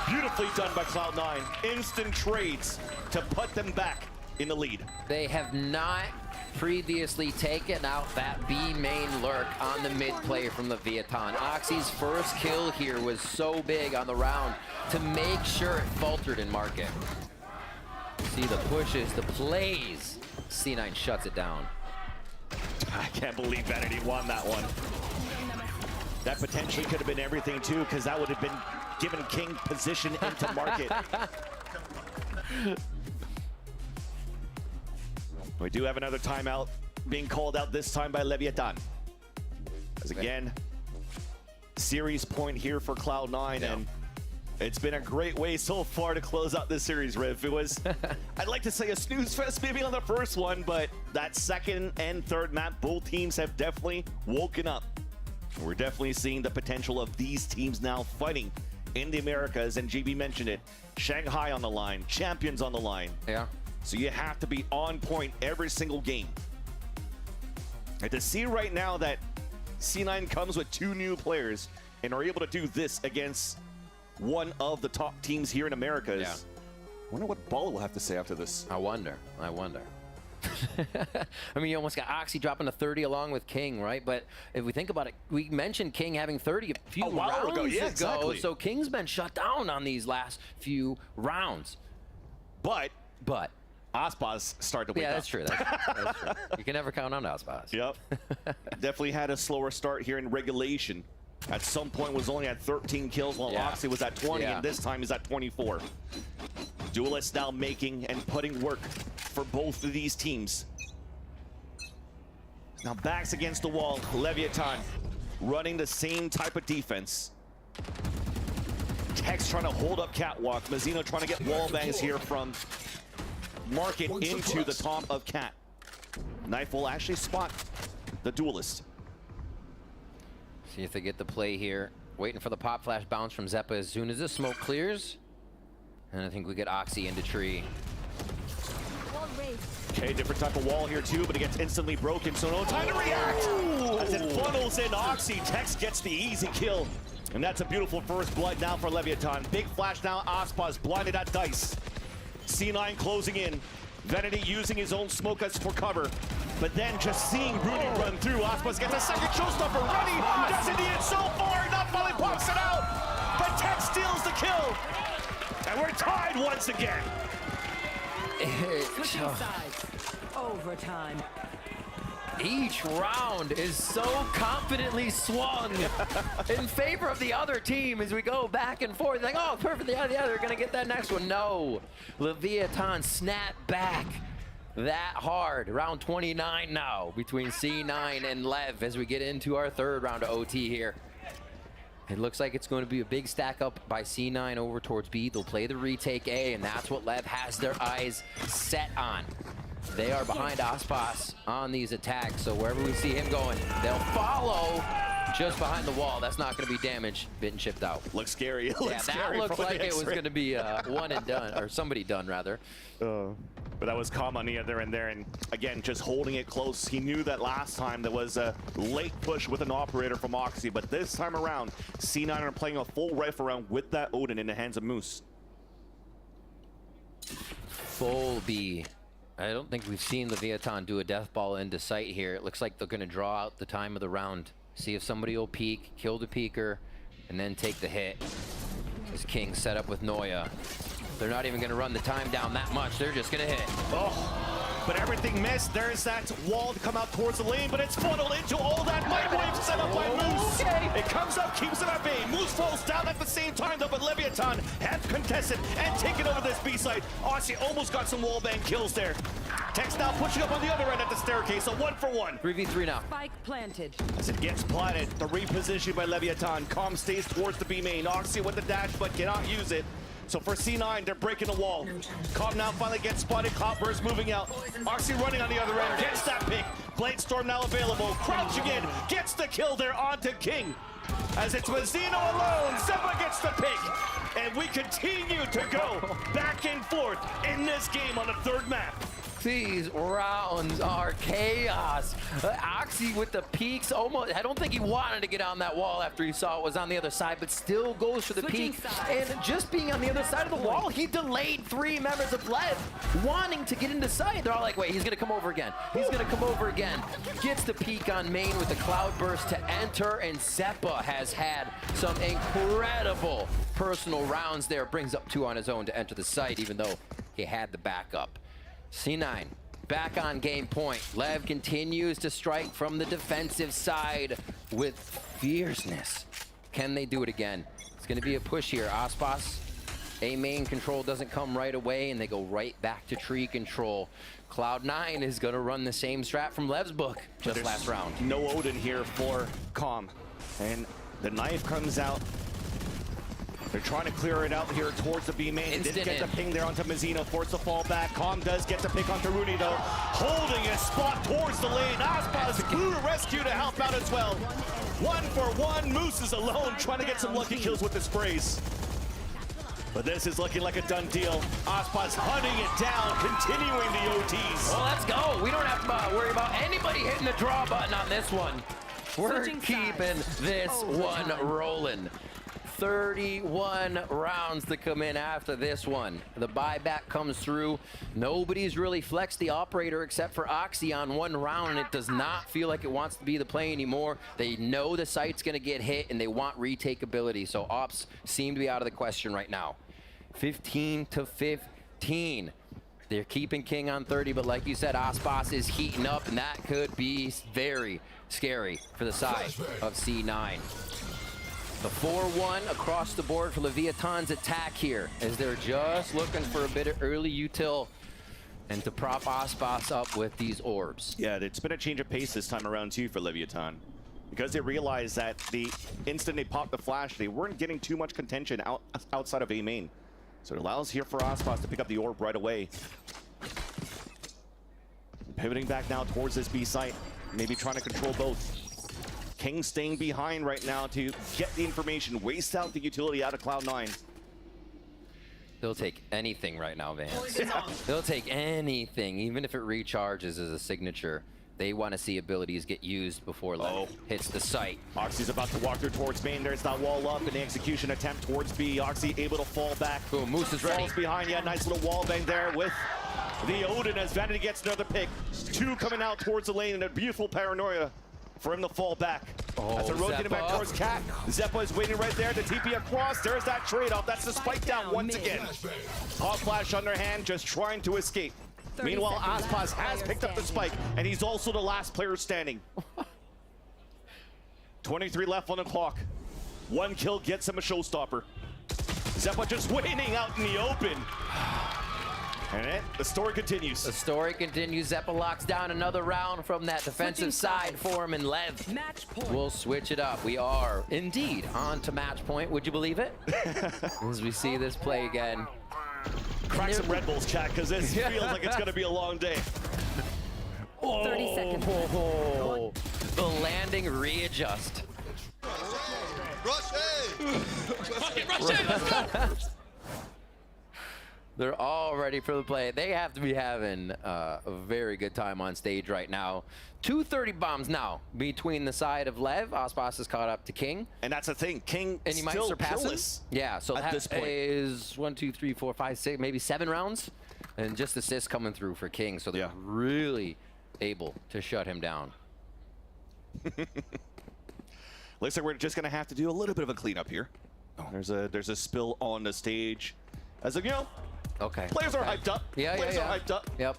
Beautifully done by Cloud9. Instant trades to put them back in the lead. They have not previously taken out that B main lurk on the mid play from Leviathan. Oxy's first kill here was so big on the round to make sure it faltered in market. See the pushes, the plays. C9 shuts it down. I can't believe Vanity won that one. That potentially could have been everything too, because that would have been given King position into market. We do have another timeout being called out, this time by Leviathan. As again, series point here for Cloud9, and it's been a great way so far to close out this series, Riv. It was, I'd like to say a snooze fest maybe on the first one, but that second and third map, both teams have definitely woken up. We're definitely seeing the potential of these teams now fighting in the Americas, and GB mentioned it. Shanghai on the line, champions on the line. Yeah. So you have to be on point every single game. And to see right now that C9 comes with 2 new players and are able to do this against one of the top teams here in Americas. Yeah. I wonder what Ball will have to say after this. I wonder. I mean, you almost got Oxy dropping to 30 along with King, right? But if we think about it, we mentioned King having 30 a few rounds ago. Yeah, exactly. So King's been shut down on these last few rounds. But Aspas started to wake up. Yeah, that's true. That's true. You can never count on Aspas. Yep. Definitely had a slower start here in regulation. At some point was only at 13 kills while Oxy was at 20, and this time he's at 24. Duelists now making and putting work for both of these teams. Now backs against the wall, Leviathan running the same type of defense. Tex trying to hold up Catwalk. Mazzino trying to get wall bangs here from Market into the top of Cat. Knife will actually spot the Duelist. See if they get the play here. Waiting for the pop flash bounce from Zeppa as soon as the smoke clears. And I think we get Oxy into tree. Okay, different type of wall here too, but it gets instantly broken, so no time to react. As it funnels in Oxy, Tex gets the easy kill. And that's a beautiful first blood now for Leviathan. Big flash now, Aspas blinded at Dice. C9 closing in. Vanity using his own smoke as for cover. But then just seeing Rooney run through, Aspas gets a second showstopper ready. Doesn't need it so far, not finally pops it out. But Tex steals the kill. And we're tied once again. Switching sides. Overtime. Each round is so confidently swung in favor of the other team as we go back and forth. Like, oh, perfect, the other, they're gonna get that next one. No, Leviathan snap back that hard. Round 29 now between C9 and Lev as we get into our third round of OT here. It looks like it's going to be a big stack up by C9 over towards B. They'll play the retake A, and that's what Lev has their eyes set on. They are behind Aspas on these attacks, so wherever we see him going, they'll follow. just behind the wall. That's not going to be damaged. Bit and chipped out. Looks scary. Yeah, that looks like it was going to be one and done, or somebody done rather. But that was calm on the other end there, and again, just holding it close. He knew that last time there was a late push with an operator from Oxy, but this time around, C9 are playing a full rifle round with that Odin in the hands of Moose. Full B. I don't think we've seen Leviathan do a death ball into sight here. It looks like they're going to draw out the time of the round. See if somebody will peek, kill the peeker, and then take the hit. This King set up with Noya. They're not even going to run the time down that much. They're just going to hit. Oh, but everything missed. There's that wall to come out towards the lane, but it's funneled into all that microwave set up by Moose. It comes up, keeps it at bay. Moose falls down at the same time, though, but Leviathan have contested and taken over this B site. Aussie almost got some wallbang kills there. Tex now pushing up on the other end at the staircase, a 1-for-1. 3v3 now. Spike planted. As it gets planted, the reposition by Leviathan. Com stays towards the B main. Oxy with the dash, but cannot use it. So for C9, they're breaking the wall. Com now finally gets spotted. Cloudburst moving out. Oxy running on the other end. Gets that pick. Bladestorm now available. Crouching in. Gets the kill there onto King. As it's Mazzino alone. Zeppa gets the pick. And we continue to go back and forth in this game on the third map. These rounds are chaos. Oxy with the peaks almost, I don't think he wanted to get on that wall after he saw it was on the other side, but still goes for the peak. And just being on the other side of the wall, he delayed 3 members of LEV wanting to get into sight. They're all like, wait, he's gonna come over again. He's gonna come over again. Gets the peak on main with the Cloudburst to enter, and Zeppa has had some incredible personal rounds there. Brings up 2 on his own to enter the site, even though he had the backup. C9 back on game point. Lev continues to strike from the defensive side with fierceness. Can they do it again? It's going to be a push here. Aspas, A main control doesn't come right away, and they go right back to tree control. Cloud9 is going to run the same strat from Lev's book just last round. No Odin here for Com. And the knife comes out. They're trying to clear it out here towards the B main. Didn't get the ping there onto Mazzino, forced to fall back. Com does get the pick onto Rooney though. Holding his spot towards the lane. Aspas blew rescue to help out as well. 1-for-1. Moose is alone, trying to get some lucky kills with the sprays. But this is looking like a done deal. Aspas hunting it down, continuing the OTs. Well, let's go. We don't have to worry about anybody hitting the draw button on this one. We're keeping this one rolling. 31 rounds to come in after this one. The buyback comes through. Nobody's really flexed the operator except for Oxy on 1 round, and it does not feel like it wants to be the play anymore. They know the site's gonna get hit, and they want retake ability, so ops seem to be out of the question right now. 15-15. They're keeping King on 30, but like you said, Aspas is heating up, and that could be very scary for the side of C9. The 4-1 across the board for Leviathan's attack here, as they're just looking for a bit of early util and to prop Aspas up with these orbs. Yeah, it's been a change of pace this time around too for Leviathan, because they realized that the instant they popped the flash, they weren't getting too much contention outside of A main. So it allows here for Aspas to pick up the orb right away. Pivoting back now towards this B site, maybe trying to control both. King staying behind right now to get the information, waste out the utility out of Cloud9. They'll take anything right now, Vance. They'll take anything, even if it recharges as a signature. They want to see abilities get used before Lev hits the site. Oxy's about to walk through towards main. There's that wall up in the execution attempt towards B. Oxy able to fall back. Boom, Moose is ready. Falls behind, yeah, nice little wall bang there with the Odin as Vanity gets another pick. 2 coming out towards the lane and a beautiful paranoia for him to fall back. As they're rotating back towards Cat. Zeppa is waiting right there to TP across. There's that trade-off. That's the spike down once again. Hot flash on their hand, just trying to escape. Meanwhile, Aspas has picked up the spike, and he's also the last player standing. 23 left on the clock. 1 kill gets him a showstopper. Zeppa just waiting out in the open. And the story continues. The story continues. Zeppa locks down another round from that defensive side for him, and Lev will switch it up. We are indeed on to match point. Would you believe it? As we see this play again. Crack some Red Bulls, chat, because this feels like it's going to be a long day. 30 seconds. The landing readjust. They're all ready for the play. They have to be having a very good time on stage right now. 230 bombs now between the side of Lev. Aspas is caught up to King. And that's the thing. King and he might still surpass killless him. Yeah, so at that this point is 1, 2, 3, 4, 5, 6, maybe 7 rounds. And just assists coming through for King. So they're really able to shut him down. Looks like we're just going to have to do a little bit of a cleanup here. There's a spill on the stage. As of, you know, players are hyped up. Players are hyped up. Yep.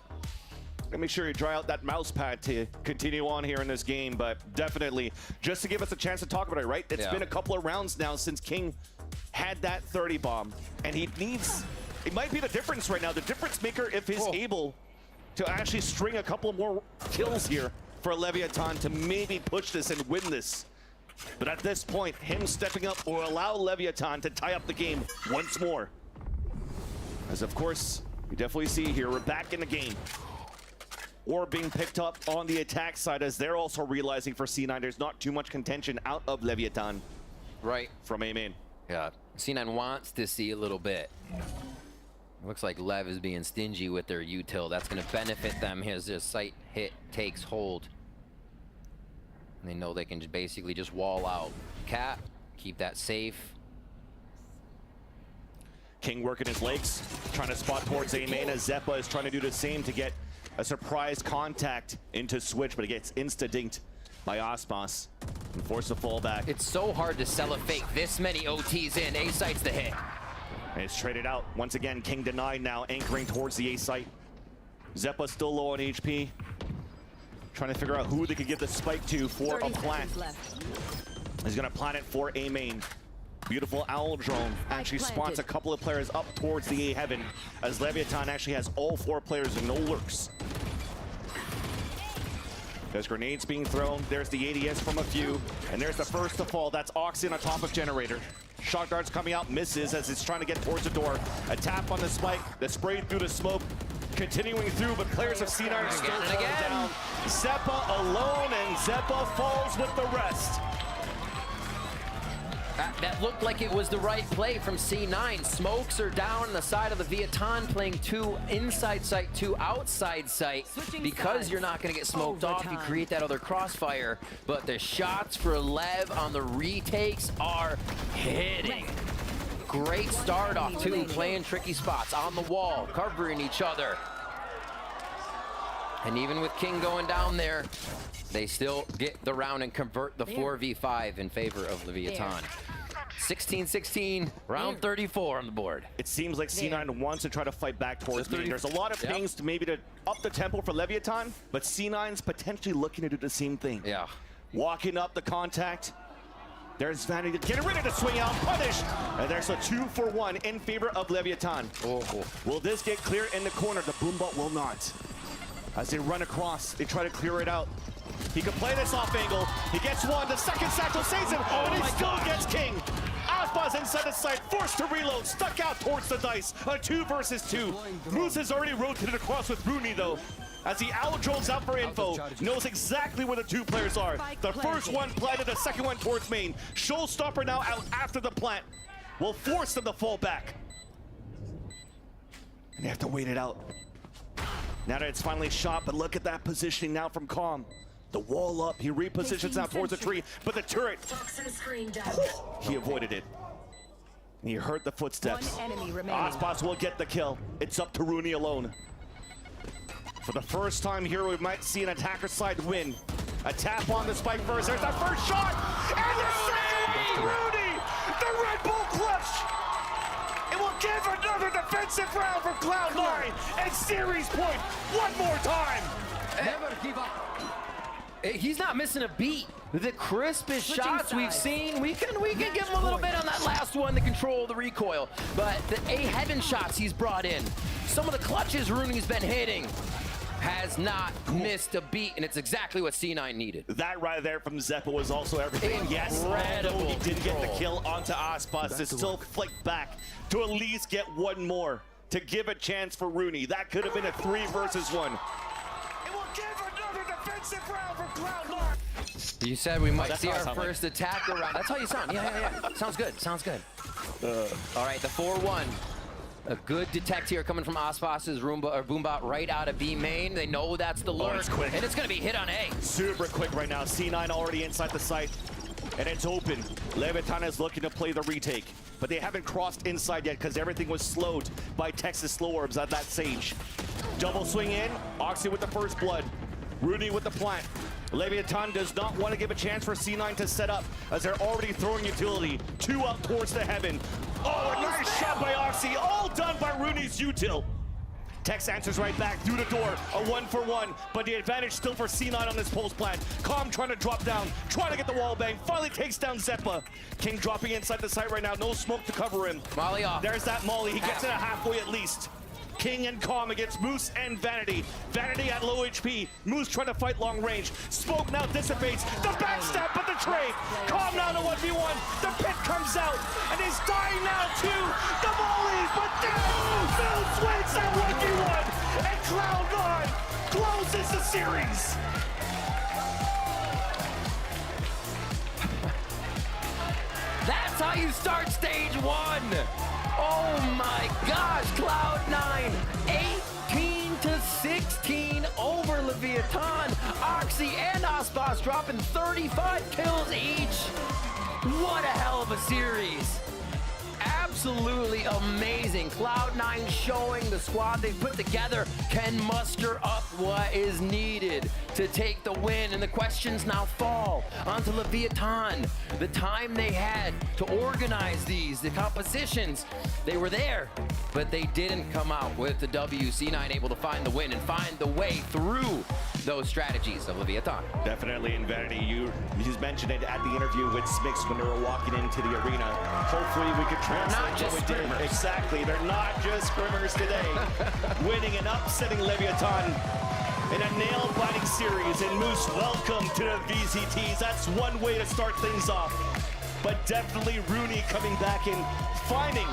And make sure you dry out that mouse pad to continue on here in this game. But definitely, just to give us a chance to talk about it, right? It's been a couple of rounds now since King had that 30 bomb. And he needs, it might be the difference right now. The difference maker if he's able to actually string a couple more kills here for Leviathan to maybe push this and win this. But at this point, him stepping up will allow Leviathan to tie up the game once more. As of course, we definitely see here, we're back in the game. Or being picked up on the attack side as they're also realizing for C9 there's not too much contention out of Leviathan. Right. From A-main. Yeah, C9 wants to see a little bit. It looks like Lev is being stingy with their util. That's going to benefit them as their site hit takes hold. And they know they can basically just wall out Cat, keep that safe. King working his legs, trying to spot towards A-main as Zeppa is trying to do the same to get a surprise contact into Switch, but it gets insta-dinked by Aspas and forced to fall back. It's so hard to sell a fake this many OTs in. A site's the hit. And it's traded out. Once again, King denied now, anchoring towards the A site. Zeppa still low on HP. Trying to figure out who they could give the spike to for a plant. He's gonna plant it for A-main. Beautiful owl drone actually spots a couple of players up towards the A heaven as Leviathan actually has all 4 players and no lurks. There's grenades being thrown. There's the ADS from a few. And there's the first to fall. That's Oxy on top of Generator. Shot darts coming out, misses as it's trying to get towards the door. A tap on the spike, the spray through the smoke. Continuing through, but players of C9 still down. Zeppa alone, and Zeppa falls with the rest. That looked like it was the right play from C9. Smokes are down on the side of the Viatan, playing 2 inside site, 2 outside site. Because you're not going to get smoked off, you create that other crossfire. But the shots for Lev on the retakes are hitting. Great start off too, playing tricky spots on the wall, covering each other. And even with King going down there, they still get the round and convert the 4v5 in favor of Leviathan. 16-16, round 34 on the board. It seems like C9 wants to try to fight back towards me. There's a lot of pings to maybe to up the tempo for Leviathan, but C9's potentially looking to do the same thing. Yeah. Walking up the contact. There's Vanity getting ready to swing out, punish, and there's a 2-for-1 in favor of Leviathan. Will this get clear in the corner? The Boombot will not. As they run across, they try to clear it out. He can play this off angle. He gets one, the second satchel saves him, but he still gets King. Aspas inside the site, forced to reload, stuck out towards the dice. A 2 versus 2. Moose has already rotated across with Rooney though. As the owl drones out for info, knows exactly where the 2 players are. The first one planted, the second one towards main. Showstopper now out after the plant. Will force them to fall back. And they have to wait it out. Now that it's finally shot, but look at that positioning now from Calm. The wall up, he repositions out towards the tree, but the turret, he avoided it. And he heard the footsteps. Aspas will get the kill. It's up to Rooney alone. For the first time here, we might see an attacker side win. A tap on the spike first. There's that first shot, and the second one, Rooney! The Red Bull clutch! It will give another defensive round from Cloud9 and series point one more time. Never give up. He's not missing a beat. The crispest shots we've seen, we can give him a little bit on that last one to control the recoil. But the A-heaven shots he's brought in, some of the clutches Rooney's been hitting, has not missed a beat, and it's exactly what C9 needed. That right there from Zeppa was also everything. Yes, although he didn't get the kill onto Aspas, to still flick back to at least get one more to give a chance for Rooney. That could have been a 3 versus 1. It will give another defense Takes it round from Cloud9. You said we might see our first attack around. That's how you sound. Yeah. Sounds good. Sounds good. All right, the 4-1. A good detect here coming from Aspas' Boombot right out of B main. They know that's the lurk. It's quick. And it's going to be hit on A. Super quick right now. C9 already inside the site. And it's open. Leviathan is looking to play the retake. But they haven't crossed inside yet because everything was slowed by Texas slow orbs at that stage. Double swing in. Oxy with the first blood. Rooney with the plant. Leviathan does not want to give a chance for C9 to set up as they're already throwing utility. 2 up towards the heaven. Oh, a nice shot by Oxy. All done by Rooney's util. Tex answers right back through the door. A 1-for-1, but the advantage still for C9 on this post plant. Calm trying to drop down, trying to get the wall bang. Finally takes down Zeppa. King dropping inside the site right now. No smoke to cover him. Molly off. There's that Molly. He gets it at halfway at least. King and Calm against Moose and Vanity. Vanity at low HP. Moose trying to fight long range. Smoke now dissipates. The backstab, but the trade. Calm now to 1v1. The pit comes out, and he's dying now too. The volleys, but then Moose wins that 1v1, and Cloud9 closes the series. That's how you start stage 1. Oh my gosh, Cloud9, 18-16 over Leviathan. Oxy and Aspas dropping 35 kills each. What a hell of a series. Absolutely amazing. Cloud9 showing the squad they've put together can muster up what is needed to take the win. And the questions now fall onto Leviathan. The time they had to organize these, the compositions, they were there, but they didn't come out with the W. C9 able to find the win and find the way through those strategies of Leviathan. Definitely in Vanity. He's mentioned it at the interview with Smix when they were walking into the arena. Hopefully we could translate not just what we did. scrimmers. Exactly, they're not just scrimmers today. Winning and upsetting Leviathan in a nail-biting series. And Moose, welcome to the VCTs. That's one way to start things off. But definitely Rooney coming back and finding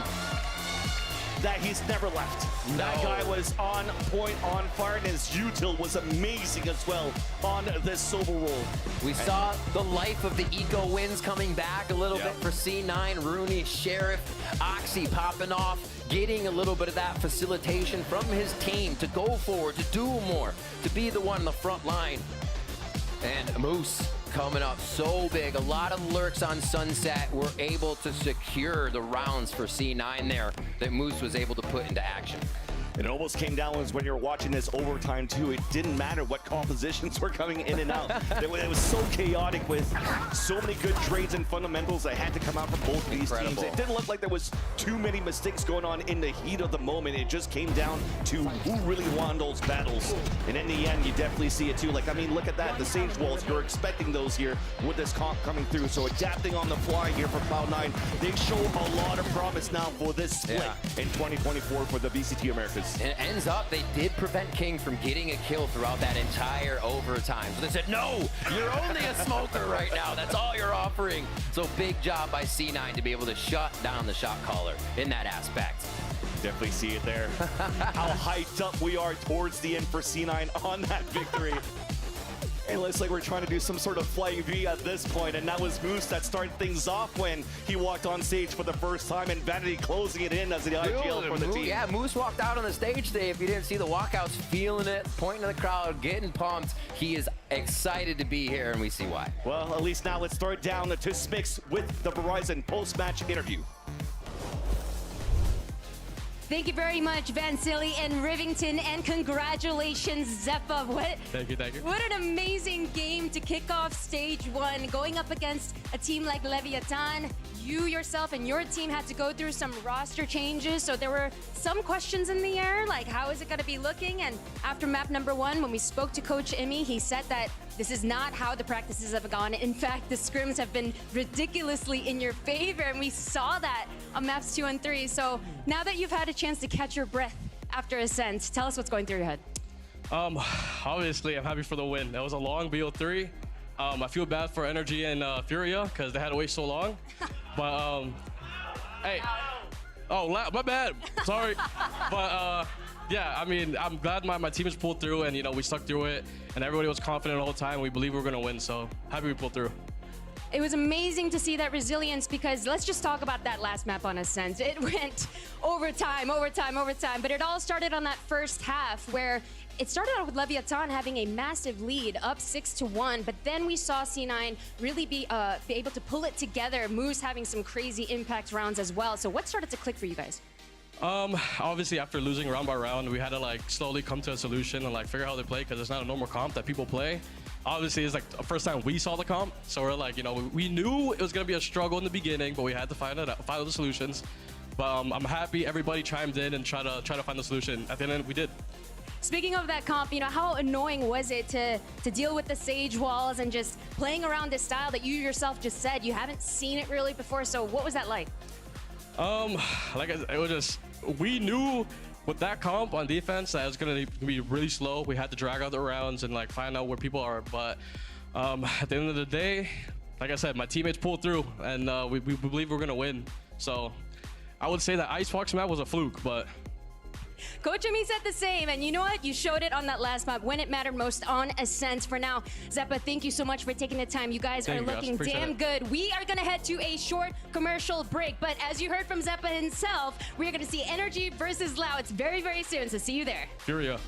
that he's never left. No. That guy was on point, on fire, and his util was amazing as well on this solo roll. We saw the life of the eco wins coming back a little bit for C9. Rooney, Sheriff, Oxy popping off, getting a little bit of that facilitation from his team to go forward, to do more, to be the one in the front line. And Moose coming up so big. A lot of lurks on Sunset were able to secure the rounds for C9 there that Moose was able to put into action. It almost came down when you were watching this overtime too. It didn't matter what compositions were coming in and out. It was so chaotic with so many good trades and fundamentals that had to come out from both of these teams. It didn't look like there was too many mistakes going on in the heat of the moment. It just came down to who really won those battles. And in the end, you definitely see it too. Like, I mean, look at that. The Sage Walls, you're expecting those here with this comp coming through. So adapting on the fly here for Cloud9. They show a lot of promise now for this split in 2024 for the VCT Americas. And it ends up, they did prevent King from getting a kill throughout that entire overtime. So they said, no, you're only a smoker right now. That's all you're offering. So big job by C9 to be able to shut down the shot caller in that aspect. Definitely see it there. How hyped up we are towards the end for C9 on that victory. It looks like we're trying to do some sort of flying V at this point, and that was Moose that started things off when he walked on stage for the first time, and Vanity closing it in as the IGL for the team. Yeah, Moose walked out on the stage today. If you didn't see the walkouts, feeling it, pointing to the crowd, getting pumped. He is excited to be here, and we see why. Well, at least now let's start down to Spix with the Verizon post-match interview. Thank you very much, Vansili and Rivington, and congratulations, Zeppa. Thank you. What an amazing game to kick off stage 1, going up against a team like Leviathan. You yourself and your team had to go through some roster changes, so there were some questions in the air, like how is it going to be looking? And after map number 1, when we spoke to Coach Imi, he said that this is not how the practices have gone. In fact, the scrims have been ridiculously in your favor, and we saw that on maps 2 and 3. So now that you've had a chance to catch your breath after Ascent, tell us what's going through your head. Obviously, I'm happy for the win. That was a long BO3. I feel bad for Energy and Furia because they had to wait so long. But, hey. Oh, my bad. Sorry. But Yeah, I mean, I'm glad my team has pulled through, and you know we stuck through it, and everybody was confident the whole time. We believe we're gonna win, so happy we pulled through. It was amazing to see that resilience because let's just talk about that last map on a sense. It went overtime, but it all started on that first half where it started out with Leviathan having a massive lead, up 6-1, but then we saw C9 really be able to pull it together, Moose having some crazy impact rounds as well. So what started to click for you guys? Obviously after losing round by round, we had to like slowly come to a solution and like figure out how they play because it's not a normal comp that people play. Obviously, it's like the first time we saw the comp, so we're like, you know, we knew it was gonna be a struggle in the beginning, but we had to find the solutions. But I'm happy everybody chimed in and try to find the solution. At the end, we did. Speaking of that comp, you know, how annoying was it to deal with the Sage walls and just playing around this style that you yourself just said you haven't seen it really before? So what was that like? Like I said, it was just we knew. With that comp on defense, that was going to be really slow. We had to drag out the rounds and like find out where people are. But at the end of the day, like I said, my teammates pulled through, and we believe we're going to win. So I would say that Icebox map was a fluke, but... Coach Ami said the same, and you know what? You showed it on that last map when it mattered most on Ascent. For now, Zeppa, thank you so much for taking the time. You guys are looking damn good. We are going to head to a short commercial break, but as you heard from Zeppa himself, we are going to see Energy versus Lau. It's very, very soon, so see you there. Furia.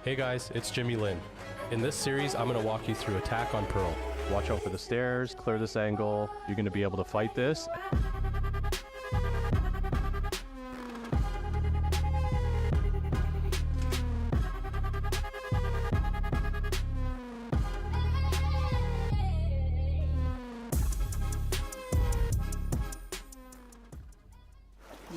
Hey guys, it's Jimmy Lin. In this series, I'm going to walk you through attack on Pearl. Watch out for the stairs, clear this angle. You're going to be able to fight this.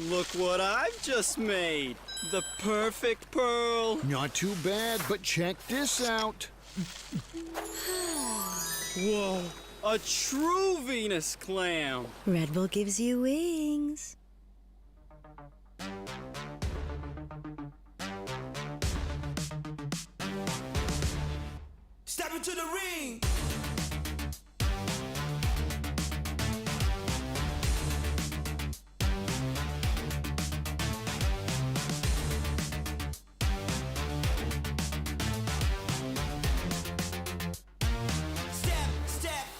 Look what I've just made. The perfect pearl. Not too bad, but check this out. Whoa, a true Venus clam. Red Bull gives you wings. Step into the ring.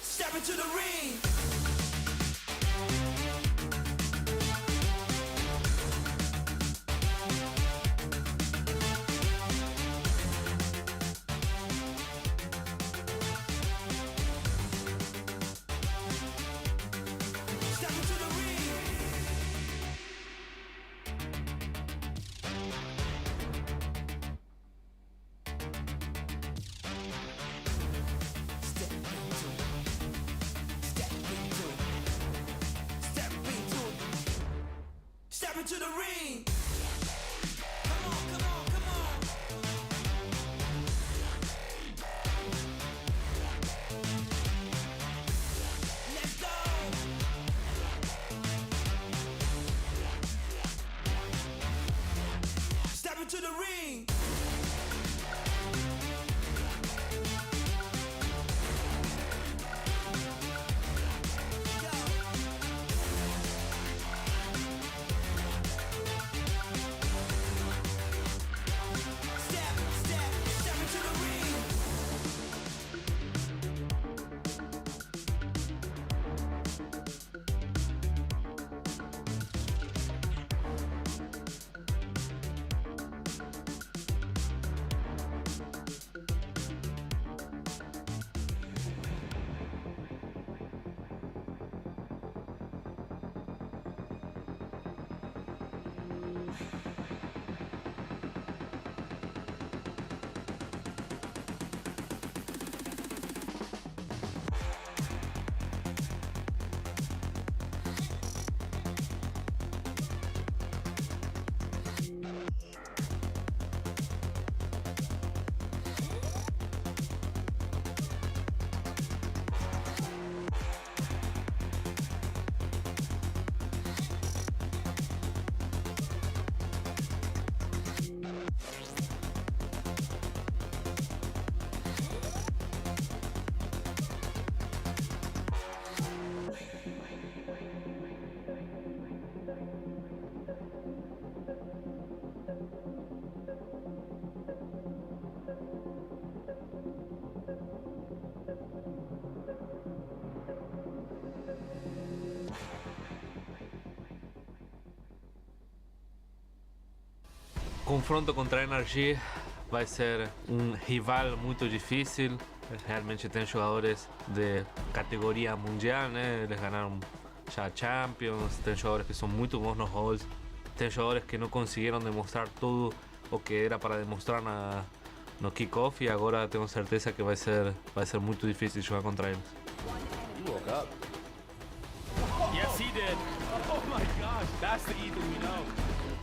Step into the ring. Step into the ring. Step into the ring. Come on, come on, come on. Let's go. Step into the ring. confronto contra NRG vai ser rival muito difícil. Realmente tem jogadores de categoria mundial, né? Eles ganaram já Champions, tem jogadores que são muito bons nos halls, tem jogadores que não conseguiram demonstrar tudo o que era para demonstrar no kickoff e agora tenho certeza que vai ser muito difícil jogar contra eles. Yes, he did. Oh my gosh, that's the Ethan we know.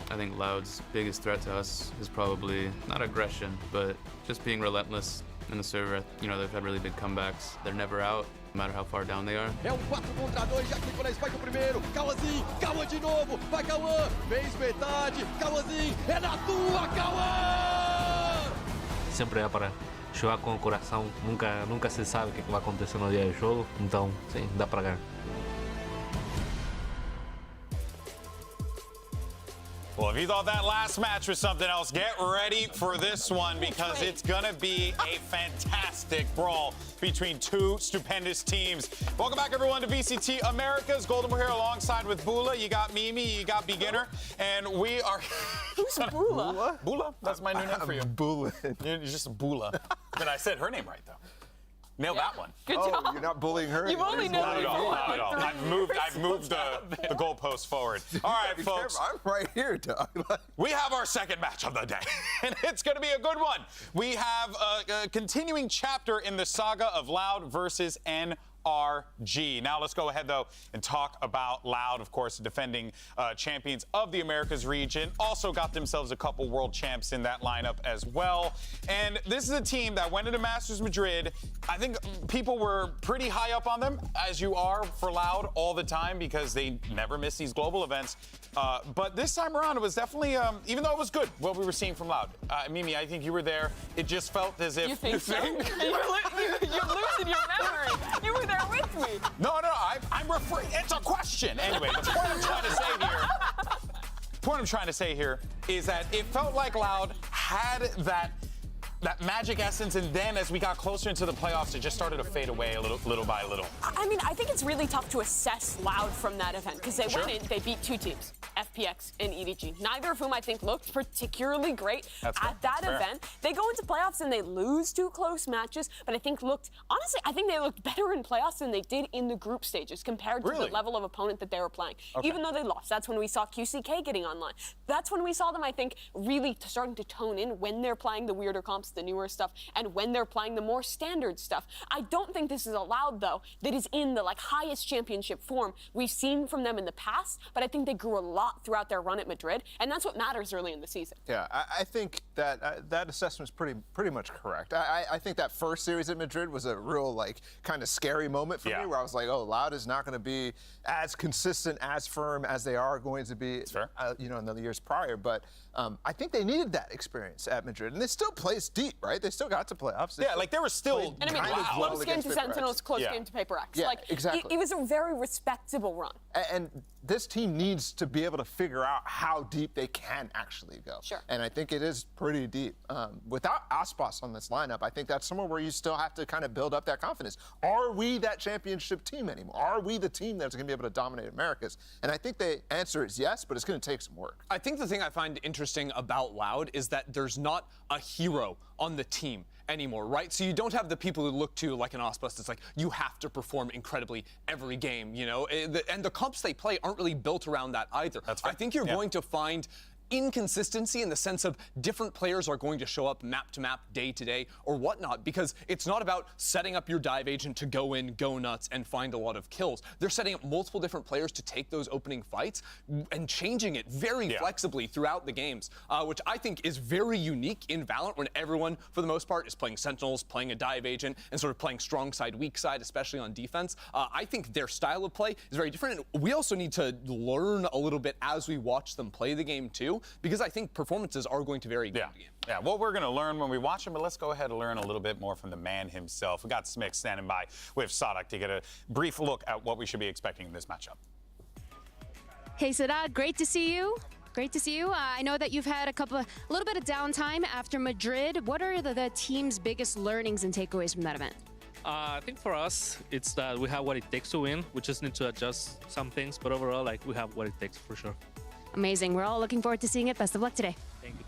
I think Loud's biggest threat to us is probably not aggression, but just being relentless in the server. You know, they've had really big comebacks. They're never out, no matter how far down they are. É 4 contra 2, já clicou na Spike o primeiro. Cauãzinho, Cauã de novo. Vai Cauã, fez metade. Cauãzinho, é na tua, Cauã! Sempre é para jogar com o coração. Nunca se sabe o que vai acontecer no dia do jogo. Então, sim, dá para ganhar. Well, if you thought that last match was something else, get ready for this one because it's going to be a fantastic brawl between two stupendous teams. Welcome back, everyone, to VCT Americas. Golden, we're here alongside with Bula. You got Mimi, you got Beginner, and we are... Who's Bula? Bula? That's my new name for you. Bula. You're just a Bula. But I said her name right, though. Nailed that one. Good job. You're not bullying her. You've only known Not at all. Not at all. I've moved the goalpost forward. All right, folks. I'm right here, Doug. We have our second match of the day, and it's going to be a good one. We have a continuing chapter in the saga of Loud versus NRG. Now let's go ahead, though, and talk about Loud, of course, defending champions of the Americas region. Also got themselves a couple world champs in that lineup as well. And this is a team that went into Masters Madrid. I think people were pretty high up on them, as you are for Loud all the time, because they never miss these global events. But this time around, it was definitely, even though it was good, what we were seeing from Loud. Mimi, I think you were there. It just felt as if... You think so? You're losing your memory. You were there with me. No, I'm referring. It's a question. Anyway, the point I'm trying to say here is that it felt like Loud had that magic essence, and then as we got closer into the playoffs, it just started to fade away little by little. I mean, I think it's really tough to assess Loud from that event because they went in, they beat two teams, FPX and EDG, neither of whom I think looked particularly great at that event. They go into playoffs and they lose two close matches, but I think honestly, I think they looked better in playoffs than they did in the group stages compared to the level of opponent that they were playing. Okay. Even though they lost, that's when we saw QCK getting online. That's when we saw them, I think, really starting to tone in when they're playing the weirder comps, the newer stuff, and when they're playing the more standard stuff. I don't think this is a Loud, though, that is in the highest championship form we've seen from them in the past, but I think they grew a lot throughout their run at Madrid, and that's what matters early in the season. Yeah, I think that that assessment is pretty much correct. I think that first series at Madrid was a real kind of scary moment for me, where I was like, oh, Loud is not going to be as consistent, as firm as they are going to be, in the years prior. But I think they needed that experience at Madrid, and they still placed deep, right? They still got to playoffs. They were still. And I mean, close game to Sentinels, close game to Paper X. Yeah, exactly. It was a very respectable run. And this team needs to be able to figure out how deep they can actually go. Sure. And I think it is pretty deep. Without Aspas on this lineup, I think that's somewhere where you still have to kind of build up that confidence. Are we that championship team anymore? Are we the team that's going to be able to dominate Americas? And I think the answer is yes, but it's going to take some work. I think the thing I find interesting about Loud is that there's not a hero on the team anymore, right? So you don't have the people who look to like an Aspas that's like, you have to perform incredibly every game, and the comps they play aren't really built around that either. I think you're going to find inconsistency in the sense of different players are going to show up map to map, day to day, or whatnot, because it's not about setting up your dive agent to go in, go nuts, and find a lot of kills. They're setting up multiple different players to take those opening fights and changing it very flexibly throughout the games, which I think is very unique in Valorant when everyone, for the most part, is playing Sentinels, playing a dive agent, and sort of playing strong side, weak side, especially on defense. I think their style of play is very different. And we also need to learn a little bit as we watch them play the game too, because I think performances are going to vary game to game. Yeah, well, we're going to learn when we watch him, but let's go ahead and learn a little bit more from the man himself. We got Smick standing by with Sadak to get a brief look at what we should be expecting in this matchup. Hey, Sadak, great to see you. Great to see you. I know that you've had a little bit of downtime after Madrid. What are the team's biggest learnings and takeaways from that event? I think for us, it's that we have what it takes to win. We just need to adjust some things, but overall, we have what it takes for sure. Amazing. We're all looking forward to seeing it. Best of luck today. Thank you.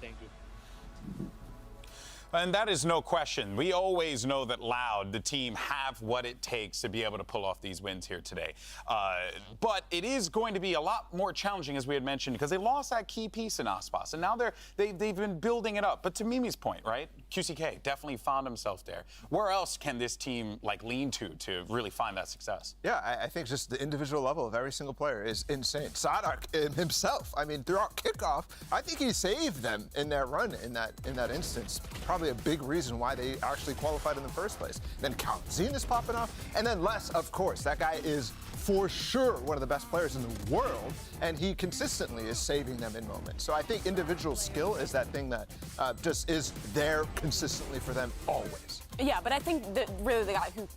And that is no question. We always know that Loud, the team, have what it takes to be able to pull off these wins here today. But it is going to be a lot more challenging, as we had mentioned, because they lost that key piece in ASPAS, and now they've been building it up. But to Mimi's point, right? QCK definitely found himself there. Where else can this team lean to really find that success? Yeah, I think just the individual level of every single player is insane. SADOK himself, I mean, throughout kickoff, I think he saved them in their run in that instance. Probably a big reason why they actually qualified in the first place. Then Calzine is popping off, and then Les, of course. That guy is for sure one of the best players in the world, and he consistently is saving them in moments. So I think individual skill is that thing that just is there consistently for them always. Yeah, but I think that really the guy who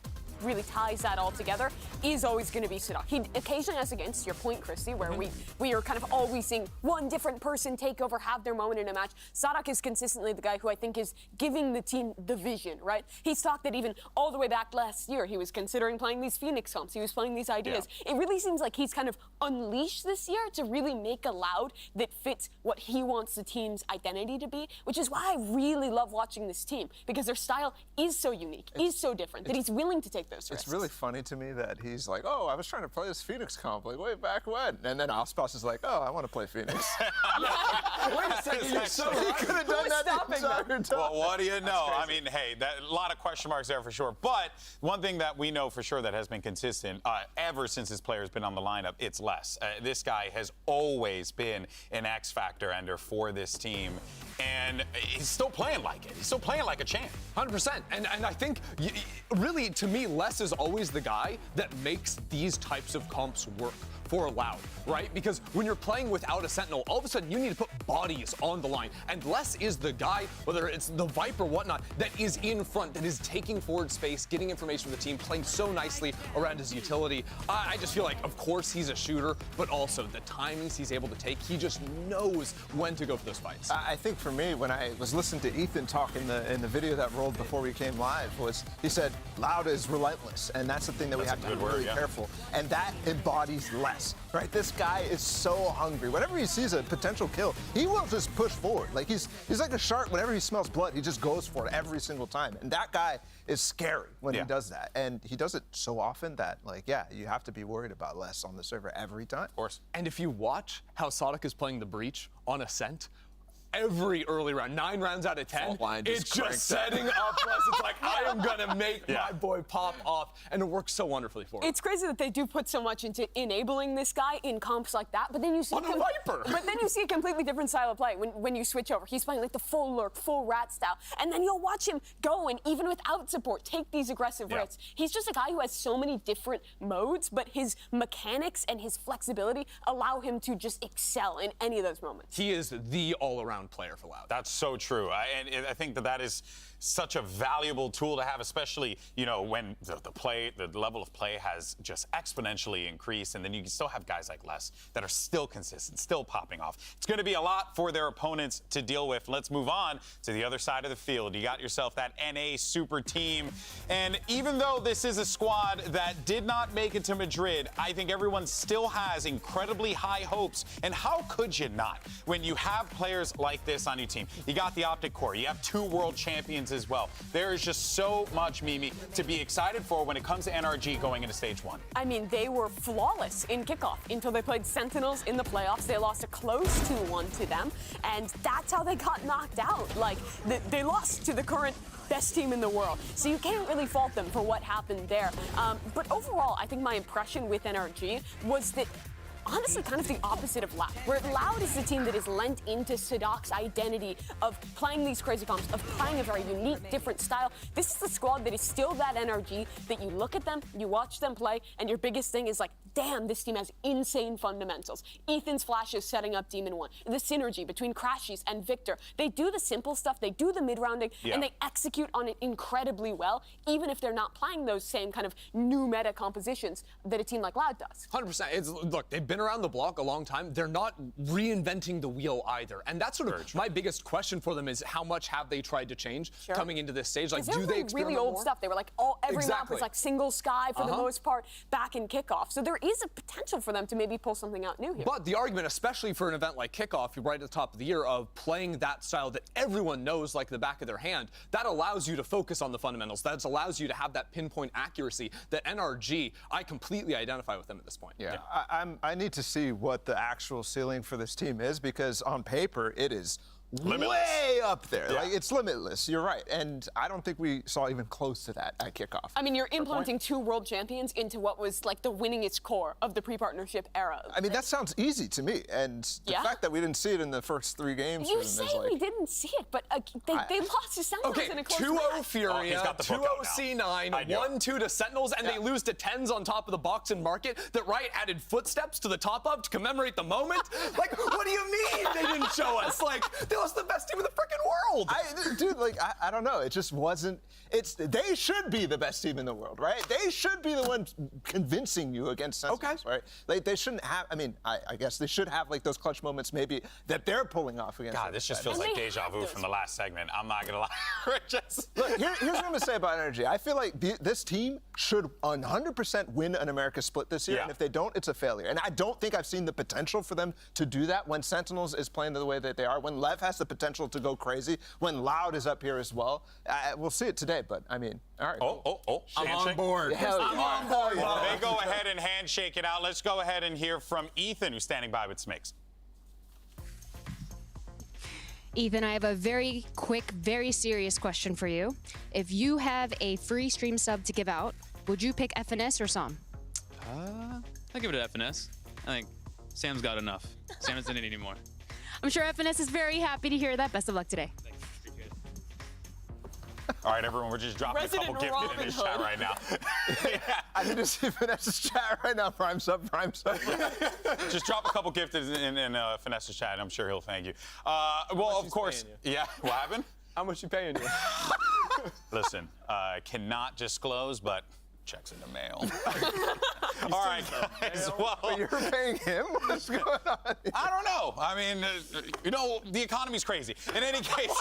really ties that all together is always going to be SADOK. He occasionally has against your point, Christy, where we are kind of always seeing one different person take over, have their moment in a match. SADOK is consistently the guy who I think is giving the team the vision, right? He's talked that even all the way back last year, he was considering playing these Phoenix comps. He was playing these ideas. Yeah. It really seems like he's kind of unleashed this year to really make a Loud that fits what he wants the team's identity to be, which is why I really love watching this team, because their style is so unique, is so different, that he's willing to take those risks. It's really funny to me that he's like, oh, I was trying to play this Phoenix comp, like, way back when. And then ASPAS is like, oh, I want to play Phoenix. Wait a second, you're so right. He could have done that the entire time. Well, what do you know? I mean, hey, a lot of question marks there for sure. But one thing that we know for sure that has been consistent ever since this player has been on the lineup, it's Les. This guy has always been an X factor ender for this team. And he's still playing like it. He's still playing like a champ. 100%. And I think, really, to me, Les is always the guy that makes these types of comps work for Loud, right? Because when you're playing without a Sentinel, all of a sudden you need to put bodies on the line. And Les is the guy, whether it's the Viper or whatnot, that is in front, that is taking forward space, getting information from the team, playing so nicely around his utility. I just feel like, of course, he's a shooter, but also the timings he's able to take, he just knows when to go for those fights. I think for me, when I was listening to Ethan talk in the video that rolled before we came live, was he said, Loud is relentless, and that's the thing that we have to be really careful. And that embodies Les. Right, this guy is so hungry. Whenever he sees a potential kill, he will just push forward. Like he's like a shark. Whenever he smells blood, he just goes for it every single time. And that guy is scary when he does that. And he does it so often that, like, yeah, you have to be worried about Les on the server every time. Of course. And if you watch how SADOK is playing the Breach on Ascent, every early round, 9 rounds out of 10, it's just setting up Les. It's like, I am going to make my boy pop off, and it works so wonderfully for him. It's crazy that they do put so much into enabling this guy in comps like that, but then you see but then you see a completely different style of play when you switch over. He's playing like the full lurk, full rat style, and then you'll watch him go and even without support, take these aggressive risks. He's just a guy who has so many different modes, but his mechanics and his flexibility allow him to just excel in any of those moments. He is the all-around player for Loud. That's so true. And I think that is such a valuable tool to have, especially, you know, when the level of play has just exponentially increased, and then you can still have guys like Les that are still consistent, still popping off. It's going to be a lot for their opponents to deal with. Let's move on to the other side of the field. You got yourself that NA super team, and even though this is a squad that did not make it to Madrid, I think everyone still has incredibly high hopes, and how could you not when you have players like this on your team? You got the Optic Core, you have 2 world champions as well. There is just so much, Mimi, to be excited for when it comes to NRG going into stage 1. I mean, they were flawless in kickoff until they played Sentinels in the playoffs. They lost a close 2-1 to them, and that's how they got knocked out. Like, they lost to the current best team in the world. So you can't really fault them for what happened there. But overall, I think my impression with NRG was that honestly kind of the opposite of Loud, where Loud is the team that is lent into SADOK's identity of playing these crazy comps, of playing a very unique, different style. This is the squad that is still that NRG that you look at them, you watch them play, and your biggest thing is like, damn, this team has insane fundamentals. Ethan's flashes setting up Demon 1, the synergy between Crashies and Victor. They do the simple stuff, they do the mid-rounding, and they execute on it incredibly well, even if they're not playing those same kind of new meta compositions that a team like Loud does. 100%. Look, they've been around the block a long time. They're not reinventing the wheel either. And that's sort of my biggest question for them is how much have they tried to change coming into this stage? Like, do they experiment really old more? stuff? They were like, every map was like single sky for the most part back in kickoff. So there is a potential for them to maybe pull something out new here. But the argument, especially for an event like Kickoff, right at the top of the year, of playing that style that everyone knows like the back of their hand, that allows you to focus on the fundamentals. That allows you to have that pinpoint accuracy that NRG, I completely identify with them at this point. Yeah, I need to see what the actual ceiling for this team is, because on paper it is limitless. Way up there. Like, it's limitless. You're right. And I don't think we saw even close to that at Kickoff. I mean, you're implementing 2 world champions into what was like the winningest core of the pre-partnership era. I mean, that sounds easy to me. And the fact that we didn't see it in the first 3 games. You say we didn't see it, but they lost to Sentinels in a close 2-0 Furia, 2-0 C9, 1-2 to Sentinels, and they lose to Tens on top of the box and market that Riot added footsteps to the top of to commemorate the moment. Like, what do you mean they didn't show us? Like, they lost the best team in the freaking world. Dude, like, I don't know. It just wasn't. They should be the best team in the world, right? They should be the ones convincing you against Sentinels, right? Like, they shouldn't have. I mean, I guess they should have like those clutch moments maybe that they're pulling off against. God, this just feels like deja vu from the last segment. I'm not gonna lie. Look, here's what I'm gonna say about Energy. I feel like this team should 100% win an America split this year, and if they don't, it's a failure. And I don't think I've seen the potential for them to do that when Sentinels is playing the way that they are, when Lev has the potential to go crazy, when Loud is up here as well. We'll see it today, but I mean, all right. I'm on board. I'm on board. Well, they go ahead and handshake it out. Let's go ahead and hear from Ethan, who's standing by with Smix. Ethan, I have a very quick, very serious question for you. If you have a free stream sub to give out, would you pick FNS or Sam? I'll give it to FNS. I think Sam's got enough. Sam doesn't need any more. I'm sure FNS is very happy to hear that. Best of luck today. All right, everyone, we're just dropping a couple gifted in this chat right now. I need to see Vanessa's chat right now. Prime sub. Just drop a couple gifted in Vanessa's chat, and I'm sure he'll thank you. Well, of course. Yeah, what happened? How much you paying you? Listen, cannot disclose, but checks in the mail. All right, guys. Well, but you're paying him? What's going on here? I don't know. I mean, you know, the economy's crazy. In any case,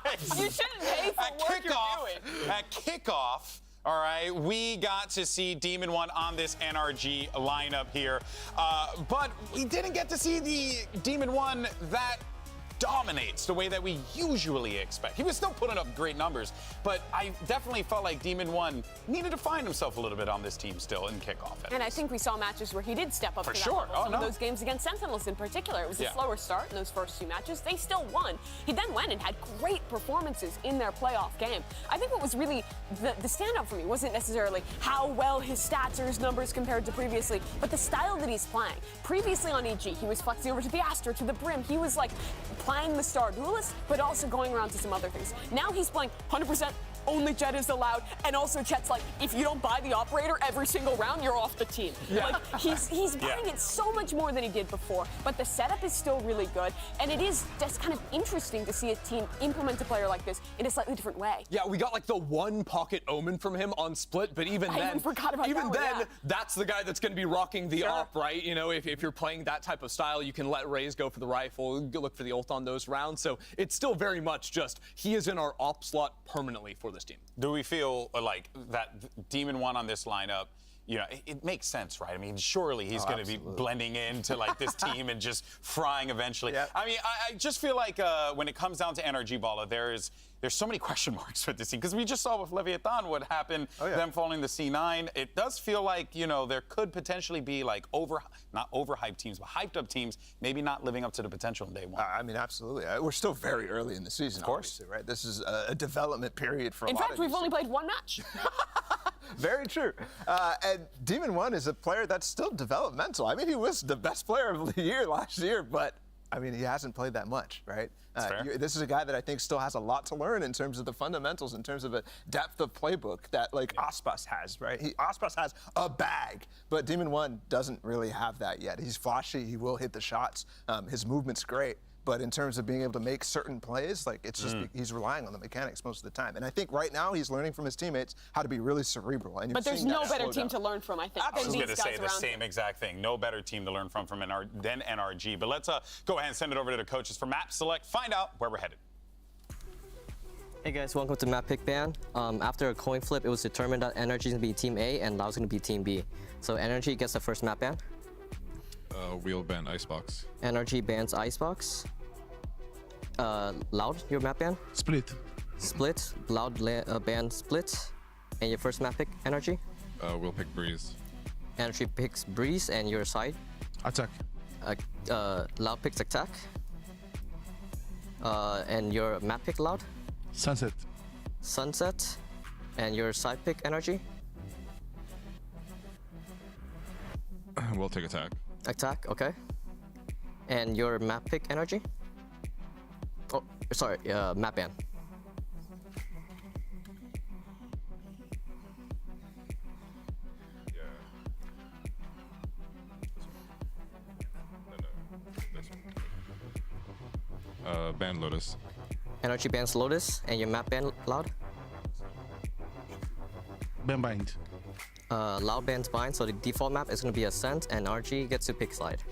guys, you shouldn't pay for what you're doing. At kickoff, all right, we got to see Demon One on this NRG lineup here, but we didn't get to see the Demon One that dominates the way that we usually expect. He was still putting up great numbers, but I definitely felt like Demon One needed to find himself a little bit on this team still in kickoff. And I think we saw matches where he did step up for to sure. That level. Some of those games against Sentinels in particular, it was a slower start in those first 2 matches. They still won. He then went and had great performances in their playoff game. I think what was really the standout for me wasn't necessarily how well his stats or his numbers compared to previously, but the style that he's playing. Previously on EG, he was flexing over to the Astra, to the Brim. He was like playing the Star Duelist, but also going around to some other things. Now he's playing 100% only Jet is allowed, and also Chet's like, if you don't buy the operator every single round, you're off the team. Like, he's buying it so much more than he did before, but the setup is still really good, and it is just kind of interesting to see a team implement a player like this in a slightly different way. Yeah, we got like the 1 pocket Omen from him on Split, but even then, that's the guy that's going to be rocking the op, right? You know, if you're playing that type of style, you can let Raze go for the rifle, look for the ult on those rounds, so it's still very much just, he is in our op slot permanently for this team. Do we feel like that Demon One on this lineup, you know, it makes sense, right? I mean, surely he's going to be blending into like this team and just frying eventually. I mean, I just feel like when it comes down to NRG Balla, there's so many question marks with this team, because we just saw with Leviathan what happened, them falling to C9. It does feel like, you know, there could potentially be like not overhyped teams, but hyped up teams, maybe not living up to the potential in day one. I mean, absolutely. We're still very early in the season, of course, right? This is a development period for a lot of In fact, we've only played 1 match. Very true. And Demon One is a player that's still developmental. I mean, he was the best player of the year last year, but I mean, he hasn't played that much, right? This is a guy that I think still has a lot to learn in terms of the fundamentals, in terms of a depth of playbook that like Aspas has, right? Aspas has a bag, but Demon One doesn't really have that yet. He's flashy, he will hit the shots, his movement's great. But in terms of being able to make certain plays, like it's just he's relying on the mechanics most of the time. And I think right now he's learning from his teammates how to be really cerebral. And but there's no better team to learn from, I think. I was going to say the same exact thing. No better team to learn from than NRG. But let's go ahead and send it over to the coaches for map select. Find out where we're headed. Hey guys, welcome to Map Pick Ban. After a coin flip, it was determined that Energy is going to be Team A and Loud's going to be Team B. So Energy gets the first map ban. We'll ban Icebox. Energy bans Icebox. Loud, your map ban? Split. Split. Loud bans Split. And your first map pick, Energy? We'll pick Breeze. Energy picks Breeze, and your side? Attack. Loud picks Attack. And your map pick, Loud? Sunset. Sunset. And your side pick, Energy? We'll take Attack. Attack, okay. And your map pick, Energy? Oh, sorry, map ban. Ban Lotus. Energy bans Lotus, and your map ban, Loud? Ban Bind. Loud bans Bind, so the default map is going to be Ascent, and RG gets to pick Slide.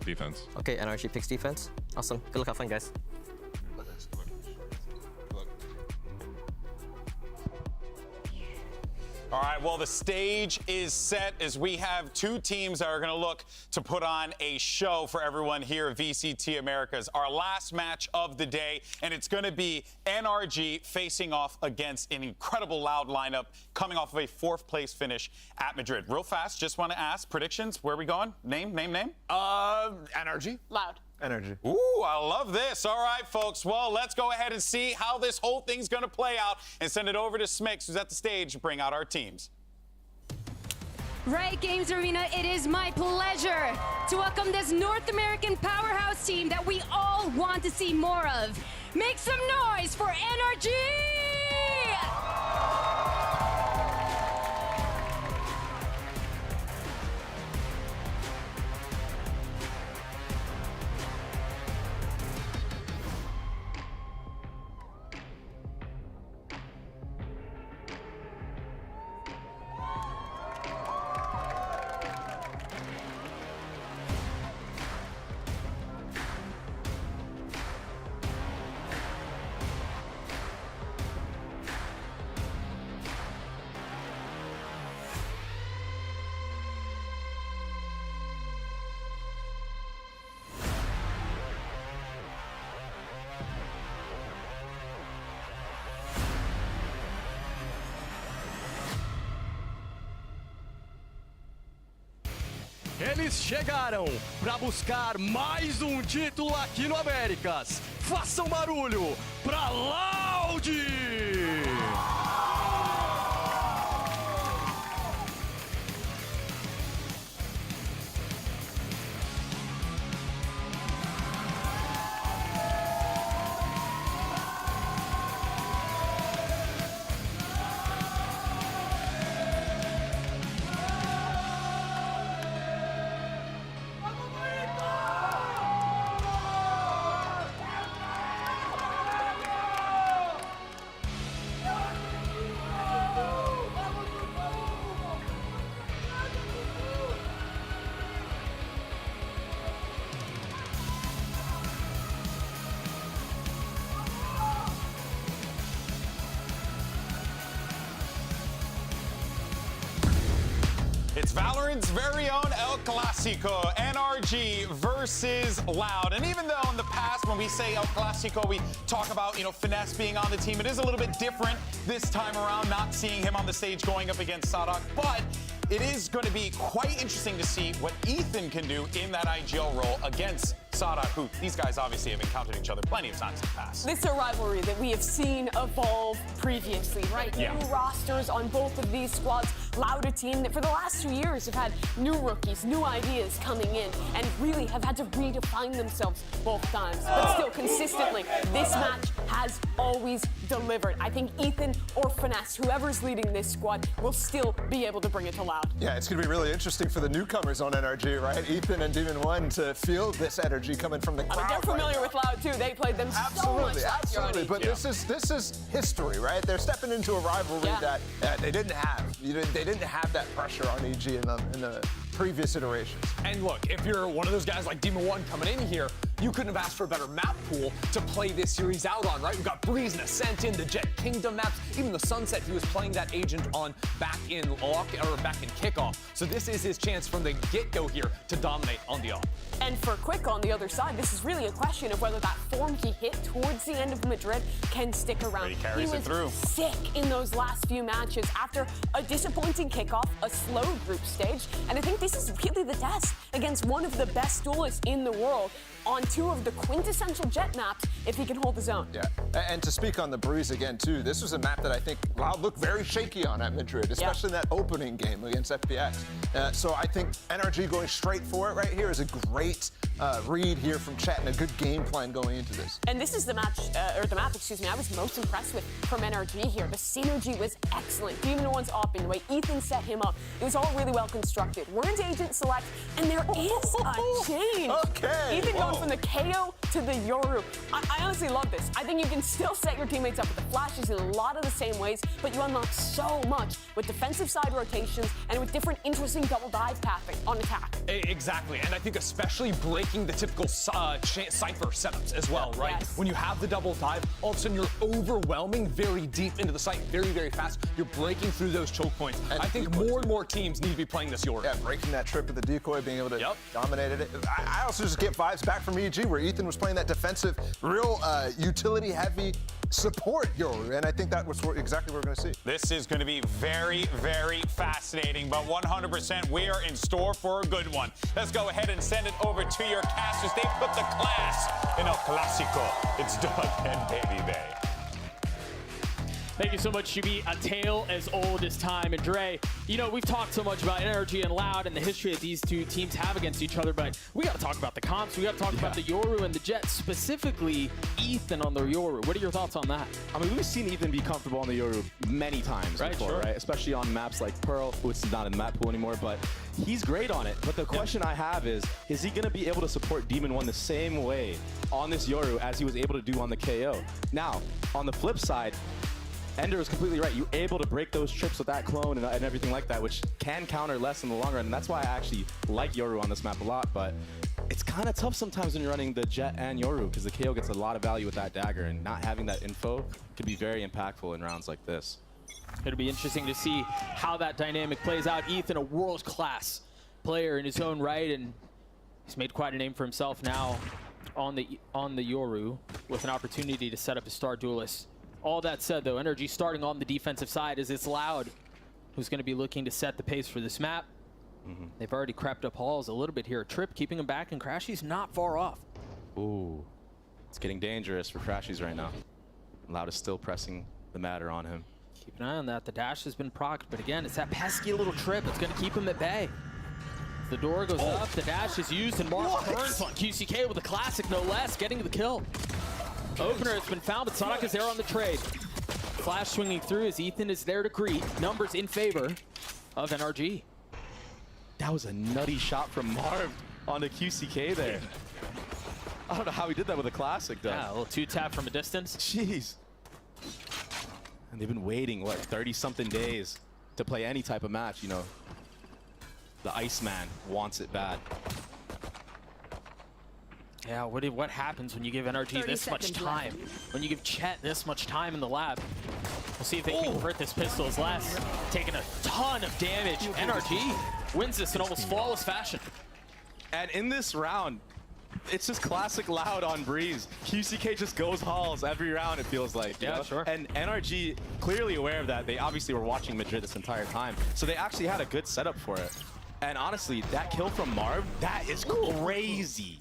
Defense. Okay, NRG picks defense. Awesome. Good luck, have fun, guys. All right, well, the stage is set as we have two teams that are going to look to put on a show for everyone here at VCT Americas. Our last match of the day, and it's going to be NRG facing off against an incredible Loud lineup coming off of a 4th place finish at Madrid. Real fast, just want to ask, predictions, where are we going? Name? NRG. Loud. Energy. Ooh, I love this. All right, folks. Well, let's go ahead and see how this whole thing's going to play out and send it over to Smix, who's at the stage, to bring out our teams. Riot Games Arena, it is my pleasure to welcome this North American powerhouse team that we all want to see more of. Make some noise for NRG! Eles chegaram para buscar mais título aqui no Américas. Façam barulho para Loud! It's Valorant's very own El Clasico, NRG versus Loud. And even though in the past when we say El Clasico, we talk about, Finesse being on the team, it is a little bit different this time around, not seeing him on the stage going up against ASRock. But it is going to be quite interesting to see what Ethan can do in that IGL role against ASRock, who these guys obviously have encountered each other plenty of times in the past. This is a rivalry that we have seen evolve previously, right? Yeah. New rosters on both of these squads. Loud, a team that for the last 2 years have had new rookies, new ideas coming in, and really have had to redefine themselves both times. But still, consistently, this match has always delivered. I think Ethan or Finesse, whoever's leading this squad, will still be able to bring it to Loud. Yeah, it's going to be really interesting for the newcomers on NRG, right? Ethan and Demon One to feel this energy coming from the crowd. I mean, they're familiar with Loud too. They played them so much last year. Absolutely, but this is history, right? They're stepping into a rivalry that they didn't have. They didn't have that pressure on EG in the previous iterations. And look, if you're one of those guys like Demon One coming in here, you couldn't have asked for a better map pool to play this series out on, right? We've got Breeze and Ascent in the Jet Kingdom maps, even the Sunset he was playing that agent on back in kickoff. So this is his chance from the get-go here to dominate on the off. And for Quick on the other side, this is really a question of whether that form he hit towards the end of Madrid can stick around. He carries it through. Sick in those last few matches after a disappointing kickoff, a slow group stage, and I think this is really the test against one of the best duelists in the world on two of the quintessential Jet maps if he can hold his own. Yeah, and to speak on the Breeze again too, this was a map that I think Loud looked very shaky on at Madrid, especially in that opening game against FPX. So I think NRG going straight for it right here is a great read here from Chet and a good game plan going into this. And this is the match, or the map, excuse me, I was most impressed with from NRG here. The synergy was excellent. Even one's up in the way Ethan set him up. It was all really well constructed. We're into agent select, and there is a change. Okay. Ethan going from the KO to the Yoru. I honestly love this. I think you can still set your teammates up with the flashes in a lot of the same ways, but you unlock so much with defensive side rotations and with different interesting double dive pathing on attack. Exactly, and I think especially breaking the typical Cypher setups as well, right? Yes. When you have the double dive, all of a sudden you're overwhelming very deep into the site very, very fast. You're breaking through those choke points. And I think more and more teams need to be playing this Yoru. Yeah, breaking that trip with the decoy, being able to dominate it. I also just get vibes back from EG where Ethan was playing that defensive, real utility-heavy support Yoru, and I think that was exactly what we're going to see. This is going to be very, very fascinating, but 100% we are in store for a good one. Let's go ahead and send it over to your casters. They put the class in El Clásico. It's Doug and Baby Bay. Thank you so much, Shubi. A tale as old as time. And Dre, you know, we've talked so much about NRG and Loud and the history that these two teams have against each other, but we got to talk about the comps. We got to talk about the Yoru and the Jet, specifically Ethan on the Yoru. What are your thoughts on that? I mean, we've seen Ethan be comfortable on the Yoru many times before, right? Especially on maps like Pearl, which is not in the map pool anymore, but he's great on it. But the question I have is he going to be able to support Demon 1 the same way on this Yoru as he was able to do on the KO? Now, on the flip side, Ender is completely right. You're able to break those trips with that clone and everything like that, which can counter less in the long run. And that's why I actually like Yoru on this map a lot. But it's kind of tough sometimes when you're running the Jet and Yoru because the KO gets a lot of value with that dagger. And not having that info could be very impactful in rounds like this. It'll be interesting to see how that dynamic plays out. Ethan, a world-class player in his own right, and he's made quite a name for himself now on the Yoru with an opportunity to set up a star duelist. All that said, though, NRG starting on the defensive side is it's Loud, who's going to be looking to set the pace for this map. They've already crept up halls a little bit here. Trip keeping him back, and Crashy's not far off. Ooh, it's getting dangerous for Crashies right now. Loud is still pressing the matter on him. Keep an eye on that. The dash has been procced, but again, it's that pesky little trip. It's going to keep him at bay. The door goes up, the dash is used, and Mark turns on QCK with a classic, no less, getting the kill. Opener has been found, but Sonic is there on the trade. Flash swinging through as Ethan is there to greet. Numbers in favor of NRG. That was a nutty shot from Marv on the QCK there. I don't know how he did that with a classic, though. Yeah, a little two-tap from a distance. Jeez. And they've been waiting, what, 30-something days to play any type of match, you know. The Iceman wants it bad. Yeah, what happens when you give NRG this much time? When you give Chet this much time in the lab? We'll see if they can convert this pistol as less. Taking a ton of damage. NRG wins this in almost flawless fashion. And in this round, it's just classic Loud on Breeze. QCK just goes halls every round, it feels like. Yeah, sure. And NRG, clearly aware of that, they obviously were watching Madrid this entire time. So they actually had a good setup for it. And honestly, that kill from Marv, that is crazy.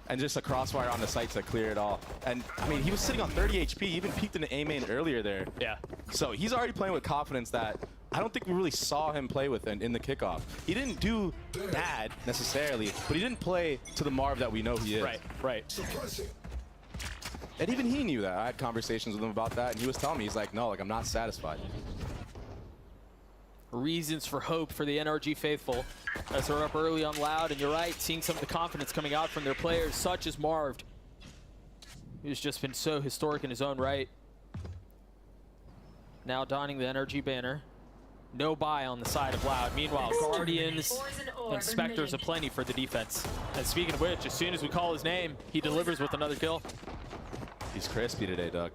And just a crossfire on the site to clear it all. And I mean, he was sitting on 30 HP, he even peeked into A main earlier there. Yeah. So he's already playing with confidence that I don't think we really saw him play with in the kickoff. He didn't do bad necessarily, but he didn't play to the Marv that we know he is. Right. And even he knew that. I had conversations with him about that, and he was telling me, he's like, no, like, I'm not satisfied. Reasons for hope for the NRG faithful as they're up early on Loud, and you're right, seeing some of the confidence coming out from their players, such as Marv, who's just been so historic in his own right. Now donning the NRG banner. No buy on the side of Loud. Meanwhile, Guardians and Spectres aplenty for the defense. And speaking of which, as soon as we call his name, he delivers with another kill. He's crispy today, Doug.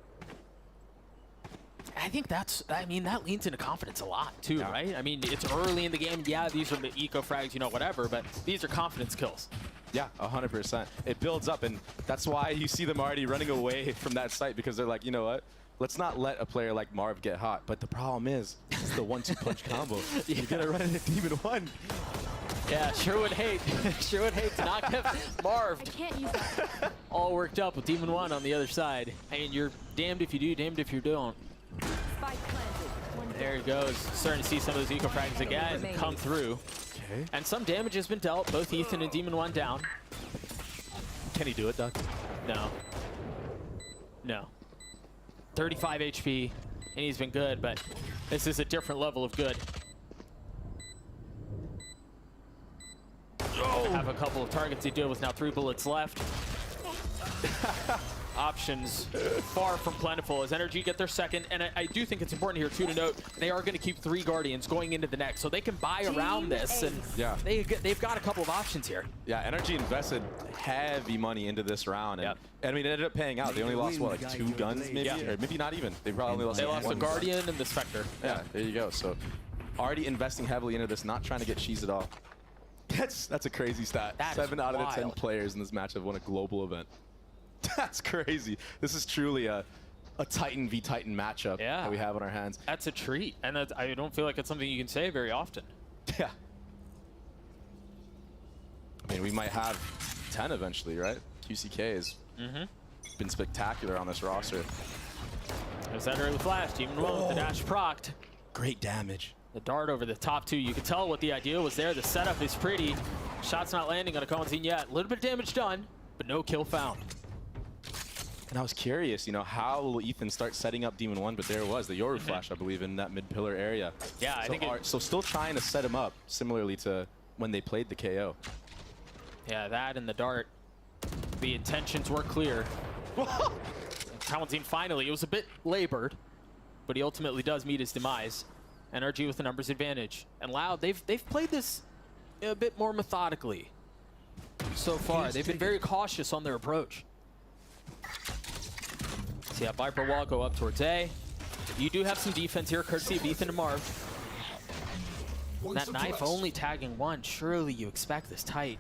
I think that's, I mean, that leans into confidence a lot too, right? I mean, it's early in the game. Yeah, these are the eco frags, you know, whatever, but these are confidence kills. Yeah, 100%. It builds up, and that's why you see them already running away from that site, because they're like, you know what? Let's not let a player like Marv get hot. But the problem is, it's the 1-2 punch combo. You gotta run into Demon 1. Yeah, sure would hate to not have Marv all worked up with Demon 1 on the other side. I mean, you're damned if you do, damned if you don't. There he goes. Starting to see some of those eco frags again come through. Okay. And some damage has been dealt. Both Ethan and Demon 1 down. Can he do it, Doug? No. No. 35 HP, and he's been good, but this is a different level of good. Have a couple of targets to deal with now. 3 bullets left. Options far from plentiful as Energy get their second, and I do think it's important here too to note they are going to keep 3 Guardians going into the next, so they can buy around this, and they've got a couple of options here. Yeah, Energy invested heavy money into this round, and I mean, it ended up paying out. They only lost, what, like 2 guns maybe? Or maybe not even. They probably lost a Guardian and the Spectre. Yeah, there you go. So already investing heavily into this, not trying to get cheese at all. That's a crazy stat. 7 out of the 10 players in this match have won a global event. That's crazy. This is truly a Titan v Titan matchup that we have on our hands. That's a treat, and I don't feel like it's something you can say very often. Yeah. I mean, we might have 10 eventually, right? QCK has been spectacular on this roster. There's that early flash. Demon 1 with the dash procced. Great damage. The dart over the top 2. You can tell what the idea was there. The setup is pretty. Shots not landing on a Coenzine yet. A little bit of damage done, but no kill found. And I was curious, you know, how will Ethan start setting up Demon 1? But there it was, the Yoru flash, I believe, in that mid-pillar area. Yeah, I think so still trying to set him up, similarly to when they played the KO. Yeah, that and the dart. The intentions were clear. Coenzine finally, it was a bit labored, but he ultimately does meet his demise. NRG with the numbers advantage. And Loud, they've played this a bit more methodically so far. They've been very cautious on their approach. See that Viper wall go up towards A. You do have some defense here, courtesy of Ethan and Marv. That knife only tagging 1. Surely you expect this tight.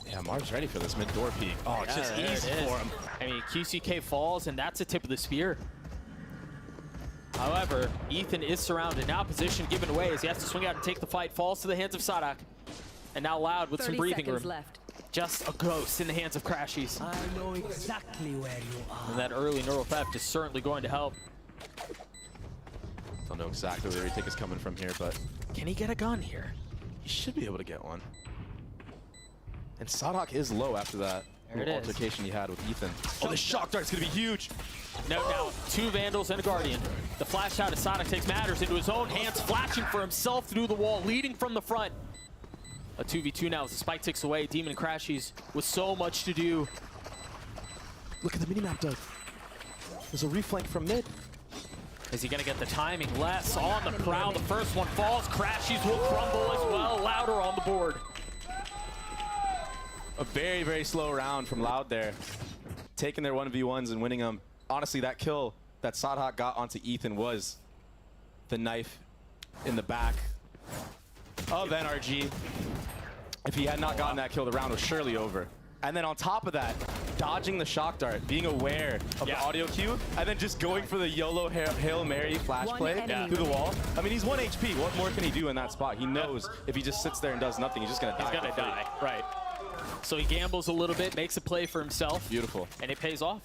Yeah, Marv's ready for this mid-door peek. Oh, it's just easy for him. I mean, QCK falls, and that's the tip of the spear. However, Ethan is surrounded. Now position given away as he has to swing out and take the fight. Falls to the hands of SRock. And now Loud with some breathing room. Left. Just a ghost in the hands of Crashies. I know exactly where you are. And that early neural theft is certainly going to help. Don't know exactly where Retake is coming from here, but can he get a gun here? He should be able to get one. And SRock is low after that altercation he had with Ethan. Oh, the shock dart's gonna be huge. Now 2 Vandals and a Guardian. The flash out of SRock takes matters into his own hands, flashing for himself through the wall, leading from the front. A 2v2 now as the spike ticks away. Demon and Crashies with so much to do. Look at the minimap, Doug. There's a reflank from mid. Is he gonna get the timing? Less on the prowl. The first one falls. Crashies will crumble as well. Louder on the board. A very, very slow round from Loud there. Taking their 1v1s and winning them. Honestly, that kill that SRock got onto Ethan was the knife in the back of NRG. If he had not gotten that kill, the round was surely over. And then on top of that, dodging the shock dart, being aware of the audio cue, and then just going for the YOLO Hail Mary flash play through the wall. I mean, he's 1 HP. What more can he do in that spot? He knows if he just sits there and does nothing, he's just going to die. He's going to die, right. So he gambles a little bit, makes a play for himself. Beautiful. And it pays off.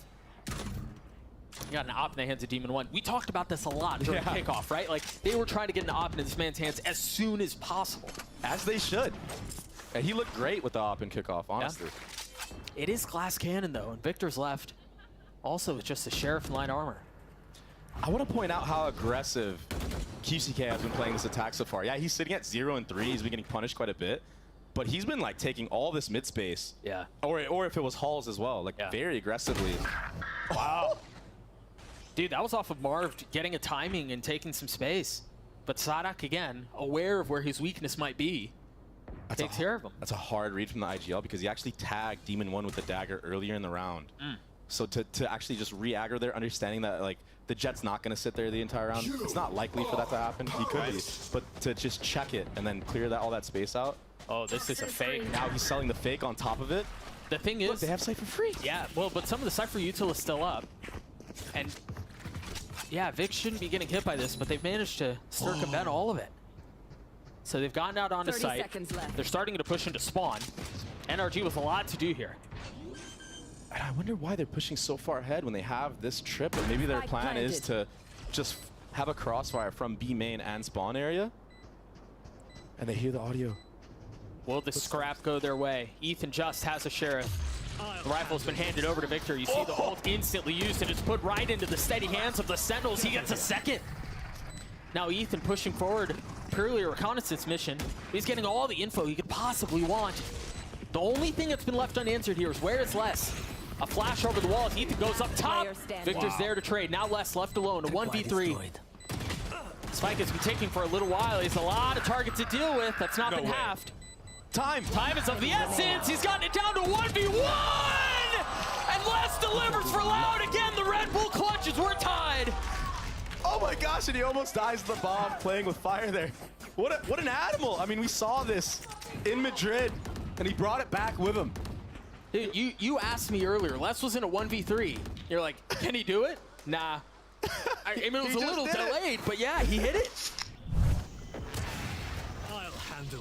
He got an op in the hands of Demon 1. We talked about this a lot during kickoff, right? Like, they were trying to get an op in this man's hands as soon as possible. As they should. And he looked great with the op in kickoff, honestly. Yeah. It is glass cannon, though, and Victor's left. Also, it's just a Sheriff in light armor. I want to point out how aggressive QCK has been playing this attack so far. Yeah, he's sitting at 0 and 3. He's been getting punished quite a bit. But he's been, like, taking all this mid space. Yeah. Or if it was Halls as well, like, very aggressively. Wow. Dude, that was off of Marv getting a timing and taking some space. But SPECTRIX, again, aware of where his weakness might be, takes care of him. That's a hard read from the IGL because he actually tagged Demon 1 with the dagger earlier in the round. So to actually just re-aggro there, understanding that like the Jet's not going to sit there the entire round, it's not likely for that to happen. He could be, but to just check it and then clear all that space out. Oh, this is a fake. Now he's selling the fake on top of it. The thing is, look, they have Cypher free. Yeah, well, but some of the Cypher util is still up. And yeah, Vic shouldn't be getting hit by this, but they've managed to circumvent all of it. So they've gotten out onto site. They're starting to push into spawn. NRG with a lot to do here. And I wonder why they're pushing so far ahead when they have this trip, and maybe their plan is to just have a crossfire from B main and spawn area. And they hear the audio. Will the scrap go their way? Ethan just has a Sheriff. The rifle's been handed over to Victor. You see the ult instantly used, and it's put right into the steady hands of the Sentinels. He gets a second. Now Ethan pushing forward, purely a reconnaissance mission. He's getting all the info he could possibly want. The only thing that's been left unanswered here is where is Les? A flash over the wall as Ethan goes up top. Victor's there to trade. Now Les left alone, a 1v3. Spike has been taking for a little while. He has a lot of targets to deal with. That's not been halved. Time is of the essence. He's gotten it down to 1v1! And Les delivers for Loud again. The Red Bull clutches. We're tied. Oh my gosh, and he almost dies to the bomb playing with fire there. What an animal. I mean, we saw this in Madrid, and he brought it back with him. Dude, you asked me earlier, Les was in a 1v3. You're like, can he do it? Nah. I mean, it was a little delayed, but yeah, he hit it.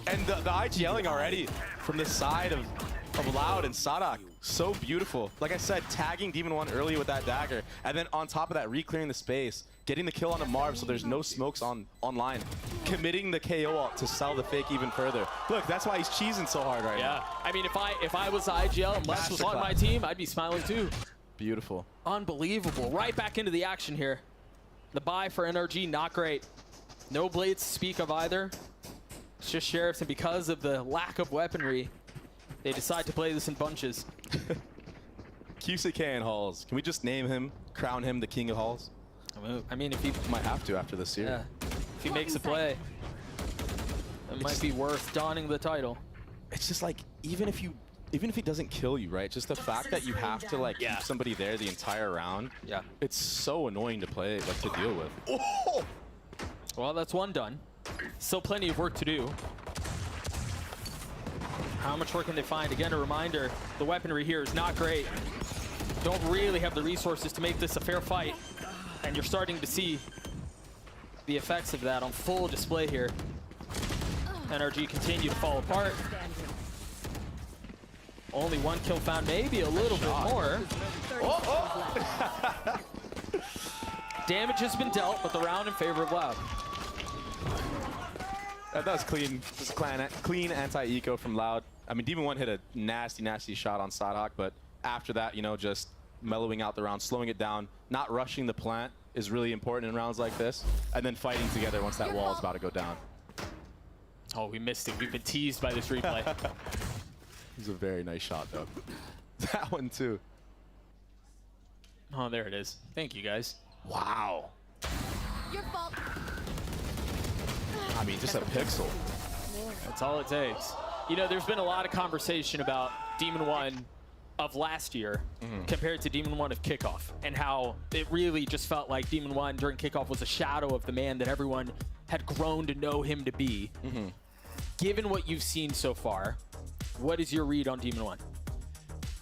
And the IGLing already from the side of Loud and SPECTRIX, so beautiful. Like I said, tagging Demon 1 early with that dagger, and then on top of that, re-clearing the space, getting the kill on the Marv so there's no smokes online, committing the KO ult to sell the fake even further. Look, that's why he's cheesing so hard right now. I mean, if I was IGL and Les was on my team, I'd be smiling too. Beautiful. Unbelievable. Right back into the action here. The buy for NRG, not great. No blades to speak of either. It's just Sheriffs, and because of the lack of weaponry, they decide to play this in bunches. QCK and Halls. Can we just name him, crown him the king of Halls? I mean, if he might have to after this year. Yeah. If he makes a play, it might be worth donning the title. It's just like, even if he doesn't kill you, right? Just the fact that you have to like keep somebody there the entire round. Yeah. It's so annoying to play, like to deal with. Oh! Well, that's one done. Still plenty of work to do. How much work can they find? Again, a reminder, the weaponry here is not great. Don't really have the resources to make this a fair fight. And you're starting to see the effects of that on full display here. NRG continue to fall apart. Only one kill found, maybe a little bit more. Damage has been dealt, but the round in favor of Loud. That was clean. Just clean anti-eco from Loud. I mean, Demon 1 hit a nasty shot on SPECTRIX, but after that, you know, just mellowing out the round, slowing it down, not rushing the plant is really important in rounds like this, and then fighting together once that wall is about to go down. Oh, we missed it. We've been teased by this replay. It was a very nice shot, though. That one, too. Oh, there it is. Thank you, guys. Wow. Your fault. I mean, just a pixel. That's all it takes. You know, there's been a lot of conversation about Demon 1 of last year compared to Demon 1 of kickoff, and how it really just felt like Demon 1 during kickoff was a shadow of the man that everyone had grown to know him to be. Given what you've seen so far, what is your read on Demon 1?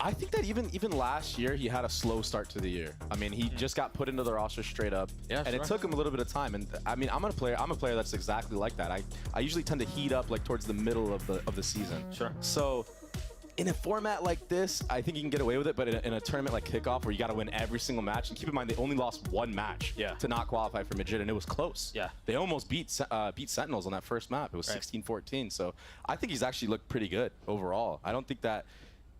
I think that even last year, he had a slow start to the year. I mean, he just got put into the roster straight up, and it took him a little bit of time. And I mean, I'm a player that's exactly like that. I usually tend to heat up like towards the middle of the season. Sure. So in a format like this, I think you can get away with it. But in a tournament like kickoff, where you got to win every single match, and keep in mind they only lost one match to not qualify for Madrid, and it was close. Yeah. They almost beat Sentinels on that first map. It was 16-14. So I think he's actually looked pretty good overall. I don't think that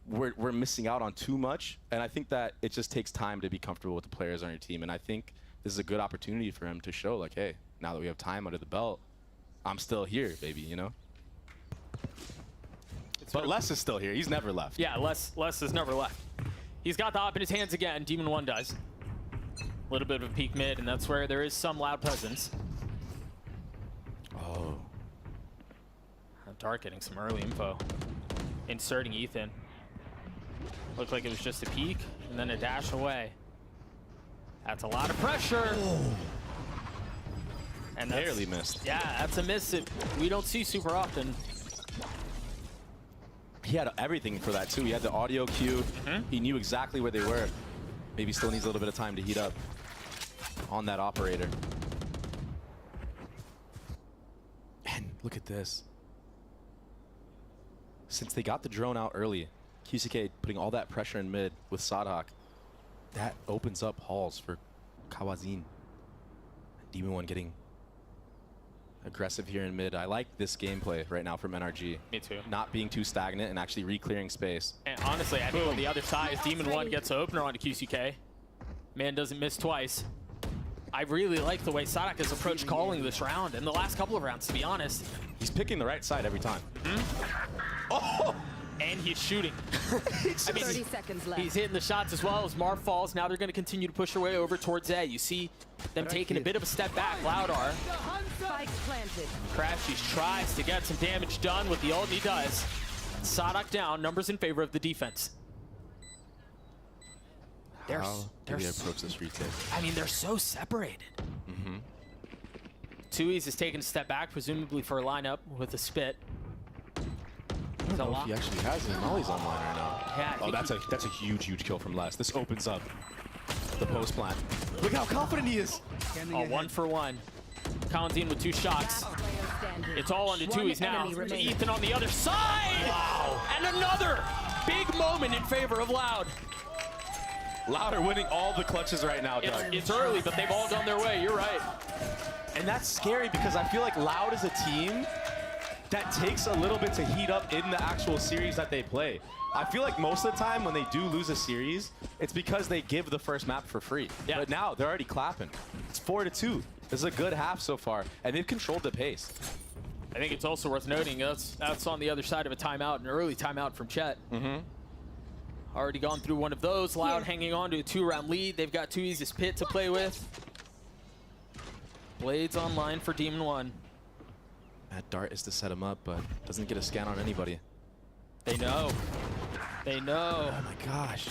we're missing out on too much, and I think that it just takes time to be comfortable with the players on your team, and I think this is a good opportunity for him to show, like, hey, now that we have time under the belt, I'm still here, baby, you know? But Les is still here. He's never left. Yeah, Les has never left. He's got the op in his hands again. Demon 1 does. A little bit of a peak mid, and that's where there is some Loud presence. Dark getting some early info. Inserting Ethan. Looked like it was just a peek and then a dash away. That's a lot of pressure. And that's, barely missed. Yeah, that's a miss that we don't see super often. He had everything for that too. He had the audio cue. He knew exactly where they were. Maybe still needs a little bit of time to heat up on that operator. And look at this. Since they got the drone out early, QCK putting all that pressure in mid with Sadhak, that opens up halls for Kawazin. Demon One getting aggressive here in mid. I like this gameplay right now from NRG. Me too. Not being too stagnant and actually re-clearing space. And honestly, I think on the other side, Demon One gets an opener onto QCK. Man doesn't miss twice. I really like the way Sadhak has approached calling this round and the last couple of rounds, to be honest. He's picking the right side every time. Oh! And he's shooting. I mean, 30 seconds left. He's hitting the shots as well as Marv falls. Now they're going to continue to push their way over towards A. You see them taking a bit of a step back. Loud are. Spike planted. Crashies tries to get some damage done with the ult, and he does. Sadhak down. Numbers in favor of the defense. How do we approach this retake? I mean, they're so separated. Tui's is taking a step back, presumably for a lineup with a spit. I don't know if he actually has any mollies online right now. Yeah, oh, that's a huge kill from Les. This opens up the post plant. Look how confident he is. Oh, 1 for 1. Kawazin with 2 shots. It's all onto Tui's now. Ethan on the other side. Wow. And another big moment in favor of Loud. Loud are winning all the clutches right now, Doug. It's early, but they've all done their way. You're right. And that's scary because I feel like Loud is a team that takes a little bit to heat up in the actual series that they play. I feel like most of the time when they do lose a series, it's because they give the first map for free. Yeah. But now they're already clapping. It's 4-2. This is a good half so far, and they've controlled the pace. I think it's also worth noting that's on the other side of a timeout, an early timeout from Chet. Already gone through one of those. Loud hanging on to a 2-round lead. They've got Tui's pit to play with. Blades online for Demon One. That dart is to set him up, but doesn't get a scan on anybody. They know. They know. Oh my gosh.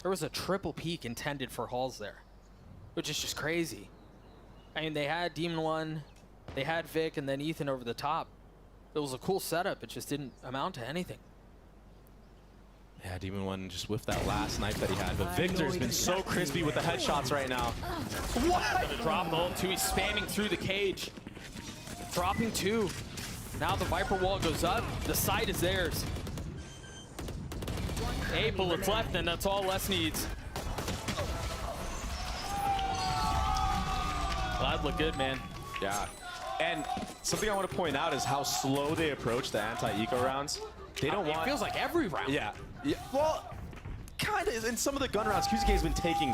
There was a triple peek intended for Halls there, which is just crazy. I mean, they had Demon One, they had Vic, and then Ethan over the top. It was a cool setup. It just didn't amount to anything. Yeah, Demon One just whiffed that last knife that he had, but Victor's been so crispy with the headshots right now. What? Gonna drop the ult. He's spamming through the cage. Dropping 2. Now the Viper wall goes up. The side is theirs. 8 bullets left, and that's all Les needs. Glad look good, man. Yeah. And something I want to point out is how slow they approach the anti-eco rounds. They don't want... It feels like every round. Yeah. Well, kind of. In some of the gun rounds, QCK has been taking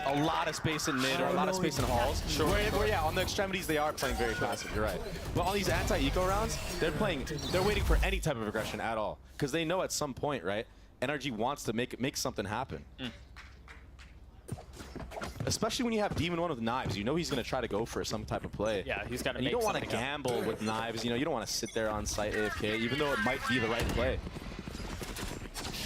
a lot of space in mid or a lot of space in halls. Sure. Where, yeah, on the extremities, they are playing very passive. You're right. But on these anti-eco rounds, they're waiting for any type of aggression at all. Because they know at some point, right, NRG wants to make something happen. Especially when you have Demon One with knives, you know he's going to try to go for some type of play. Yeah, he's got to make You don't want to gamble with knives. You know, you don't want to sit there on site AFK, even though it might be the right play.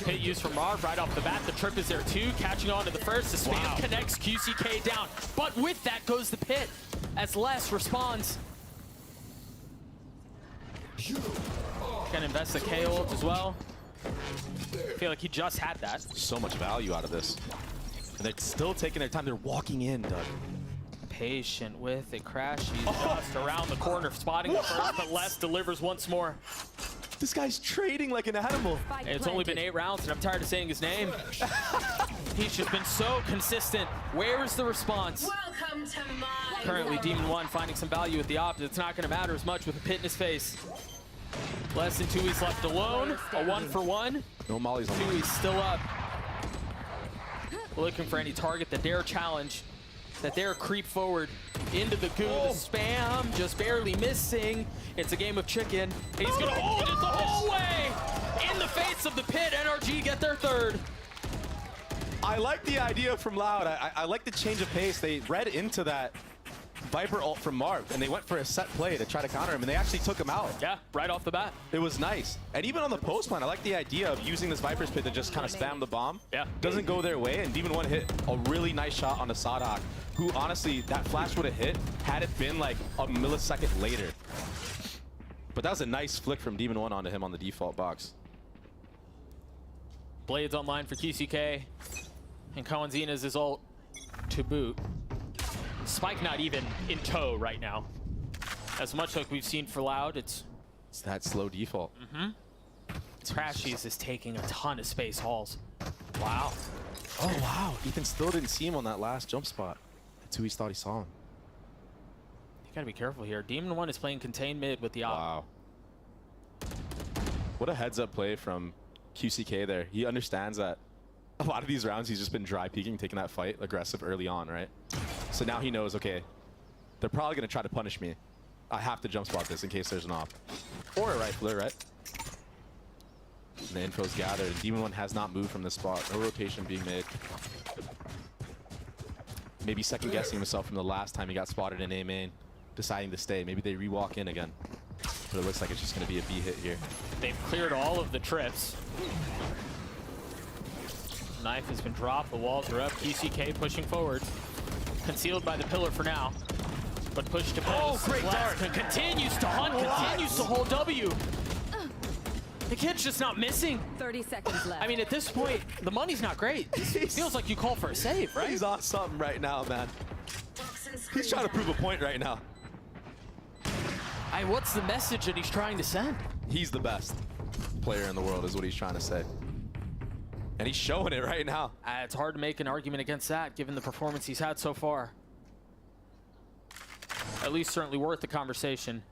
Hit used from Marv right off the bat. The trip is there too, catching on to the first. The spam connects QCK down. But with that goes the pit as Les responds. Gonna invest the K ult as well. I feel like he just had that. So much value out of this. And they're still taking their time. They're walking in, Doug. Patient with it. Crash. He's just around the corner, spotting the first, but Les delivers once more. This guy's trading like an animal. It's only been 8 rounds, and I'm tired of saying his name. He's just been so consistent. Where's the response? Welcome to my Currently, Demon One finding some value at the opposite. It's not going to matter as much with a pit in his face. Less than 2 weeks left alone. A 1 for 1. No mollies on 2 weeks still up. Looking for any target that dare challenge, that dare creep forward into the goo. The spam just barely missing. It's a game of chicken. He's gonna hold it the whole way in the face of the pit. NRG get their 3rd. I like the idea from Loud. I like the change of pace. They read into that Viper ult from Marv, and they went for a set play to try to counter him, and they actually took him out. Yeah, right off the bat. It was nice. And even on the post plan, I like the idea of using this Viper's Pit to just kind of spam the bomb. Yeah. Doesn't go their way, and Demon 1 hit a really nice shot on the Sadok, who honestly, that flash would have hit had it been like a millisecond later. But that was a nice flick from Demon 1 onto him on the default box. Blades online for QCK, and Kawanzina's his ult to boot. Spike not even in tow right now. As much like we've seen for Loud, it's that slow default. Trashies is taking a ton of space hauls. Wow. Oh, wow. Ethan still didn't see him on that last jump spot. That's who he thought he saw him. You gotta be careful here. Demon 1 is playing contained mid with the op. Wow. What a heads-up play from QCK there. He understands that a lot of these rounds he's just been dry peeking, taking that fight aggressive early on, right? So now he knows, okay, they're probably going to try to punish me. I have to jump spot this in case there's an op. Or a rifler, right? And the info's gathered, and Demon 1 has not moved from this spot. No rotation being made. Maybe second-guessing himself from the last time he got spotted in A main, deciding to stay. Maybe they re-walk in again. But it looks like it's just going to be a B hit here. They've cleared all of the trips. Knife has been dropped, the walls are up. QCK pushing forward. Concealed by the pillar for now. But pushed to post. Oh, great dart. Continues to hunt, continues to hold W. The kid's just not missing. 30 seconds left. I mean, at this point, the money's not great. It feels like you call for a save, right? He's on something right now, man. He's trying to prove a point right now. What's the message that he's trying to send? He's the best player in the world is what he's trying to say. And he's showing it right now. It's hard to make an argument against that, given the performance he's had so far. At least certainly worth the conversation.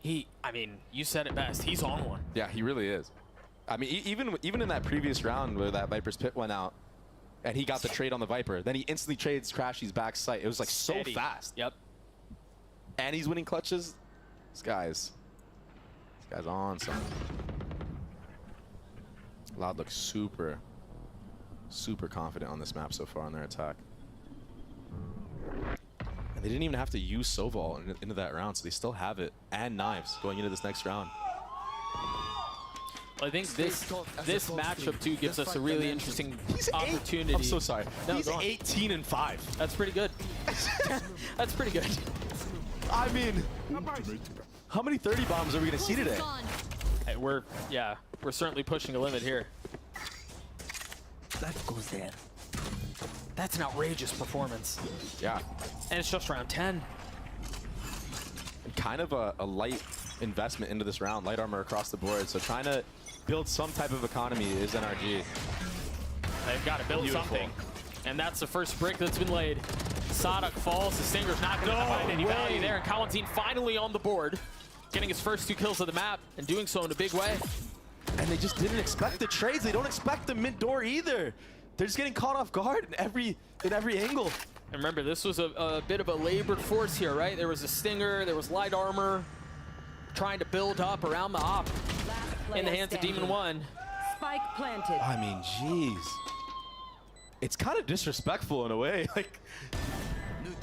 I mean, you said it best. He's on one. Yeah, he really is. I mean, even in that previous round where that Viper's Pit went out, and he got the trade on the Viper, then he instantly trades Crashy's back sight. It was like so fast. Yep. And he's winning clutches. This guy's on something. Loud looks super confident on this map so far on their attack. And they didn't even have to use Soval into that round, so they still have it and knives going into this next round. Well, I think this matchup too gives us a really interesting opportunity. I'm so sorry. No, he's 18-5. That's pretty good. That's pretty good. I mean, how many 30 bombs are we going to see today? Hey, we're certainly pushing a limit here. That goes there. That's an outrageous performance. Yeah. And it's just round 10. And kind of a light investment into this round, light armor across the board. So trying to build some type of economy is NRG. They've got to build something. And that's the first brick that's been laid. Sadok falls, the Stinger's not going to find any value there, and Kawanzin finally on the board, getting his first 2 kills of the map, and doing so in a big way. And they just didn't expect the trades. They don't expect the mid door either. They're just getting caught off guard in every angle. And remember, this was a bit of a labored force here, right? There was a Stinger, there was light armor, trying to build up around the op in the hands of Demon 1. Spike planted. I mean, jeez. It's kind of disrespectful in a way. Like,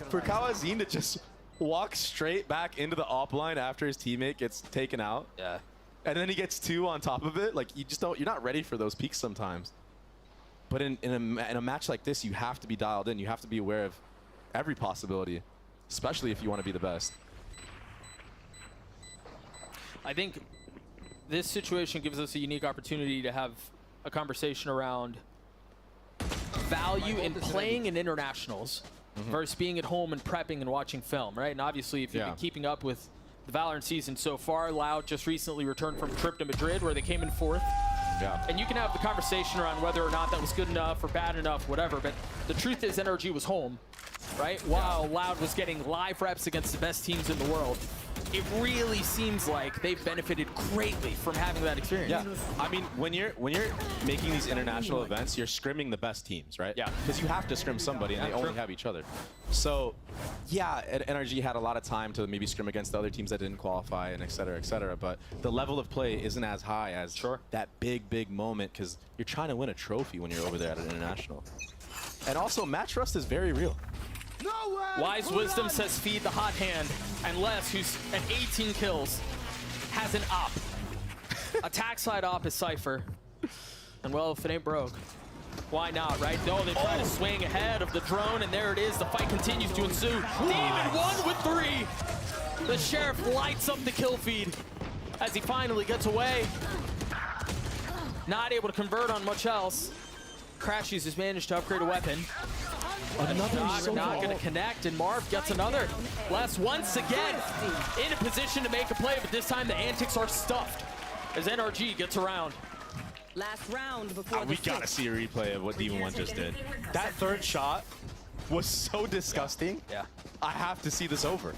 for Kawanzin to just walk straight back into the op line after his teammate gets taken out. Yeah. And then he gets 2 on top of it. Like, you're not ready for those peaks sometimes. But in a match like this, you have to be dialed in. You have to be aware of every possibility, especially if you want to be the best. I think this situation gives us a unique opportunity to have a conversation around value in playing in internationals versus being at home and prepping and watching film, right? And obviously, if you've been keeping up with the Valorant season so far, Loud just recently returned from a trip to Madrid where they came in 4th. Yeah. And you can have the conversation around whether or not that was good enough or bad enough, whatever, but the truth is NRG was home, right? While Loud was getting live reps against the best teams in the world. It really seems like they've benefited greatly from having that experience. Yeah, I mean, when you're making these international events, you're scrimming the best teams, right? Yeah. Because you have to scrim somebody, and they only have each other. So, yeah, NRG had a lot of time to maybe scrim against the other teams that didn't qualify, and et cetera, but the level of play isn't as high as that big moment, because you're trying to win a trophy when you're over there at an international. And also, match rust is very real. Wise wisdom says feed the hot hand, and Les, who's at 18 kills, has an op. Attack side op is Cypher. And well, if it ain't broke, why not, right? No, they try to swing ahead of the drone, and there it is. The fight continues to ensue. Demon 1 with 3. The Sheriff lights up the kill feed as he finally gets away. Not able to convert on much else. Crashies has managed to upgrade a weapon. Not going to connect, and Marv gets another. Les once again in a position to make a play, but this time the antics are stuffed as NRG gets around. Last round before We gotta see a replay of what Demon 1 just did. That third shot was so disgusting. Yeah. I have to see this over.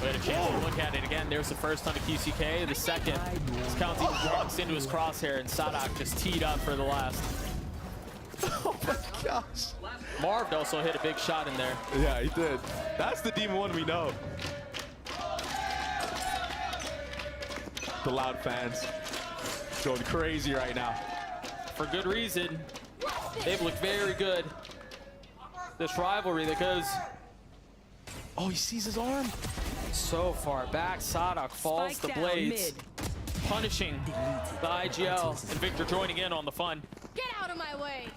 We had a chance to look at it again. There's the first on the QCK. The second is counting walks into his crosshair, and Sadak just teed up for the last. Oh my gosh. Marv also hit a big shot in there. Yeah, he did. That's the Demon 1 we know. The loud fans going crazy right now. For good reason. They've looked very good. This rivalry that goes... Oh, he sees his arm. So far back, Sadak falls the blades, punishing the IGL, and Victor joining in on the fun. Get out of my way!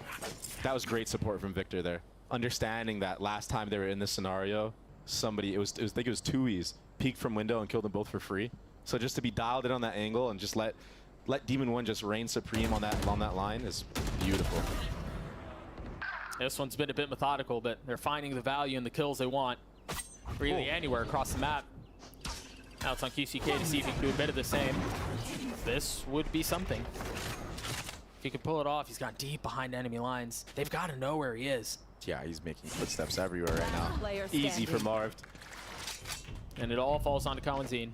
That was great support from Victor there. Understanding that last time they were in this scenario, somebody, I think it was Tui's, peeked from window and killed them both for free. So just to be dialed in on that angle and just let Demon 1 just reign supreme on that line is beautiful. This one's been a bit methodical, but they're finding the value in the kills they want. Really anywhere across the map. Now it's on QCK to see if he can do a bit of the same. This would be something. If he can pull it off, he's gone deep behind enemy lines. They've got to know where he is. Yeah, he's making footsteps everywhere right now. Easy for Marv. And it all falls onto Kawanzine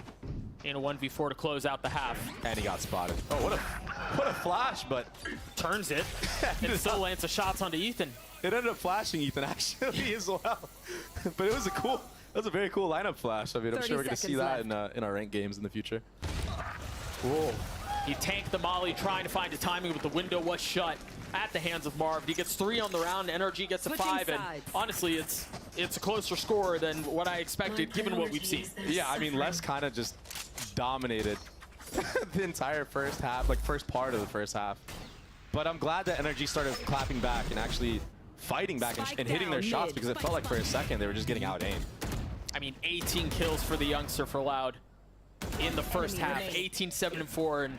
in a 1v4 to close out the half. And he got spotted. Oh, what a flash, but turns it and still lands the shots onto Ethan. It ended up flashing Ethan actually as well. But it was a very cool lineup flash. I mean, I'm sure we're gonna see that in our ranked games in the future. Whoa. He tanked the molly, trying to find the timing, but the window was shut at the hands of Marv. He gets 3 on the round, NRG gets a 5, and honestly, it's a closer score than what I expected, given what we've seen. Yeah, I mean, Les kind of just dominated the entire first half, like first part of the first half. But I'm glad that NRG started clapping back and actually fighting back and hitting their shots, because it felt like for a second they were just getting out-aimed. I mean, 18 kills for the youngster for Loud in the first half, 18, 7, and 4, and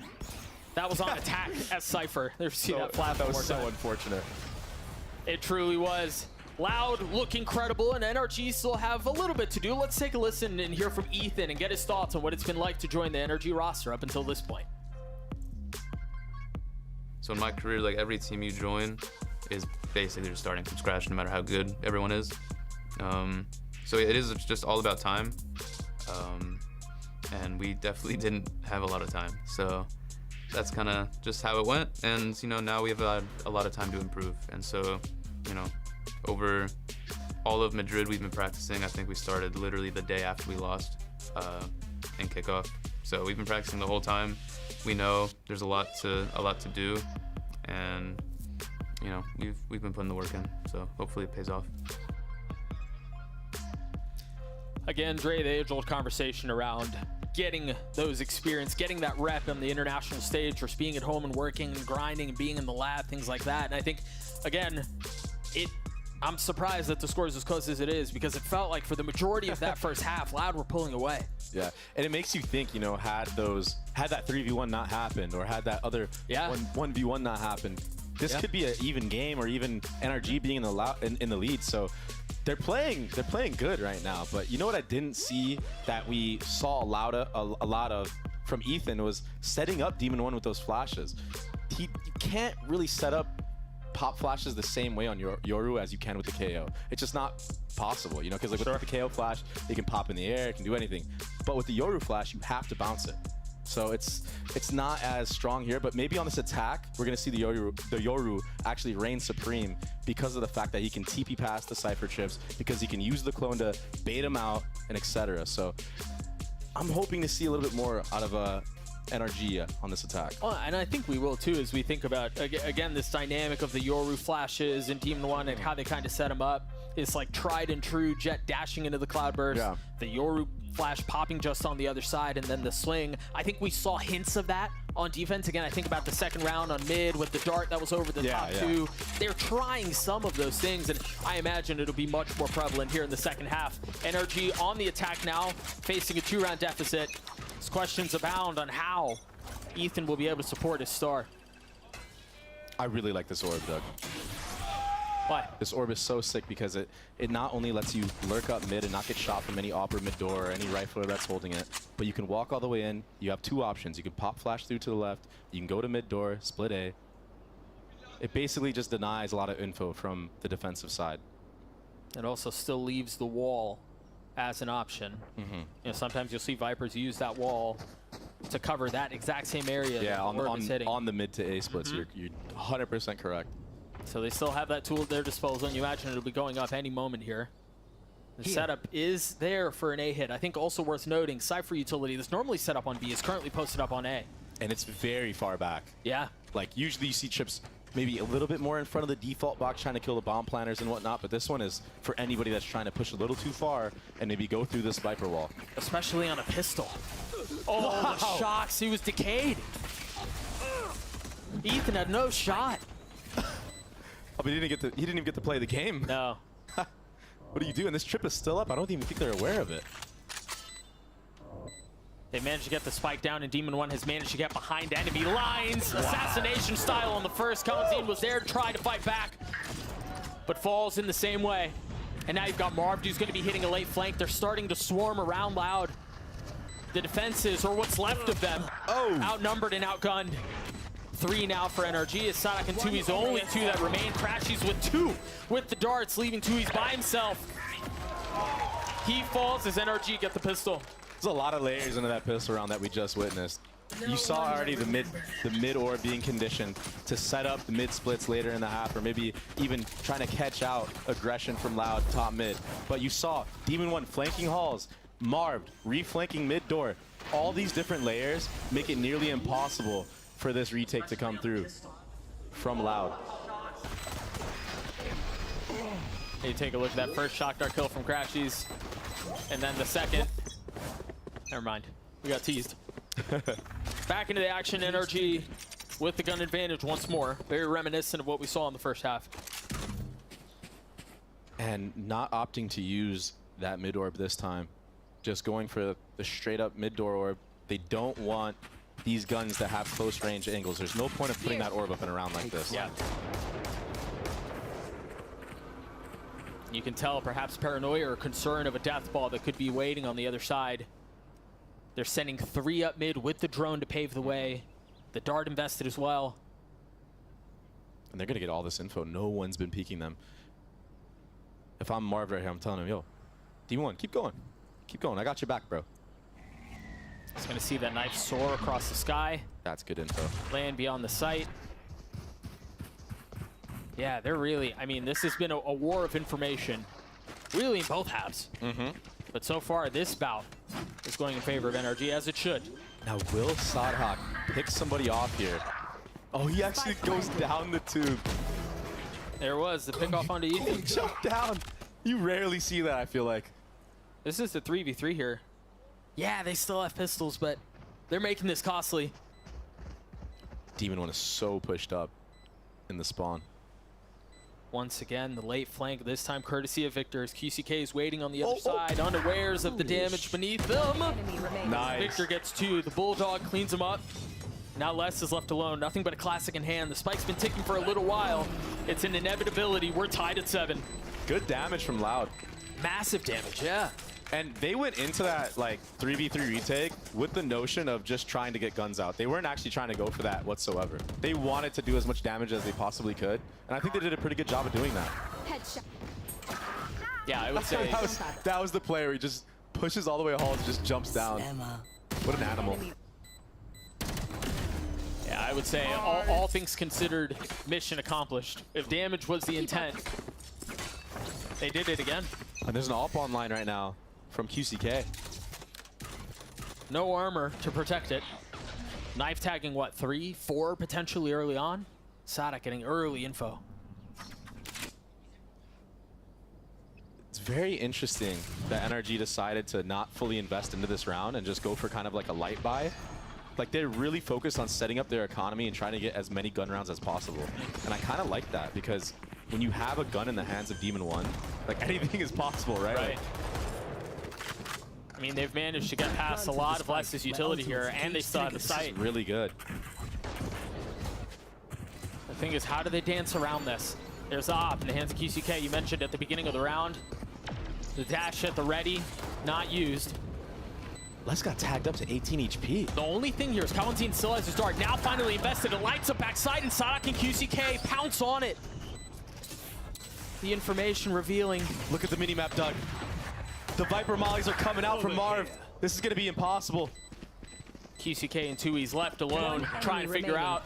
that was on attack as Cypher. There's see that flat. That was so unfortunate. It truly was. Loud looking credible, and NRG still have a little bit to do. Let's take a listen and hear from Ethan and get his thoughts on what it's been like to join the NRG roster up until this point. So in my career, like every team you join is basically just starting from scratch, no matter how good everyone is. So it is just all about time. And we definitely didn't have a lot of time. So that's kind of just how it went. And, you know, now we have a lot of time to improve. And so, you know, over all of Madrid, we've been practicing. I think we started literally the day after we lost in kickoff. So we've been practicing the whole time. We know there's a lot to do, and you know, we've been putting the work in. So hopefully it pays off. Again, Dre, the age-old conversation around getting those experience, getting that rep on the international stage, versus being at home and working and grinding and being in the lab, things like that. And I think, again, I'm surprised that the score is as close as it is, because it felt like for the majority of that first half, Loud were pulling away. Yeah, and it makes you think, you know, had that 3v1 not happened, or had that other 1v1 not happened, this could be an even game, or even NRG being in the lead. So they're playing good right now. But you know what I didn't see that we saw a lot of from Ethan was setting up Demon 1 with those flashes. You can't really set up pop flashes the same way on Yoru as you can with the KO. It's just not possible, you know, because like with the KO flash, they can pop in the air, it can do anything. But with the Yoru flash, you have to bounce it. So it's not as strong here, but maybe on this attack, we're gonna see the Yoru actually reign supreme, because of the fact that he can TP past the Cypher chips, because he can use the clone to bait him out, and etc. So I'm hoping to see a little bit more out of NRG on this attack. Well, and I think we will too, as we think about, again, this dynamic of the Yoru flashes in Demon 1 and how they kind of set him up. It's like tried and true, Jet dashing into the Cloudburst, the Yoru flash popping just on the other side, and then the sling. I think we saw hints of that on defense. Again, I think about the second round on mid with the dart that was over the top two. They're trying some of those things, and I imagine it'll be much more prevalent here in the second half. NRG on the attack now, facing a 2-round deficit. There's questions abound on how Ethan will be able to support his star. I really like this orb, Doug. Why? This orb is so sick because it not only lets you lurk up mid and not get shot from any op or mid door or any rifler that's holding it, but you can walk all the way in. You have two options. You can pop flash through to the left. You can go to mid door, split A. It basically just denies a lot of info from the defensive side. It also still leaves the wall as an option. You know, sometimes you'll see Vipers use that wall to cover that exact same area. Yeah, that on the mid to A splits, you're 100% correct. So they still have that tool at their disposal, and you imagine it'll be going up any moment here. The setup is there for an A hit. I think also worth noting, Cypher utility that's normally set up on B is currently posted up on A. And it's very far back. Yeah. Like, usually you see chips maybe a little bit more in front of the default box trying to kill the bomb planners and whatnot, but this one is for anybody that's trying to push a little too far and maybe go through this Viper wall. Especially on a pistol. Oh, wow. The shocks. He was decayed. Ethan had no shot. Oh, but he didn't even get to play the game. No. What do you do? And this trip is still up. I don't even think they're aware of it. They managed to get the spike down, and Demon 1 has managed to get behind enemy lines. Wow. Assassination style on the first. Kalazine was there to try to fight back, but falls in the same way. And now you've got Marv, who's going to be hitting a late flank. They're starting to swarm around Loud. The defenses, or what's left of them, outnumbered and outgunned. 3 now for NRG. As Sadak and Tui's the only 2 that remain. Crashies with 2 with the darts, leaving Tui's by himself. He falls as NRG get the pistol. There's a lot of layers into that pistol round that we just witnessed. You saw already the mid orb being conditioned to set up the mid splits later in the half, or maybe even trying to catch out aggression from Loud top mid. But you saw Demon 1 flanking halls, Marved, reflanking mid door. All these different layers make it nearly impossible for this retake to come through from Loud. Hey, take a look at that first shock dart kill from Crashies, and then the second. Never mind, we got teased. Back into the action, NRG with the gun advantage once more. Very reminiscent of what we saw in the first half. And not opting to use that mid orb this time. Just going for the straight up mid door orb. They don't want these guns that have close range angles. There's no point of putting that orb up in a round like this. Yeah. You can tell perhaps paranoia or concern of a death ball that could be waiting on the other side. They're sending 3 up mid with the drone to pave the way. The dart invested as well. And they're gonna get all this info. No one's been peeking them. If I'm Marv right here, I'm telling him, yo, D1, keep going. Keep going, I got your back, bro. He's gonna see that knife soar across the sky. That's good info. Land beyond the sight. Yeah, they're really, I mean, this has been a war of information, really in both halves. But so far, this bout is going in favor of NRG, as it should. Now, will Sadhak pick somebody off here? Oh, he actually goes down the tube. There was the pick off onto Ethan. He jumped down. You rarely see that, I feel like. This is the 3v3 here. Yeah, they still have pistols, but they're making this costly. Demon 1 is so pushed up in the spawn. Once again, the late flank, this time courtesy of Victor, as QCK is waiting on the other side, unawares of the damage beneath them. Nice. Victor gets 2, the Bulldog cleans him up. Now Les is left alone, nothing but a classic in hand. The spike's been ticking for a little while. It's an inevitability, we're tied at 7. Good damage from Loud. Massive damage, yeah. And they went into that like 3v3 retake with the notion of just trying to get guns out. They weren't actually trying to go for that whatsoever. They wanted to do as much damage as they possibly could. And I think they did a pretty good job of doing that. Headshot. Yeah, I would say. that was the player. He just pushes all the way halls and just jumps down. What an animal. Yeah, I would say all things considered, mission accomplished. If damage was the intent, they did it again. And there's an AWP online right now from QCK. No armor to protect it. Knife tagging, what, 3, 4 potentially early on? Sadak getting early info. It's very interesting that NRG decided to not fully invest into this round and just go for kind of like a light buy. Like, they're really focused on setting up their economy and trying to get as many gun rounds as possible. And I kind of like that, because when you have a gun in the hands of Demon 1, like, anything is possible, right? Right. I mean, they've managed to get past a lot of Lex's utility here, and they still have the sight. Really good. The thing is, how do they dance around this? There's Op in the hands of QCK. You mentioned at the beginning of the round. The dash at the ready, not used. Les got tagged up to 18 HP. The only thing here is Kalantine still has his dart. Now finally invested. It lights up backside, and Sadak and QCK pounce on it. The information revealing. Look at the mini-map, Doug. The Viper mollies are coming out from Marv. This is going to be impossible. QCK and Tui's left alone, trying to figure out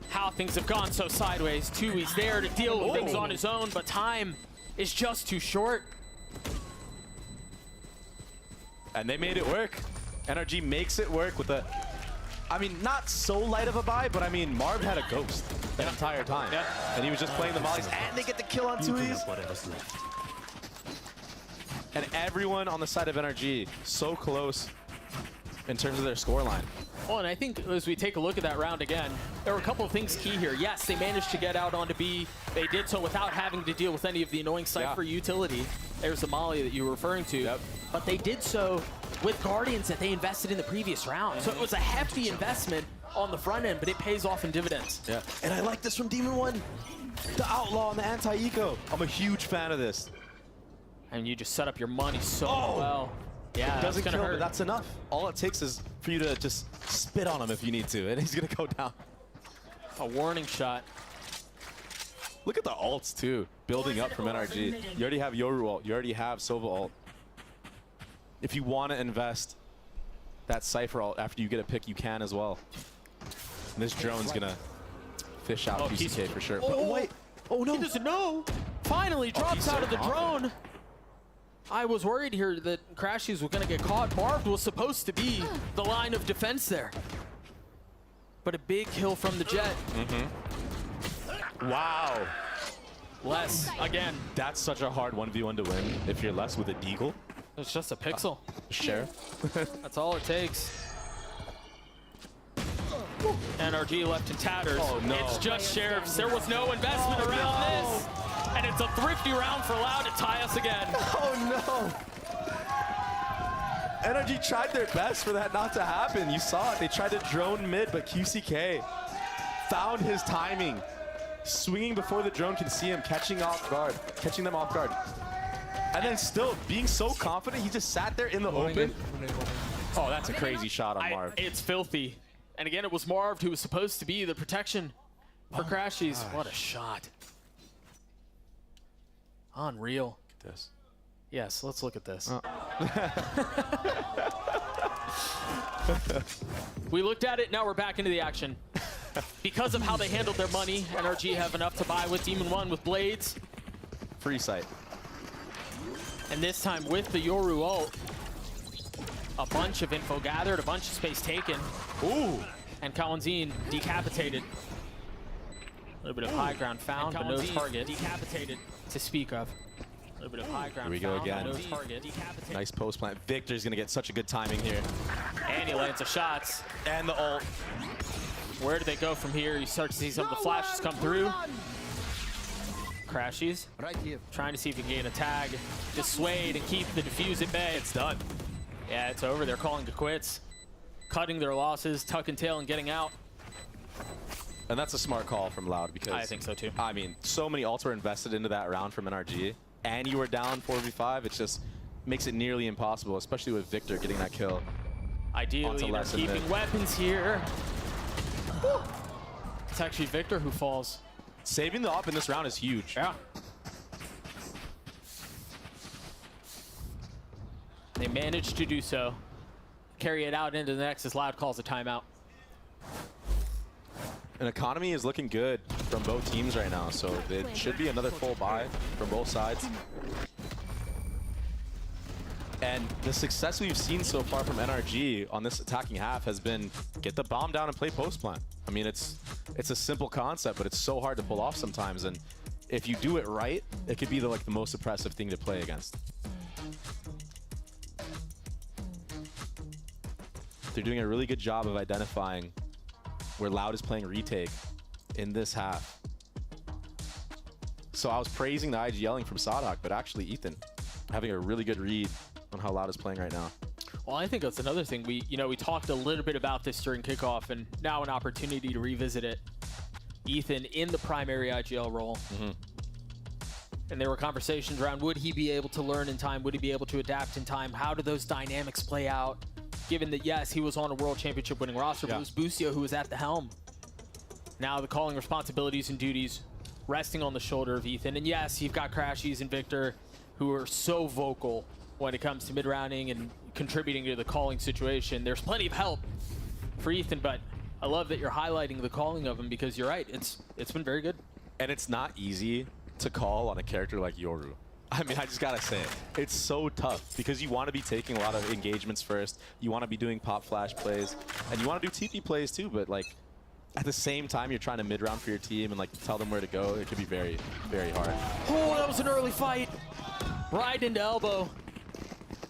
how things have gone so sideways. Tui's there to deal with things on his own, but time is just too short. And they made it work. NRG makes it work with a, I mean, not so light of a buy, but I mean, Marv had a ghost the entire time. Yeah. And he was just playing the mollies, and they get the kill on Tui's. And everyone on the side of NRG so close in terms of their scoreline. Well, and I think as we take a look at that round again, there were a couple of things key here. Yes, they managed to get out onto B. They did so without having to deal with any of the annoying Cypher utility. There's the molly that you were referring to. Yep. But they did so with Guardians that they invested in the previous round. So it was a hefty investment on the front end, but it pays off in dividends. Yeah. And I like this from Demon 1. The Outlaw and the Anti-Eco. I'm a huge fan of this. And you just set up your money so well. Yeah, it doesn't gonna kill, hurt. but that's enough. All it takes is for you to just spit on him if you need to, and he's gonna go down. A warning shot. Look at the ults too, building up from NRG. You already have Yoru ult, you already have Sova ult. If you want to invest that Cypher ult after you get a pick, you can as well. And this drone's gonna fish out PCK for sure. Oh, but wait, oh no. He doesn't know. Finally drops out of the drone. I was worried here that Crashies was going to get caught. Marv was supposed to be the line of defense there. But a big kill from the Jet. Wow. Les, again. That's such a hard 1v1 to win if you're Les with a deagle. It's just a pixel. Share. That's all it takes. NRG left in tatters. Oh, no. It's just Sheriffs. There was no investment around this. And it's a thrifty round for Loud to tie us again. Oh no! NRG tried their best for that not to happen. You saw it. They tried to drone mid, but QCK found his timing. Swinging before the drone can see him, catching them off guard. And then still being so confident, he just sat there in the open. Oh, that's a crazy shot on Marv. It's filthy. And again, it was Marv who was supposed to be the protection for Crashies. What a shot. Unreal. Look at this. Yes, let's look at this. We looked at it, now we're back into the action. Because of how they handled their money, NRG have enough to buy with Demon 1 with blades. Free sight. And this time with the Yoru ult, a bunch of info gathered, a bunch of space taken. Ooh! And Kalanzine decapitated. A little bit of high ground found, but no target decapitated to speak of. A little bit of high ground Here we go found, again. but no target decapitated. Nice post plant. Victor's gonna get such a good timing here. And he lands the shots. And the ult. Where do they go from here? You start to see some of the flashes come through. Crashies. Right here. Trying to see if he can gain a tag. Dissuade and keep the defuse at bay. It's done. Yeah, it's over. They're calling it quits. Cutting their losses, tuck and tail, and getting out. And that's a smart call from Loud because I think so too. I mean, so many ults were invested into that round from NRG, and you were down 4v5. It just makes it nearly impossible, especially with Victor getting that kill. Ideally, they're keeping weapons here. It's actually Victor who falls. Saving the op in this round is huge. Yeah. They managed to do so. Carry it out into the next as Loud calls a timeout. An economy is looking good from both teams right now, so it should be another full buy from both sides. And the success we've seen so far from NRG on this attacking half has been get the bomb down and play post plant. I mean, it's a simple concept, but it's so hard to pull off sometimes. And if you do it right, it could be the most oppressive thing to play against. They're doing a really good job of identifying where Loud is playing retake in this half. So I was praising the IG yelling from SADHOC, but actually Ethan having a really good read on how Loud is playing right now. Well, I think that's another thing. We talked a little bit about this during kickoff, and now an opportunity to revisit it. Ethan in the primary IGL role. And there were conversations around, would he be able to learn in time? Would he be able to adapt in time? How do those dynamics play out? Given that, yes, he was on a World Championship winning roster, but it was Busio who was at the helm. Now the calling responsibilities and duties resting on the shoulder of Ethan. And yes, you've got Crashies and Victor who are so vocal when it comes to mid-rounding and contributing to the calling situation. There's plenty of help for Ethan, but I love that you're highlighting the calling of him because you're right, it's been very good. And it's not easy to call on a character like Yoru. I mean, I just gotta say it. It's so tough because you want to be taking a lot of engagements first. You want to be doing pop flash plays, and you want to do TP plays too, but like at the same time, you're trying to mid-round for your team and like tell them where to go. It could be very, very hard. Oh, that was an early fight. Right into elbow.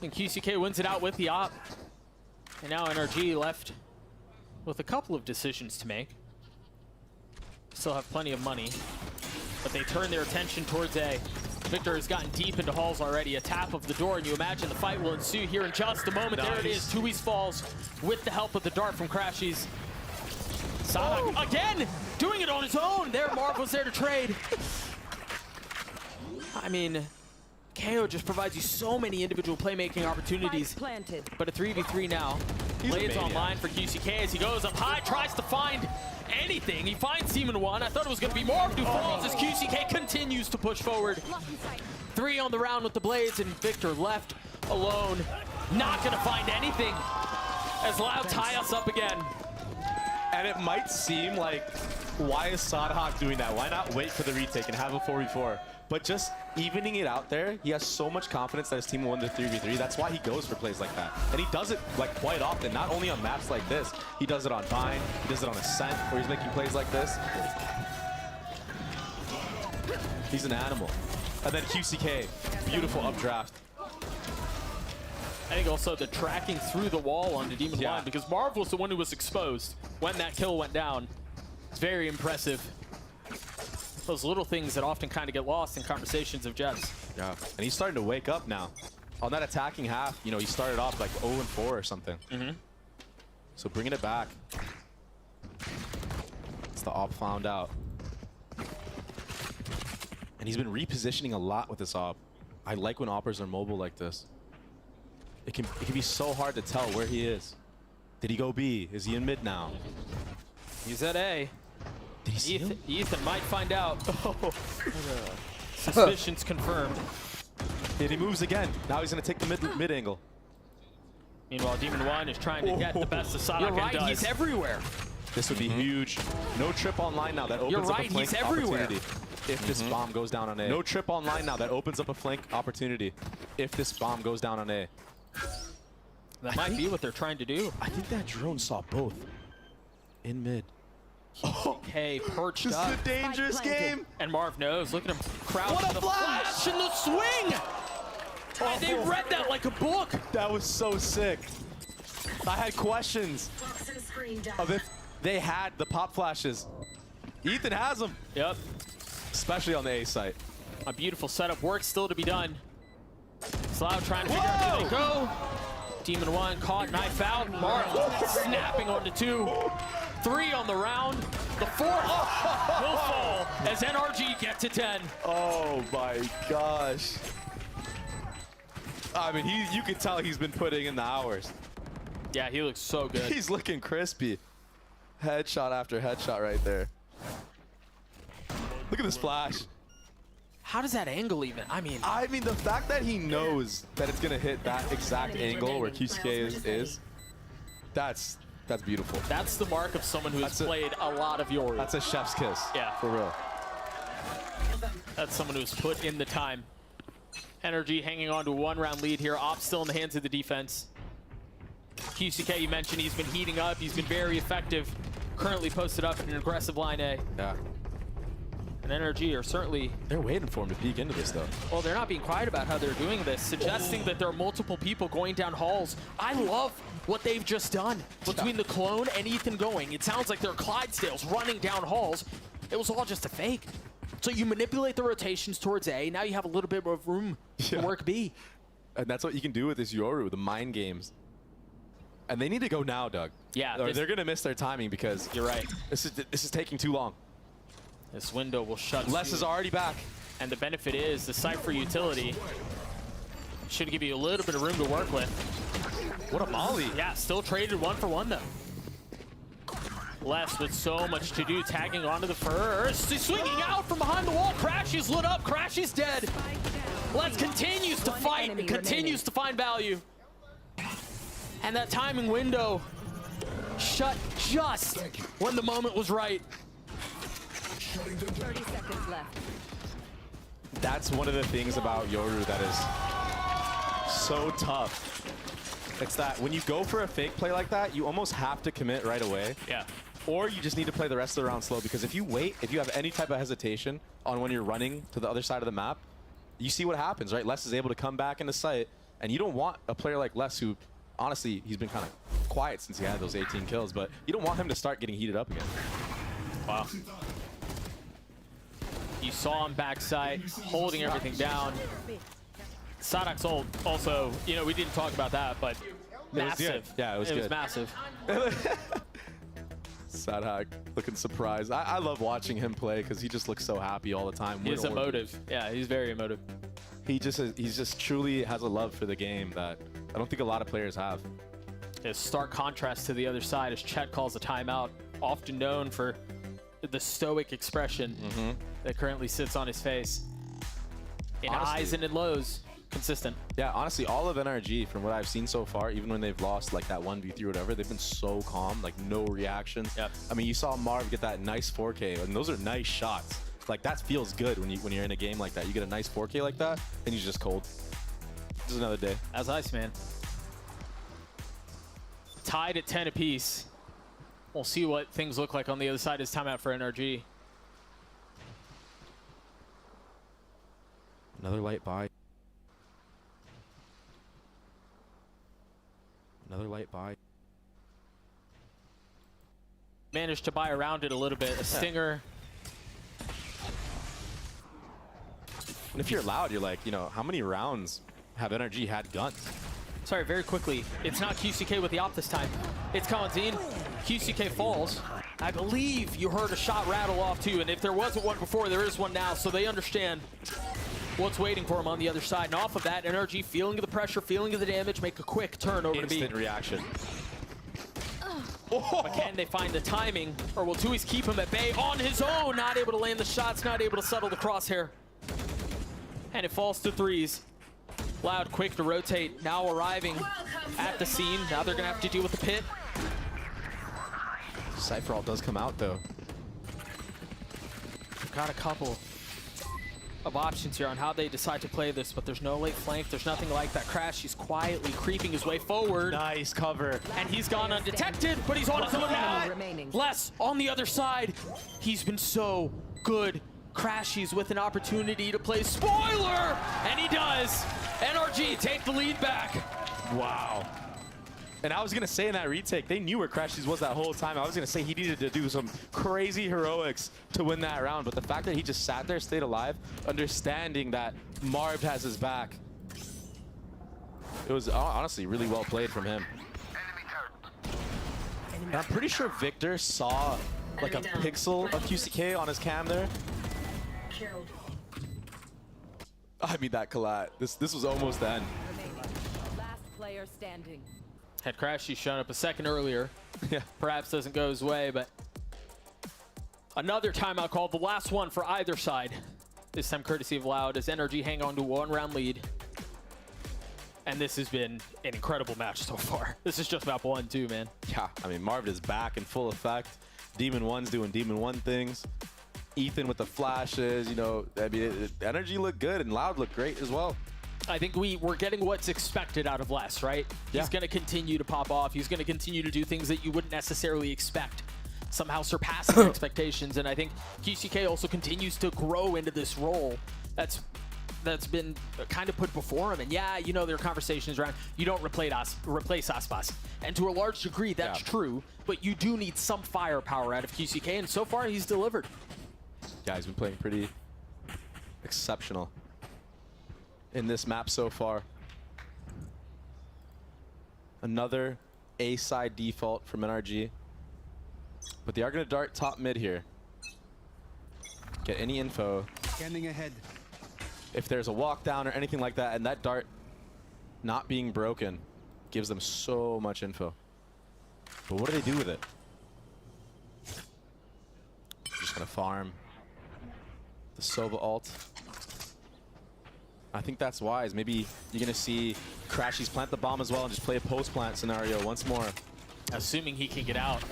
And QCK wins it out with the op. And now NRG left with a couple of decisions to make. Still have plenty of money, but they turn their attention towards A. Victor has gotten deep into halls already. A tap of the door, and you imagine the fight will ensue here in just a moment. Nice. There it is. Tui's falls with the help of the dart from Crashies. SADHOC again doing it on his own. There, Marv was there to trade. I mean, KO just provides you so many individual playmaking opportunities. But a 3v3 now. Blades online for QCK as he goes up high, tries to find anything. He finds Demon 1. I thought it was going to be Marv who falls as QCK continues to push forward. 3 on the round with the Blades, and Victor left alone. Not going to find anything as Loud tie us up again. And it might seem like, why is SADHOC doing that? Why not wait for the retake and have a 4v4? But just evening it out there, he has so much confidence that his team will win the 3v3. That's why he goes for plays like that. And he does it like quite often, not only on maps like this. He does it on Vine, he does it on Ascent, where he's making plays like this. He's an animal. And then QCK, beautiful updraft. I think also the tracking through the wall onto Demon 1, because Marv was the one who was exposed when that kill went down. It's very impressive. Those little things that often kind of get lost in conversations of Jets. Yeah, and he's starting to wake up now. On that attacking half, you know, he started off like 0-4 or something. So bringing it back. It's the op found out. And he's been repositioning a lot with this op. I like when oppers are mobile like this. It can be so hard to tell where he is. Did he go B? Is he in mid now? He's at A. Did he see him? Ethan might find out. Suspicions confirmed. And he moves again. Now he's going to take the mid angle. Meanwhile, Demon 1 is trying to get the best of SADHOC. You're right, he's everywhere. This would be huge. No trip online now. That opens up a flank opportunity. If this bomb goes down on A. No trip online now. That opens up a flank opportunity. If this bomb goes down on A. That might be what they're trying to do. I think that drone saw both. In mid. Okay, perched this up. This is a dangerous game. And Marv knows. Look at him crouch in the flash and the swing. Oh, they read that like a book. That was so sick. I had questions of if they had the pop flashes. Ethan has them. Yep. Especially on the A site. A beautiful setup. Work still to be done. Slough trying to figure out where they go. Demon 1 caught, knife out. Marv snapping onto 2. 3 on the round. The 4th will fall as NRG get to 10. Oh my gosh. I mean, you can tell he's been putting in the hours. Yeah, he looks so good. He's looking crispy. Headshot after headshot right there. Look at this flash. How does that angle even? I mean, the fact that he knows that it's gonna hit that exact angle where QCK is that's beautiful. That's the mark of someone who has played a lot of Yoru. That's a chef's kiss. Yeah. For real. That's someone who's put in the time. Energy hanging on to a 1-round lead here. Op still in the hands of the defense. QCK, you mentioned he's been heating up. He's been very effective. Currently posted up in an aggressive line A. Yeah. And Energy are certainly... They're waiting for him to peek into this, though. Well, they're not being quiet about how they're doing this, suggesting that there are multiple people going down halls. I love what they've just done between the clone and Ethan going. It sounds like they're Clydesdales running down halls. It was all just a fake. So you manipulate the rotations towards A. Now you have a little bit of room to work B. And that's what you can do with this Yoru, the mind games. And they need to go now, Doug. Yeah. Or they're going to miss their timing because... You're right. This is taking too long. This window will shut. Les is already back. And the benefit is the Cypher utility should give you a little bit of room to work with. What a molly. Yeah, still traded 1-for-1 though. Les with so much to do, tagging onto the first. He's swinging out from behind the wall. Crash is lit up. Crash is dead. Les continues to fight and continues to find value. And that timing window shut just when the moment was right. 30 seconds left. That's one of the things about Yoru that is so tough. It's that when you go for a fake play like that, you almost have to commit right away. Yeah. Or you just need to play the rest of the round slow, because if you wait, if you have any type of hesitation on when you're running to the other side of the map, you see what happens, right? Les is able to come back into sight, and you don't want a player like Les who, honestly, he's been kind of quiet since he had those 18 kills, but you don't want him to start getting heated up again. Wow. You saw him backside, holding everything down. Sadok's ult also, you know, we didn't talk about that, but massive. Yeah, it was good. It was massive. Sadok looking surprised. I love watching him play because he just looks so hay all the time. He's emotive. Yeah, he's very emotive. He's just truly has a love for the game that I don't think a lot of players have. A stark contrast to the other side as Chet calls a timeout, often known for the stoic expression that currently sits on his face. In highs and in lows, consistent. Yeah, honestly, all of NRG, from what I've seen so far, even when they've lost like that 1v3 or whatever, they've been so calm, like no reactions. Yep. I mean, you saw Marv get that nice 4K, and those are nice shots. Like, that feels good when you're in a game like that. You get a nice 4K like that, and you're just cold. Just another day. As ice, man. Tied at 10 apiece. We'll see what things look like on the other side as timeout for NRG. Another light buy. Another light buy. Managed to buy around it a little bit. A stinger. And if you're loud, you're like, you know, how many rounds have NRG had guns? Sorry, very quickly. It's not QCK with the op this time. It's Kalantine. QCK falls. I believe you heard a shot rattle off too, and if there wasn't one before, there is one now, so they understand what's waiting for him on the other side. And off of that, NRG feeling of the pressure, feeling of the damage, make a quick turn over to B. Instant reaction. But can they find the timing, or will Tui's keep him at bay on his own? Not able to land the shots, not able to settle the crosshair. And it falls to threes. Loud, quick to rotate, now arriving at the scene. Now they're gonna have to deal with the pit. Cypher ult does come out though. We've got a couple of options here on how they decide to play this, but there's no late flank, there's nothing like that. Crash, he's quietly creeping his way forward. Nice cover. And he's gone undetected, but he's on his own now. Les on the other side. He's been so good. Crashies with an opportunity to play spoiler, and he does. NRG take the lead back. Wow. And I was going to say in that retake, they knew where Crashies was that whole time. I was going to say he needed to do some crazy heroics to win that round, but the fact that he just sat there, stayed alive, understanding that Marv has his back, it was honestly really well played from him. And I'm pretty sure Victor saw like a pixel of QCK on his cam there. I mean, that collat. This was almost the end. Last player standing. Had Crashy shown up a second earlier. Yeah. Perhaps doesn't go his way, but another timeout called, the last one for either side. This time courtesy of Loud as NRG hang on to a 1-round lead. And this has been an incredible match so far. This is just about 1-2, man. Yeah, I mean, Marv is back in full effect. Demon 1's doing Demon 1 things. Ethan with the flashes, you know, I mean, Energy looked good and Loud looked great as well. I think we're getting what's expected out of Les, right? Yeah. He's going to continue to pop off. He's going to continue to do things that you wouldn't necessarily expect, somehow surpassing expectations. And I think QCK also continues to grow into this role that's been kind of put before him. And yeah, you know, there are conversations around you don't replace Aspas. And to a large degree, that's true. But you do need some firepower out of QCK. And so far, he's delivered. Yeah, he's been playing pretty exceptional in this map so far. Another A-side default from NRG. But they are going to dart top mid here. Get any info. Scanning ahead. If there's a walk down or anything like that, and that dart not being broken gives them so much info. But what do they do with it? Just going to farm the Sova ult. I think that's wise. Maybe you're going to see Crashies plant the bomb as well and just play a post-plant scenario once more. Assuming he can get out.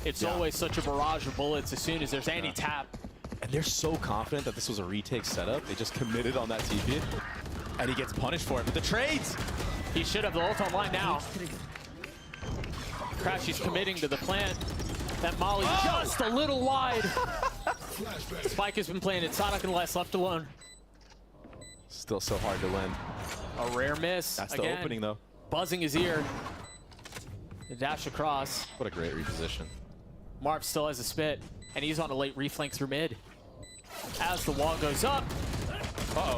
It's always such a barrage of bullets as soon as there's any tap. And they're so confident that this was a retake setup. They just committed on that TP. And he gets punished for it. But the trades! He should have the ult online now. Crashies committing to the plant. That Molly just a little wide. Spike has been playing it. Sonic and Les left alone. Still so hard to win. A rare miss. That's the opening, though. Buzzing his ear. The dash across. What a great reposition. Marv still has a spit, and he's on a late reflank through mid. As the wall goes up,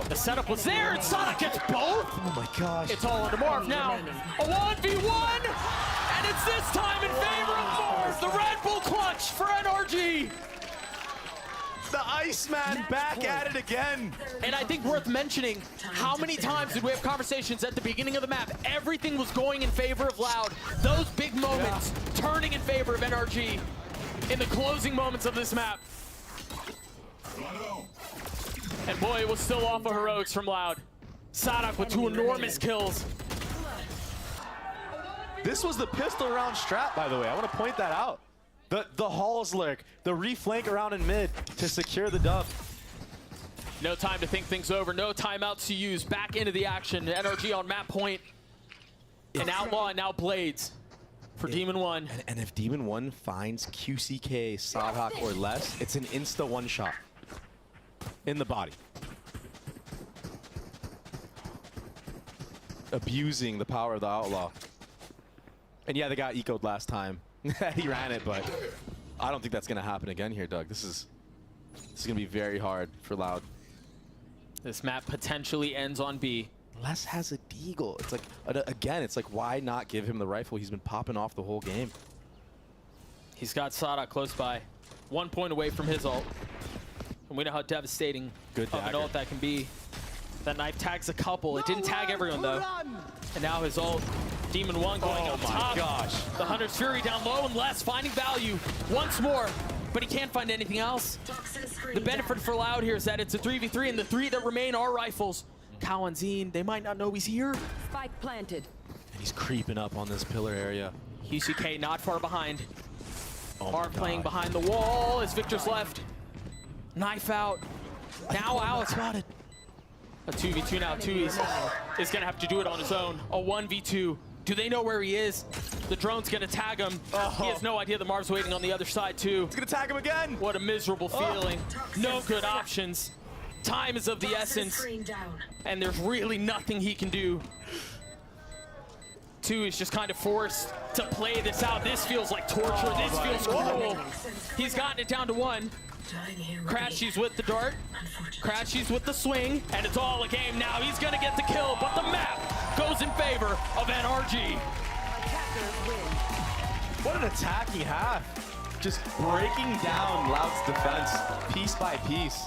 the setup was there, and Sonic gets both. Oh my gosh. It's all under Marv now. A 1v1, and it's this time in favor of Marv. The Red Bull clutch for NRG. The Iceman back at it again. And I think worth mentioning, how many times did we have conversations at the beginning of the map? Everything was going in favor of Loud. Those big moments turning in favor of NRG in the closing moments of this map. And boy, it was still off of heroics from Loud. Sadak with 2 enormous kills. This was the pistol round strat, by the way. I want to point that out. The Halls lurk, the reflank around in mid to secure the dub. No time to think things over, no timeouts to use. Back into the action. NRG on map point. And Outlaw and now Blades for Demon 1. And if Demon 1 finds QCK, Sadhawk, or less, it's an insta one-shot in the body. Abusing the power of the Outlaw. And yeah, they got ecoed last time. He ran it, but I don't think that's going to happen again here, Doug. This is going to be very hard for Loud. This map potentially ends on B. Les has a deagle. It's like, again, it's like, why not give him the rifle? He's been popping off the whole game. He's got Sadak close by. 1 point away from his ult. And we know how devastating of an ult that can be. That knife tags a couple. It didn't tag everyone, though. And now his ult. Demon 1 going up top. Oh my gosh. The Hunter's Fury down low, and Les finding value once more. But he can't find anything else. The benefit for Loud here is that it's a 3v3, and the 3 that remain are rifles. Cow and Zine, they might not know he's here. Spike planted. And he's creeping up on this pillar area. QCK not far behind. Oh Marv playing behind the wall as Victor's left. Knife out. Now Al spotted. A 2v2 now. Tui's is going to have to do it on his own. A 1v2. Do they know where he is? The drone's going to tag him. He has no idea that Marv's waiting on the other side, too. He's going to tag him again. What a miserable feeling. No good options. Time is of the essence. And there's really nothing he can do. Is just kind of forced to play this out. This feels like torture. This feels cruel. He's gotten it down to 1. Crashies with the dart. Crashies with the swing. And it's all a game now. He's going to get the kill, but the map goes in favor of NRG. What an attacking half. Just breaking down Loud's defense piece by piece.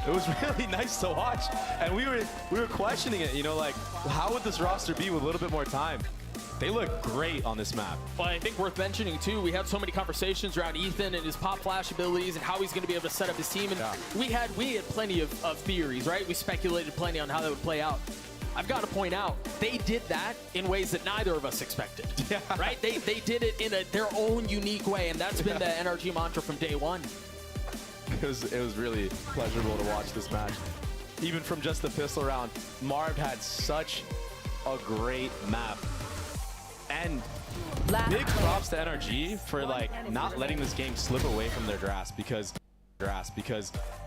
It was really nice to watch. And we were questioning it, you know, like, how would this roster be with a little bit more time? They look great on this map. Well, I think worth mentioning, too, we had so many conversations around Ethan and his pop flash abilities and how he's going to be able to set up his team. And we had plenty of theories, right? We speculated plenty on how that would play out. I've got to point out, they did that in ways that neither of us expected, right? They did it in their own unique way, and that's been the NRG mantra from day one. It was really pleasurable to watch this match. even from just the pistol round. Marv had such a great map. And big props to NRG for like not letting this game slip away from their grasp, because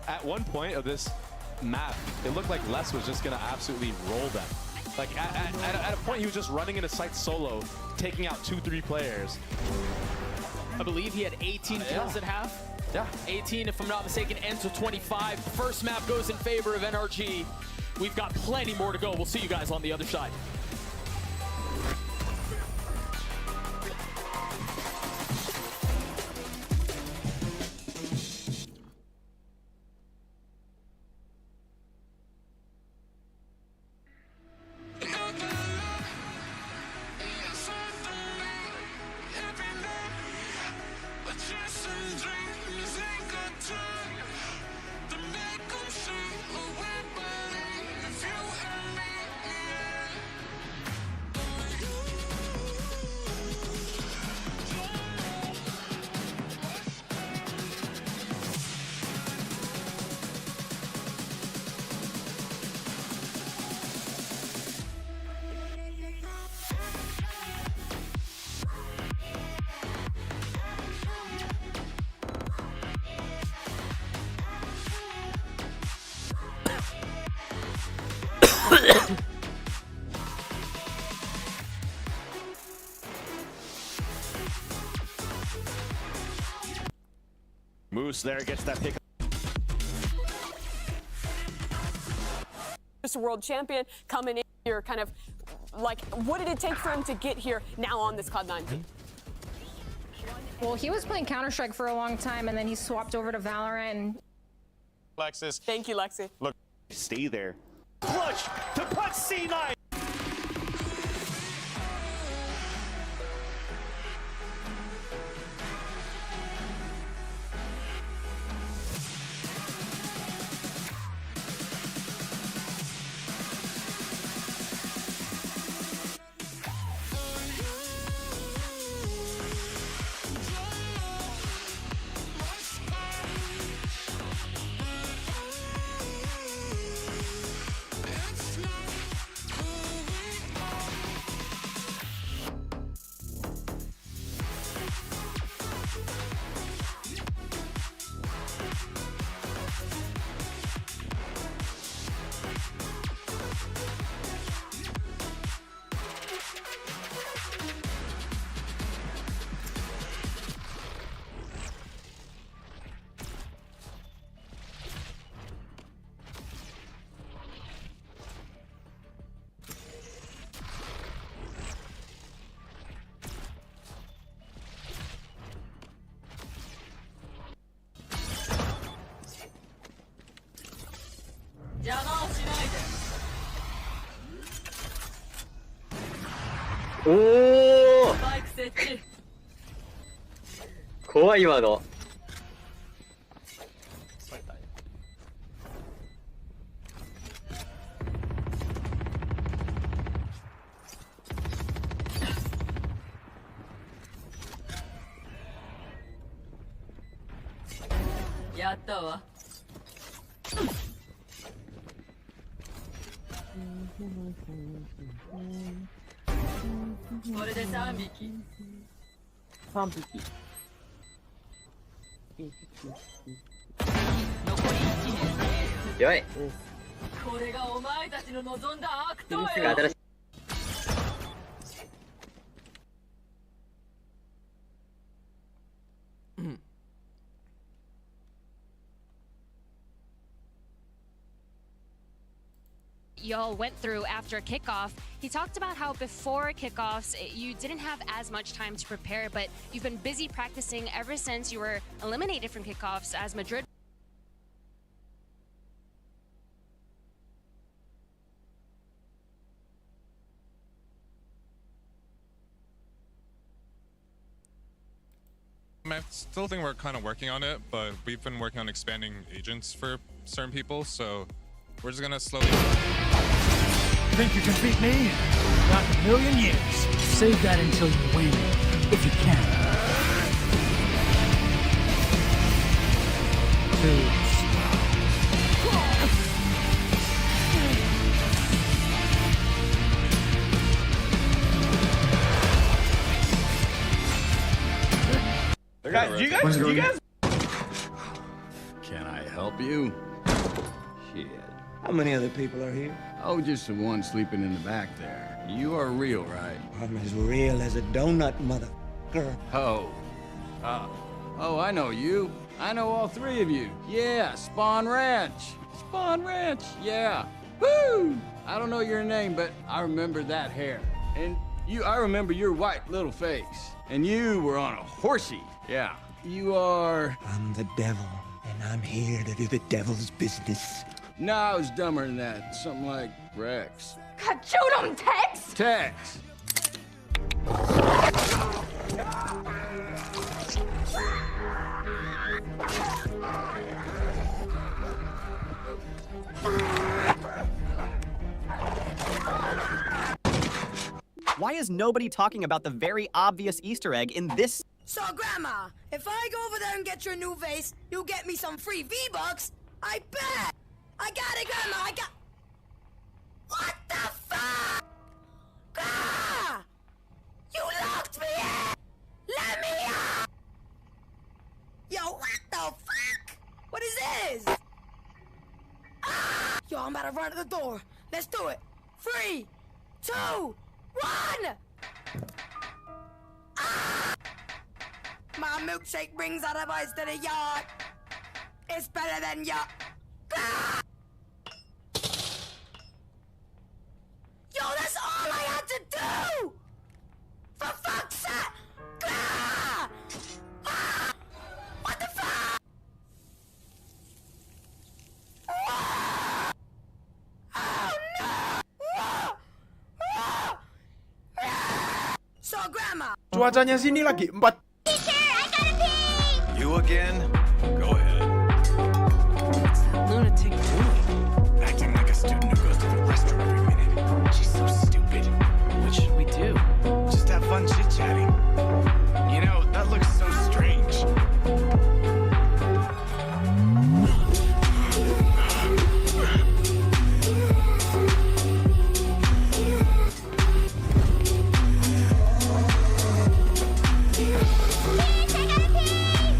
at one point of this map, it looked like Les was just gonna absolutely roll them. Like at a point, he was just running into site solo, taking out 2-3 players. I believe he had 18 kills at half. Yeah. 18, if I'm not mistaken, ends with 25. First map goes in favor of NRG. We've got plenty more to go. We'll see you guys on the other side. Moose there gets that pick. Just a world champion coming in here, kind of like, what did it take for him to get here now on this Cloud9 team? Well, he was playing Counter-Strike for a long time, and then he swapped over to Valorant. And Lexus. Thank you, Lexi. Look. Stay there. Clutch to put C9.おお怖い今のやったわこれで3匹3匹残り1よいこれがお前たちの望んだ悪党よy'all went through after kickoff. He talked about how before kickoffs, you didn't have as much time to prepare, but you've been busy practicing ever since you were eliminated from kickoffs as Madrid. I still think we're kind of working on it, but we've been working on expanding agents for certain people, so we're just gonna slowly. Think you can beat me? Not in a million years. Save that until you win, if you can. Guys, do you guys? Can I help you? Shit. How many other people are here? Oh, just the one sleeping in the back there. You are real, right? I'm as real as a donut, motherfucker. Oh. Oh, I know you. I know all three of you. Yeah, Spawn Ranch. Spawn Ranch, yeah. Woo! I don't know your name, but I remember that hair. And I remember your white little face. And you were on a horsey. Yeah. You are... I'm the devil, and I'm here to do the devil's business. No, I was dumber than that. Something like Rex. God, shoot him, Tex! Tex! Why is nobody talking about the very obvious Easter egg in this? So, Grandma, if I go over there and get your new vase, you'll get me some free V-Bucks? I bet! I got it, Grandma, I got... What the fuck? Ah! You locked me in! Let me out! Yo, what the fuck? What is this? Ah! Yo, I'm about to run to the door. Let's do it. 3, 2, 1! Ah! My milkshake brings all the boys to the yard. It's better than your... Ah! Yo, that's all I had to do! For fuck's sake! Ah! Ah! What the fuck? Ah! Oh no! Ah! Ah! Ah! So, Grandma. Cuacanya sini lagi 4. Teacher, I gotta pee! You again? Go ahead. What's that lunatic doing? Acting like a student who goes to the restroom every minute. She's so stupid. What should we do? Just have fun chit-chatting. You know, that looks so strange.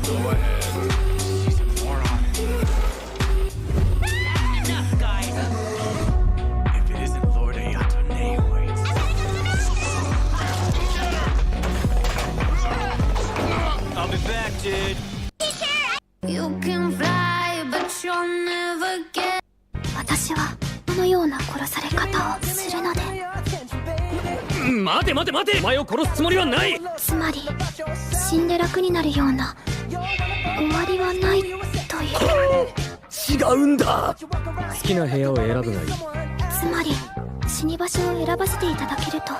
Go ahead. She's a moron. Enough, guys. If it isn't Lord Ayato Neoways. I'll be back, dude. You can fly, but you'll never get. 私はこのような殺され方をするので。待て待て待て、お前を殺すつもりはない。つまり死んで楽になるような終わりはないという。違うんだ。好きな部屋を選ぶがいい。つまり死に場所を選ばせていただけると。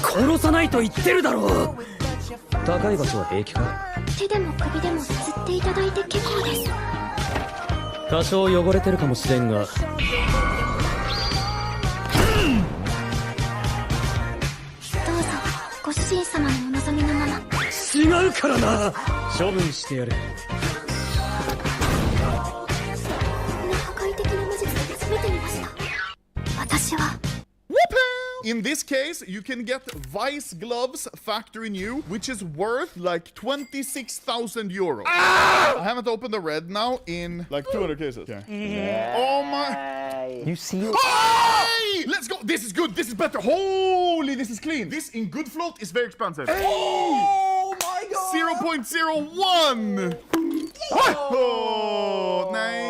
殺さないと言ってるだろう。高い場所は平気か。手でも首でも吊っていただいて結構です。多少汚れてるかもしれんが。どうぞご主人様のお望みのまま。違うからな。処分してやる。破壊的な魔術で初めて見ました。私は In this case, you can get Vice Gloves Factory New, which is worth like 26,000 euros. I haven't opened the red now in like 200 cases. Okay. Yeah. Oh my... You see? Hey! Let's go! This is good! This is better! Holy, this is clean! This in good float is very expensive. Hey! Oh my god! 0.01! Oh, nej!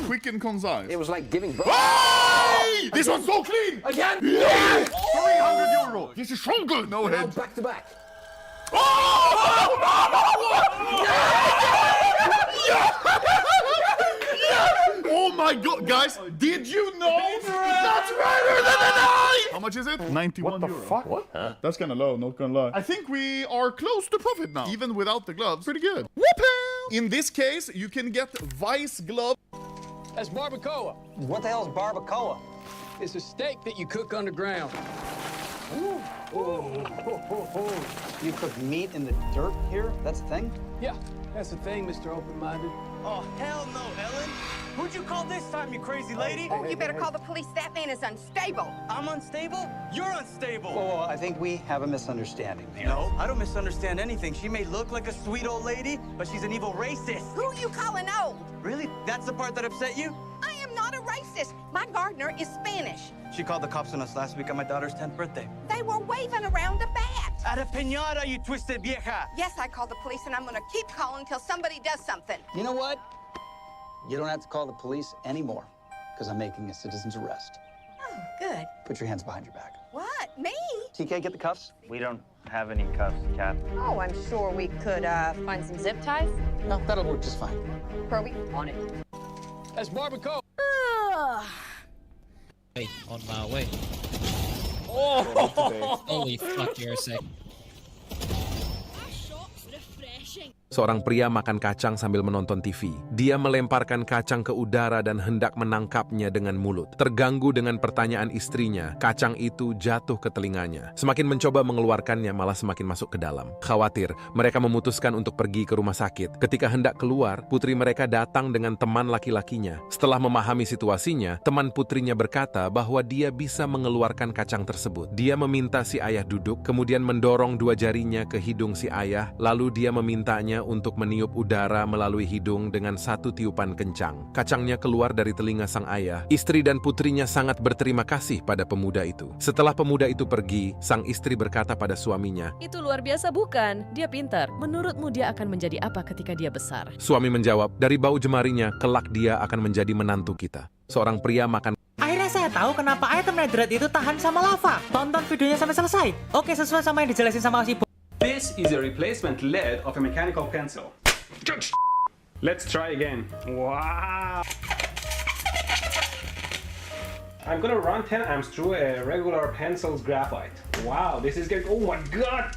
Quick and concise. It was like giving birth. Hey! This one's so clean! Again? Yes! 300 euro! This is so good! No head. Back to back. Oh my god, guys, did you know that's better than an eye? How much is it? 91 euro. Fuck? What? Huh? That's kind of low, not gonna lie. I think we are close to profit now, even without the gloves. Pretty good. Whoopee! In this case, you can get Vice Glove. That's barbacoa. What the hell is barbacoa? It's a steak that you cook underground. You cook meat in the dirt here? That's a thing? Yeah, that's the thing, Mr. Open-Minded. Oh, hell no, Ellen. Who'd you call this time, you crazy lady? Oh, you better call the police. That man is unstable. I'm unstable? You're unstable. Whoa, I think we have a misunderstanding here. No, I don't misunderstand anything. She may look like a sweet old lady, but she's an evil racist. Who you calling old? Really? That's the part that upset you? I am not a racist. My gardener is Spanish. She called the cops on us last week on my daughter's 10th birthday. They were waving around a bat. At a piñata, you twisted vieja. Yes, I called the police, and I'm gonna keep calling until somebody does something. You know what? You don't have to call the police anymore, because I'm making a citizen's arrest. Oh, good. Put your hands behind your back. What? Me? TK, get the cuffs. We don't have any cuffs, Cap. Oh, I'm sure we could find some zip ties. No, that'll work just fine. Kirby, on it. That's barbacoa. Hey, on my way. Oh! Holy fuck, you're sick. Seorang pria makan kacang sambil menonton TV. Dia melemparkan kacang ke udara dan hendak menangkapnya dengan mulut. Terganggu dengan pertanyaan istrinya, kacang itu jatuh ke telinganya. Semakin mencoba mengeluarkannya, malah semakin masuk ke dalam. Khawatir, mereka memutuskan untuk pergi ke rumah sakit. Ketika hendak keluar, putri mereka datang dengan teman laki-lakinya. Setelah memahami situasinya, teman putrinya berkata bahwa dia bisa mengeluarkan kacang tersebut. Dia meminta si ayah duduk, kemudian mendorong dua jarinya ke hidung si ayah, lalu dia memintanya untuk meniup udara melalui hidung dengan satu tiupan kencang. Kacangnya keluar dari telinga sang ayah. Istri dan putrinya sangat berterima kasih pada pemuda itu. Setelah pemuda itu pergi, sang istri berkata pada suaminya, "Itu luar biasa bukan? Dia pintar. Menurutmu dia akan menjadi apa ketika dia besar?" Suami menjawab, "Dari bau jemarinya, kelak dia akan menjadi menantu kita." Seorang pria makan. Akhirnya saya tahu kenapa item netherite itu tahan sama lava. Tonton videonya sampai selesai. Oke, sesuai sama yang dijelasin sama si This is a replacement LED of a mechanical pencil. Let's try again. Wow! I'm gonna run 10 amps through a regular pencil's graphite. Wow, this is getting. Oh my god!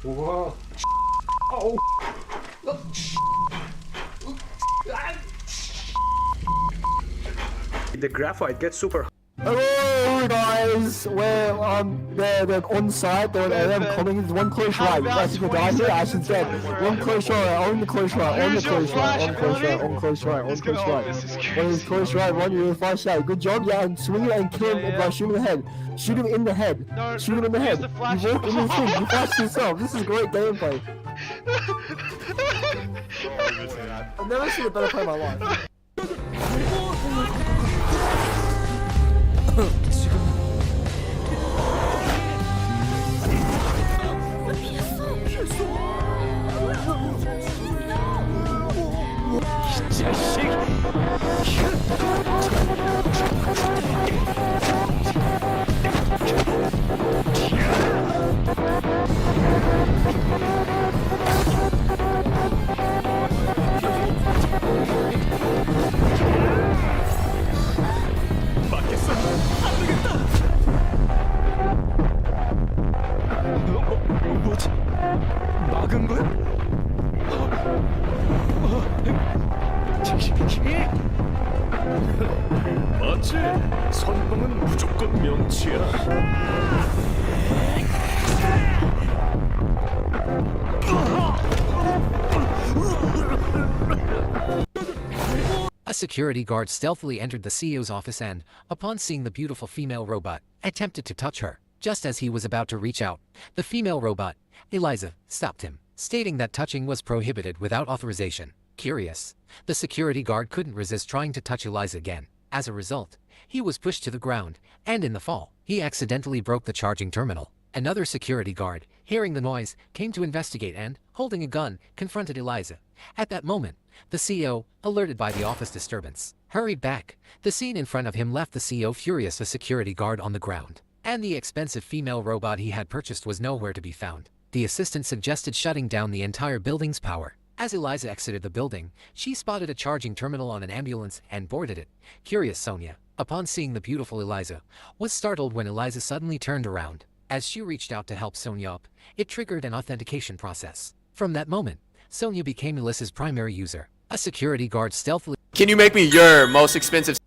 Whoa! Oh! The graphite gets super. Hello guys, we're they're on site, they're coming, there's one close right, that's the guy here, I should say, one close right, on the close right, on the close right, on close right, on close right, on close right, one is close right, one you flash out, good job, yeah, and swing it and kill him by shooting the head, shoot him in the head, shoot him in the head, you walk in the thing, you flash yourself, this is great gameplay. I've never seen a better play in my life. 막은 거야? 맞지? 선봉은 무조건 명치야. A security guard stealthily entered the CEO's office and, upon seeing the beautiful female robot, attempted to touch her. Just as he was about to reach out, the female robot, Eliza, stopped him, stating that touching was prohibited without authorization. Curious, the security guard couldn't resist trying to touch Eliza again. As a result, he was pushed to the ground, and in the fall, he accidentally broke the charging terminal. Another security guard, hearing the noise, came to investigate and, holding a gun, confronted Eliza. At that moment, the CEO, alerted by the office disturbance, hurried back. The scene in front of him left the CEO furious, a security guard on the ground, and the expensive female robot he had purchased was nowhere to be found. The assistant suggested shutting down the entire building's power. As Eliza exited the building, she spotted a charging terminal on an ambulance and boarded it. Curious Sonia, upon seeing the beautiful Eliza, was startled when Eliza suddenly turned around. As she reached out to help Sonia up, it triggered an authentication process. From that moment, Sonia became Eliza's primary user. A security guard stealthily— Can you make me your most expensive—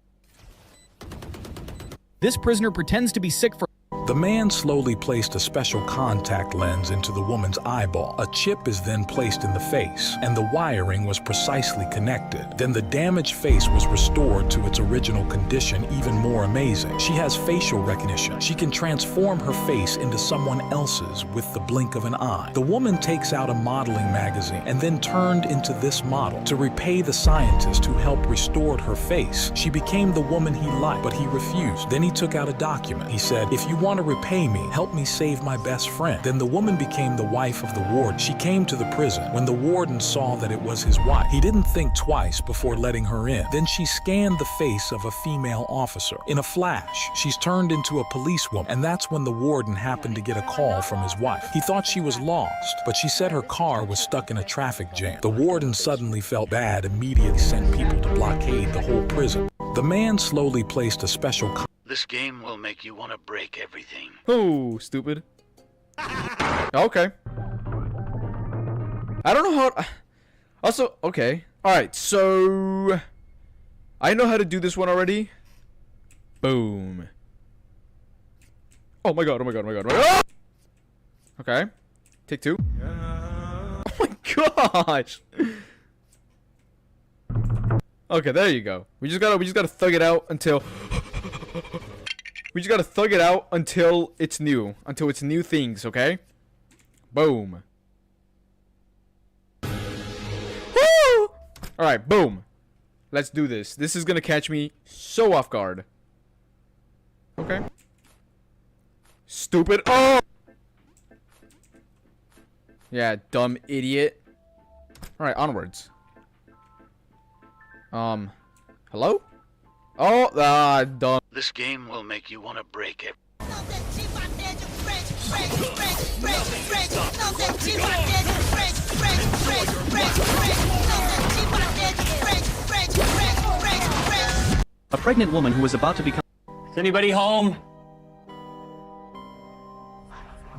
This prisoner pretends to be sick for— The man slowly placed a special contact lens into the woman's eyeball. A chip is then placed in the face, and the wiring was precisely connected. Then the damaged face was restored to its original condition. Even more amazing, she has facial recognition. She can transform her face into someone else's with the blink of an eye. The woman takes out a modeling magazine and then turned into this model. To repay the scientist who helped restore her face, she became the woman he liked, but he refused. Then he took out a document. He said, "If you want to repay me, help me save my best friend." Then the woman became the wife of the warden. She came to the prison. When the warden saw that it was his wife, he didn't think twice before letting her in. Then she scanned the face of a female officer. In a flash, she's turned into a policewoman, and that's when the warden happened to get a call from his wife. He thought she was lost, but she said her car was stuck in a traffic jam. The warden suddenly felt bad, immediately sent people to blockade the whole prison. The man slowly placed a special This game will make you want to break everything. Oh, stupid. Okay. I don't know how... Also, okay. Alright, so... I know how to do this one already. Boom. Oh my god, oh my god, oh my god, oh my god. Okay. Take two. Oh my gosh. Okay, there you go. We just gotta thug it out until... We just gotta thug it out until it's new. Until it's new things, okay? Boom. Woo! Alright, boom. Let's do this. This is gonna catch me so off guard. Okay. Stupid. Oh! Yeah, dumb idiot. Alright, onwards. Hello? Oh, dumb. This game will make you want to break it. A pregnant woman who was about to become... Is anybody home?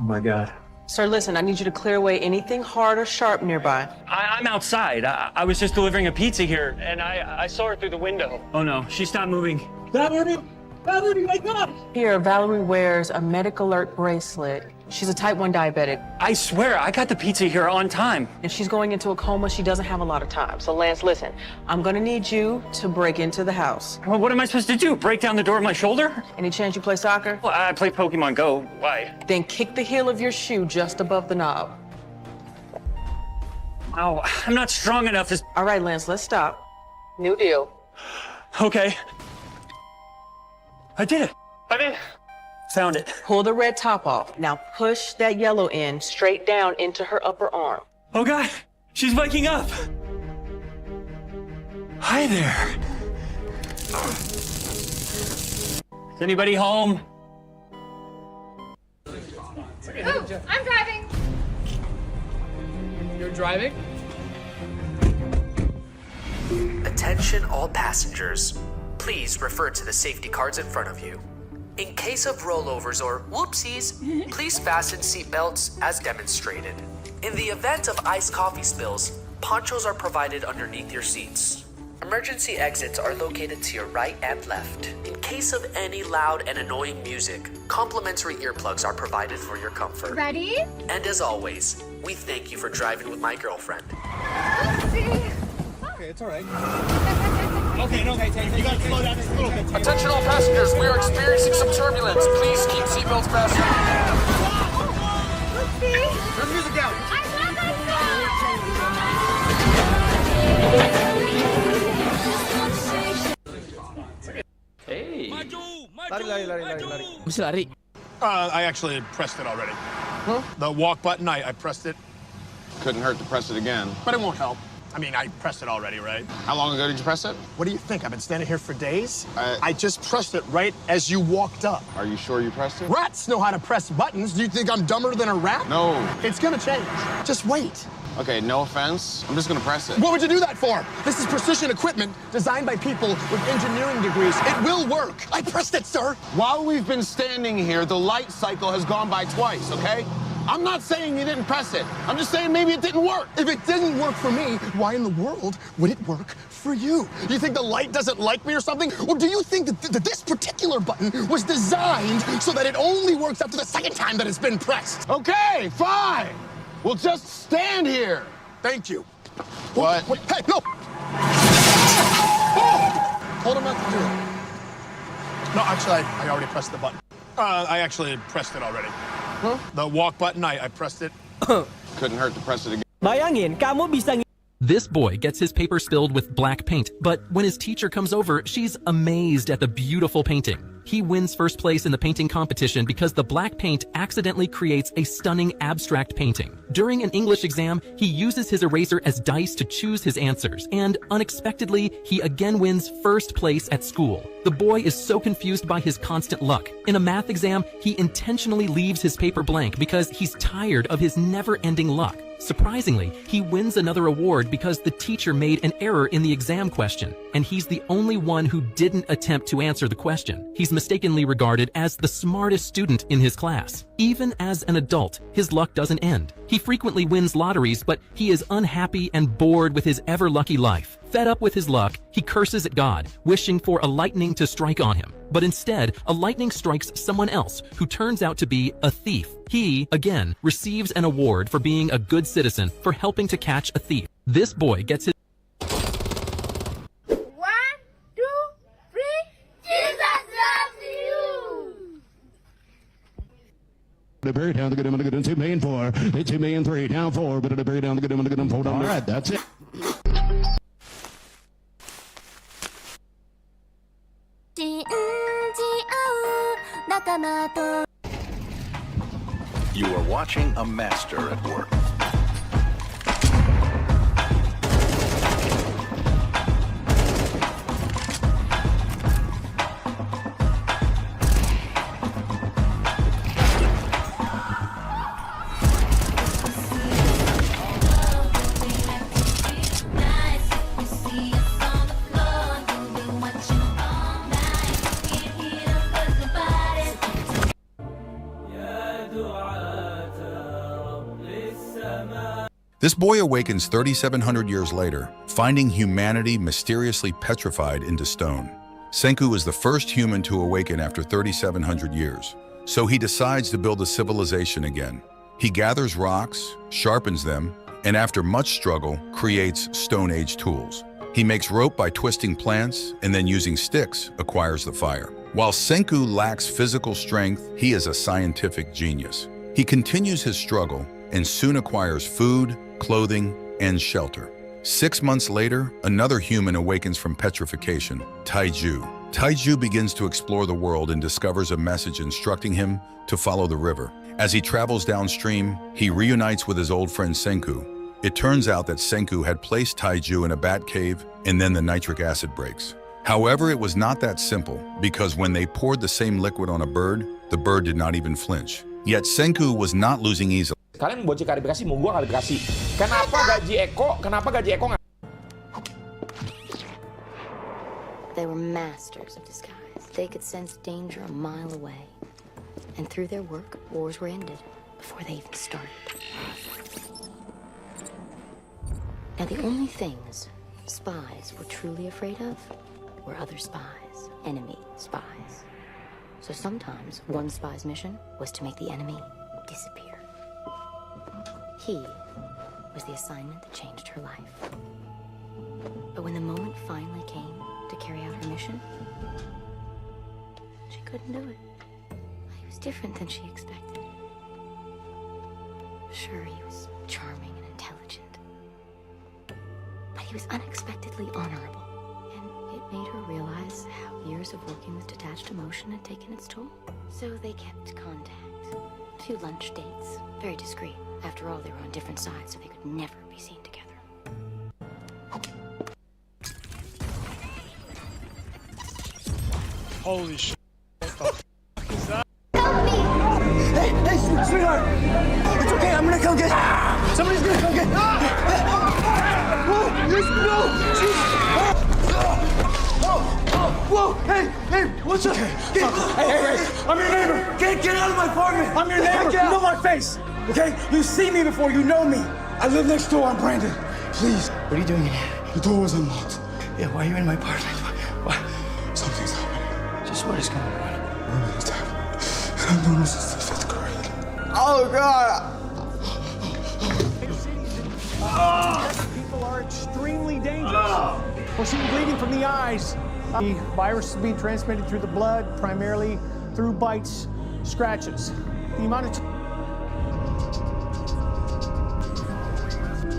Oh my god. Sir, listen, I need you to clear away anything hard or sharp nearby. I'm outside. I was just delivering a pizza here, and I saw her through the window. Oh no, she stopped moving. Valerie! Valerie, wake up! Here, Valerie wears a medic alert bracelet. She's a type 1 diabetic. I swear, I got the pizza here on time. If she's going into a coma, she doesn't have a lot of time. So, Lance, listen, I'm gonna need you to break into the house. Well, what am I supposed to do? Break down the door with my shoulder? Any chance you play soccer? Well, I play Pokemon Go. Why? Then kick the heel of your shoe just above the knob. Oh, I'm not strong enough. All right, Lance, let's stop. New deal. Okay. I did it. I did. Found it. Pull the red top off. Now push that yellow end straight down into her upper arm. Oh God, she's waking up. Hi there. Is anybody home? Ooh, I'm driving. You're driving? Attention all passengers. Please refer to the safety cards in front of you. In case of rollovers or whoopsies, please fasten seatbelts as demonstrated. In the event of iced coffee spills, ponchos are provided underneath your seats. Emergency exits are located to your right and left. In case of any loud and annoying music, complimentary earplugs are provided for your comfort. Ready? And as always, we thank you for driving with my girlfriend. Oopsie. Okay, it's all right. Okay, no, you gotta slow down just a little bit. Attention all passengers, we are experiencing some turbulence. Please keep seatbelts fastened. Oopsie. Turn the music down. I love that song. Hey. Lari. I actually pressed it already. Huh? The walk button, I pressed it. Couldn't hurt to press it again. But it won't help. I mean, I pressed it already, right? How long ago did you press it? What do you think? I've been standing here for days. I just pressed it right as you walked up. Are you sure you pressed it? Rats know how to press buttons. Do you think I'm dumber than a rat? No. It's gonna change. Just wait. Okay, no offense. I'm just gonna press it. What would you do that for? This is precision equipment designed by people with engineering degrees. It will work. I pressed it, sir. While we've been standing here, the light cycle has gone by twice, okay? I'm not saying you didn't press it. I'm just saying maybe it didn't work. If it didn't work for me, why in the world would it work for you? You think the light doesn't like me or something? Or do you think that this particular button was designed so that it only works after the second time that it's been pressed? Okay, fine. We'll just stand here. Thank you. What? Wait, hey, no! Hold him up to do it. No, actually, I already pressed the button. I actually pressed it already. Huh? The walk button, I pressed it. Couldn't hurt to press it again. Bayangin, kamu bisa This boy gets his paper spilled with black paint, but when his teacher comes over, she's amazed at the beautiful painting. He wins first place in the painting competition because the black paint accidentally creates a stunning abstract painting. During an English exam, he uses his eraser as dice to choose his answers, and unexpectedly, he again wins first place at school. The boy is so confused by his constant luck. In a math exam, he intentionally leaves his paper blank because he's tired of his never-ending luck. Surprisingly, he wins another award because the teacher made an error in the exam question, and he's the only one who didn't attempt to answer the question. He's mistakenly regarded as the smartest student in his class. Even as an adult, his luck doesn't end. He frequently wins lotteries, but he is unhappy and bored with his ever-lucky life. Fed up with his luck, he curses at God, wishing for a lightning to strike on him. But instead, a lightning strikes someone else who turns out to be a thief. He, again, receives an award for being a good citizen for helping to catch a thief. This boy gets his 1, 2, 3. Jesus loves you. The very down the good and the good 2 million 4. 2 million 3 down 4, but the very down the good and the good 4 down. All right, that's it. You are watching a master at work. This boy awakens 3,700 years later, finding humanity mysteriously petrified into stone. Senku is the first human to awaken after 3,700 years, so he decides to build a civilization again. He gathers rocks, sharpens them, and after much struggle, creates Stone Age tools. He makes rope by twisting plants, and then using sticks, acquires the fire. While Senku lacks physical strength, he is a scientific genius. He continues his struggle and soon acquires food, clothing, and shelter. 6 months later, another human awakens from petrification, Taiju. Taiju begins to explore the world and discovers a message instructing him to follow the river. As he travels downstream, he reunites with his old friend Senku. It turns out that Senku had placed Taiju in a bat cave, and then the nitric acid breaks. However, it was not that simple, because when they poured the same liquid on a bird, the bird did not even flinch. Yet Senku was not losing easily. Kalian bocil kalibrasi, mau gua kalibrasi. Kenapa gaji Eko nggak? They were masters of disguise. They could sense danger a mile away. And through their work, wars were ended before they even started. Now, the only things spies were truly afraid of were other spies, enemy spies. So sometimes one spy's mission was to make the enemy disappear. He was the assignment that changed her life. But when the moment finally came to carry out her mission, she couldn't do it. He was different than she expected. Sure, he was charming and intelligent, but he was unexpectedly honorable. And it made her realize how years of working with detached emotion had taken its toll. So they kept contact. A few lunch dates, very discreet. After all, they were on different sides, so they could never be seen together. Holy shit. What the f is that? Hey, sweetheart! It's okay, I'm gonna come get... Somebody's gonna come get... Whoa, no! Whoa, hey, what's up? Hey, I'm your neighbor! Get out of my apartment! I'm your neighbor! You know my face! okay? You've seen me before, you know me. I live next door, I'm Brandon. Please. What are you doing in here? The door was unlocked. Yeah, why are you in my apartment? Why? Something's happening. Just what is going on? Everything's happening. And I've known this since the 5th grade. Oh, God! People are extremely dangerous. We're seeing bleeding from the eyes. The virus is being transmitted through the blood, primarily through bites, scratches. The amount of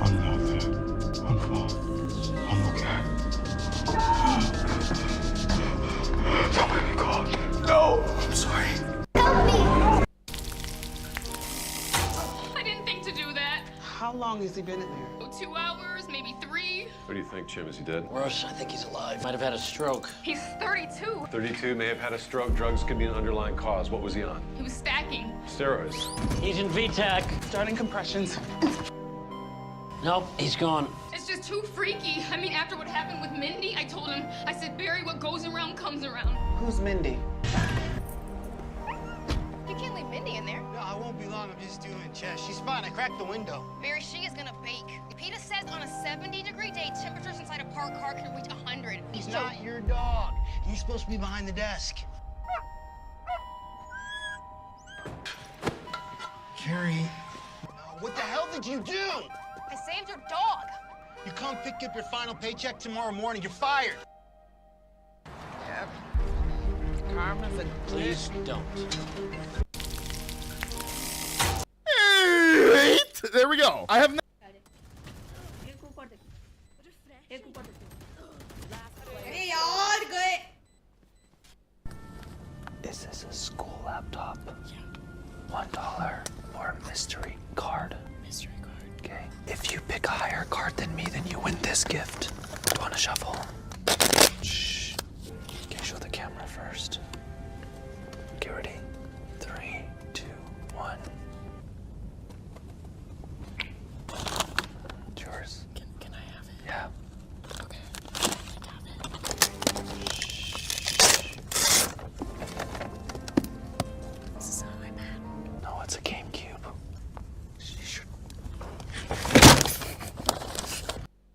I'm not there. I'm fine. I'm okay. Don't make me call. No! I'm sorry. I didn't think to do that. How long has he been in there? 2 hours, maybe 3. What do you think, Jim? Is he dead? Russ, I think he's alive. Might have had a stroke. He's 32. 32, may have had a stroke. Drugs could be an underlying cause. What was he on? He was stacking. Steroids. Agent VTAC. Starting compressions. Nope, he's gone. It's just too freaky. I mean, after what happened with Mindy, I told him, I said, Barry, what goes around comes around. Who's Mindy? You can't leave Mindy in there. No, I won't be long. I'm just doing chest. She's fine. I cracked the window. Barry, she is gonna bake. PETA says on a 70-degree day, temperatures inside a parked car can reach 100. He's not your dog. He's supposed to be behind the desk. Carrie. What the hell did you do? I saved your dog. You come pick up your final paycheck tomorrow morning. You're fired. Yep. Karma's a Please don't. There we go. I have. Is this a school laptop? Yeah. $1 or a mystery card? Mystery card. Okay. If you pick a higher card than me, then you win this gift. Do you want to shuffle? Shh. Okay, show the camera first. Get ready. 3, 2, 1. It's yours. Can I have it? Yeah. Okay. This is not iPad. No, it's a GameCube.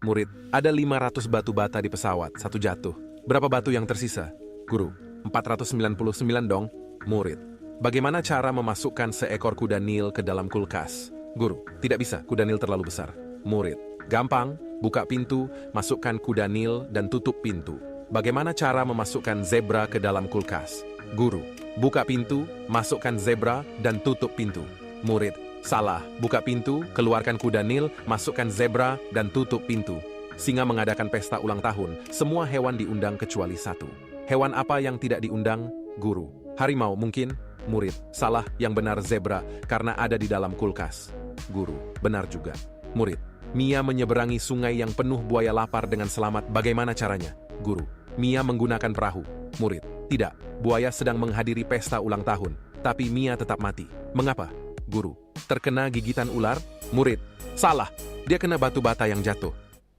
Murid, ada 500 batu bata di pesawat, 1 jatuh. Berapa batu yang tersisa? Guru, 499 dong. Murid, bagaimana cara memasukkan seekor kuda Nil ke dalam kulkas? Guru, tidak bisa, kuda Nil terlalu besar. Murid, gampang, buka pintu, masukkan kuda Nil dan tutup pintu. Bagaimana cara memasukkan zebra ke dalam kulkas? Guru, buka pintu, masukkan zebra dan tutup pintu. Murid, salah, buka pintu, keluarkan kuda Nil, masukkan zebra, dan tutup pintu. Singa mengadakan pesta ulang tahun, semua hewan diundang kecuali 1. Hewan apa yang tidak diundang? Guru. Harimau mungkin? Murid. Salah, yang benar zebra, karena ada di dalam kulkas. Guru. Benar juga. Murid. Mia menyeberangi sungai yang penuh buaya lapar dengan selamat, bagaimana caranya? Guru. Mia menggunakan perahu. Murid. Tidak, buaya sedang menghadiri pesta ulang tahun, tapi Mia tetap mati. Mengapa? Guru. Terkena gigitan ular? Murid. Salah. Dia kena batu bata yang jatuh.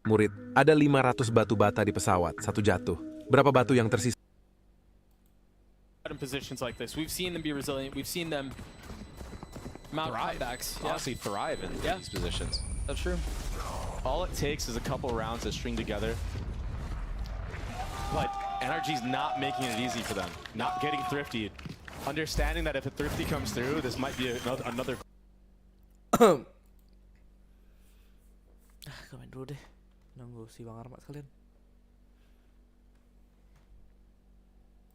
Murid. Ada 500 batu bata di pesawat, 1 jatuh. Berapa batu yang tersisa? In positions like this, we've seen them be resilient. We've seen them mount comebacks. Yeah. Honestly, thrive in these positions. That's true. All it takes is a couple rounds to string together. But NRG's not making it easy for them. Not getting thrifty. Understanding that if a thrifty comes through, this might be another. Main dulu deh. Nunggu si Bang Armat sekalian.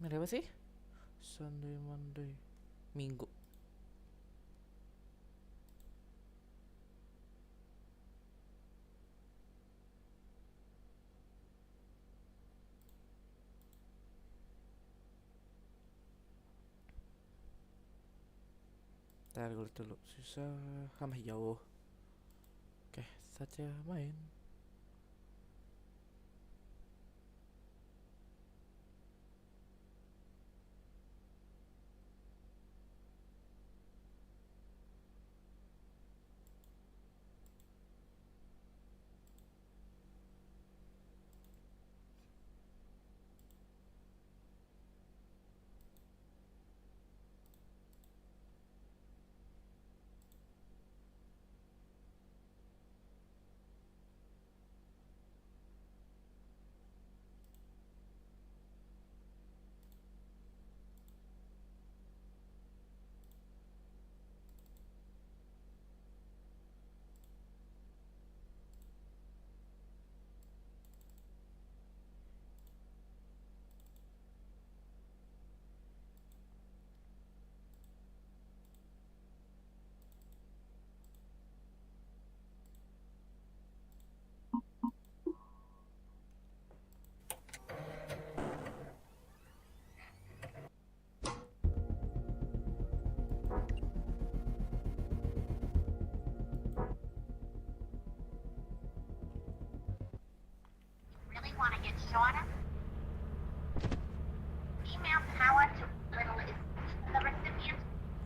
Ini apa sih? Sunday, Monday, Minggu. Ntar dulu, susah, masih jauh. Oke, saja main.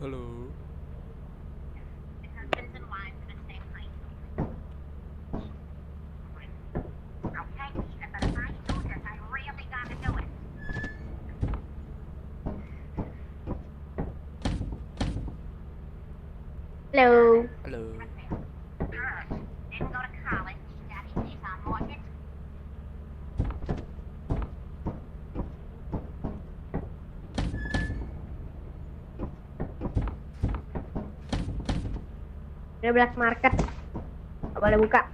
Halo. Halo. Halo. Udah black market. Gak boleh buka.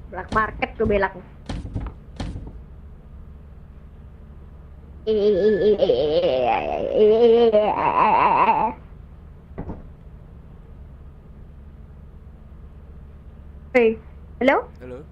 Black market gue belak. Hey, hello? Halo.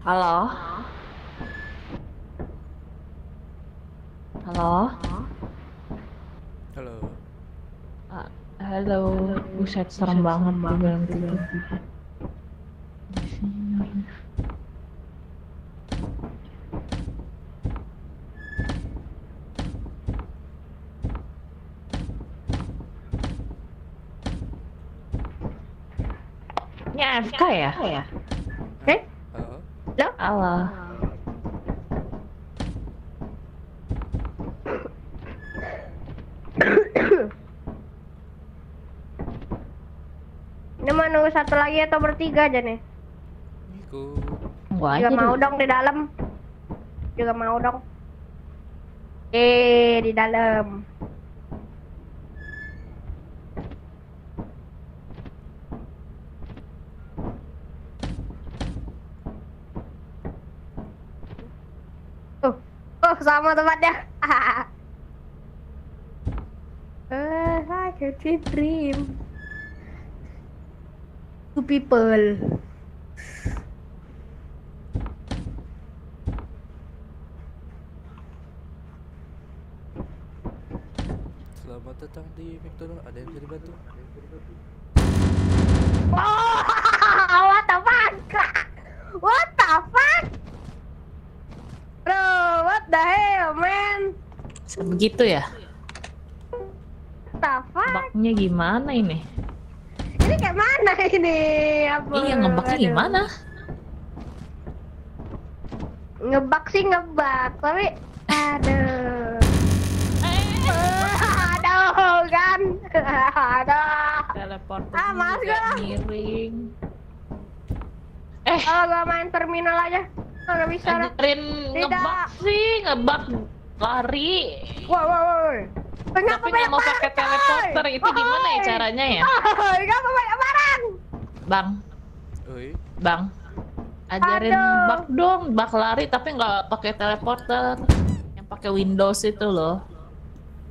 Halo? Halo? Halo. Halo. Buset, serem banget gue bilang gitu. Ini AFK ya? Oke? Lah, Allah. Ini mau nunggu satu lagi atau bertiga aja nih? Gua Juga aja mau dulu. dong di dalam. Juga mau dong. Di dalam. Sama tempatnya. I can dream. Two people. Selamat datang di McDonald. Ada yang bisa dibantu? What the fuck? What the fuck? Bro, what the hell, man? Begitu ya? What the fuck? Baknya gimana ini? Ini kayak mana ini? Apa? Iya, ngebaknya Aduh. gimana? Ngebak sih ngebak, tapi aduh. Aduh kan. Aduh. Teleporter Mas juga gua. miring. Kalau gua main terminal aja. Nggak bisa. Ajarin ngebak sih, ngebak lari. Wow. Tapi nggak mau pakai teleporter, itu gimana ya caranya ya? Ngapa banyak barang? Bang, ajarin bak dong, bak lari tapi nggak pakai teleporter, yang pakai Windows itu loh.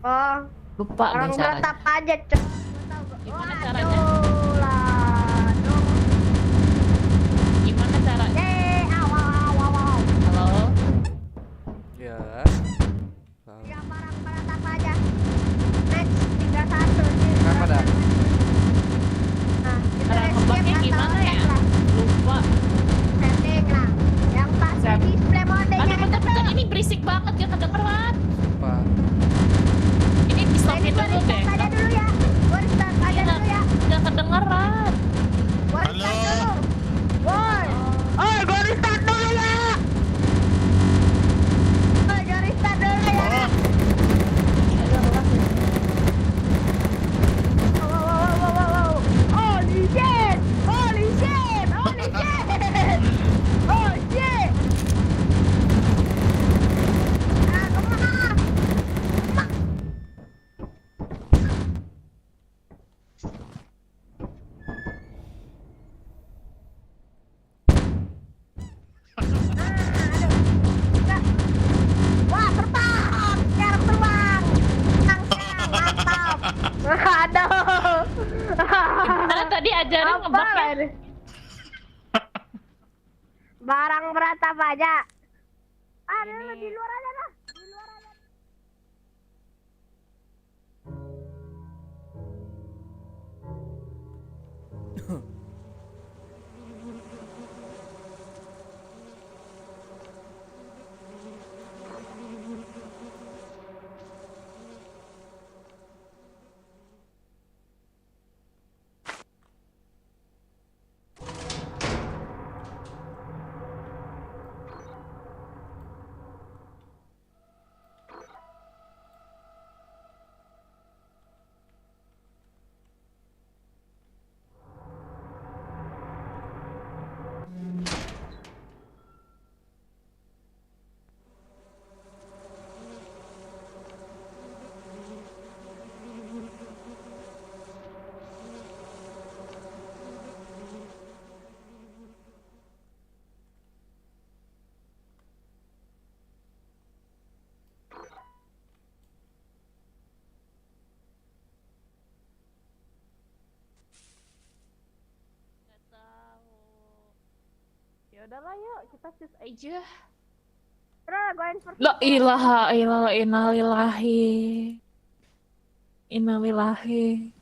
Oh, lupa orang deh caranya. beratap aja, Cok. Gimana caranya? Gimana caranya? Halo? Ya. Barang beratap aja. Next 31. Kenapa dah? Cara ngebaknya gimana ya? Lupa. Setting lah. Yang pasti display modenya. Aduh, bentar, ini berisik banget ya, kedengeran. Apa? Ini di stopin dulu deh. Ada dulu ya. Gua restart aja dulu ya. Udah kedengeran. Gua restart dulu. Woi. Oh, gua restart dulu ya. Oh, gua restart dulu ya. Wow. Holy shit. Oh shit. Kemana? Wah, terbang! Sekarang terbang! Mantap! Aduh! Gimana tadi ajarin ngebaknya? Barang beratap aja. Aduh, di luar aja dah. Di luar aja. Ya udahlah yuk, kita shoot aja. Bro, gua invert. La ilaha illallah, innalillahi. Innalillahi.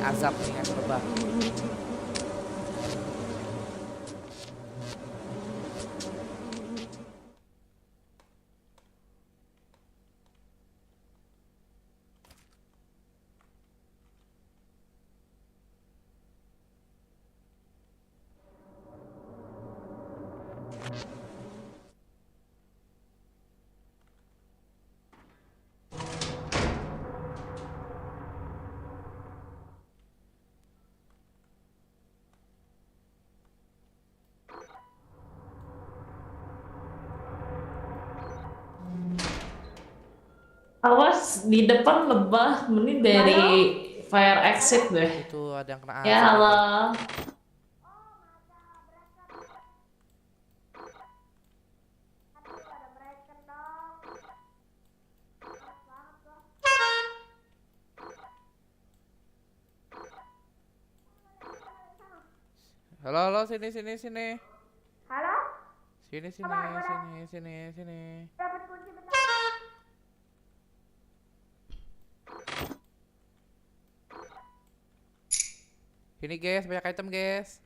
azab nih kan lebah. Awas di depan lebah, mending dari fire exit deh. Itu ada yang kena Ya azab. halo. Halo, halo, sini. Halo? Sini. Dapat kunci bentar. Sini guys, banyak item guys.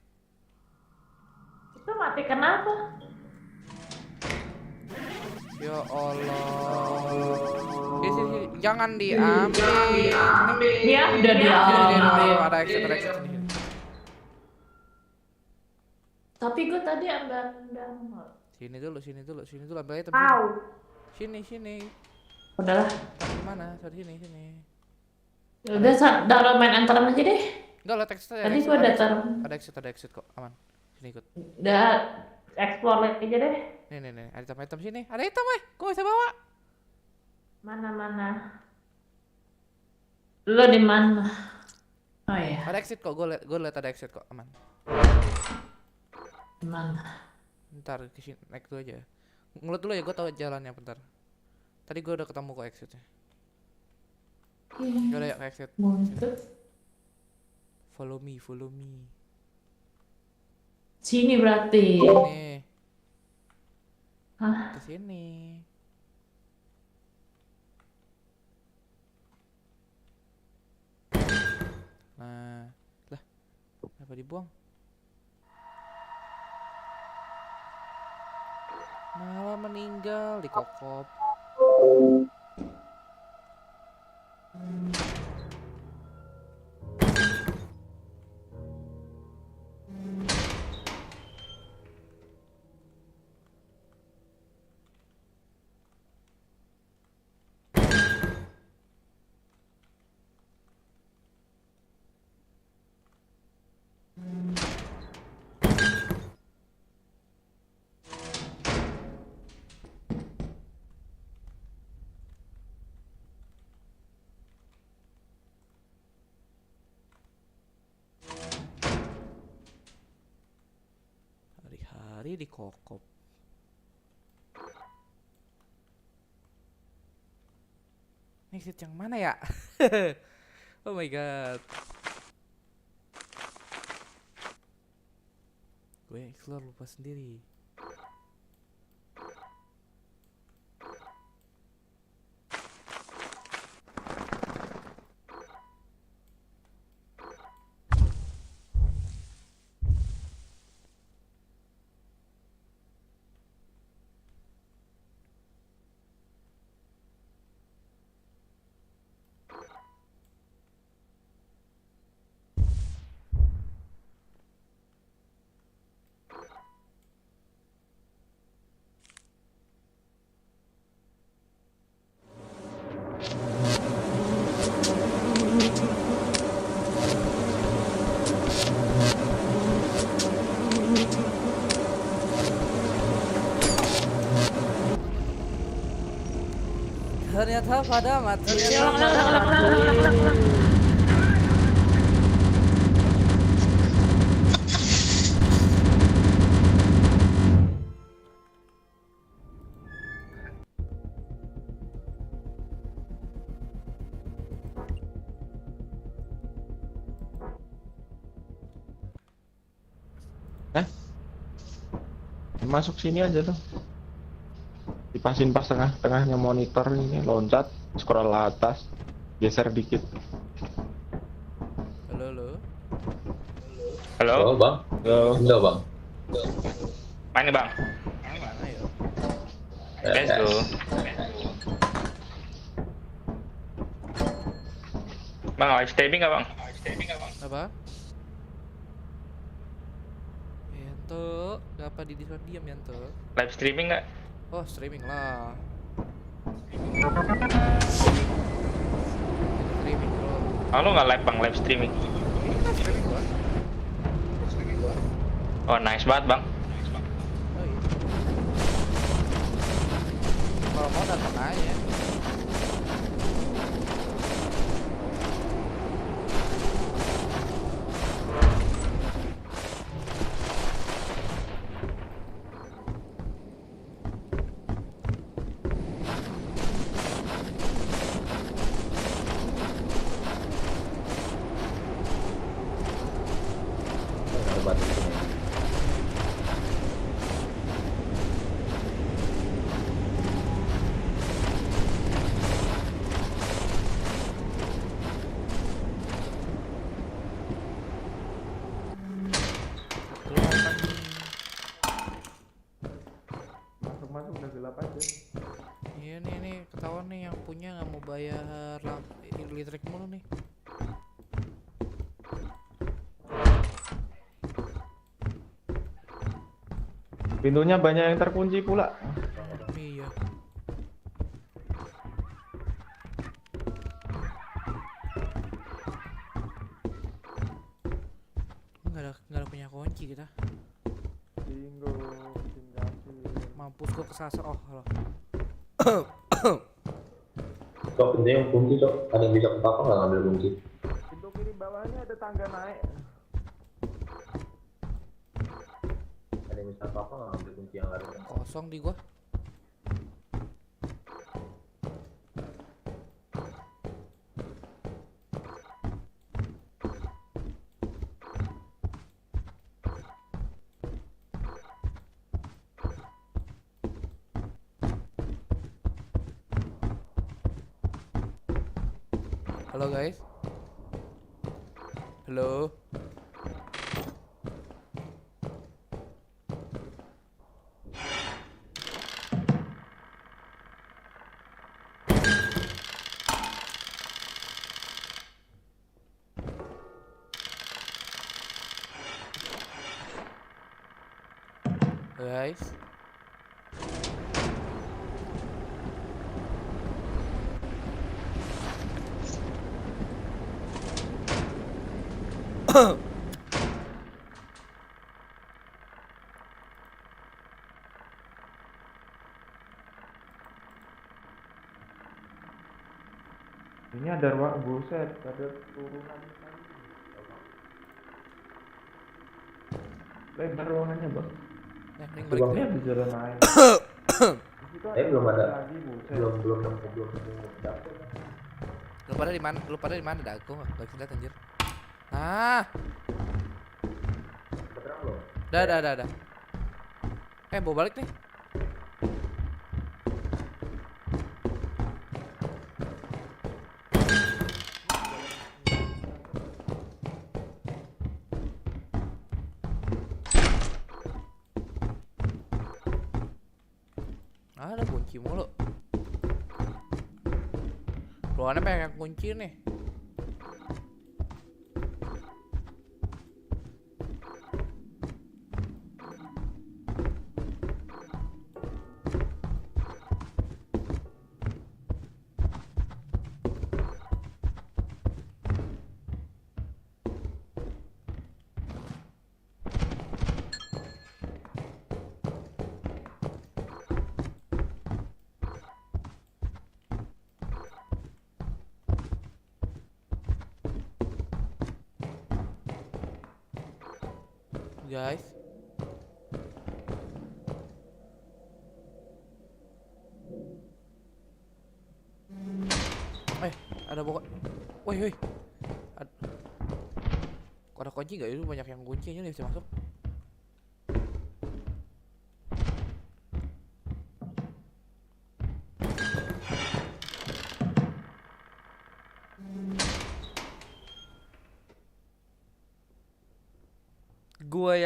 Itu mati kenapa? Ya Allah. Sini. Jangan diambil. Ya udah diambil. Ada exit sini. Tapi gue tadi ambil download. Sini dulu ambil item sini. Sini. Udahlah. Mana? Sini. Udah taruh main antaran aja deh. Enggak lah, teksnya. Tadi gue udah taruh. Ada exit kok, aman. Sini ikut. Udah explore aja deh. Nih, ada item sini. Ada item, gue bisa bawa. Mana? Lo di mana? Oh iya. Ada exit kok, gue liat ada exit kok, aman. Di mana? Ntar kesini, naik dulu aja. Ngelut dulu ya, gue tahu jalannya bentar. Tadi gue udah ketemu kok exitnya. Yaudah ya, ke exit. Follow me. Sini berarti. Sini. Hah? Kesini. Nah, lah, kenapa dibuang? Malah meninggal di kokop. Hari-hari di kokop. Exit yang mana ya? Oh my god. Gue explore lupa sendiri. Ternyata pada mati. Masuk sini aja tuh. Dipasin pas tengah-tengahnya monitor ini, loncat, scroll atas, geser dikit. Lo Halo, Bang. Halo, Bang. Mana Bang? Let's go. Bang, live streaming nggak Bang? Apa? Yanto, ngapa di Discord diam Yanto? Live streaming nggak? Oh, streaming lah. Streaming bro. Oh, lu nggak live Bang, live streaming? Streaming gua. Oh, nice banget Bang. Kalau mau datang aja. Iya nih ketahuan nih yang punya nggak mau bayar listrik mulu nih. Pintunya banyak yang terkunci pula. Iya. Nggak ada punya kunci kita. Bingo, Mampus gua kesasar. Oh, halo. Cok, pintunya yang kunci, Cok. Ada yang bisa ke papa nggak ngambil kunci? Pintu kiri bawahnya ada tangga naik. Ada yang bisa ke papa nggak ngambil kunci yang ada? Kosong di gua. Halo guys. Halo. Guys. Ini ada ruang buset, ada turunan. Lebar ruangannya, Bang. Ruangnya di jalan lain. Belum ada. Lagi, buset. Belum dapet. Lu pada di mana? Lu pada di mana? Dah aku enggak bisa lihat anjir. Ah. Dah. Bawa balik nih. Ada kunci mulu. Ruangannya pengen kunci nih. Guys, ada pokok. Woi. Kok ada kunci nggak? Itu banyak yang kunci aja nih bisa masuk.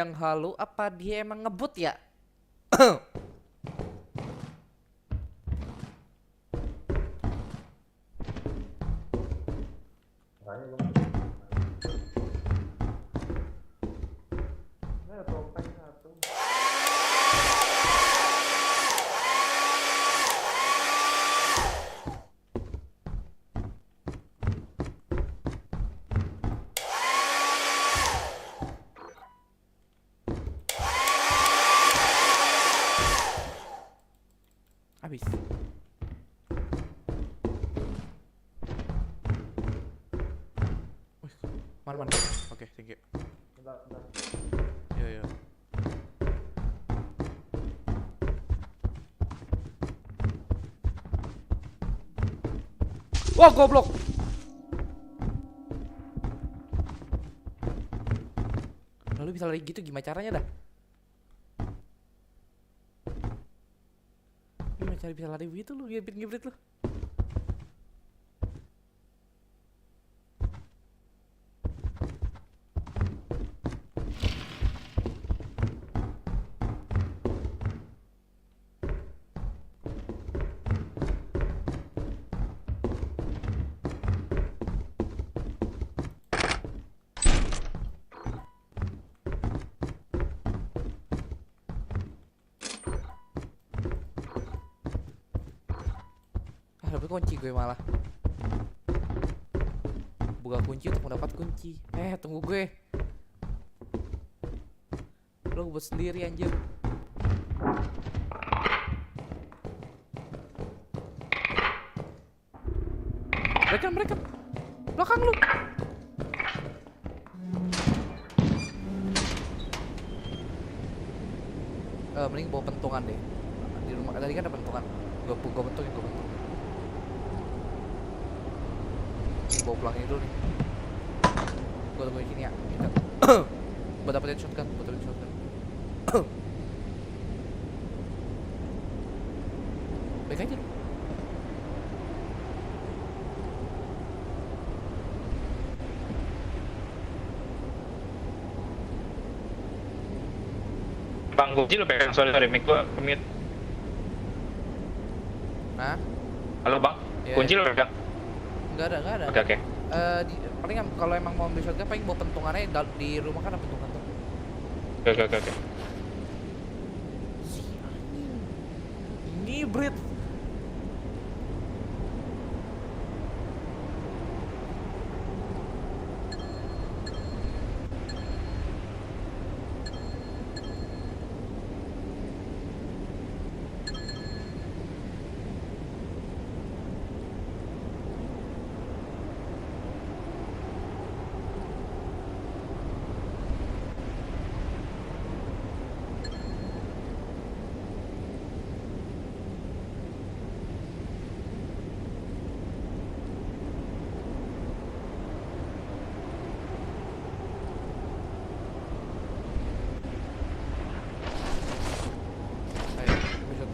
yang halu apa dia emang ngebut ya? Habis. Wih, mana? Oke, thank you. Bentar. Yo. Wah, goblok. Lalu bisa lari gitu gimana caranya dah? Gimana cara bisa lari gitu lu, ngibrit lu? Dapet kunci gue malah. Buka kunci untuk mendapat kunci. Tunggu gue. Lo buat sendiri anjir. Mereka belakang lu. Mending bawa pentungan deh. Di rumah tadi kan ada pentungan. Gue bentukin. Bawa pulang ini dulu nih. Gue tungguin sini ya. Buat dapetin shotgun. Baik aja. Bang, kunci lu pegang. Sorry, mic gua mute. Hah? Halo bang, kunci lu pegang? Enggak ada. Oke. Paling kalau emang mau ambil shotgun paling bawa pentungannya di rumah kan ada pentungan tuh. Oke. Ini Brit.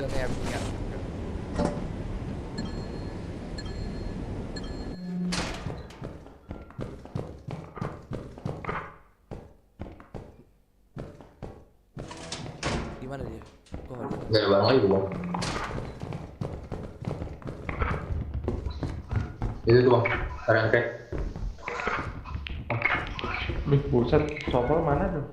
Ya punya. Di mana dia? Gua enggak lihat. Enggak ada barang lagi tuh, Bang. Itu tuh, Bang. Rangkai. Buset, sopel mana tuh?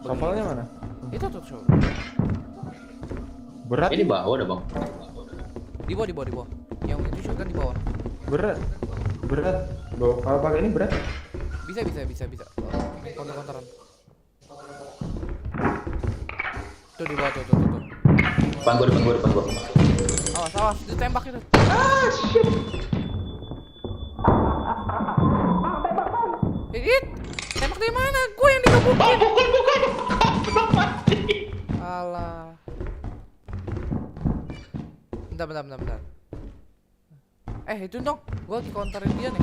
Sopelnya mana? Itu tuh. Berat. Ini di bawah ada, Bang. Di bawah. Yang itu shotgun di bawah. Berat. Kalau pakai ini berat. Bisa. Konter-konteran. Tuh di bawah tuh. Depan gua. Awas, ditembak itu. Shit. Tembak dari mana? Gue yang dikebukin. Bukan. Mati. Alah. Bentar. Itu dong. Gue lagi counterin dia nih.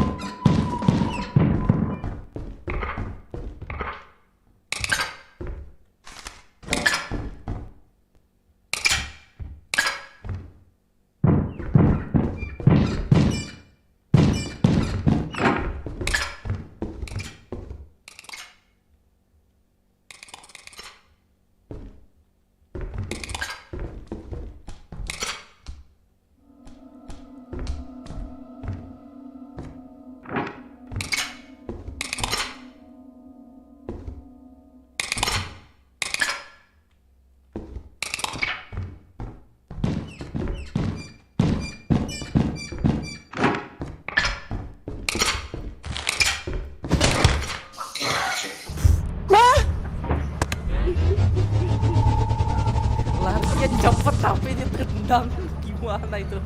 Dia cepet tapi dia tendang. Gimana itu?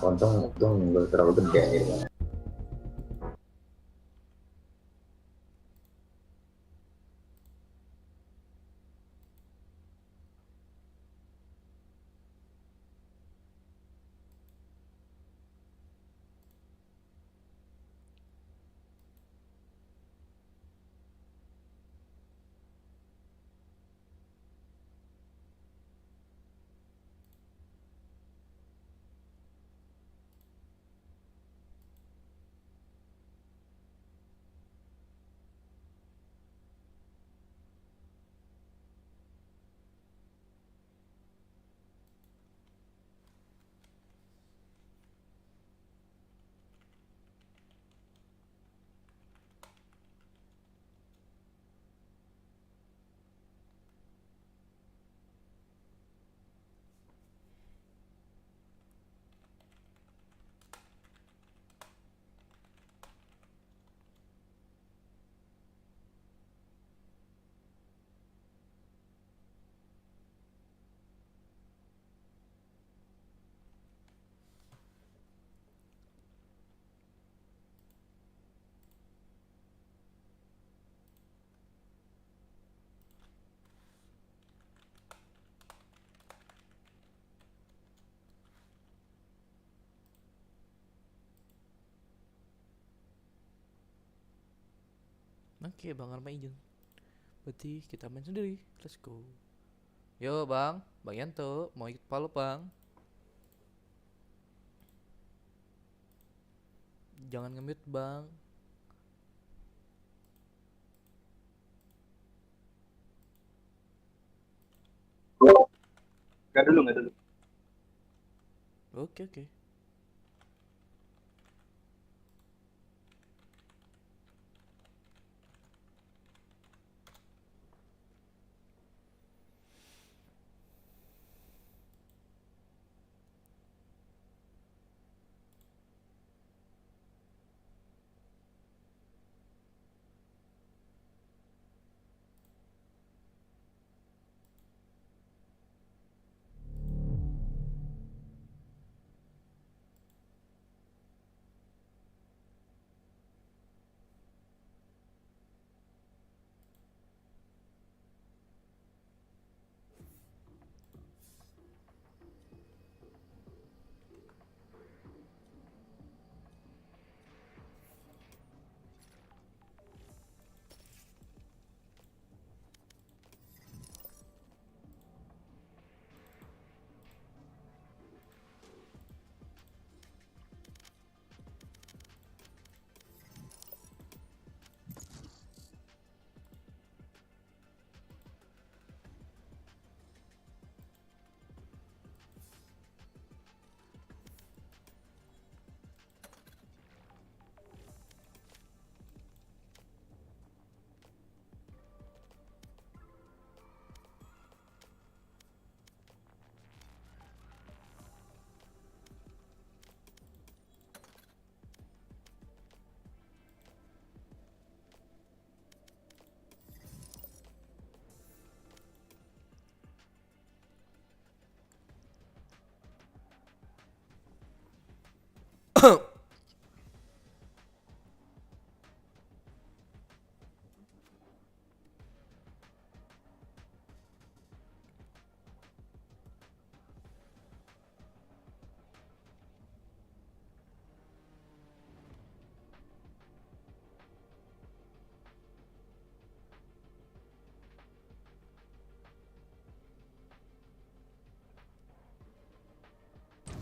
Untung nggak terlalu gede gitu. Oke, Bang Arma izin. Berarti kita main sendiri. Let's go. Yo, Bang. Bang Yanto, mau ikut palo, Bang? Jangan nge-mute, Bang. Nggak dulu. Oke.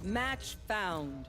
Match found.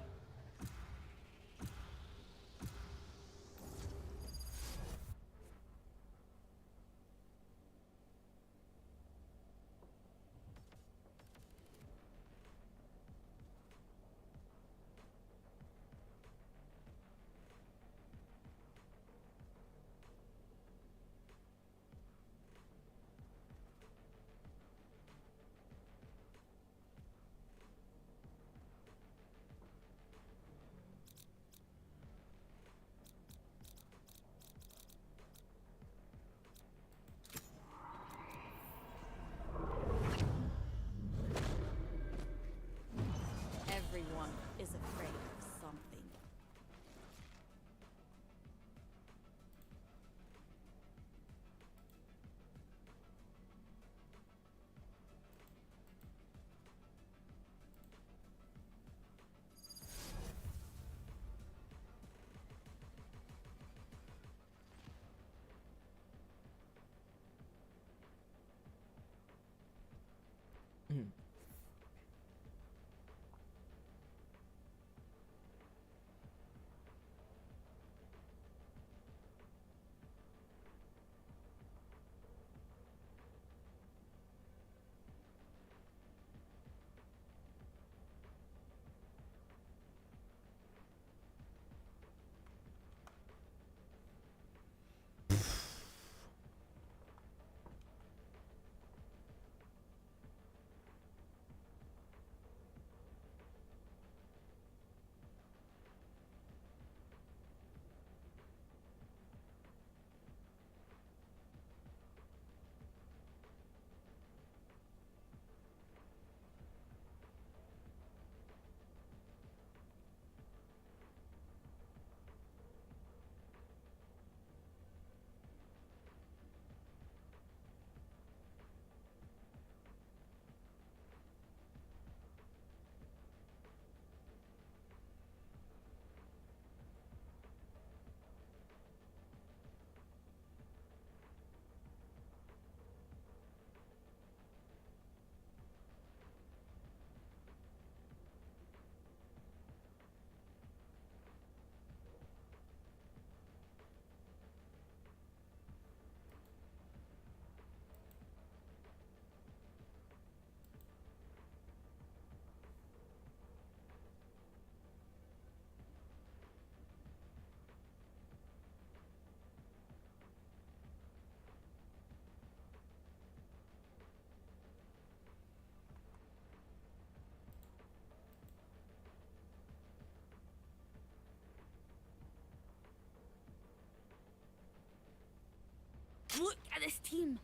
Look at this team.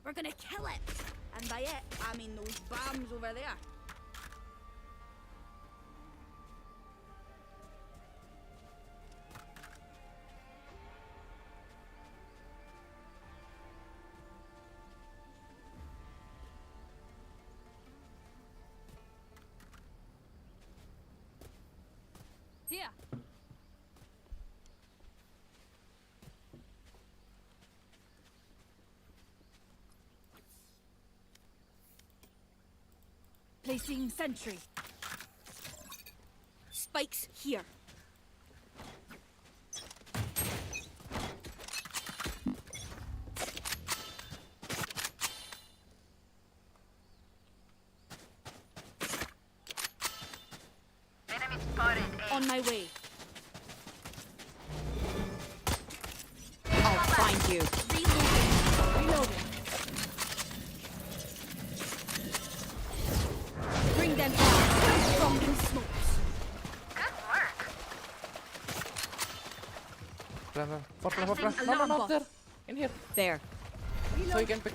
We're gonna kill it. And by it, I mean those bombs over there. Here. Placing sentry. Spikes here. Enemy spotted. On my way. I'll find you. Reloading. Bring them down. From in smokes. Good work. No, there. In here. There. So you can pick.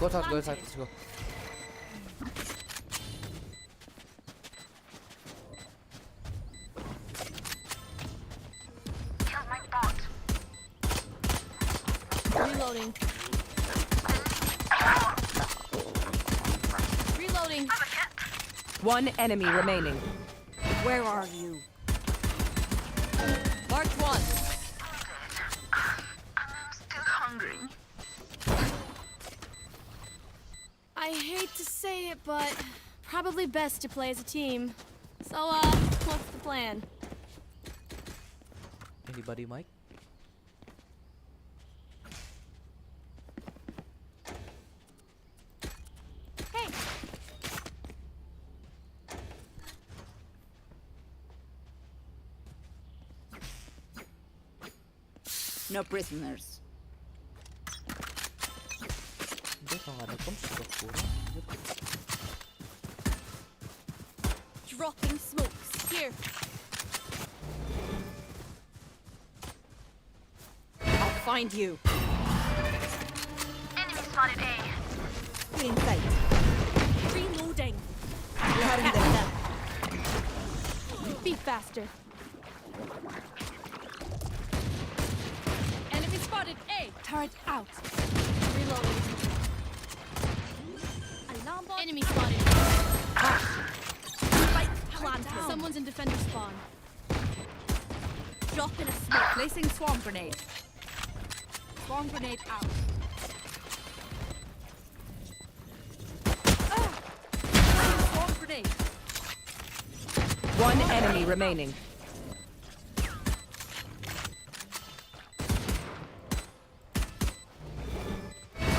Go outside, let's go. Reloading. Reloading. One enemy remaining. Where are you? Marked one. I'm still hungry. I hate to say it, but probably best to play as a team. So, what's the plan? Anybody, Mike? Hey. No prisoners. Dropping smokes. Here. I'll find you. Enemy spotted A. In sight. Reloading. Cutting them down. Be faster. Enemy spotted A. Turret out. Reloading. Alarm bot. Enemy spotted. Spike planted. Someone's in defender spawn. Drop in a smoke. Placing swarm grenade. Swarm grenade out. Swarm grenade. One enemy remaining.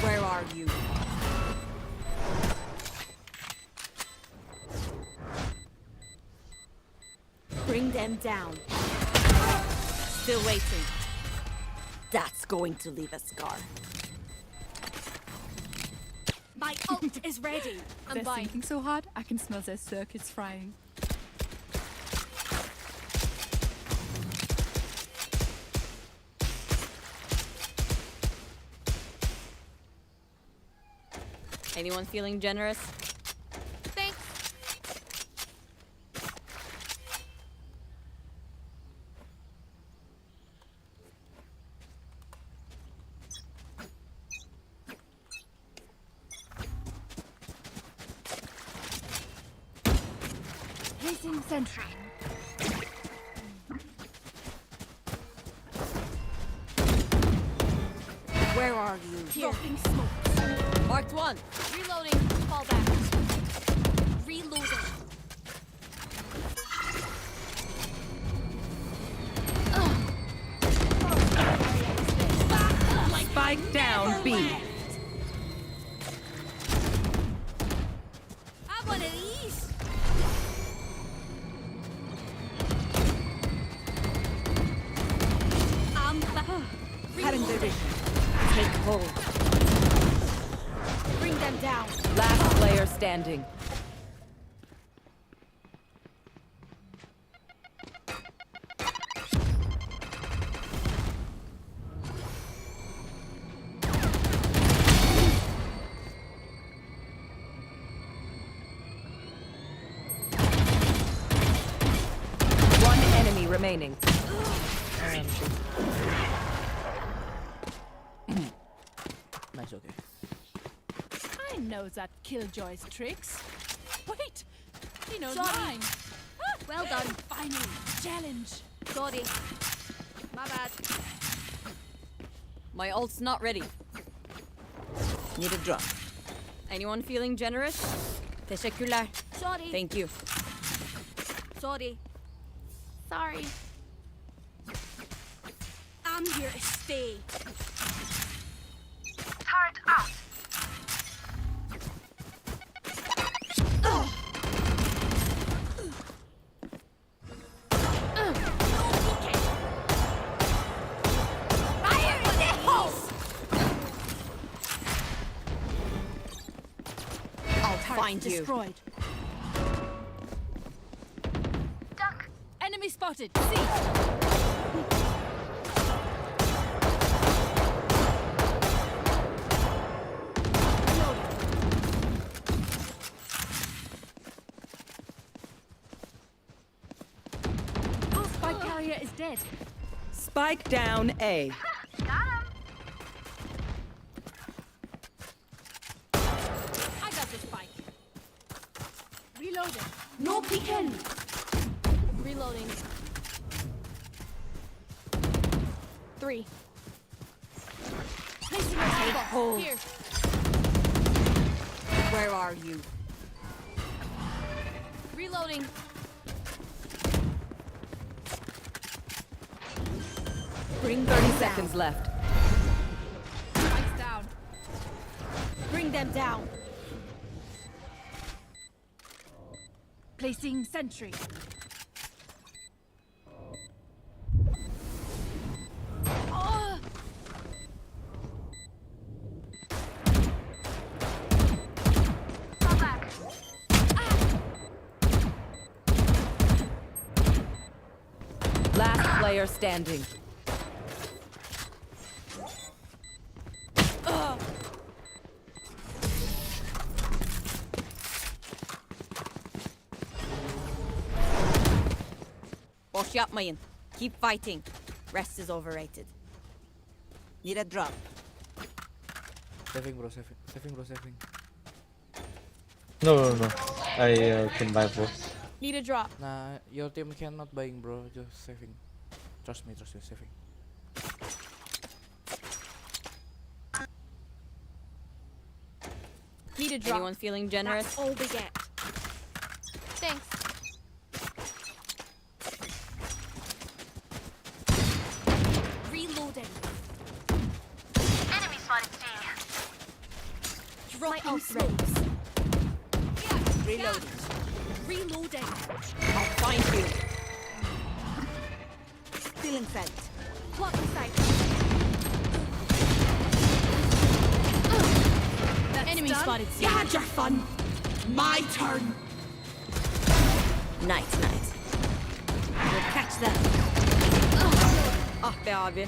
Where are you? Bring them down. Still waiting. That's going to leave a scar. My ult is ready. I'm They're buying. sinking so hard, I can smell their circuits frying. Anyone feeling generous? Thanks. Placing sentry. Where are you? Dropping smokes. Marked one. Reloading. Fall back. Reloading. Spike down B. Have one of these. I'm back. Cutting their vision. Take hold. Bring them down. Last player standing. remaining. Nice, okay. I know that Killjoy's tricks. Wait, he knows Sorry. mine. Well done. Finally, challenge. Sorry. My bad. My ult's not ready. Need a drop. Anyone feeling generous? Teşekkürler. Sorry. Thank you. Sorry. Sorry. I'm here to stay. Turret out. Fire in the hole! I'll find you. Destroyed. Duck. Enemy spotted. See. Spike carrier is dead. Spike down A. Got him. I got the spike. Reloading. No peeking. Reloading. 3. Placing a spot. hold. Here. Where are you? Reloading. Bring 30 seconds left. Spike's down. Bring them down. Placing sentry. Oh! Fall back. Last player standing. Boş yapmayın. Keep fighting. Rest is overrated. Need a drop. Saving bro, saving. Saving bro, saving. No. I can buy both. Need a drop. Nah, your team cannot buying bro, just saving. Trust me, saving. Need a drop. Anyone feeling generous? That's all we get. Thanks. Reloading. Enemy spotted C. Dropping smokes. Reloading. Reloading. I'll find you. Stealing scent. Blocking sight. Enemy done. spotted C. You had your fun. My turn. Night. We'll catch them. Ah be abi.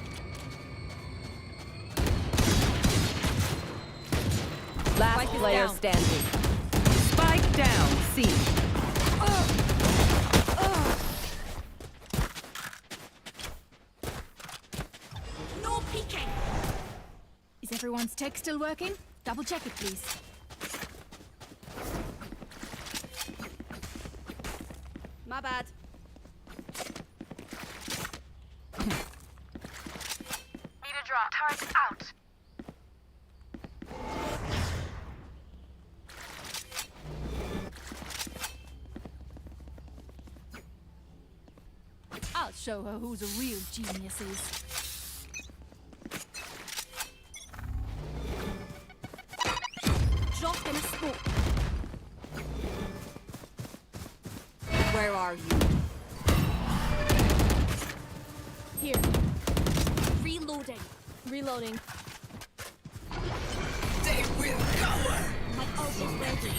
Last Spike is player down. standing. Spike down. C. No peeking. Is everyone's tech still working? Double check it, please. My bad. Need a drop. Turret out. I'll show her who's a real genius is. Drop in a smoke. Where are you? Here. Reloading. Reloading. They will cover. My ult is ready.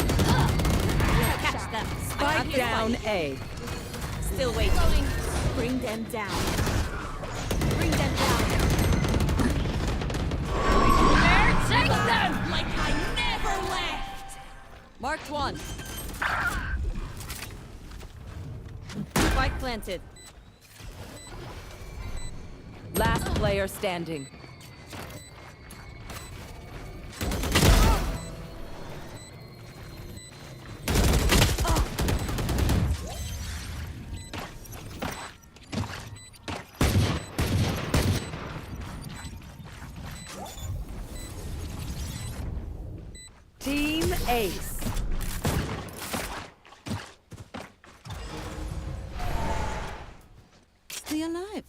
Catch them. Spike down A. Still waiting. Reloading. Bring them down. Bring them down. Take them like I never left. Marked one. Spike planted. Last player standing. Team Ace. Stay alive.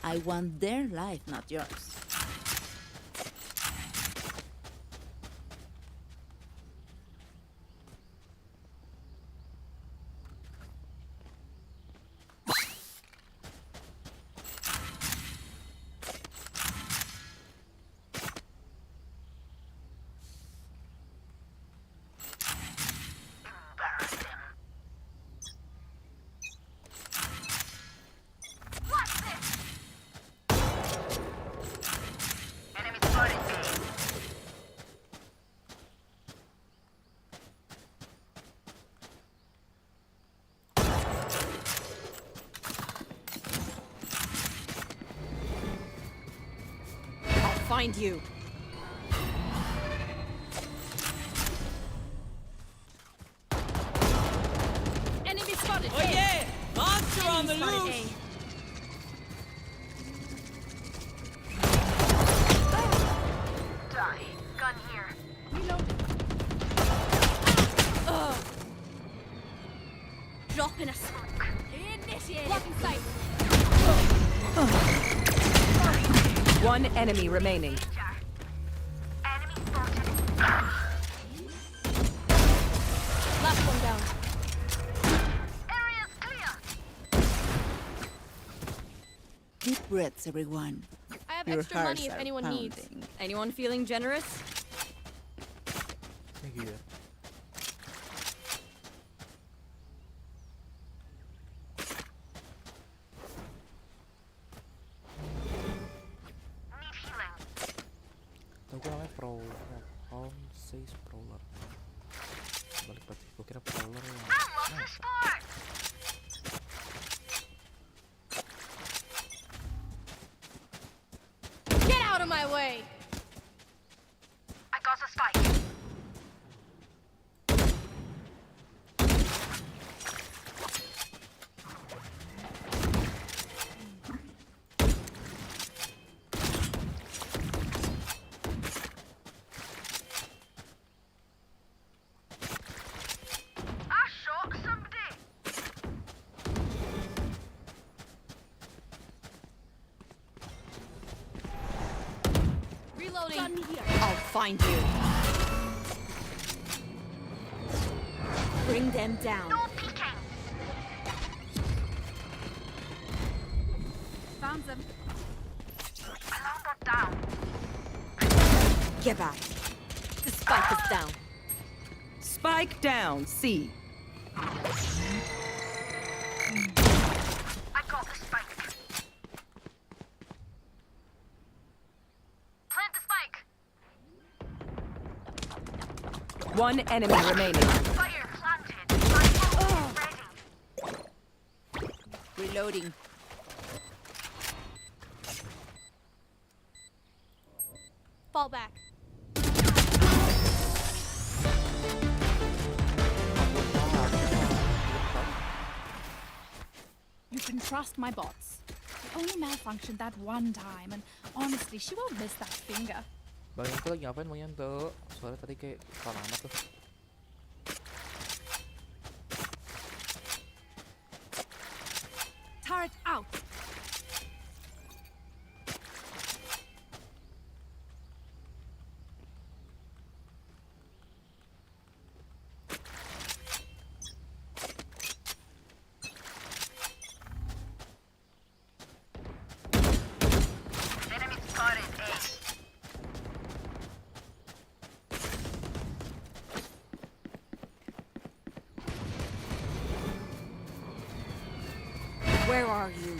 I want their life, not yours. Find you. Enemy spotted. Oh yeah! Monster on the loose! Die. Gun here. Reload. Drop in a smoke. Initiated. Blocking sight. One enemy remaining. Last one down. Deep breaths, everyone. I have Your extra hearts money if are anyone needs. pounding. Anyone feeling generous? Thank you. Tahu gue namanya Home Says Prowler. Balik berarti gue kira Prowler yang Get out of my way. I got a spike. I'll find you. Bring them down. No peeking. Found them. Alarm bot down. Get back. The spike is down. Spike down, C. I got the spike. Plant the spike. One enemy remaining. Fire planted. Ready. Reloading. Fall back. You can trust my bots. They only malfunctioned that one time, and honestly, she won't miss that finger. Bang Yanto lagi ngapain Bang Yanto? Soalnya tadi kayak lama tuh. Turret out. Enemy spotted. A. Where are you?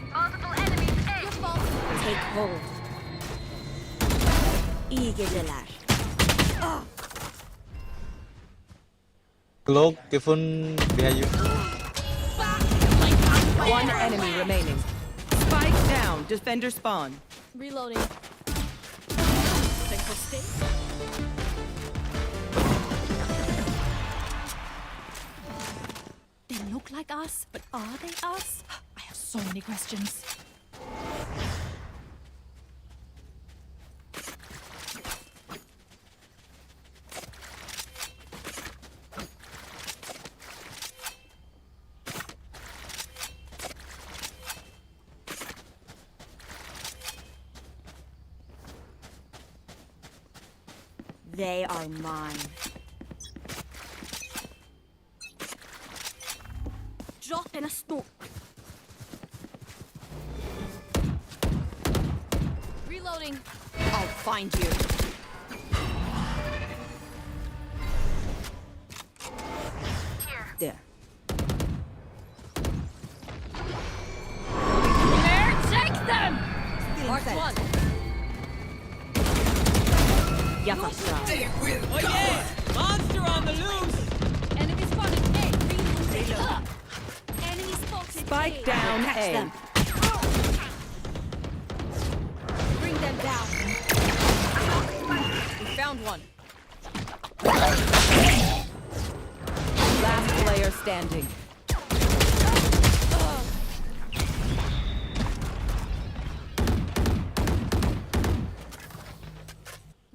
Multiple enemies. A. Take hold. İyi geceler. Glow, Kevin behind you. One enemy remaining. Spike down. Defender spawn. Reloading. Central state. They look like us, but are they us? I have so many questions. They are mine. Drop in a smoke. Reloading. I'll find you. There. There, take them! Mark one. Yapastra. Oh yeah! Monster on the loose! Enemy spotted A. Reloading. Enemy spotted Spike A. down Catch A. them. Bring them down. We found one. Last player standing.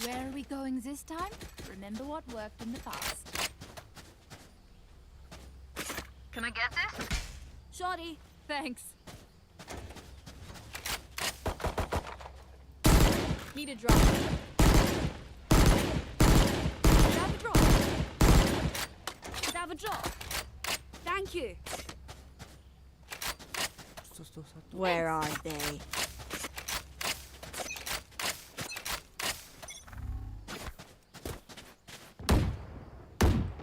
Where are we going this time? Remember what worked in the past. Can I get this? Shorty. Thanks. Need a drop. Have a drop. Have a drop. Thank you. Where are they?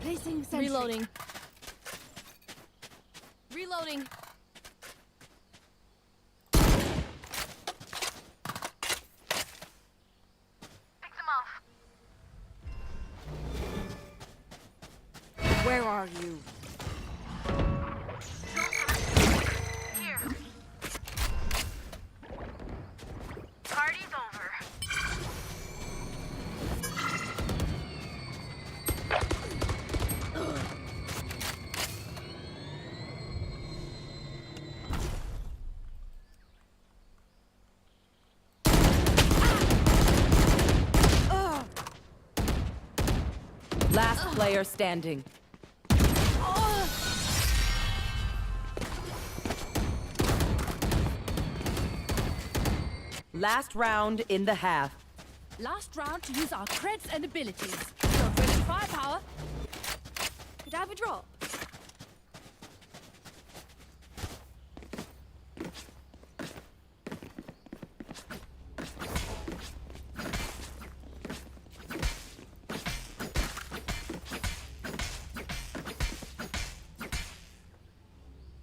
Placing sentry. Reloading. Reloading. Pick them off. Where are you? Here. Party's over. Last player standing. Last round in the half. Last round to use our creds and abilities. Don't waste firepower. Could I have a drop?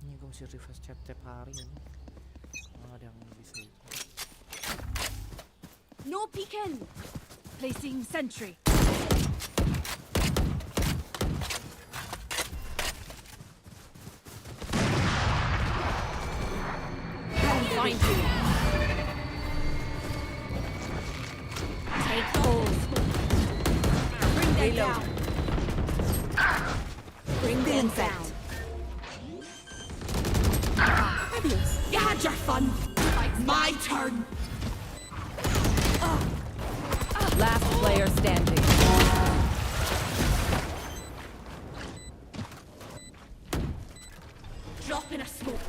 Ini gue mesti refresh chat tiap hari ini. Ada yang bisa itu. No peeking. Placing sentry. I'll find you. Take hold. Bring them down. Bring them down. You had your fun. My turn. Last player standing. Drop in a smoke.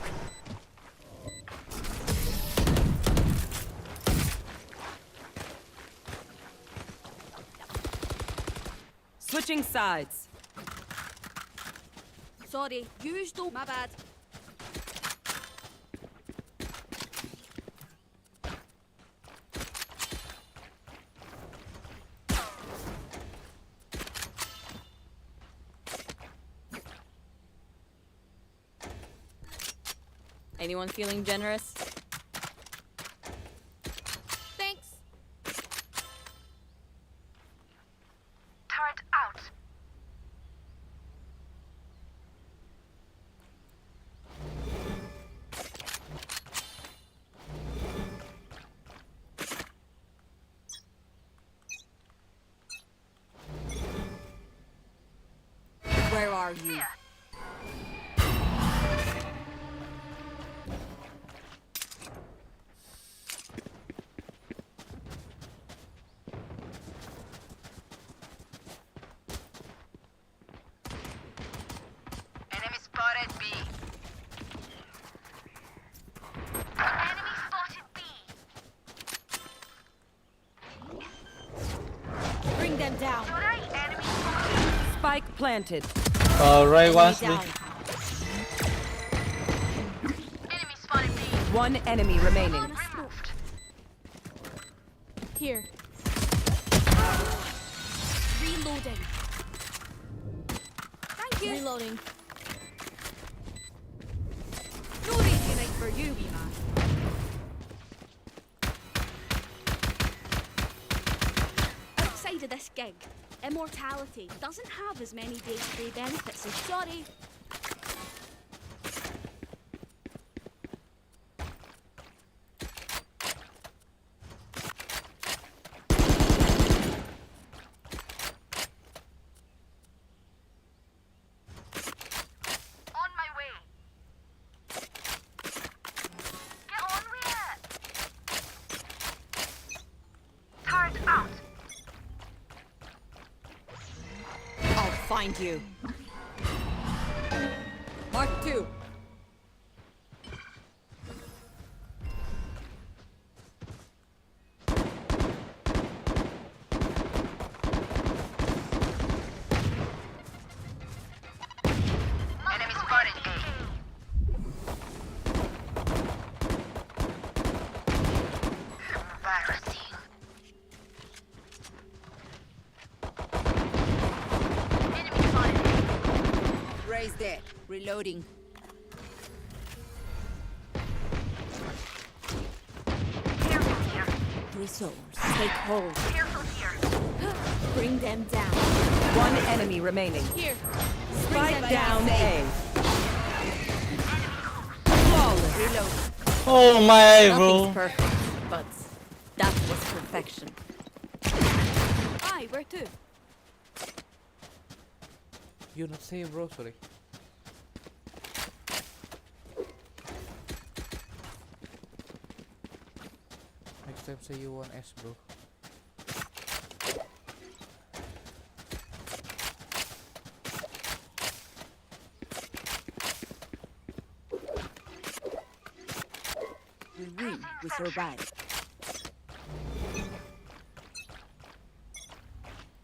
Switching sides. Sorry, you stole my bad. Anyone feeling generous? Thanks. Where are you? Enemy spotted B. Enemy spotted B. Bring them down. Enemy Spike planted. Right one, Down. Enemy spotted B. One enemy remaining. Here. Reloading. Thank you. Reloading. No easy night for you, wee man. Outside of this gig, immortality doesn't have as many day-to-day benefits as sorry. On my way. Get on with it. Turret out. I'll find you. Mark 2. Enemy spotted A. Embarrassing. Enemy spotted A. Raise there. Reloading. Careful here. Resource. Take hold. Careful here. Bring them down. One enemy remaining. Here. Spike them down down. A. Flawless. Reloading. Oh my Nothing's bro. perfect, but that was perfection. Aye, where to? You not say bro, sorry. Next time say you want S bro. We win. We survive.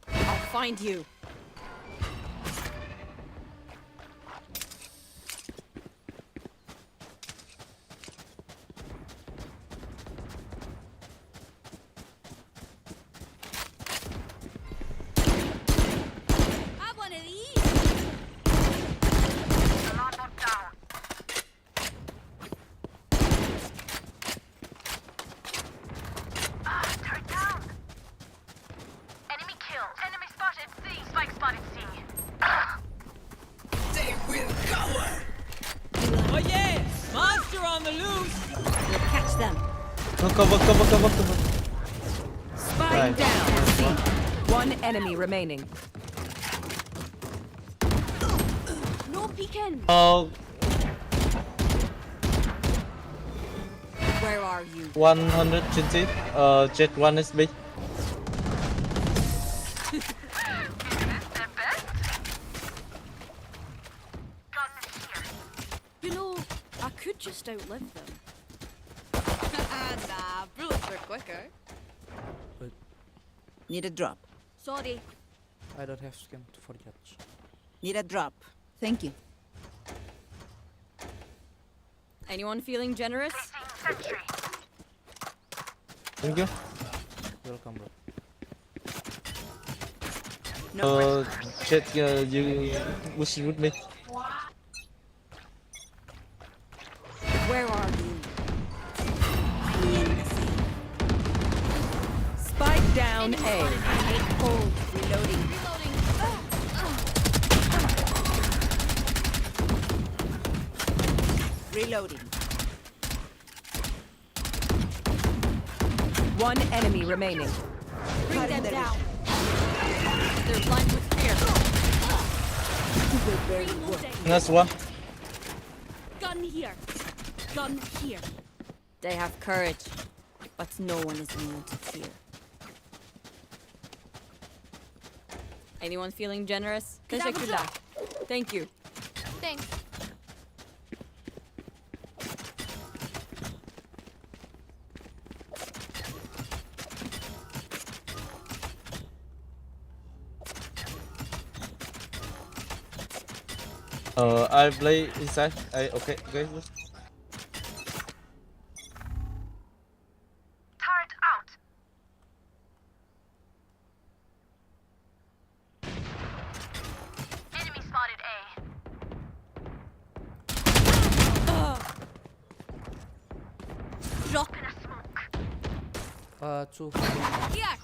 I'll find you. Have one of these. Alarm bot down. Turret down. Enemy killed. Enemy spotted C. Spike spotted C. They will cover. Oh yeah! Monster on the loose! We'll catch them. No, cover. Spike Right. down. C. One enemy remaining. No peeking. Oh, Where are you? 120. Jet 1 is big. You know, I could just outlive them. Nah, bullets are quicker. Need a drop. Sorry. I don't have skin for judge. Need a drop. Thank you. Anyone feeling generous? Sentry. Thank you. Welcome bro. Jet, you push with me. Where are you? Spike down A. Take hold. Reloading. Reloading. One enemy remaining. Bring them down. They're blind with fear. Nice one. Gun here. Gun here. They have courage, but no one is immune to fear. Anyone feeling generous? Teşekkürler. Thank you. Thanks. I play inside. Okay. Turret out. Enemy spotted A. Drop in a smoke. 2. Here.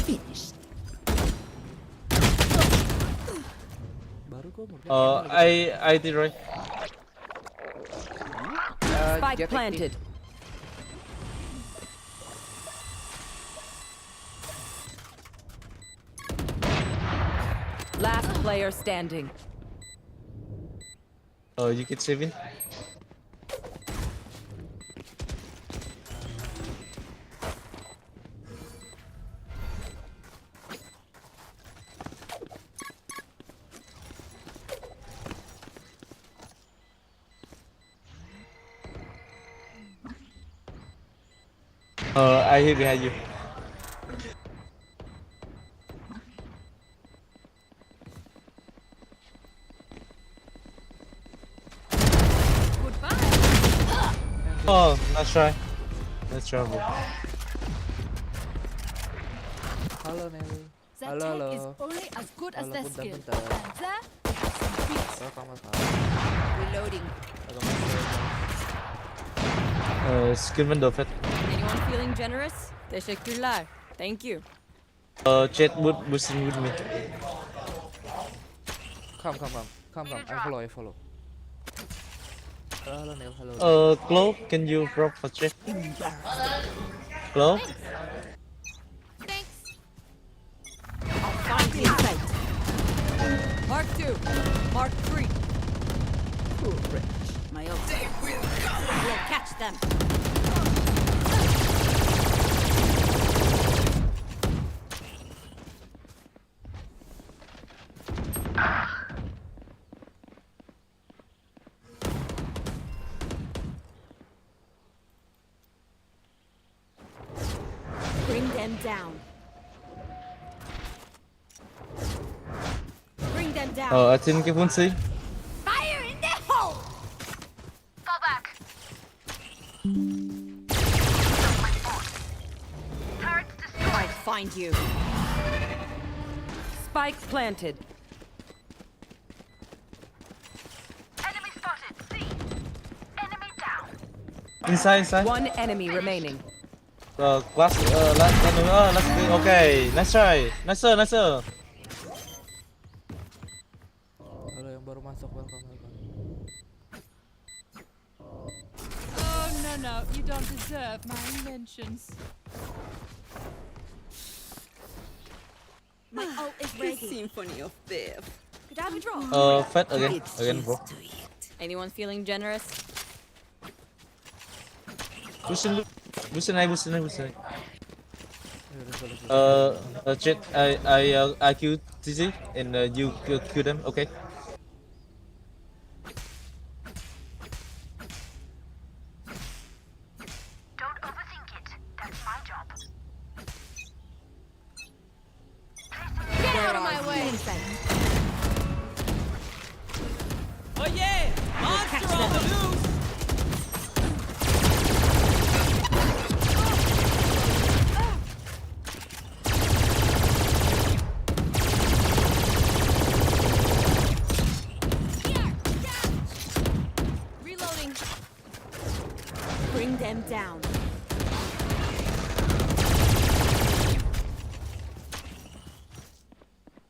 Finished. Baru gua mau. I did right. Spike planted. Last player standing. You get 7. I hear behind you. Oh, nice try. Nice try, bro. Halo Nelly. That Halo, tech halo. is only as good as their skill. Bentar. And that beats. Welcome. Reloading. Skill window fit. Anyone feeling generous? Teşekkürler. Thank you. Chat boosting with me. Come. I follow. Hello Neil, hello. Chloe, can you drop for chat? Chloe? Find in sight. Mark 2. Mark 3. Cool, Rich. My ultah. We'll catch them. Bring them down. Bring them down. I think you won't see. Fire in the hole. Fall back. Turrets destroyed. I'll find you. Spike planted. Enemy spotted. C. Enemy down. Inside. One enemy remaining. Last thing. Okay, nice try. Nicer. Halo yang baru masuk, welcome. Oh, no, you don't deserve my inventions. My ult is ready. Symphony of Death. Could I have a drop? Fat again, bro. Anyone feeling generous? Boosting. Chat, I Q TC and you Q them, okay? Don't overthink it. That's my job. Get out of my way. Oh yeah! Monster on the loose! Reloading. Bring them down.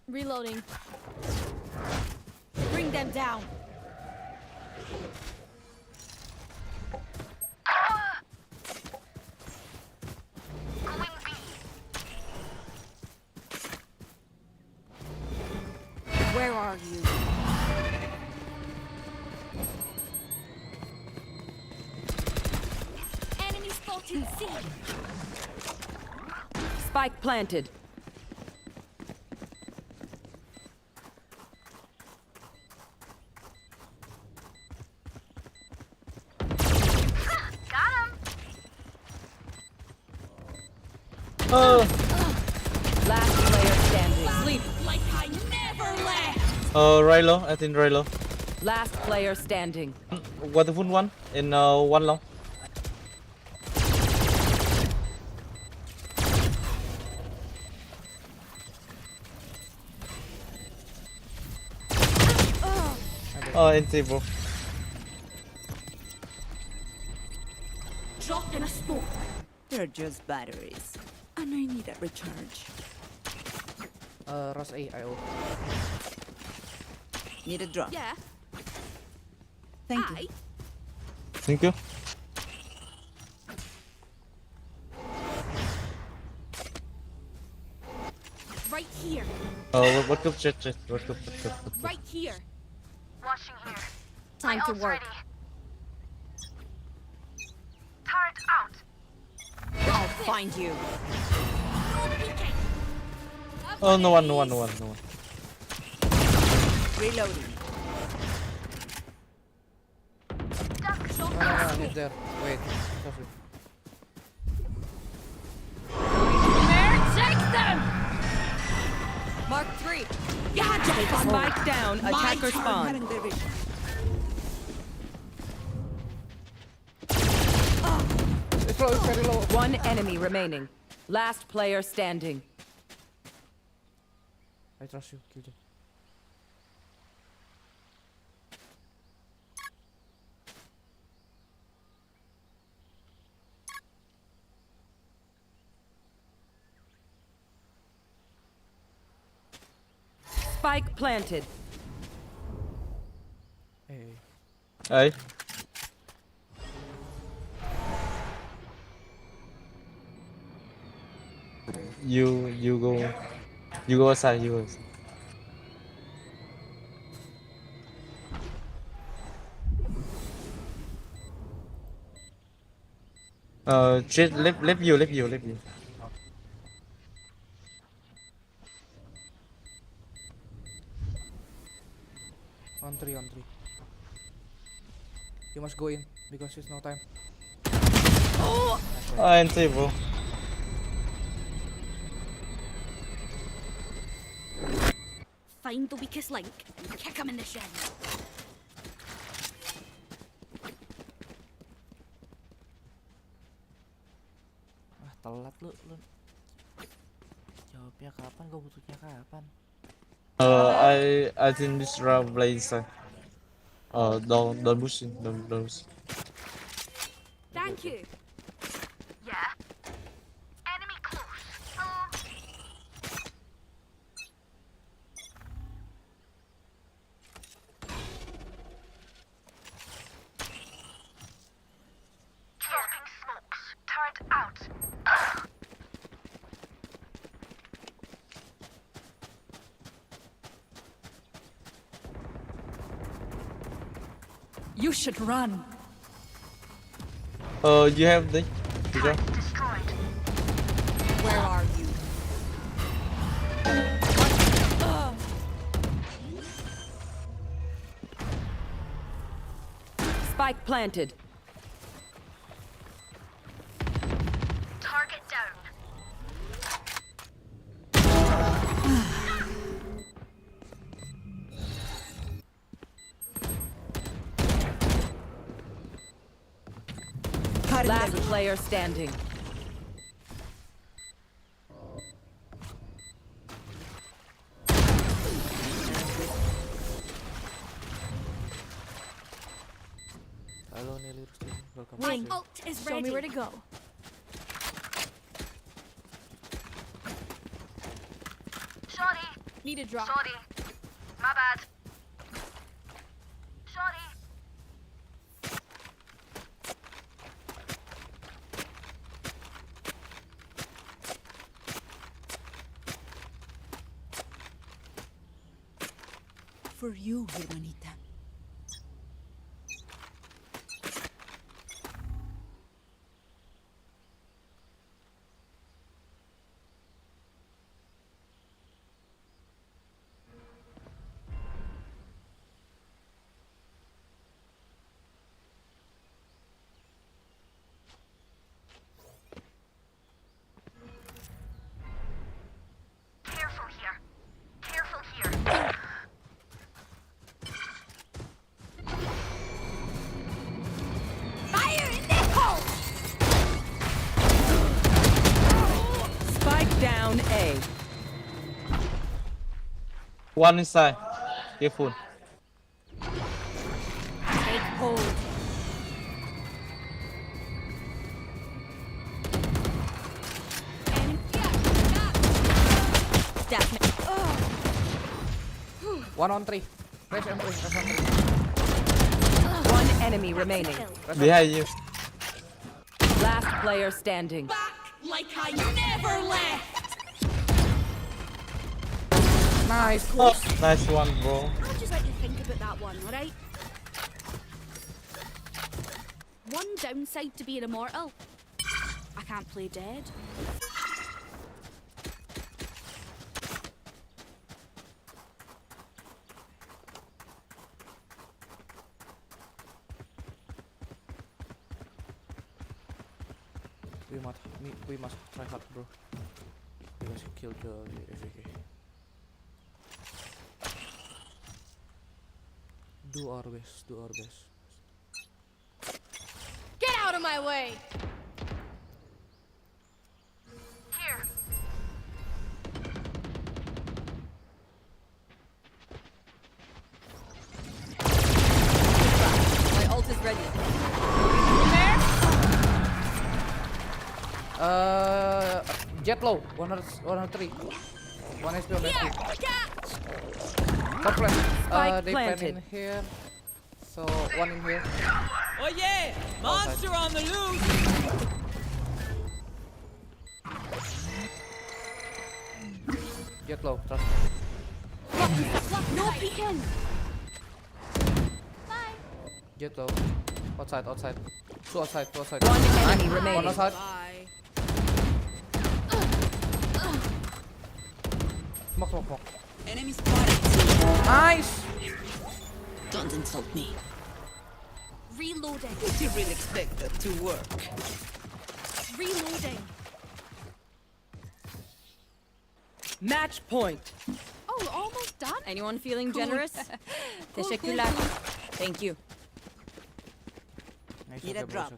Reloading. Bring them down. Going B. Where are you? Enemy spotted C. Spike planted. Last player standing. Sleep like I never left. Right low, I think right low. Last player standing. Waterfall one in one long. Oh, NT bro. Drop in a smoke. They're just batteries, and I need a recharge. Ros A, IO. Need a drop. Yeah. Thank you. Thank you. Right here. What up, chat? What up? Right here. Watching here. Time to work. Turret out. I'll find you. No peeking. Oh, no one. Reloading. He's there. Wait. Softly. Take them. Mark 3. Gotcha. Spike down. Attacker spawn. It's low, it's very low. One enemy remaining. Last player standing. I trust you, kill them. Spike planted. Hey. Hey. You go outside. You go outside. Just leave you. On 3. You must go in because it's no time. Oh. NT bro. Find the weakest link and kick him in the shin. Telat lu. Jawabnya kapan? Gue butuhnya kapan? I think this round play inside. Don't push in. Don't push. Thank you. Yeah. Enemy close. Dropping smokes. Turret out. You should run. You have the. Destroyed. Where are you? Spike planted. Target down. Last player standing. Hello, Nelly Rusty. Welcome. My ult is ready. Show me where to go. Sorry. Need a drop. Sorry. My bad. Sorry. for you, hermanita. Down A. One inside. Careful. Take hold. One on three. Press on three. Press on three. One enemy remaining. Behind you. Last player standing. Like I never left. Nice. Oh, nice one, bro. I'd just like to think about that one, alright? One downside to being immortal. I can't play dead. We must try hard, bro. Because he killed the AVK. Do our best. Do our best. Get out of my way! Here. My ult is ready. Jet low. 103. 1 HP on HP. Darkflash. They plan in here. So one in here. Oh yeah! Monster on the loose! Jet low. Trust me. No peeking! Jet low. Outside. Outside. Two outside. Two outside. One enemy One remaining. outside. Smoke. Enemy spotted. Nice. Don't insult me. Reloading. Did you really expect that to work? Reloading. Match point. Oh, almost done? Anyone feeling generous? Teşekkürler. Thank you. Nice. Need a drop.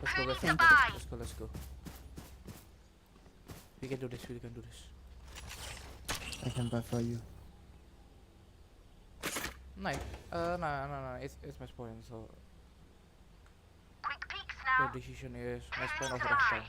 Let's go. We can do this. I can buy for you. Nice. No. It's match point. So Quick peeks now. the decision is match point over time.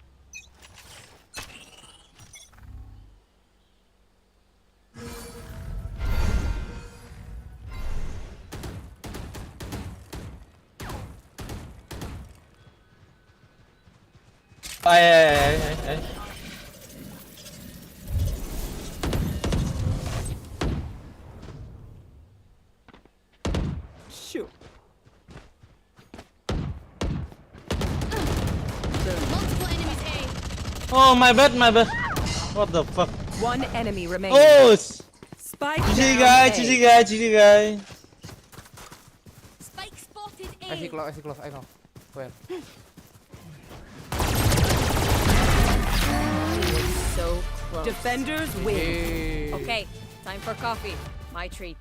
Ay. Shoot. Multiple enemies A. Oh, my bad. What the fuck? One enemy remaining. Oh, Spike GG down guy. Spike spotted A. I see close. I know. Where? So close. Defenders win. Hey. Okay, time for coffee. My treat.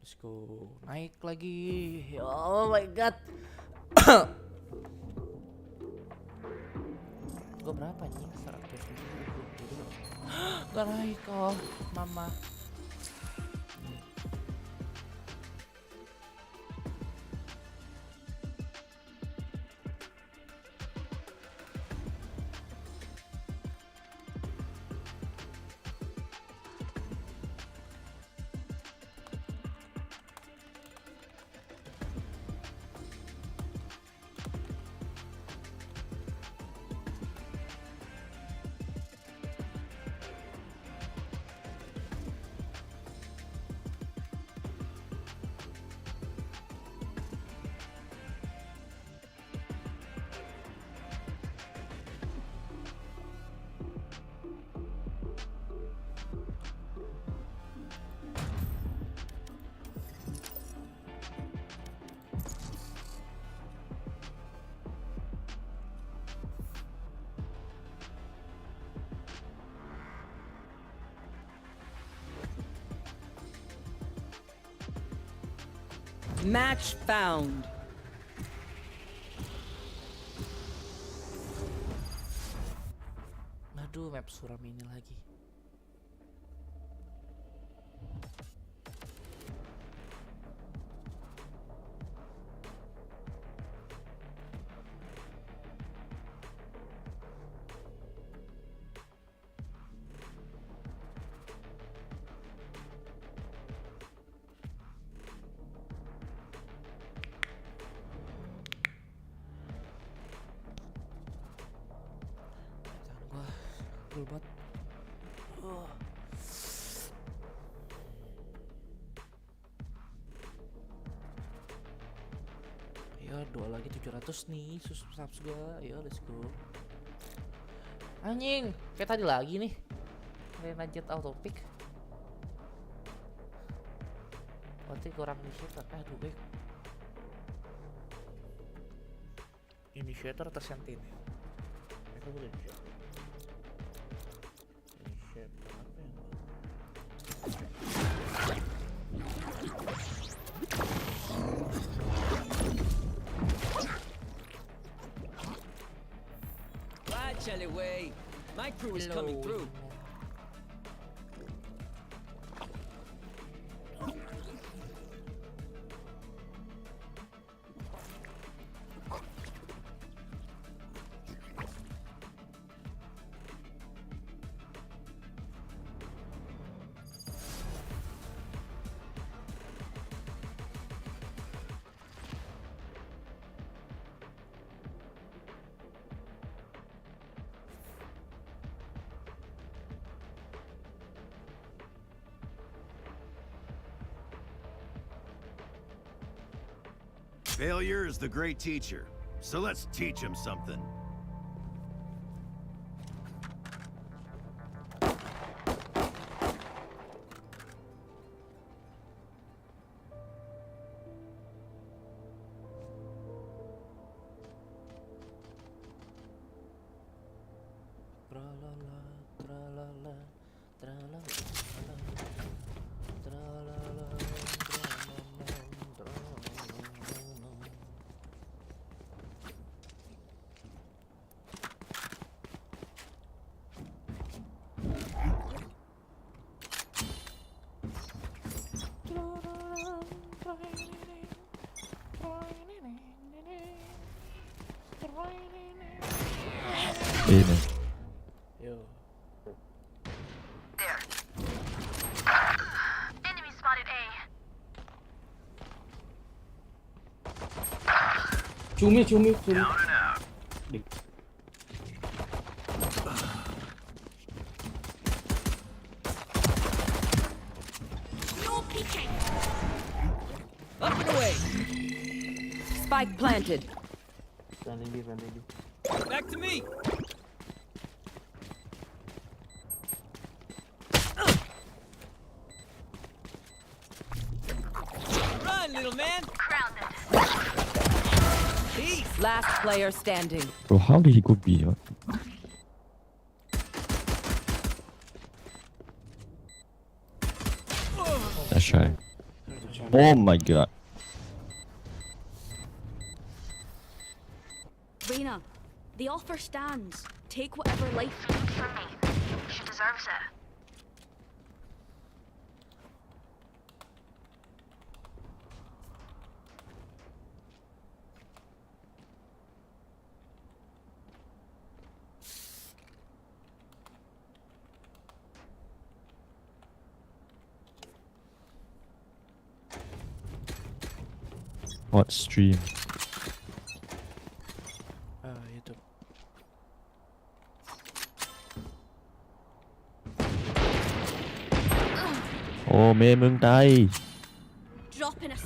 Let's go. Naik lagi. Oh my god. Gue berapa anjing? 100. Gak naik kok, mama. Match found. Aduh, map suram ini lagi. Banget. Ya, 2 lagi 700 nih subs gua. Ayo, let's go. Anjing, kayak tadi lagi nih. Lanjut auto pick. Berarti kurang initiator. Aduh, initiator tersentin. Itu boleh. Away. My crew is coming through. Failure is the great teacher, so let's teach him something. Ini. Yo. There. Enemy spotted A. Cumi. No peeking. Up and away. Spike planted. Back to me. Run, little man. Peace. Last player standing. Bro, how did he go B? That's right. Oh my god. Reyna, the offer stands. Take whatever life you need from me. She deserves it. What stream? YouTube. Oh, แม่มึงตาย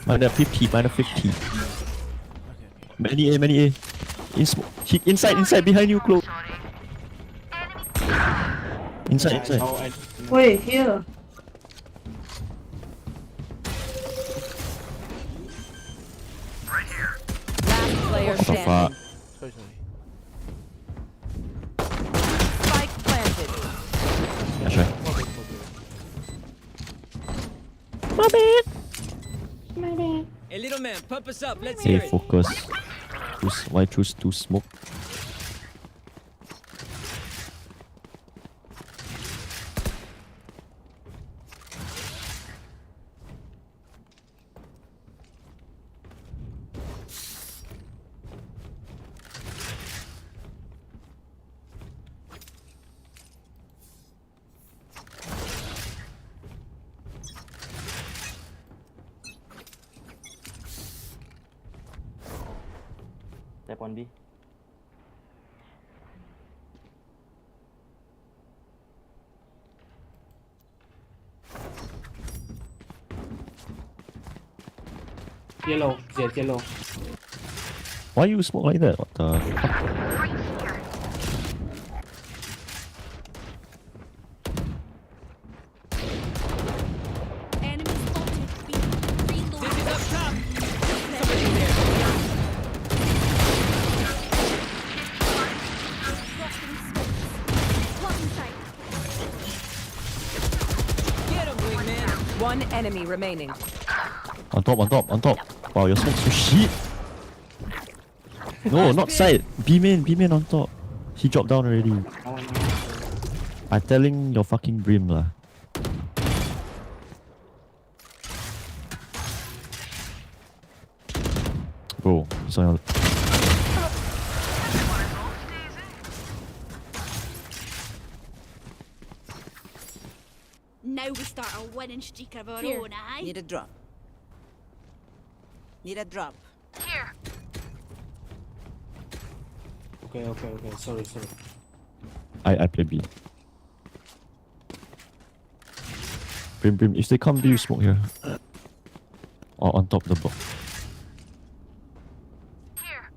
minus 50, minus 50. Many A. Inside, behind you, close. Inside. Wait, here. Player What the fuck? standing. Spike planted. That's right. Hey, little man, pump us up. Let's Hey, hear it. focus. Why choose to smoke? Tap on B. Yellow, Jet yellow. Why you smoke like that? What the fuck? Enemy spotted. Reload. This is up top. Somebody there. Get him, wingman. One enemy remaining. On top, on top, on top. Wow, your smoke's so shit. No, not side. B main on top. He dropped down already. I'm telling your fucking brim lah. Bro, he's on your... Now we start a winning streak of our Here. own, eh? Need a drop. Need a drop. Here. Okay. Sorry. I play B. Brim, if they come B, you smoke here. Or on top of the box. Here.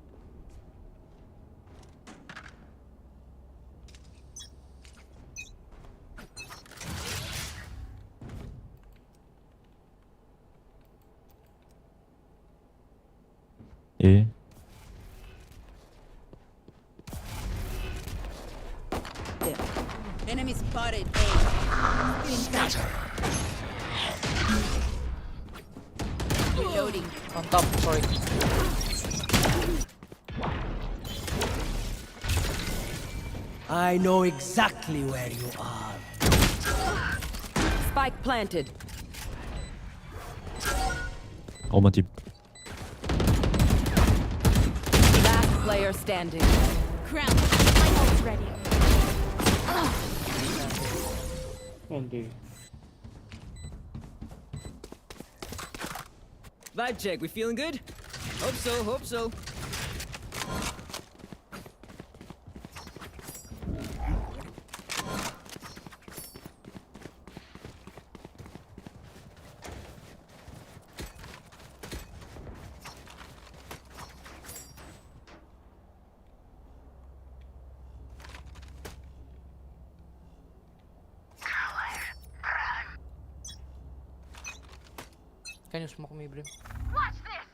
A. There. Enemy spotted. Reloading. On top, sorry. I know exactly where you are. Spike planted. Oh, my team. Last player standing. Crown. My ult's ready. Andy. Vibe check. We feeling good? Hope so. Can you smoke me, bro? Watch this.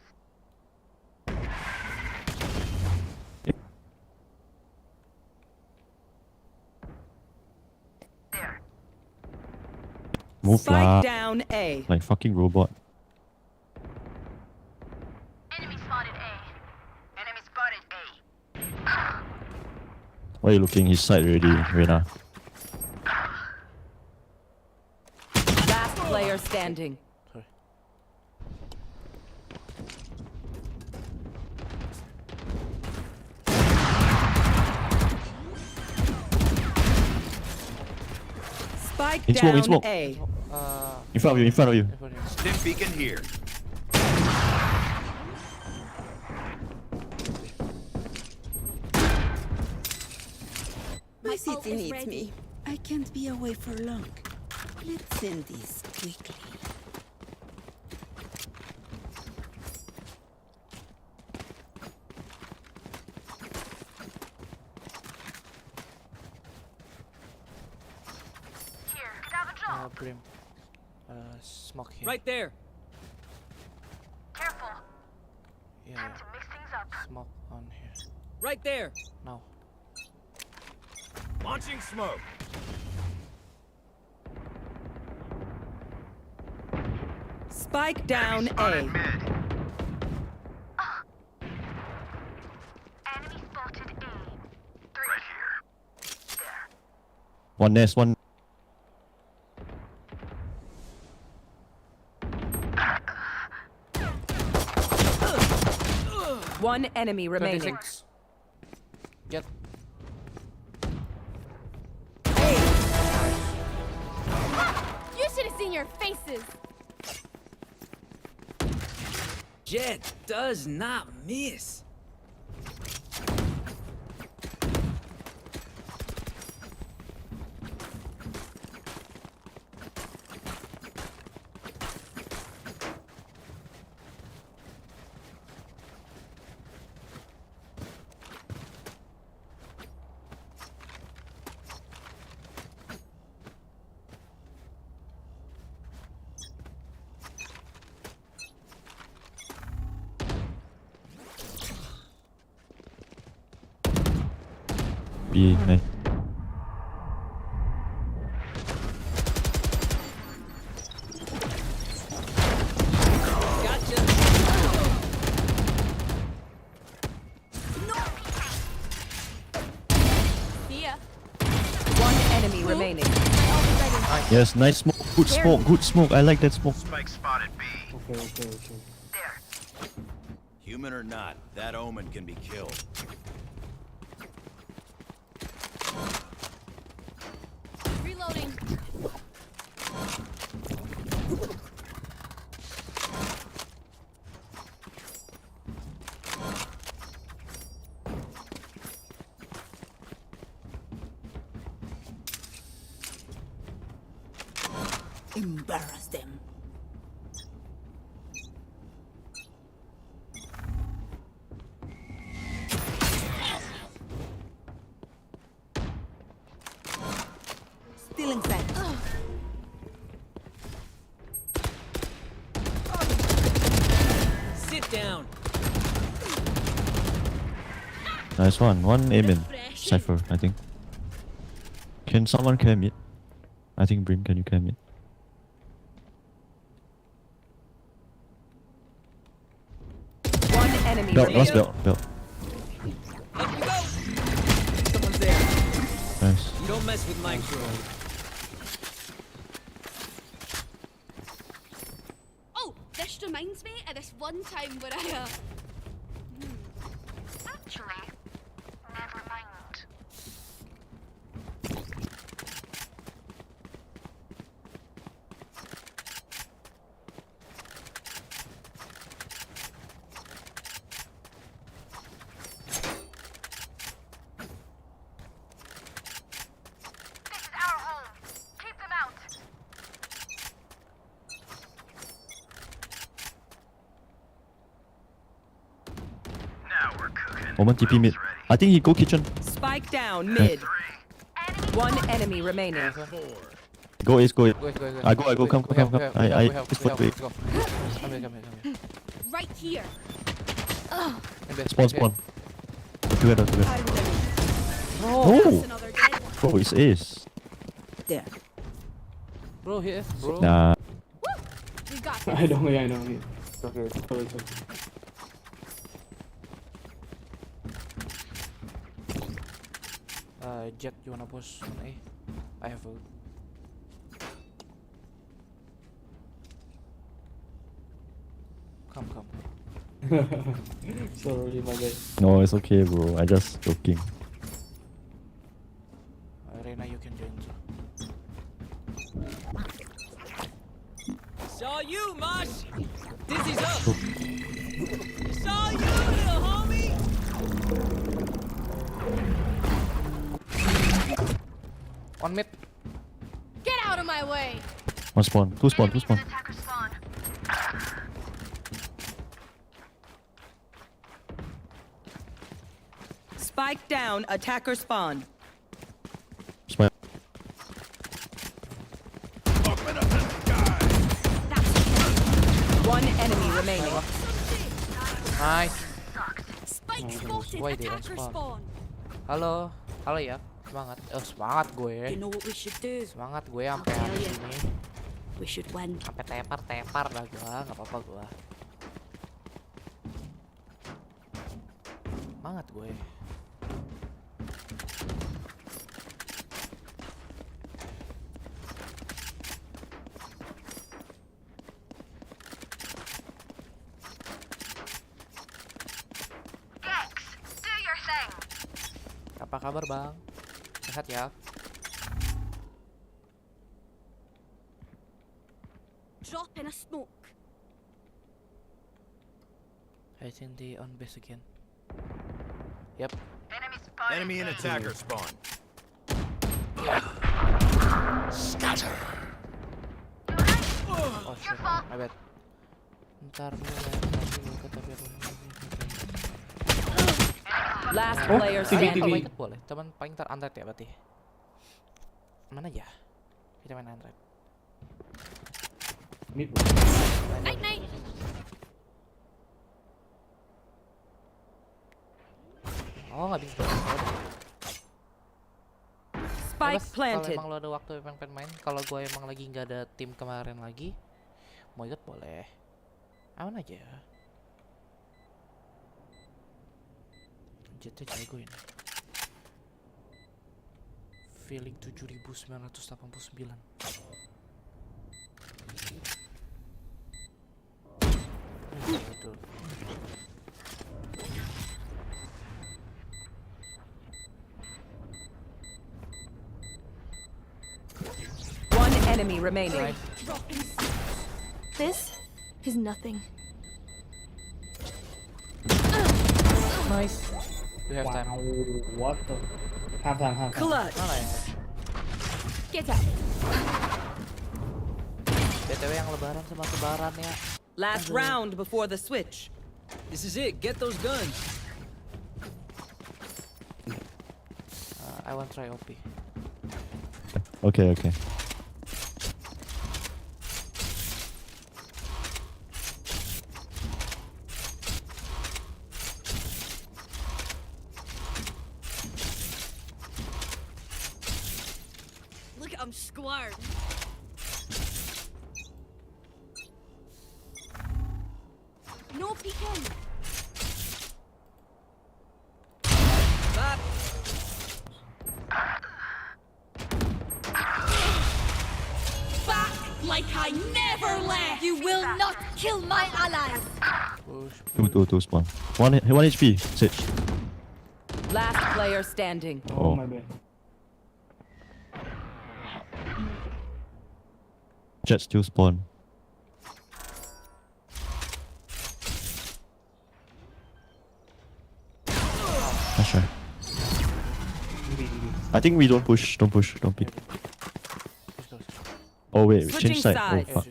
Move Spike lah. down A. Like fucking robot. Enemy spotted A. Enemy spotted A. Why are you looking his side already, Reina? Last player standing. Spike In down smoke. A. In front of you. Stim beacon here. My city needs me. I can't be away for long. Let's end this quickly. Here. Could have a drop. Brim. Smoke here. Right there. Careful. Yeah. Time to mix things up. Smoke on here. Right there. Now. Launching smoke. Spike down A. One nest, one. One enemy remaining. 26. Jet. You should have seen your faces. Jet does not miss. B, nice. See ya. One enemy remaining. Yes, nice smoke. Good smoke, good smoke. I like that smoke. Spike spotted B. Okay. Human or not, that omen can be killed. Reloading. Embarrass them. Stealing back. Sit down. Nice one. One aim in. Cypher, I think. Can someone clear mid? I think Brim, can you clear mid? One enemy Belt, remaining. last belt. Someone's there. Nice. You don't mess with my crew. Oh, this reminds me of this one time where I Actually, never mind. This is our home. Keep them out. Now we're cooking. Omen TP mid. I think he go kitchen. Spike down mid. One enemy remaining. Go ace, go ace. Go. I go, come. I spot Come wait. here. right here. Spawn. Together. No. Oh! Bro, it's ace. There. Bro, here, bro. Nah. We got I this. know. Okay. Jet, you wanna push on A? I have ult. Come. Sorry, my guy. No, it's okay, bro. I just joking. Reina, you can join too. Saw you, Mosh. Dizzy's up. Saw you, little homie. On mid. Get out of my way. One spawn. Two spawn. Attacker spawn. Spike down, attacker spawn. Smile. One enemy remaining. Nice. Spike spotted. Why didn't Attacker spawn? spawn. Halo ya. Semangat. Semangat gue. You know what we should do? Semangat gue sampai I'll tell habis you. ini. We should win. Sampai tepar lah gua, nggak apa-apa gua. Semangat gue. Apa kabar bang? Sehat ya? Drop in a smoke. I think they on base again. Yep. Enemy and attacker spawn. Scatter. Oh shit, my bad. Ntar tapi Last player standing. Kalau ingat boleh, cuman paling ntar Android ya berarti. Mana ya? Kita main Android. Night night. Oh nggak bisa. Spike planted. Kalau emang lo ada waktu pengen main, kalau gue emang lagi nggak ada tim kemarin lagi, mau ikut boleh. Aman aja. Jetnya Aigo ini. Feeling 7989. Betul. One enemy remaining. This is nothing. Nice. We have time. What the? Have time. Clutch. Mana ya? Get out. BTW yang lebaran sama lebaran ya. Last round before the switch. This is it. Get those guns. I want try OP. Okay. Look, I'm squared. No peeking. Back like I never left. You will not kill my allies. Two spawn. One HP. Sage. Last player standing. Oh. My bad. Jet still spawn. That's right. I think we don't push. Don't pick. Oh wait, Switching change side. sides. Oh fuck.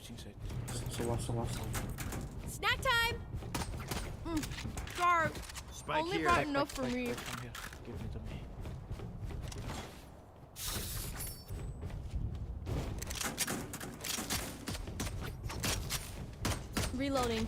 Snack time. Dark. Spike Only here. brought enough for me. Come here. Give it to me. Reloading.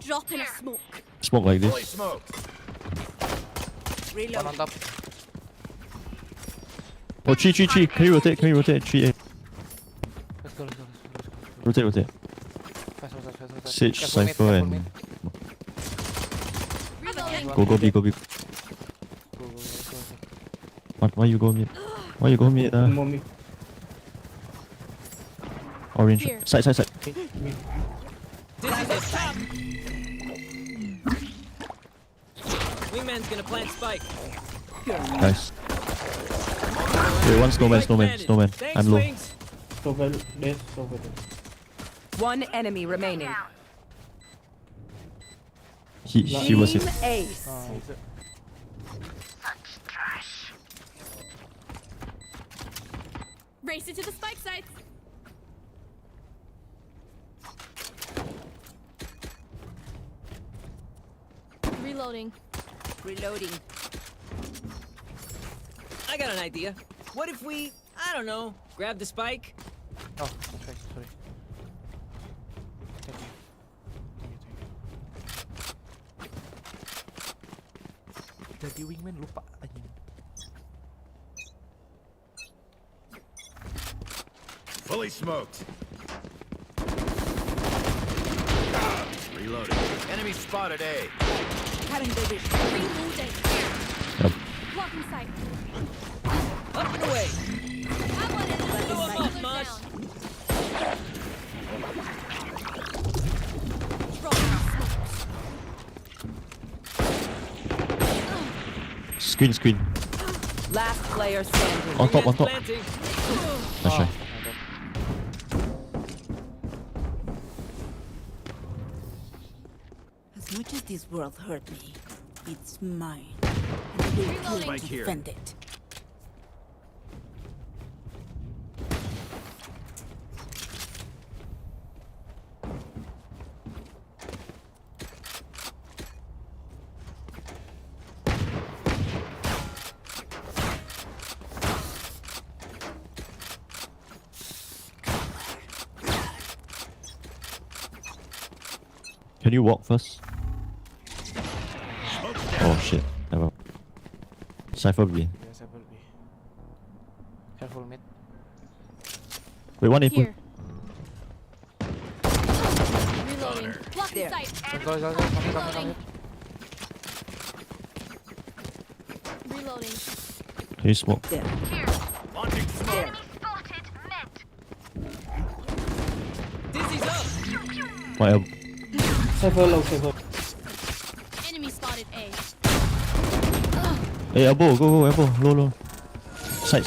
Drop in a smoke. Smoke like Fully this. smoked. One on top. Oh, 3. Can you rotate? 3A. Let's go. Rotate. Fast. Sage, Careful mid, Cypher, careful and mid. go B. Go. What? Why you go mid? Mommy. Orange. Here. Side. This is it. Wingman's gonna plant spike. Nice. Wait, one snowman. Thanks, I'm low. Wings. One enemy remaining. He was hit. Team Ace. Race into the spike sites. Reloading. I got an idea. What if we, I don't know, grab the spike? Oh, that's right. Sorry. Thank you. Jadi wingman lupa anjing. Fully smoked. Reloading. Enemy spotted A. Cutting the vision. Reloading. Yep. Blocking sight. Up and away. I want it. Go off, Mosh. Screen. Last player standing. On top. Planting. Nice try. As much as this world hurt me, it's mine. And I will kill Spike to here. defend it. Can you walk first? Oh shit. Never. Cypher B. Yeah, Cypher B. Careful mid. Wait, one A pull. Here. Reloading. Blocking sight. Go. Come. Reloading. Can you smoke? Here. Launching smoke. Enemy spotted. Mid. Dizzy's up. My elbow. Enemy spotted A. Hey, elbow, go, elbow, low. Side.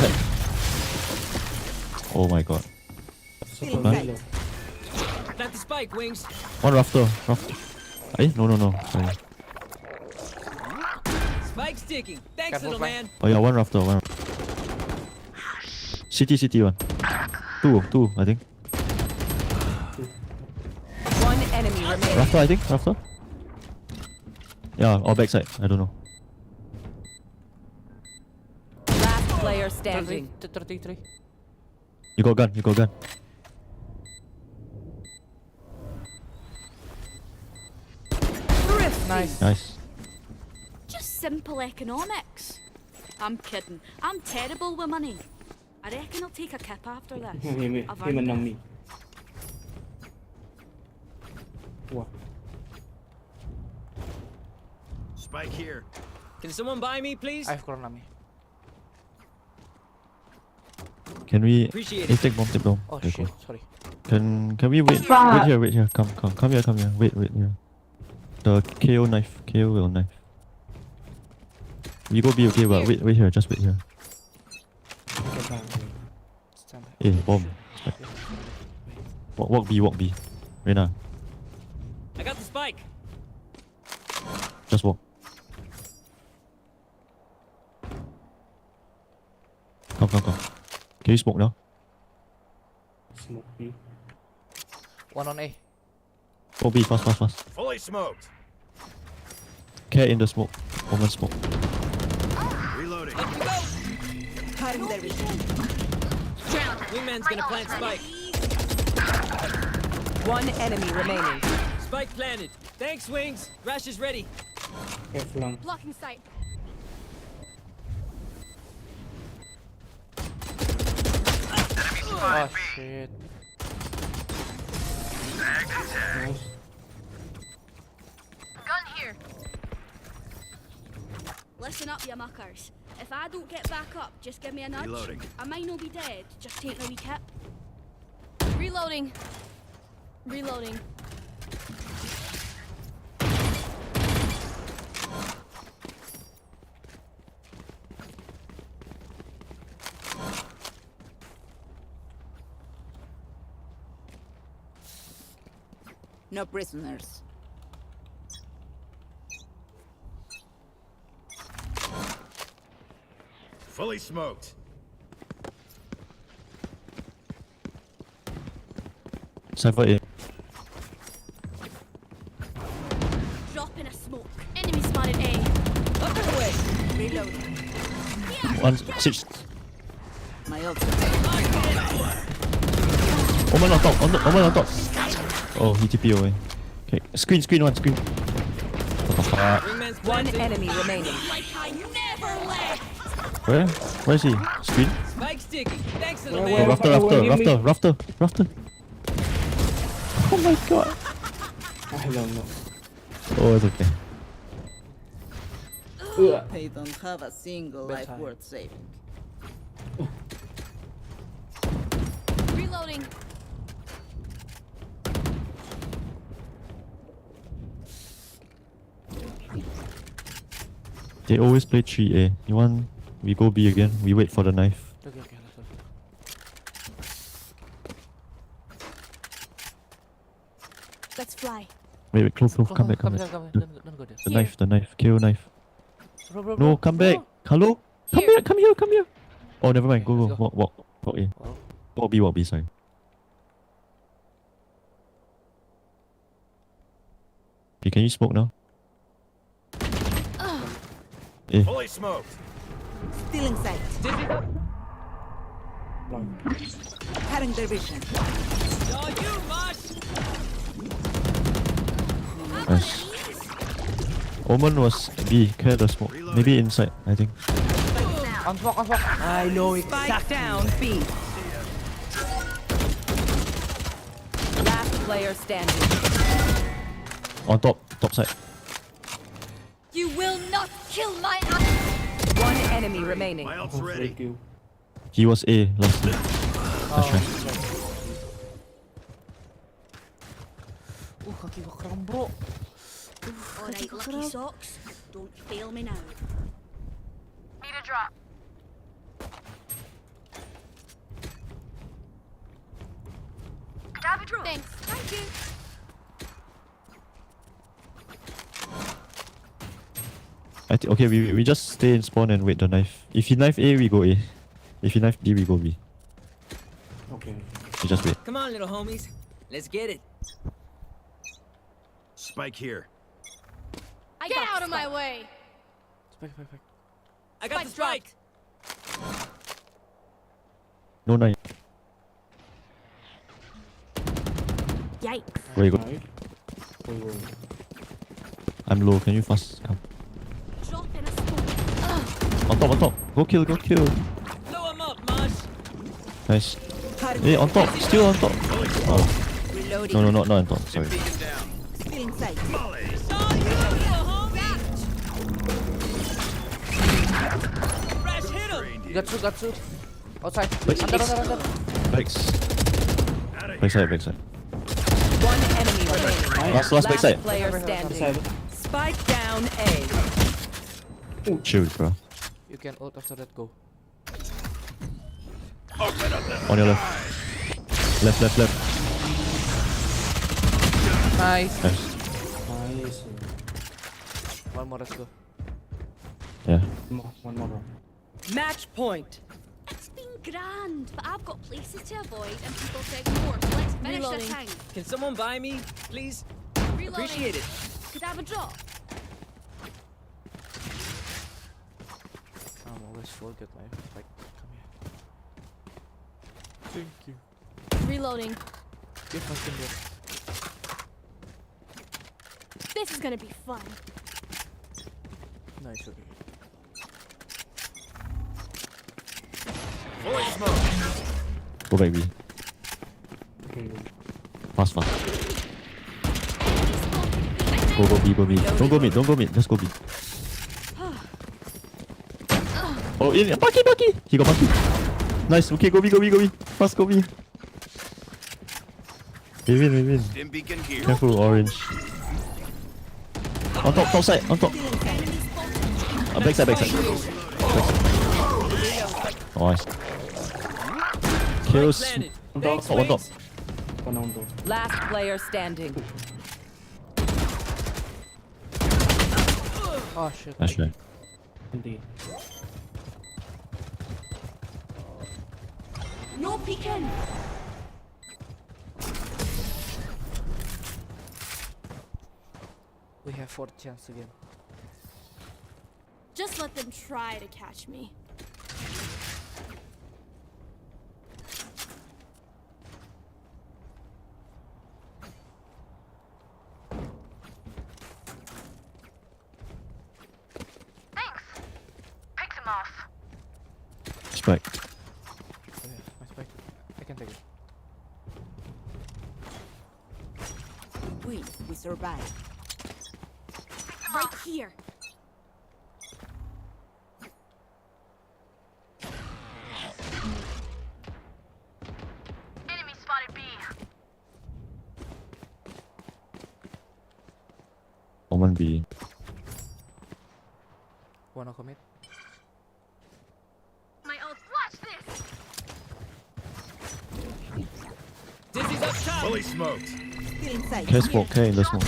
Oh my god. Plant the spike, Wings. One rafter. Hey, no. Sorry. Spike's ticking. Thanks, Careful, little man. Oh yeah, one rafter. CT one. Two, I think. One enemy remaining. Rafter, I think. Rafter. Yeah, or backside. I don't know. Last player standing. 33. You got gun. Nice. Just simple economics. I'm kidding. I'm terrible with money. I reckon I'll take a kip after this. I've earned it. Spike here. Can someone buy me, please? I have Coronami. Can we? Appreciate Hey, it. take bomb. Oh Okay, shit, cool. sorry. Can we wait? Wait here. Come here. Wait here. The KO knife. KO will knife. We go B, okay, but wait here. Just wait here. Stand by. Hey, bomb. Walk B. Reina, I got the spike. just walk. Come. Can you smoke now? One on A. Go B, fast. Fully smoked. Care in the smoke. Woman smoke. Reloading. Up you go. Cutting the vision. Wingman's gonna plant spike. One enemy remaining. Spike planted. Thanks, Wings. Rash is ready. Blocking sight. Oh shit. Gun here. Listen up, you muckers. If I don't get back up, just give me a nudge. Reloading. I might not be dead. Just take the wee kip. Reloading. No prisoners. Fully smoked. Cypher A. Drop in a smoke. Enemy spotted A. Up and away. Reloading. 1-6. My ult. Omen on top. Oh, he TP away. Okay, screen one. What the fuck? Wingman's One planted. enemy remaining. Like I never left. Where is he? Screen? Spike's ticking. Thanks, Oh, rafter. Oh my god. I don't know. Oh, it's okay. They don't have a single life worth saving. Reloading. They always play 3A. You want we go B again? We wait for the knife. Okay, let's go. Let's fly. Wait, close. Come back. Don't go there. The knife. KO knife. Bro, No, come back. Hello? Come here. Oh, never mind. Go. Walk A. Walk B, sorry. Okay, can you smoke now? Fully smoked. Still in sight. Cutting their vision. Nice. Omen was B. Clear the smoke. Maybe inside, I think. On smoke. I know Spike down B. Last player standing. On top side. You will not kill my One enemy remaining. My ult's ready. He was A last night. That's right. Kaki gua kram, bro. Alright, lucky socks. Don't fail me now. Need a drop. Could I have a drop? Thanks. Thank you. Okay, we just stay in spawn and wait the knife. If he knife A, we go A. If he knife B, we go B. Okay. We just wait. Come on, little homies. Let's get it. Spike here. Get out of my way. Spike. I got the strike. No knife. Yikes. Where you go? Right. Oh. I'm low. Can you fast come? Drop in a smoke. On top. Go kill. Blow him up, Mosh. Nice. Hey, on top. Still on top. Oh. Reloading. No, not on top. Sorry. Still in sight. Crash hit him. Got two. Outside. Under. Backs. Backside. One enemy remaining. Last backside. Player standing. Spike down A. Chill, bro. You can ult after that. Go. On your left. Left. Nice. Nice. One more. Let's go. Yeah. One more. Match point. It's been grand, but I've got places to avoid and people to ignore. So let's finish Reloading. this thing. Can someone buy me, please? Reloading. Appreciate it. Could I have a drop? I'm always forget my like. Come here. Thank you. Reloading. Give fucking good. This is gonna be fun. Nice. Okay. Fully smoked. Go back B. Okay. Fast. Go B. Don't go mid. Just go B. Oh, in. Bucky. He got Bucky. Nice. Okay, go B. Fast, go B. We win. Stim beacon here. Careful, orange. On top side. Backside. Nice. Kills. On top. Last player standing. Oh shit. That's right. Indeed. No peeking. We have 4th chance again. Just let them try to catch me. Thanks. Picked him off. Spec. My Spec. we survive. Right here. Enemy spotted B. Omen B. Wanna commit? My ult. Watch this. Dizzy's up top. Fully smoked. Still inside. K smoke, K in the smoke.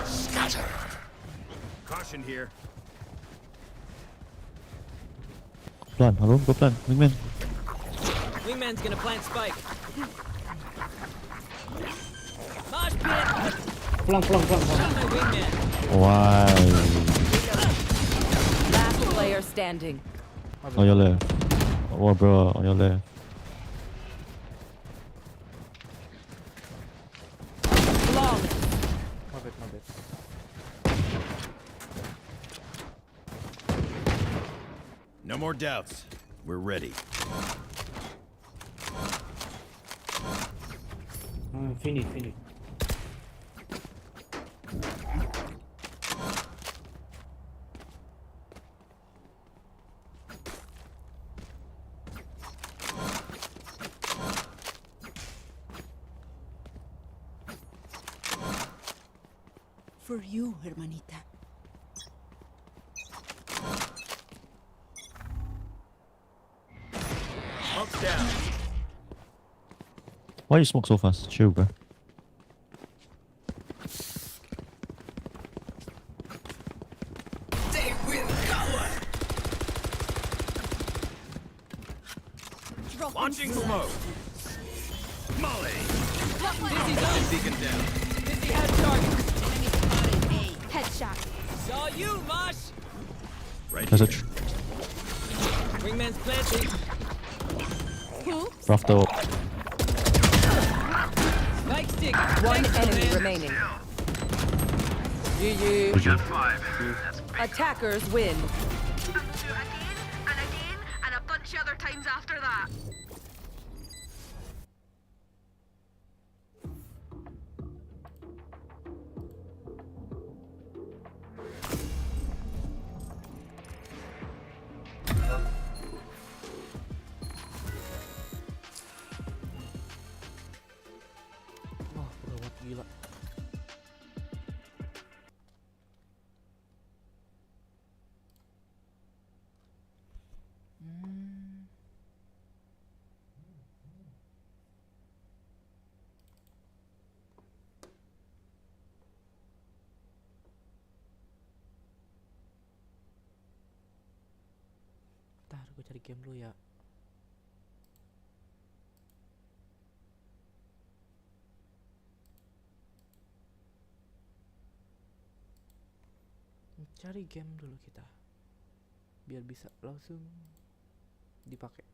Scatter. Caution here. Plan, hello, go plan, wingman. Wingman's gonna plant spike. Mosh pit. Pulang. Shot my wingman. Why? Last player standing. On your left. Oh, bro, on your left. Long. My bad. No more doubts. We're ready. Finish. For you, hermanita. Smoke's down. Why you smoke so fast? Chill, bro. They will cover. Launching smoke. Molly. Dizzy's up. Beacon down. Dizzy has target. Headshot. Saw you, Mosh. Right There's a here. Wingman's planting. rough though. Spike stick. One Thanks, enemy man. remaining. GG. GG. Attackers win. And a bunch of other times after that. Wah, gawat gila. Ntar gue cari game dulu ya. Cari game dulu kita biar bisa langsung dipakai.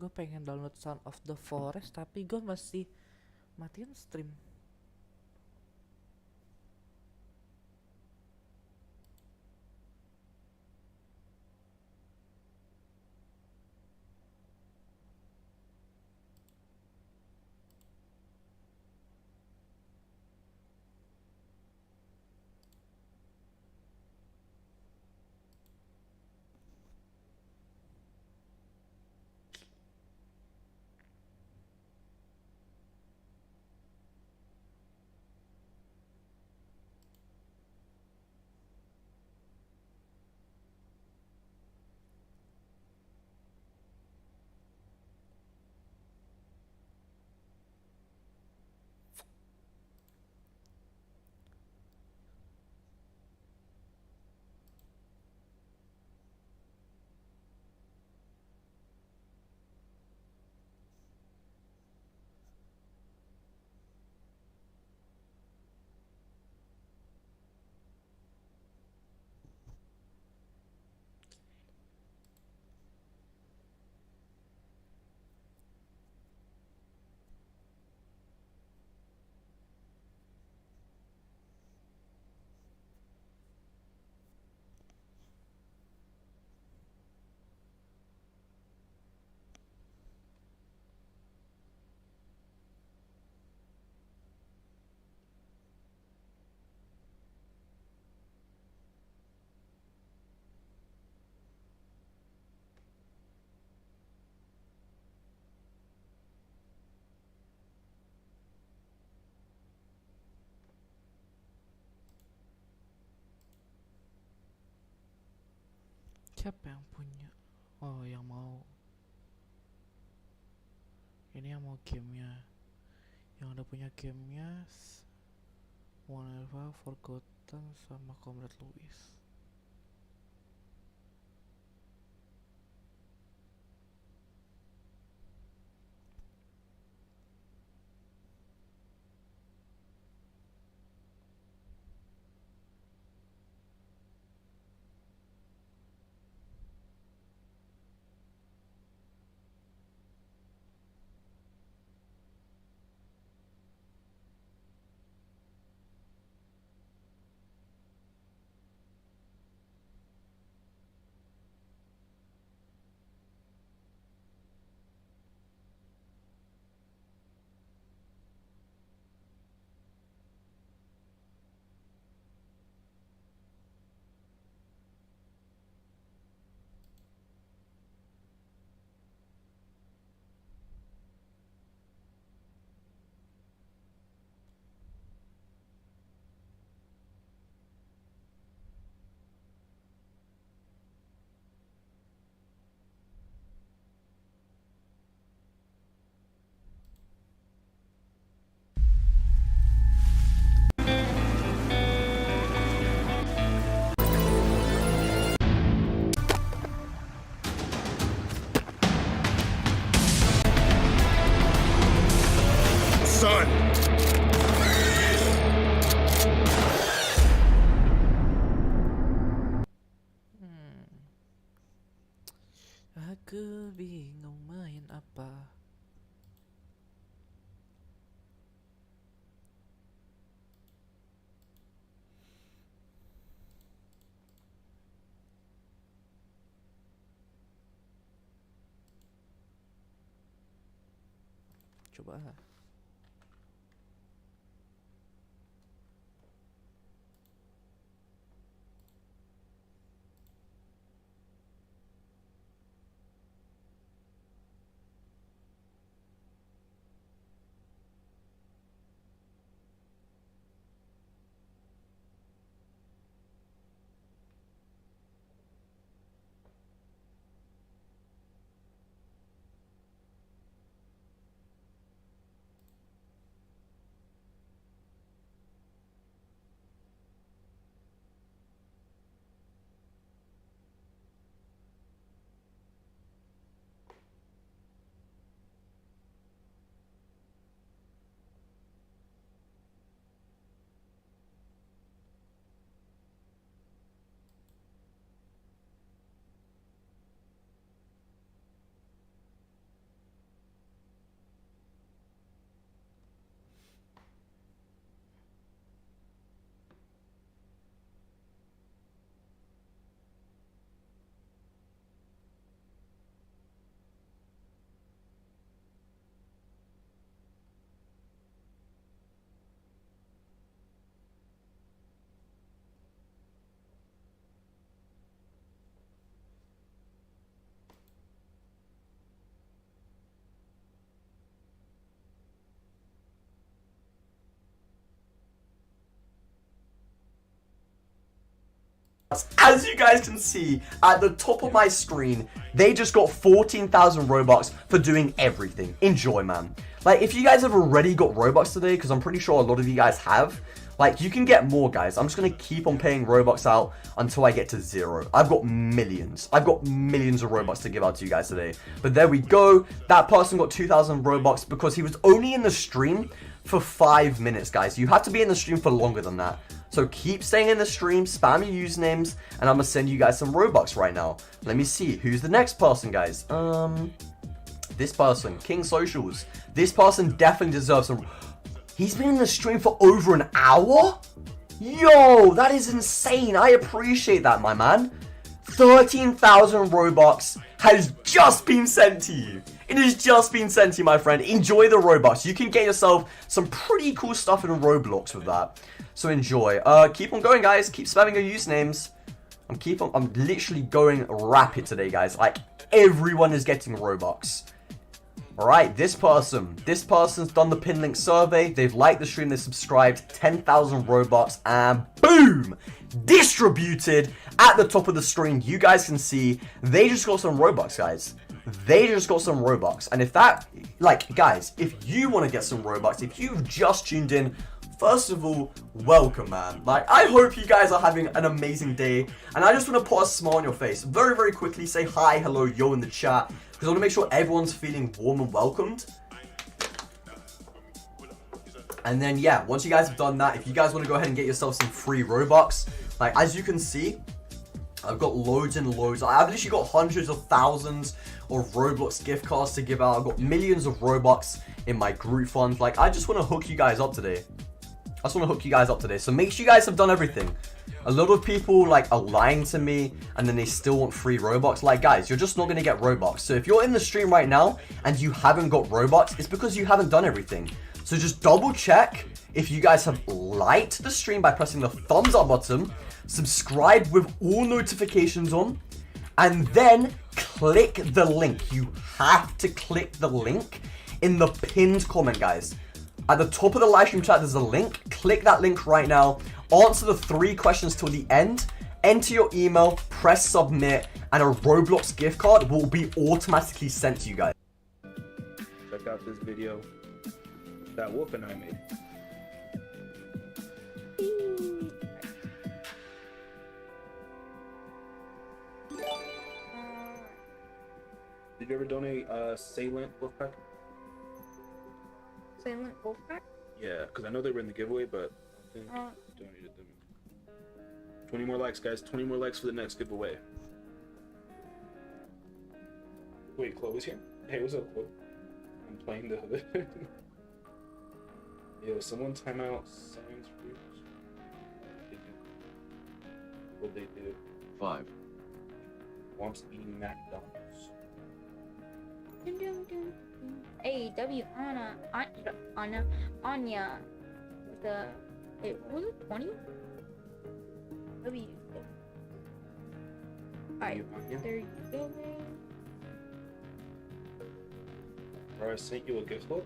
Gue pengen download Sound of the Forest tapi gue masih matiin stream. Siapa yang punya? Oh, yang mau. Ini yang mau gamenya. Yang udah punya gamenya One Alpha, Forgotten, sama Comrade Louis. Son! Aku bingung main apa. Coba. As you guys can see at the top of my screen, they just got 14,000 Robux for doing everything. Enjoy, man. Like, if you guys have already got Robux today, because I'm pretty sure a lot of you guys have, like, you can get more, guys. I'm just going to keep on paying Robux out until I get to 0. I've got millions. I've got millions of Robux to give out to you guys today. But there we go. That person got 2,000 Robux because he was only in the stream for 5 minutes, guys. You have to be in the stream for longer than that. So keep staying in the stream, spam your usernames, and I'm going to send you guys some Robux right now. Let me see. Who's the next person, guys? This person, King Socials. This person definitely deserves some... He's been in the stream for over an hour? Yo, that is insane. I appreciate that, my man. 13,000 Robux has just been sent to you. It has just been sent to you, my friend. Enjoy the Robux. You can get yourself some pretty cool stuff in Roblox with that. So enjoy. Keep on going, guys. Keep spamming your usernames. I'm literally going rapid today, guys. Like, everyone is getting Robux. Alright, this person's done the pin link survey, they've liked the stream, they subscribed, 10,000 Robux, and boom! Distributed at the top of the screen. You guys can see, they just got some Robux, guys. They just got some Robux. And if that, like, guys, if you want to get some Robux, if you've just tuned in, first of all, welcome, man. Like, I hope you guys are having an amazing day, and I just want to put a smile on your face. Very, very quickly, say hi, hello, yo in the chat, because I want to make sure everyone's feeling warm and welcomed. And then, yeah, once you guys have done that, if you guys want to go ahead and get yourself some free Robux, like, as you can see, I've got loads and loads. I've literally got hundreds of thousands of Roblox gift cards to give out. I've got millions of Robux in my group fund. Like, I just want to hook you guys up today. So make sure you guys have done everything. A lot of people, like, are lying to me, and then they still want free Robux. Like, guys, you're just not going to get Robux. So if you're in the stream right now, and you haven't got Robux, it's because you haven't done everything. So just double check if you guys have liked the stream by pressing the thumbs up button, subscribe with all notifications on, and then click the link. You have to click the link in the pinned comment, guys. At the top of the live stream chat, there's a link. Click that link right now. Answer the 3 questions till the end. Enter your email, press submit, and a Roblox gift card will be automatically sent to you guys. Check out this video that whooping I made. Did you ever donate Salient Wolfpack? Silent Wolfpack? Yeah, because I know they were in the giveaway, but I think I donated them. 20 more likes, guys. 20 more likes for the next giveaway. Wait, Chloe's here? Hey, what's up, Chloe? I'm playing the hood. Yo, someone time out science groups. What'd they do? 5. Wants eating McDonald's. AW Anya the wait, what was it 20? W. Alright, there you go, man. Bro, I sent you a gift card.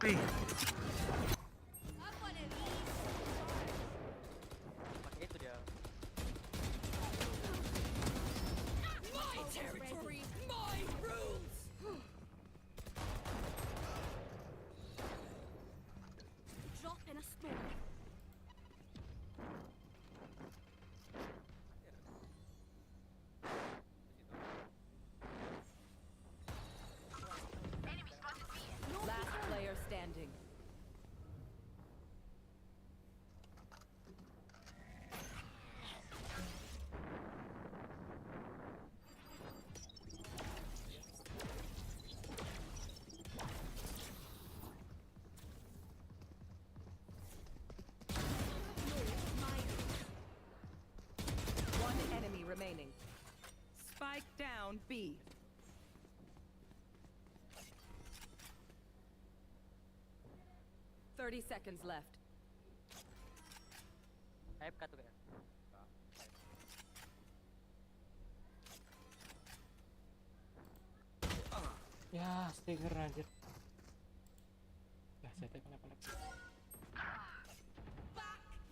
B. My territory, my rules. Drop in a storm. Last player standing. One enemy remaining. Spike down B. Thirty seconds left. Ya, stinger anjir. Lah, saya kenapa lagi?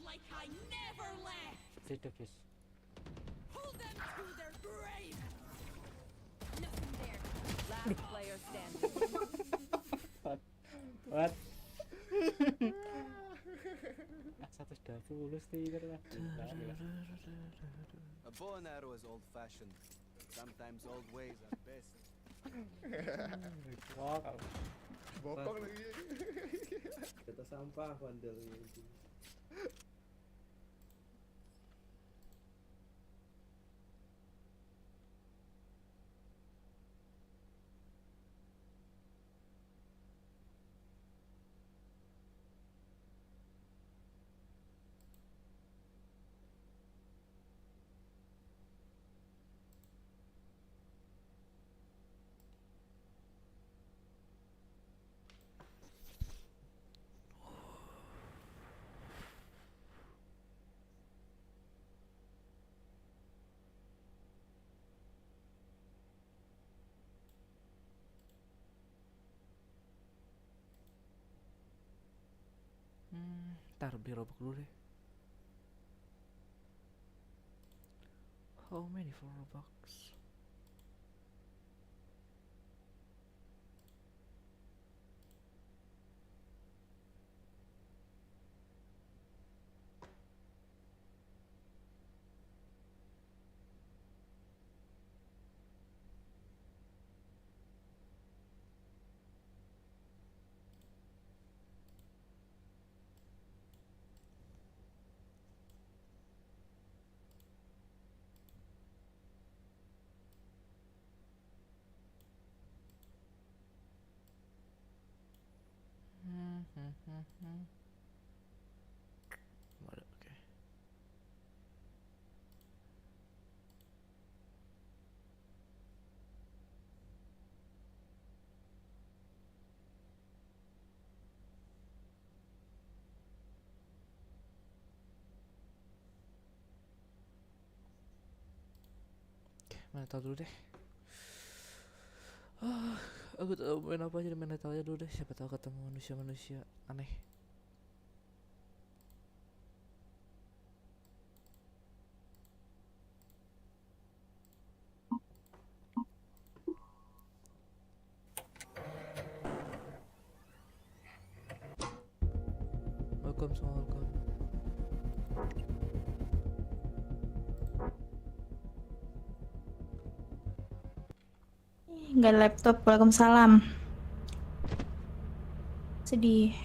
Like I never left. Situ, guys. Hold them to their grave. Nothing there. Last player standing. What? 120 stinger lah. A bow and arrow is old-fashioned. Sometimes old ways are best. Wah, kau. Bokong lagi. Kata sampah bandel ini. Ntar beli Robux dulu deh. How many for Robux? Ada, oke. Main tahu dulu deh. Aku tahu main apa aja, main tahu aja dulu deh. Siapa tahu ketemu manusia-manusia aneh. Welcome semua, welcome. Nggak ada laptop. Waalaikumsalam. Sedih.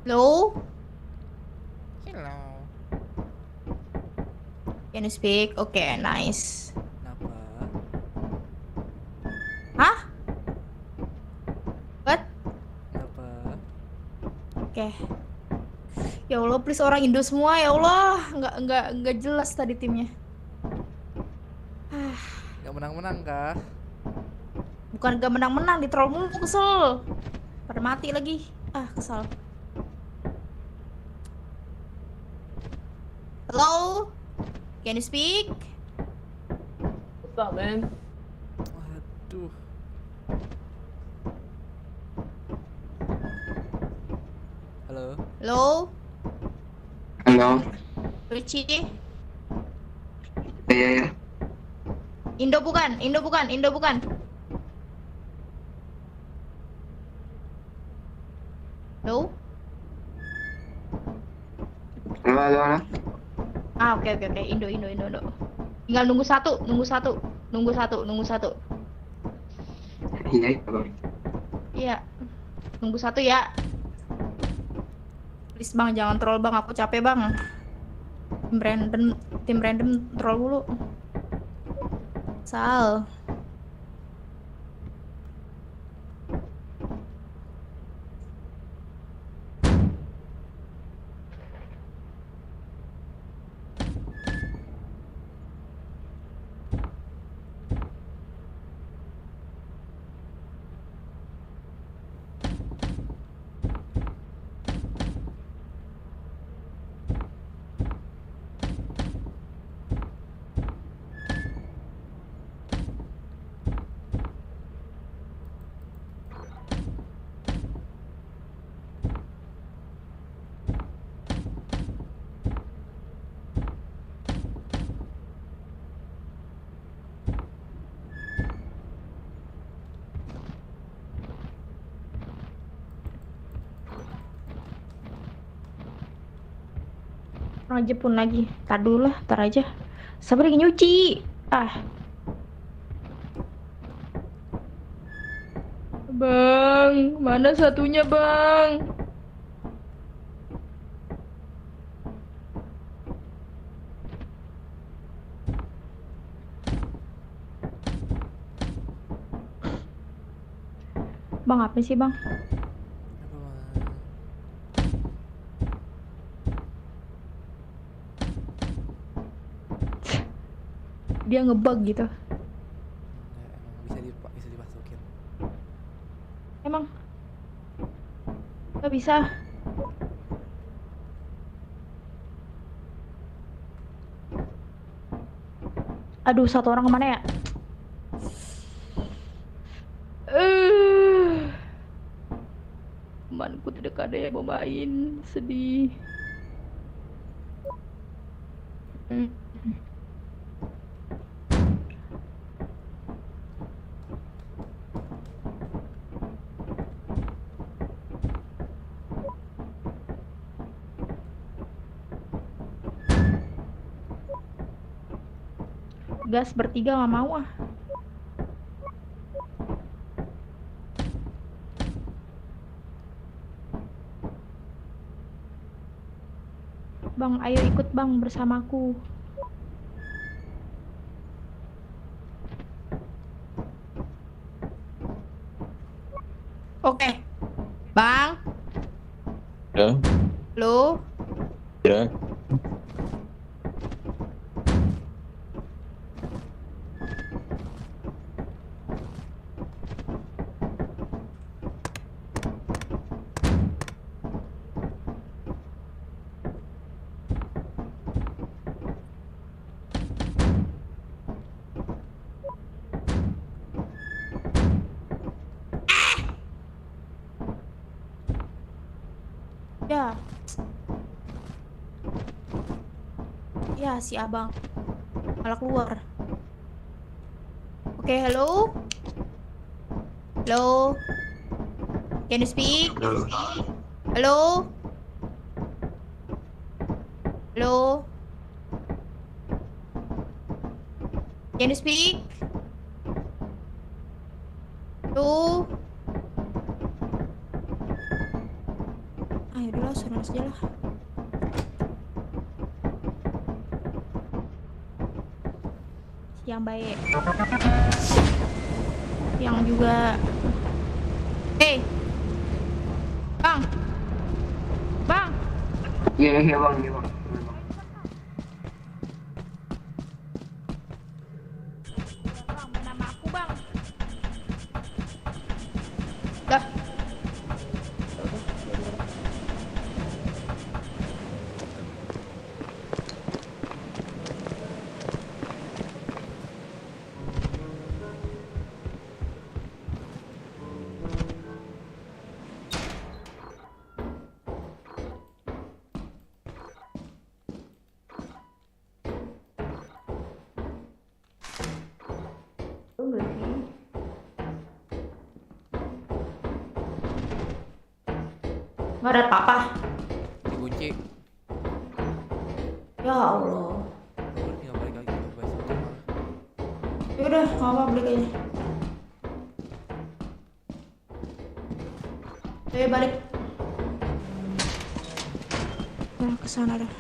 Hello? Hello. Can you speak? Okay, nice. Kenapa? Hah? What? Kenapa? Oke. Ya Allah, please orang Indo semua ya Allah. Nggak jelas tadi timnya. Gak menang-menang kah? Bukan gak menang-menang, di troll mulu, kesel. Pada mati lagi. Kesel. Hello? Can you speak? What's up, man? Waduh. Halo? Hello? Halo. Richie? Iya. Indo bukan. Hello? Halo. Oke. Indo. Tinggal nunggu satu. Iya. Iya. Nunggu satu ya. Please bang, jangan troll bang, aku capek bang. Tim random troll mulu. Sal. Orang Jepun lagi. Tar dulu lah, tar aja. Sabar lagi nyuci. Bang, mana satunya bang? Bang, apa sih bang? Dia ngebug gitu. Bisa dimasukin. Emang? Gak bisa. Aduh, satu orang kemana ya? temanku tidak ada yang mau main, sedih. Gas bertiga nggak mau ah. Bang, ayo ikut bang bersamaku. Oke, bang. Ya. Halo. Ya. Ya. Ya, si abang malah keluar. Oke, halo. Halo. Can you speak? Halo. Halo. Can you speak? Halo. Ayo dulu, suruh aja lah. Yang baik. Yang juga. Hey. Bang. Bang. Iya bang, iya bang. Bang, nama aku bang. Dah. Enggak sih. Nggak ada apa-apa. Dikunci. Ya Allah. Tinggal balik lagi ke besok malah. Ya udah, nggak apa-apa, balik aja. Ayo balik. Nah, kesana dah.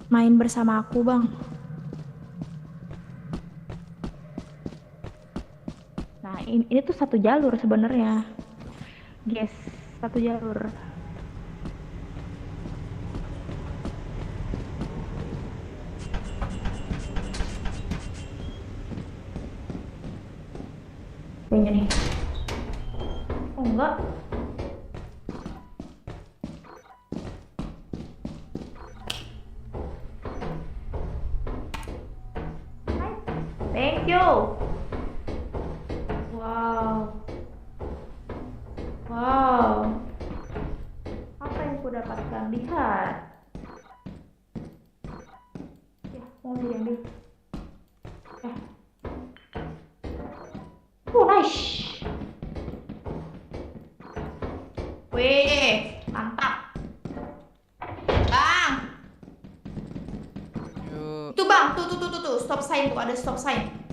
Main bersama aku, bang. Nah, ini tuh satu jalur sebenarnya, guys, satu jalur. Kayaknya nih. Oh enggak. Thank you. Wow. Wow. Apa yang ku dapatkan? Lihat. Ya, mau diambil. Oh, nice. Wih, mantap. Bang. Yuk. Itu bang, tuh, stop sign tuh, ada stop sign.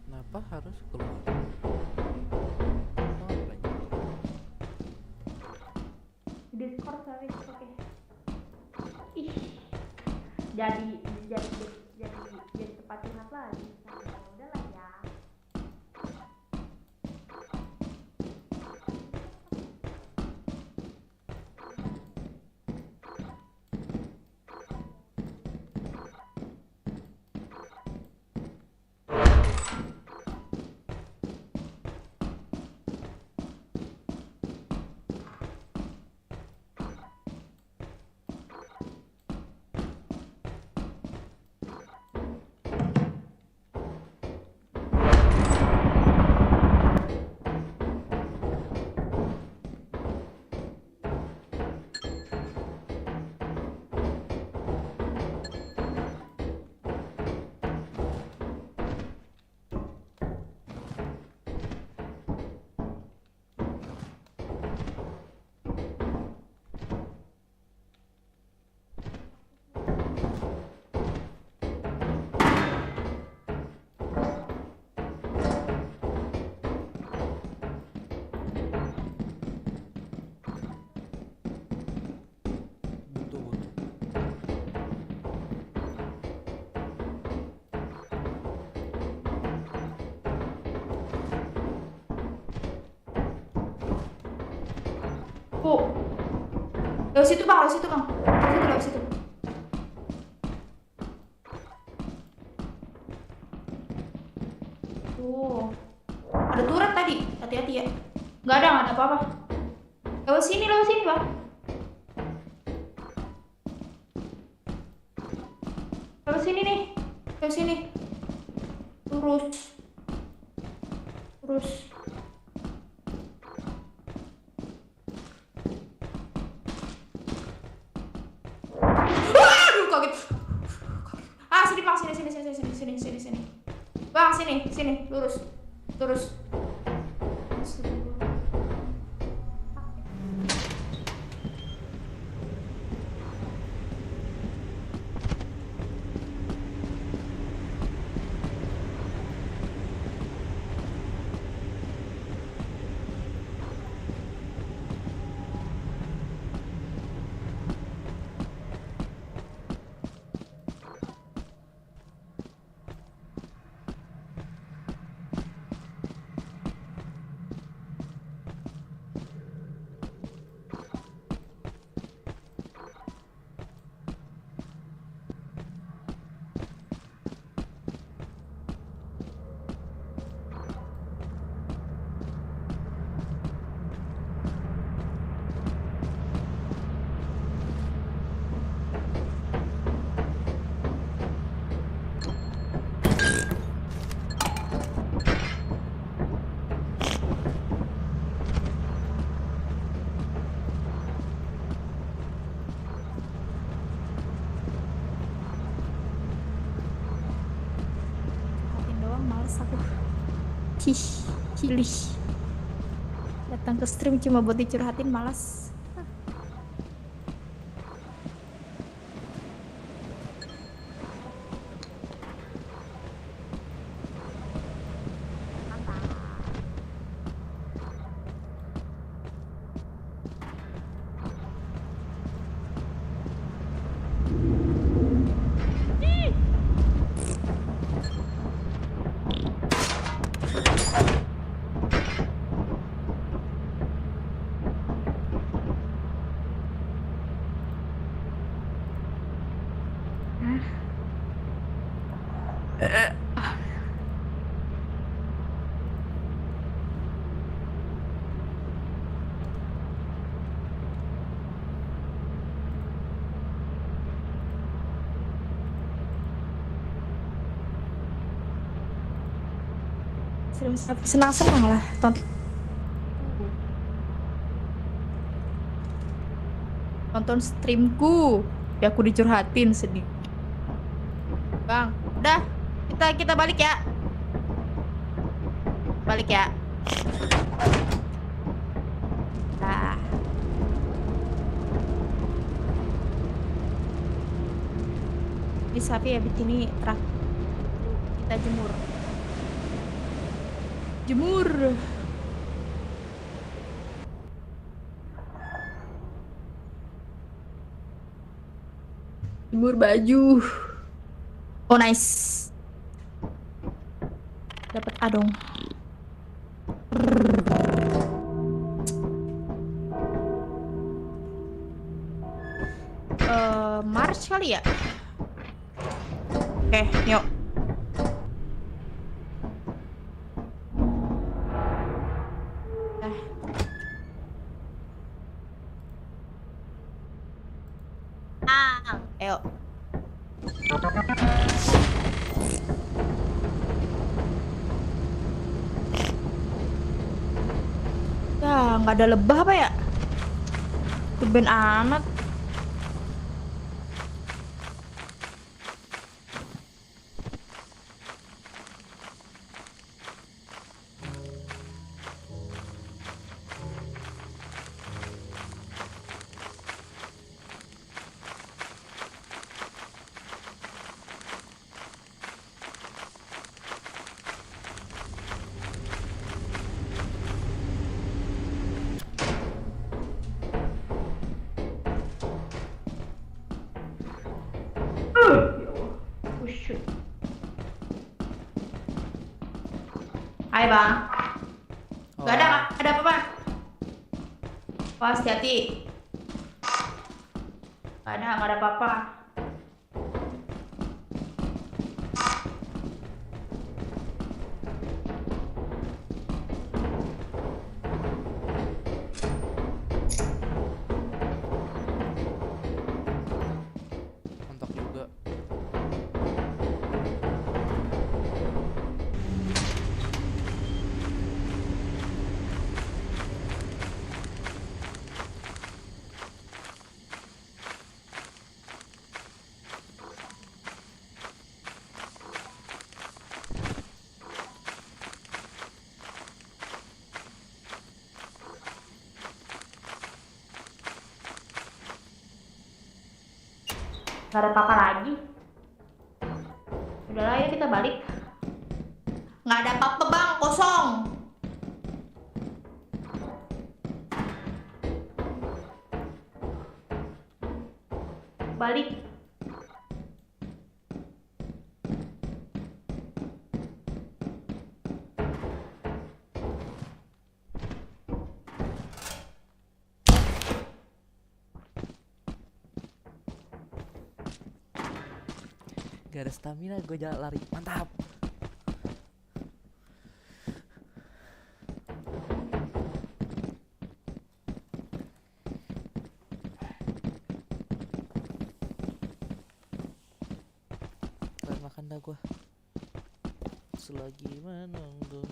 Kenapa harus keluar? Discord service, oke. Ih, jadi tempat curhat lagi. Udah lah ya. Lewat situ bang, lewat situ bang. Lewat situ. Tuh. Ada turret tadi. Hati-hati ya. Nggak ada apa-apa. Lewat sini bang. Lewat sini nih. Lewat sini. Terus. Aduh, kaget. Sini bang, sini. Bang, sini, lurus. Cilih. Datang ke stream cuma buat dicurhatin malas. Senang-senang lah tonton streamku, ya aku dicurhatin sedih. Bang, udah kita balik ya. Nah. Ini sapi habis ini kita jemur. Jemur baju. Oh nice. Dapat adong. March kali ya. Oke, yuk. Ayo. Ya, nggak ada lebah apa ya? Tumben amat. Hai bang. Gak ada apa Bang? Pas, hati-hati. Nggak ada apa-apa. Mantap juga. Nggak ada apa-apa lagi. Udahlah ya kita balik. Nggak ada apa-apa bang, kosong. Balik. Gak ada stamina, gue jalan lari. Mantap. Kalian makan dah gue. Selagi menunggu.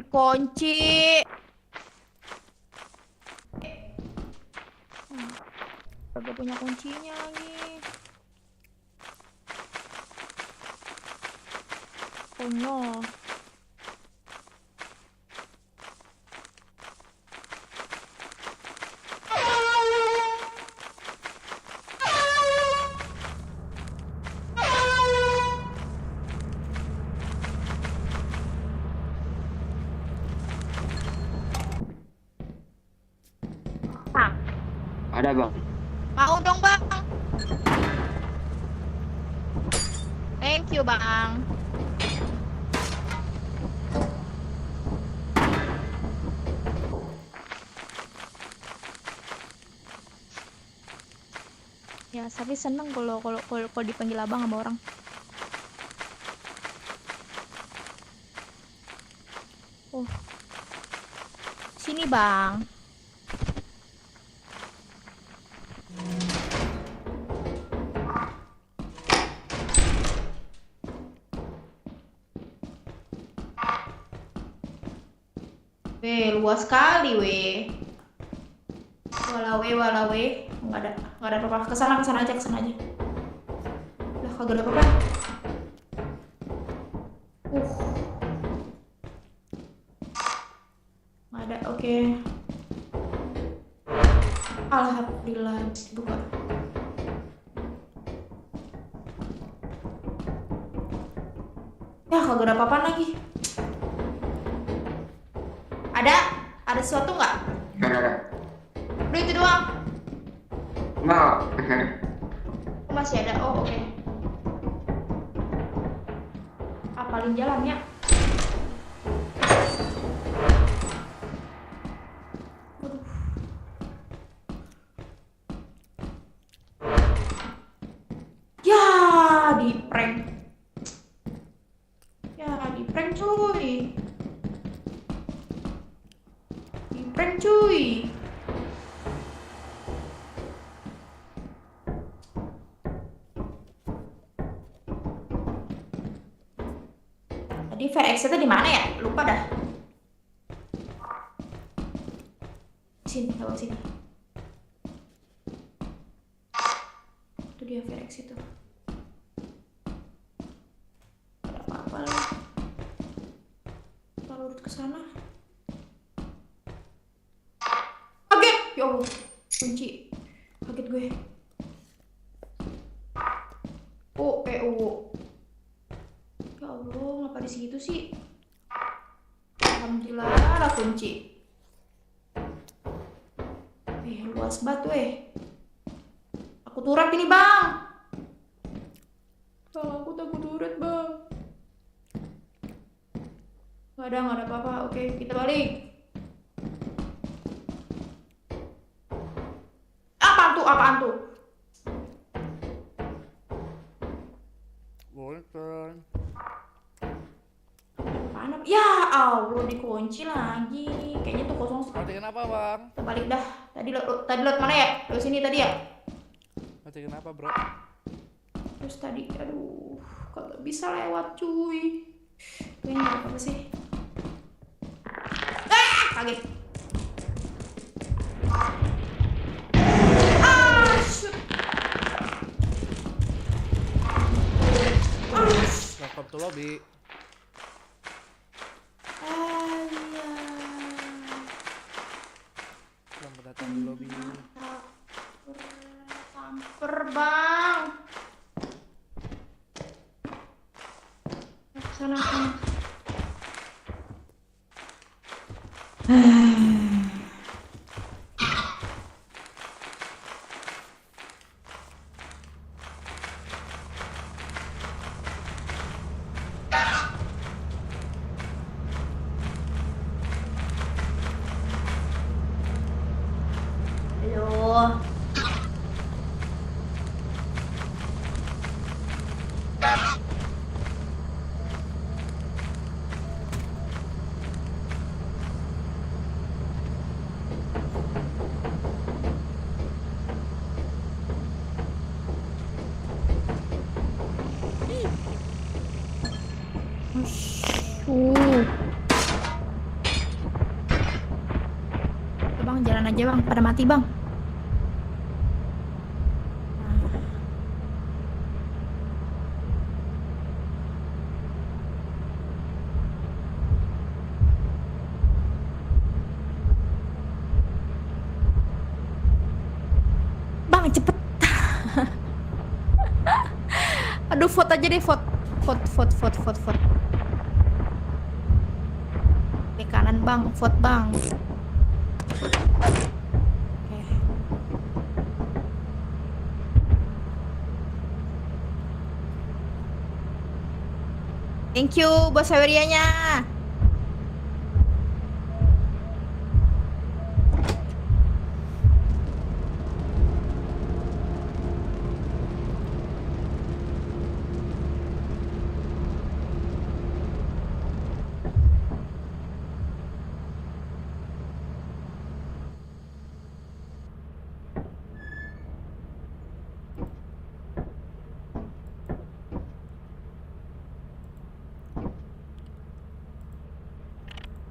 Kunci. Kagak punya kuncinya lagi. Konyol. Ada bang. Mau dong bang. Thank you bang. Ya, tapi seneng kalau dipanggil abang sama orang. Oh, sini bang. Luas sekali weh. Walawe. Nggak ada apa-apa. Kesana aja. Udah kagak ada apa-apa. Nggak ada, oke. Alhamdulillah, buka. Ya kagak ada apa-apa lagi. Ada sesuatu nggak? Gak ada. Udah itu doang. Nggak. Oh, masih ada. Oh, oke. Apalin jalannya. Ya, di prank cuy. Tadi VX itu di mana ya? Lupa dah. bawah sini. Itu dia Verex itu. Ada apa-apa lagi? Kita lurus ke sana. Kaget! Ya Allah, kunci. Kaget gue. Oh. Ya Allah, ngapa di situ sih? Alhamdulillah ada kunci. Luas banget weh. Aku turret ini bang. Bang, aku takut turret bang. Gak ada apa-apa. Oke, kita balik. Apaan tuh? Boyfriend. Apaan? Ya Allah, dikunci lagi. Kayaknya tuh kosong. Mati kenapa bang? Kita balik dah. Tadi lot mana ya? Lo sini tadi ya? Mati kenapa bro? Terus tadi, aduh, kagak bisa lewat cuy. Kayaknya apa sih? Kaget. Shoot. Welcome to lobby. Selamat datang di lobby. Samper bang. Sana. Bang, jalan aja bang, pada mati bang. Bang, cepet. Aduh, vote aja deh, vote. Di kanan bang, vote bang. Thank you, bos Sawerianya.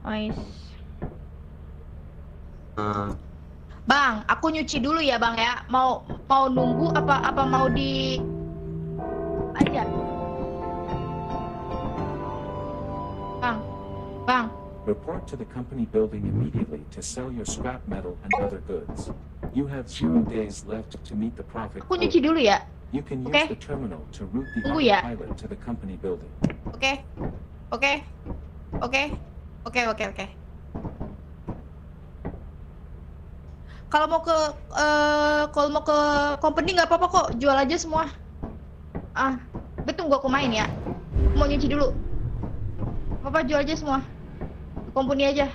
Nice. Bang, aku nyuci dulu ya bang ya. Mau nunggu apa mau di aja? Bang. Report to the company building immediately to sell your scrap metal and other goods. You have 0 days left to meet the profit. Aku nyuci dulu ya. You can use the terminal to route the autopilot to the company building. Oke. Kalau mau ke company nggak apa-apa kok, jual aja semua. Betul gua main ya. Mau nyuci dulu. Apa jual aja semua. Company aja.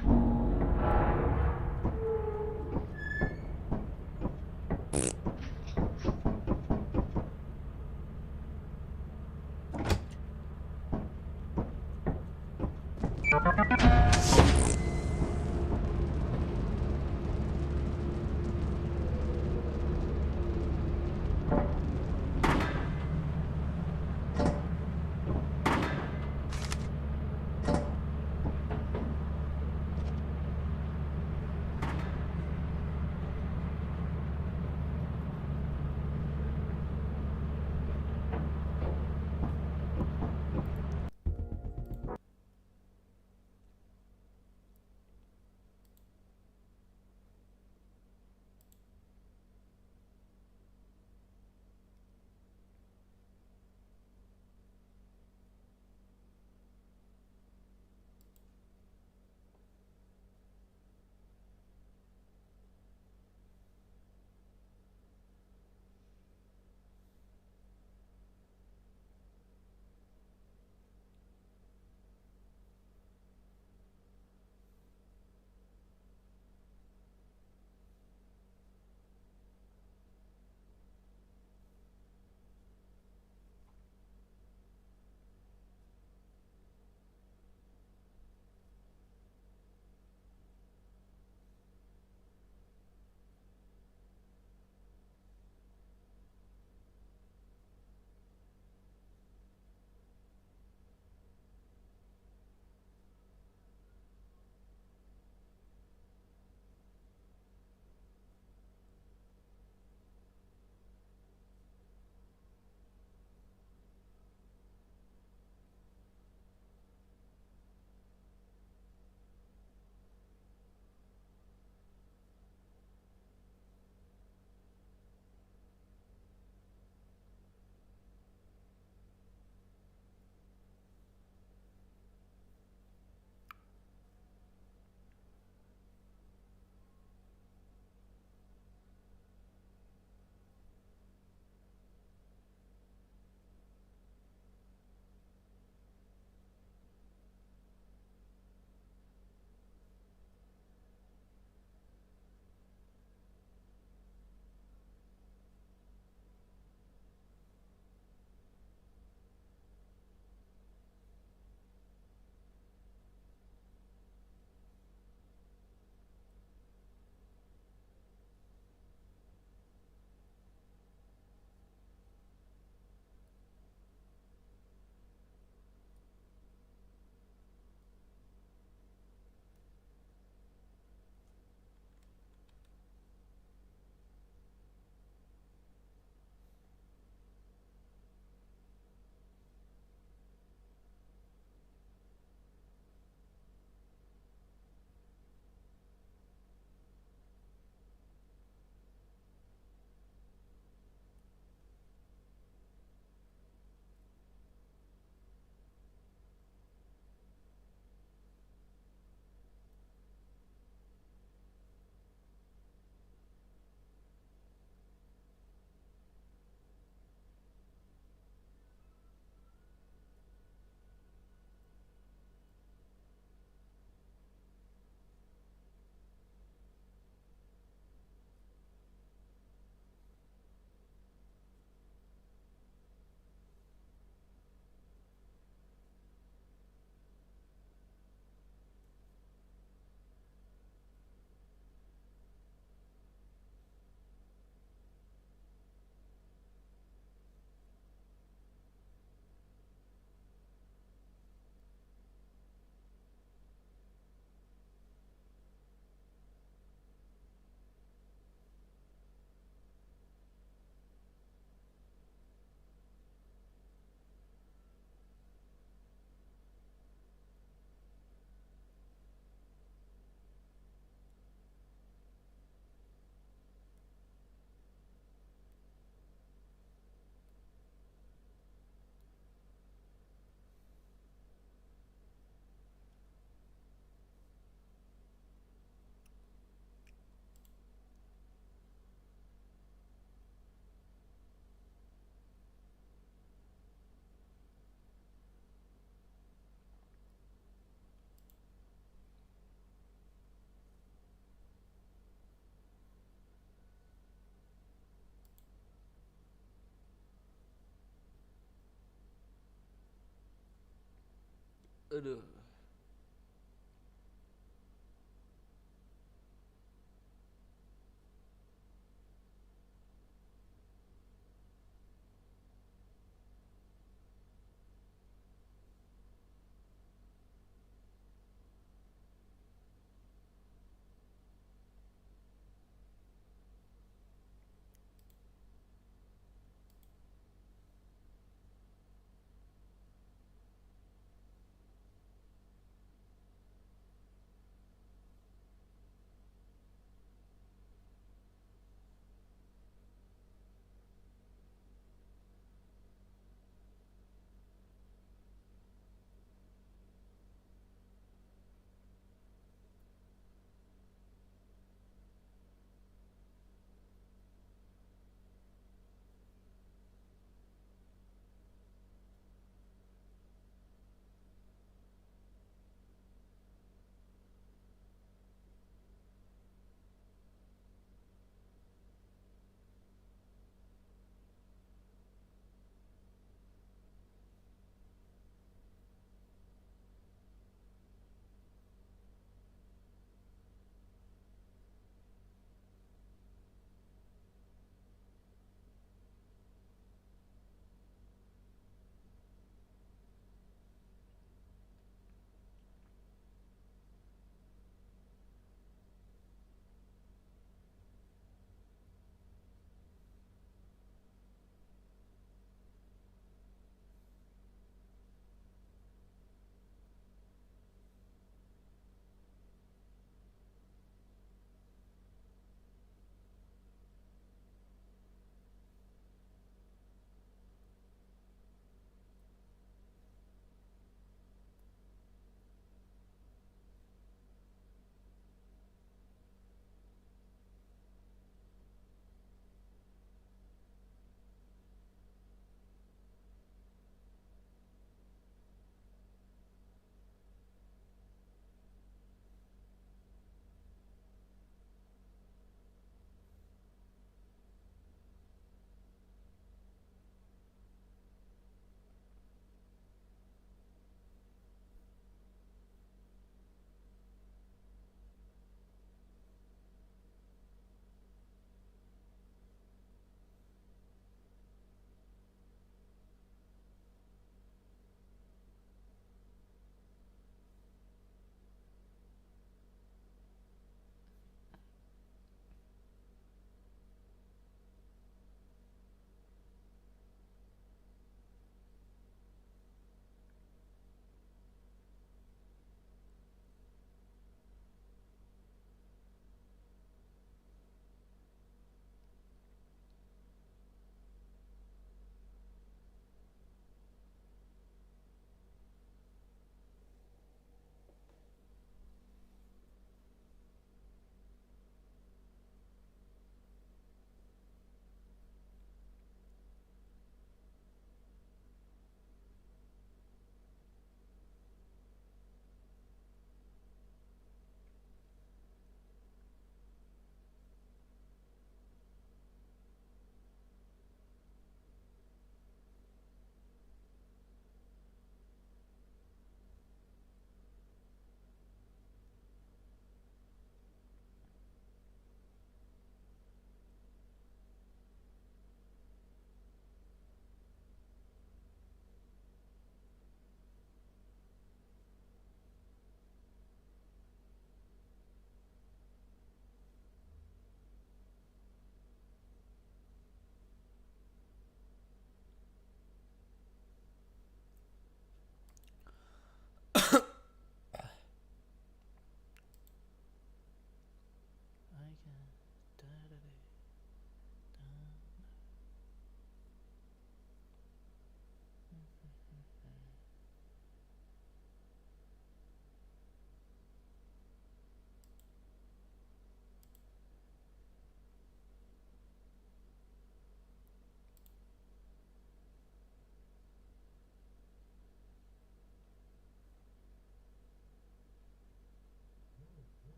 Aduh.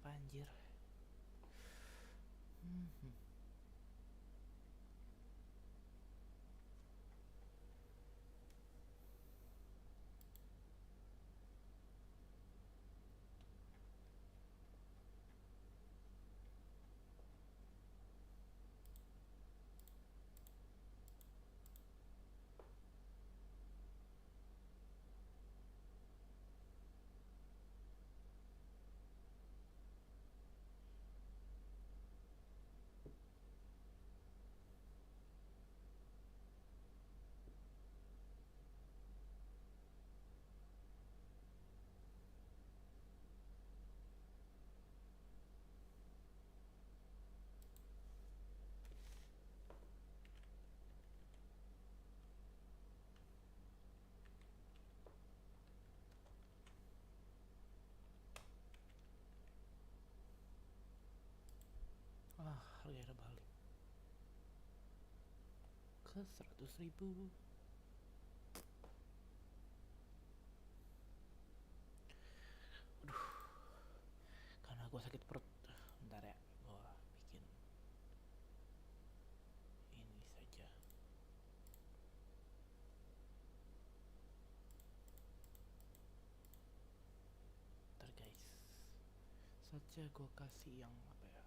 apa anjir? Harganya balik ke 100.000. Aduh, karena gue sakit perut. Bentar ya, gue bikin ini saja. Bentar guys, saja gue kasih yang apa ya?